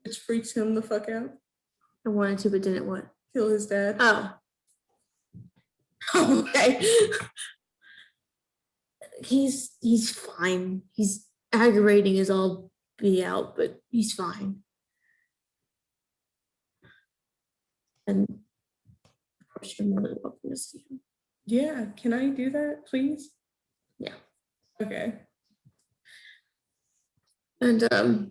which freaks him the fuck out. I wanted to, but didn't what? Kill his dad. Oh. Okay. He's fine. He's aggravating as all be out, but he's fine. And of course you're more than welcome to see him. Yeah, can I do that, please? Yeah. Okay. And I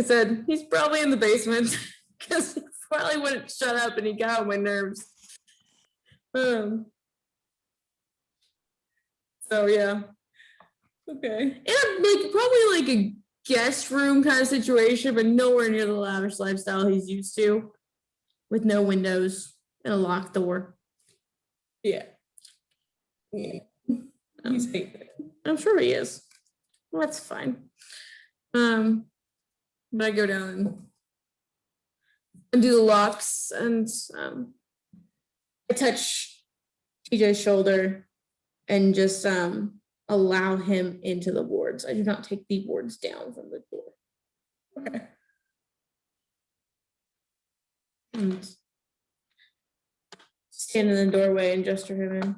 said he's probably in the basement because he probably wouldn't shut up and he got on my nerves. So yeah. Okay. And like probably like a guest room kind of situation, but nowhere near the lavish lifestyle he's used to, with no windows and a locked door. Yeah. Yeah. He's hating it. I'm sure he is. Well, that's fine. But I go down and do the locks, and I touch TJ's shoulder and just allow him into the wards. I do not take the wards down from the door. Okay. And stand in the doorway and gesture him in.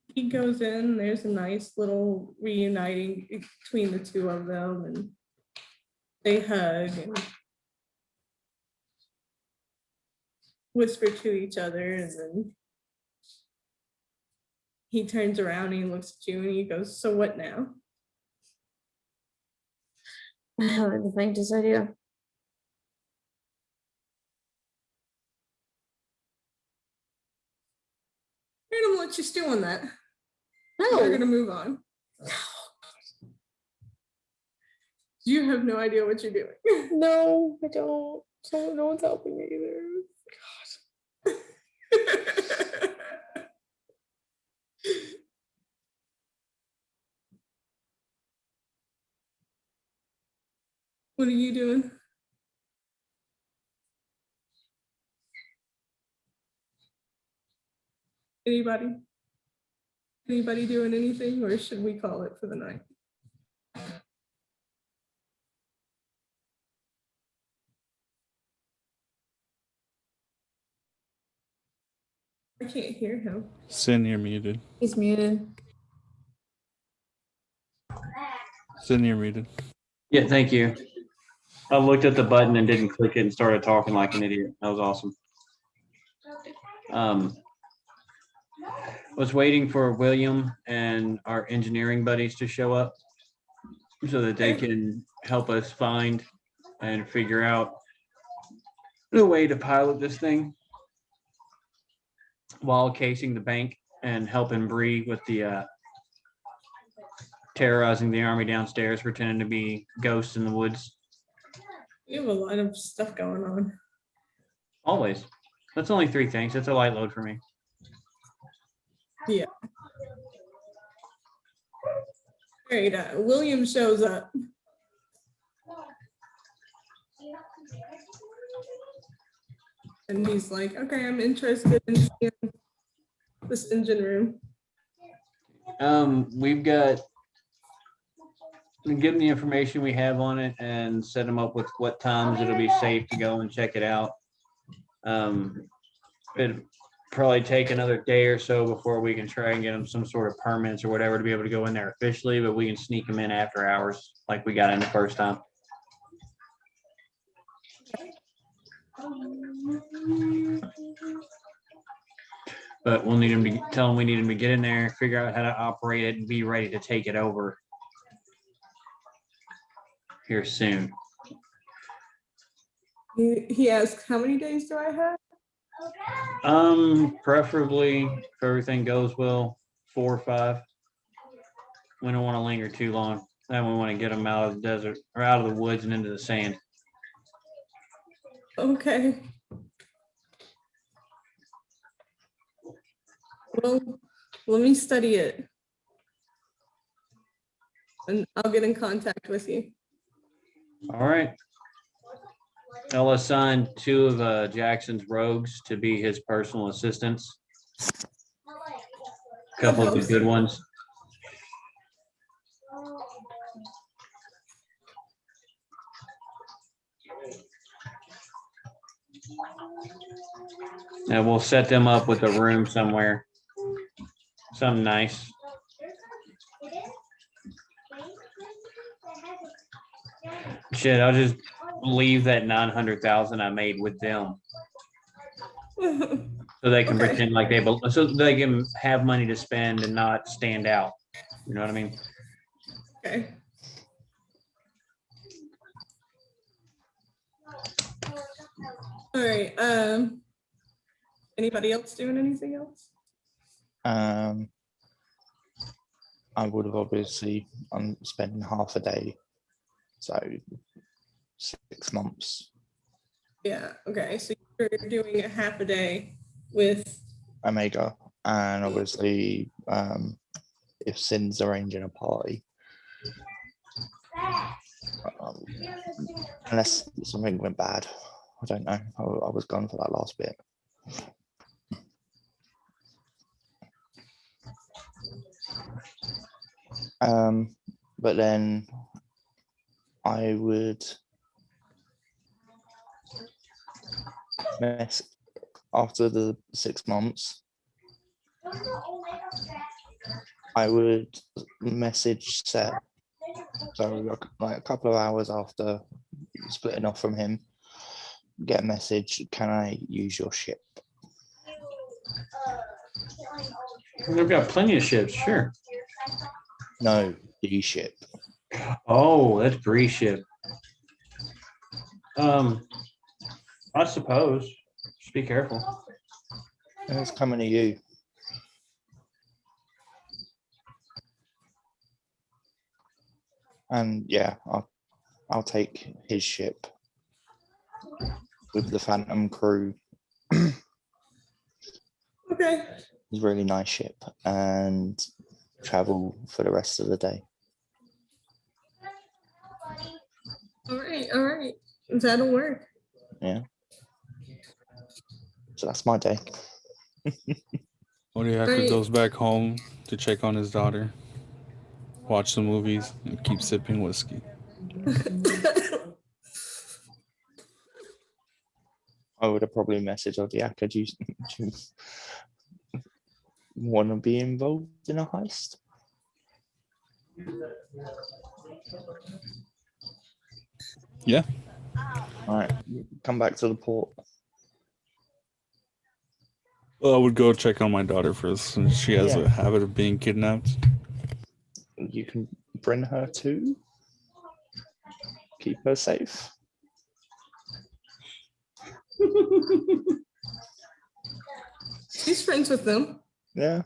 He goes in, there's a nice little reuniting between the two of them, and they hug and whisper to each other, and then he turns around and he looks at you and he goes, "So what now?" I have the faintest idea. I'm gonna let you stew on that. No. We're gonna move on. You have no idea what you're doing. No, I don't. So no one's helping me either. What are you doing? Anybody? Anybody doing anything, or should we call it for the night? I can't hear him. Sin, you're muted. He's muted. Sin, you're muted. Yeah, thank you. I looked at the button and didn't click it and started talking like an idiot. That was awesome. Was waiting for William and our engineering buddies to show up so that they can help us find and figure out the way to pilot this thing while casing the bank and helping Bree with the terrorizing the army downstairs, pretending to be ghosts in the woods. You have a lot of stuff going on. Always. That's only 3 things. That's a light load for me. Yeah. All right, William shows up. And he's like, "Okay, I'm interested in seeing this engine room." We give them the information we have on it and set them up with what times it'll be safe to go and check it out. It'd probably take another day or so before we can try and get them some sort of permits or whatever to be able to go in there officially, but we can sneak them in after hours like we got in the first time. But we'll need them to tell them we need them to get in there, figure out how to operate it, and be ready to take it over here soon. He asks, "How many days do I have?" Preferably if everything goes well, 4 or 5. We don't want to linger too long. Then we want to get them out of the desert or out of the woods and into the sand. Okay. Well, let me study it. And I'll get in contact with you. All right. I'll assign 2 of Jackson's rogues to be his personal assistants. A couple of the good ones. And we'll set them up with a room somewhere. Something nice. Shit, I'll just leave that 900,000 I made with them so they can Okay. pretend like so they can have money to spend and not stand out. You know what I mean? Okay. All right. Anybody else doing anything else? I would have obviously, I'm spending half a day, so 6 months. Yeah, okay, so you're doing a half a day with, Omega, and obviously, if Sin's arranging a party, um, unless something went bad, I don't know. I was gone for that last bit. But then I would mess after the 6 months. I would message Seth. So like a couple of hours after splitting off from him, get a message, can I use your ship? We've got plenty of ships, sure. No, the ship. Oh, that's Bree ship. I suppose. Just be careful. It's coming to you. And yeah, I'll take his ship with the Phantom crew. okay, It's a really nice ship, and travel for the rest of the day. all right, that'll work. Yeah. So that's my day. Odiaka Right. goes back home to check on his daughter, watch the movies, and keep sipping whiskey. I would have probably messaged Odiaka, do you want to be involved in a heist? Yeah. All right, come back to the port. Well, I would go check on my daughter first, since she has Yeah. a habit of being kidnapped. You can bring her too. Keep her safe. She's friends with them. Yeah.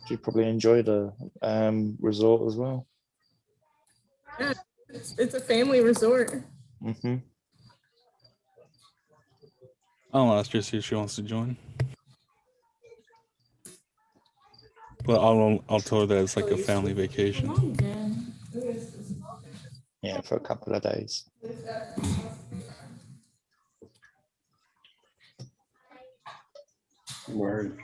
She'd probably enjoy the resort as well. It's a family resort. Mm-hmm. I'll ask her, see if she wants to join. But I'll tell her that it's like a family vacation. Yeah, for a couple of days. Word.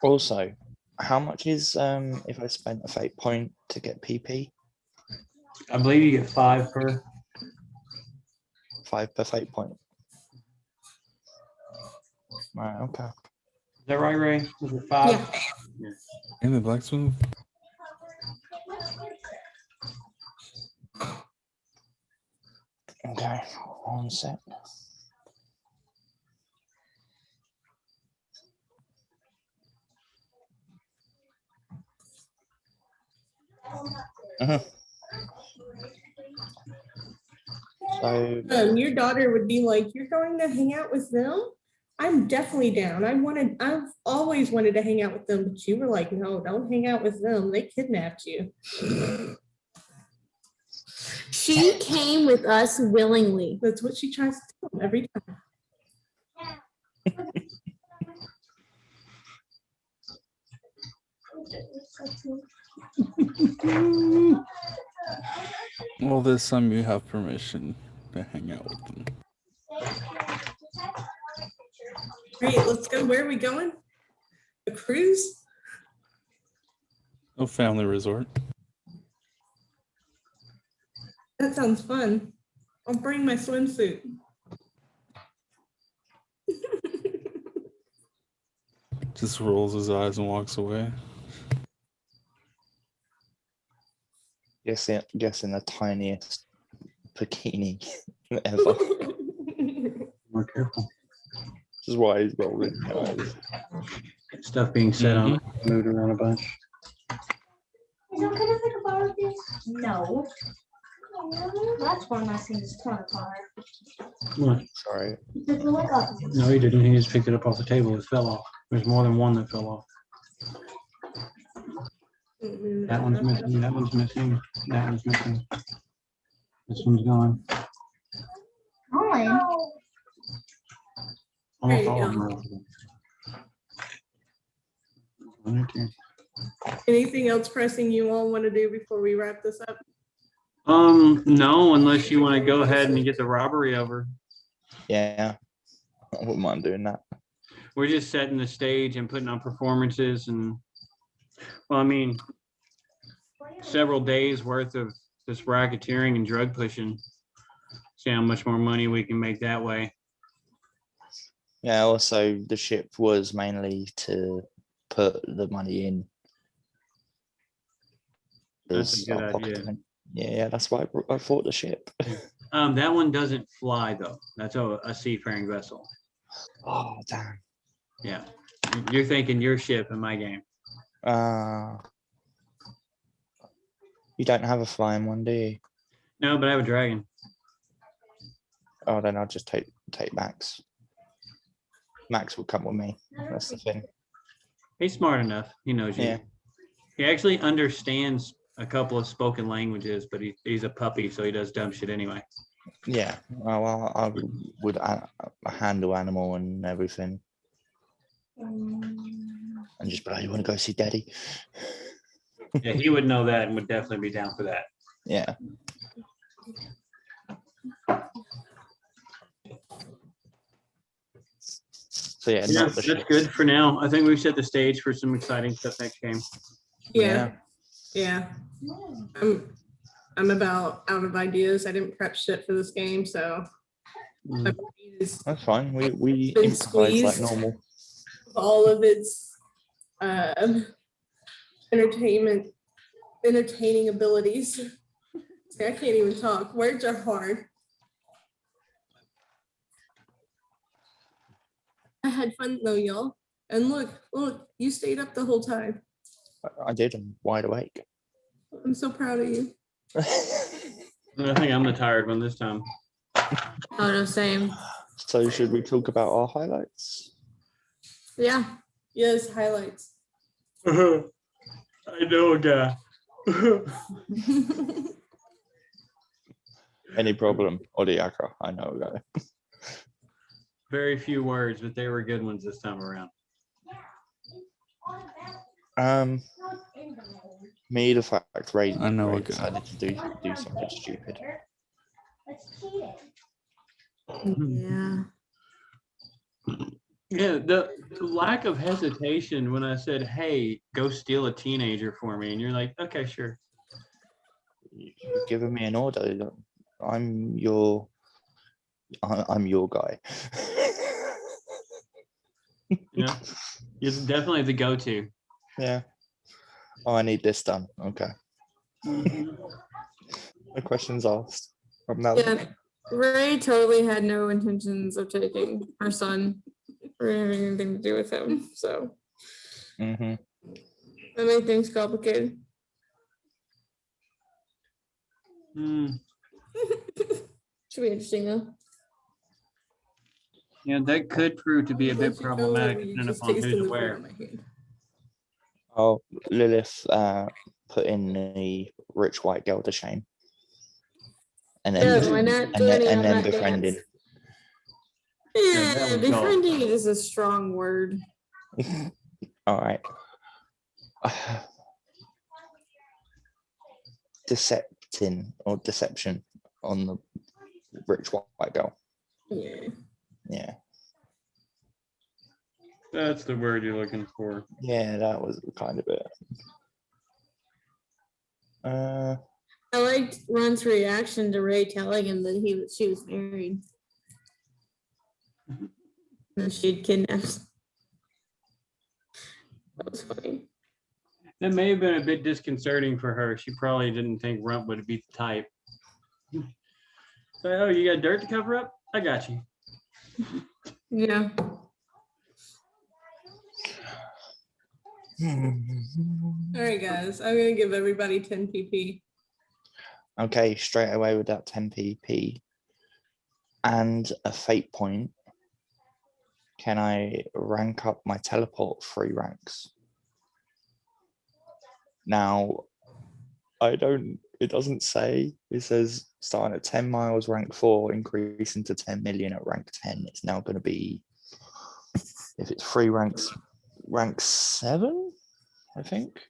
Also, how much is if I spent a fate point to get PP? I believe you get 5 per. 5 per fate point. Right, okay. Is that right, Ray? Was it 5? Yeah. In the blacksmith? Okay, one sec. So Your daughter would be like, "You're going to hang out with them?" I'm definitely down. I've always wanted to hang out with them, but you were like, "No, don't hang out with them. They kidnapped you." She came with us willingly. That's what she tries to tell them every time. Well, this time you have permission to hang out with them. Great, let's go. Where are we going? A cruise? A family resort. That sounds fun. I'll bring my swimsuit. Just rolls his eyes and walks away. Guessing the tiniest bikini ever. More careful. This is why he's rolling his eyes. stuff being said on, moved around a bunch. Is it okay if I borrow this? No. That's one last thing that's torn apart. What? Sorry. The glue I got. No, he didn't. He just picked it up off the table. It fell off. There's more than one that fell off. That one's missing. That one's missing. That one's missing. This one's gone. Colin. Almost all of them are off. One or two. Anything else pressing you all want to do before we wrap this up? No, unless you want to go ahead and get the robbery over. Yeah. I wouldn't mind doing that. We're just setting the stage and putting on performances and, well, I mean, several days worth of this racketeering and drug pushing. See how much more money we can make that way. Yeah, also the ship was mainly to put the money in. That's a good Our idea. pocketing. Yeah, that's why I bought the ship. That one doesn't fly though. That's a seafaring vessel. Oh, damn. Yeah. You're thinking your ship in my game. You don't have a flying one, do you? No, but I have a dragon. Oh, then I'll just take Max. Max will come with me. That's the thing. He's smart enough. He knows you. Yeah. He actually understands a couple of spoken languages, but he's a puppy, so he does dumb shit anyway. Yeah. Well, I would handle animal and everything. And just be like, you want to go see Daddy? Yeah, he would know that and would definitely be down for that. Yeah. So yeah, Yeah, not the that's ship. good for now. I think we've set the stage for some exciting stuff next game. Yeah. I'm about out of ideas. I didn't prep shit for this game, so Mm. my brain is That's fine. We Been improvise like squeezed. normal. all of its entertaining abilities. See, I can't even talk. Words are hard. I had fun though, y'all. And look, you stayed up the whole time. I did. I'm wide awake. I'm so proud of you. I think I'm the tired one this time. Oh, no, same. So should we talk about our highlights? Yeah. Yes, highlights. I know a guy. Any problem? Odiaka, I know a guy. Very few words, but they were good ones this time around. Me, the fact Ray I know a guy. decided to do something stupid. Let's cheat it. Yeah. Yeah, the lack of hesitation when I said, "Hey, go steal a teenager for me," and you're like, "Okay, sure." You've given me an order. I'm your guy. Yeah, you're definitely the go-to. Yeah. Oh, I need this done. Okay. Mhm. No questions asked. From now. Yeah. Ray totally had no intentions of taking her son or having anything to do with him. So Mm-hmm. that made things complicated. Mm. Should be interesting though. Yeah, that could prove to be a bit Let you know problematic when you depending just upon tasted who's the food aware. on my hand. Oh, Lilith put in the rich white girl to shame. And then, Yeah, why not and do then, any and on then that befriending. dance? Yeah, that Yeah, was all. befriending is a strong word. All right. Deception on the rich white girl. Yeah. Yeah. That's the word you're looking for. Yeah, that was kind of it. I liked Ron's reaction to Ray telling him that she was married. And she'd kidnapped. That was funny. That may have been a bit disconcerting for her. She probably didn't think Rump would be the type. So, oh, you got dirt to cover up? I got you. Yeah. All right, guys, I'm gonna give everybody 10 PP. Okay, straight away with that 10 PP and a fate point. Can I rank up my teleport 3 ranks? Now, it doesn't say, it says starting at 10 miles, rank 4, increasing to 10 million at rank 10. It's now going to be, if it's 3 ranks, rank 7, I think.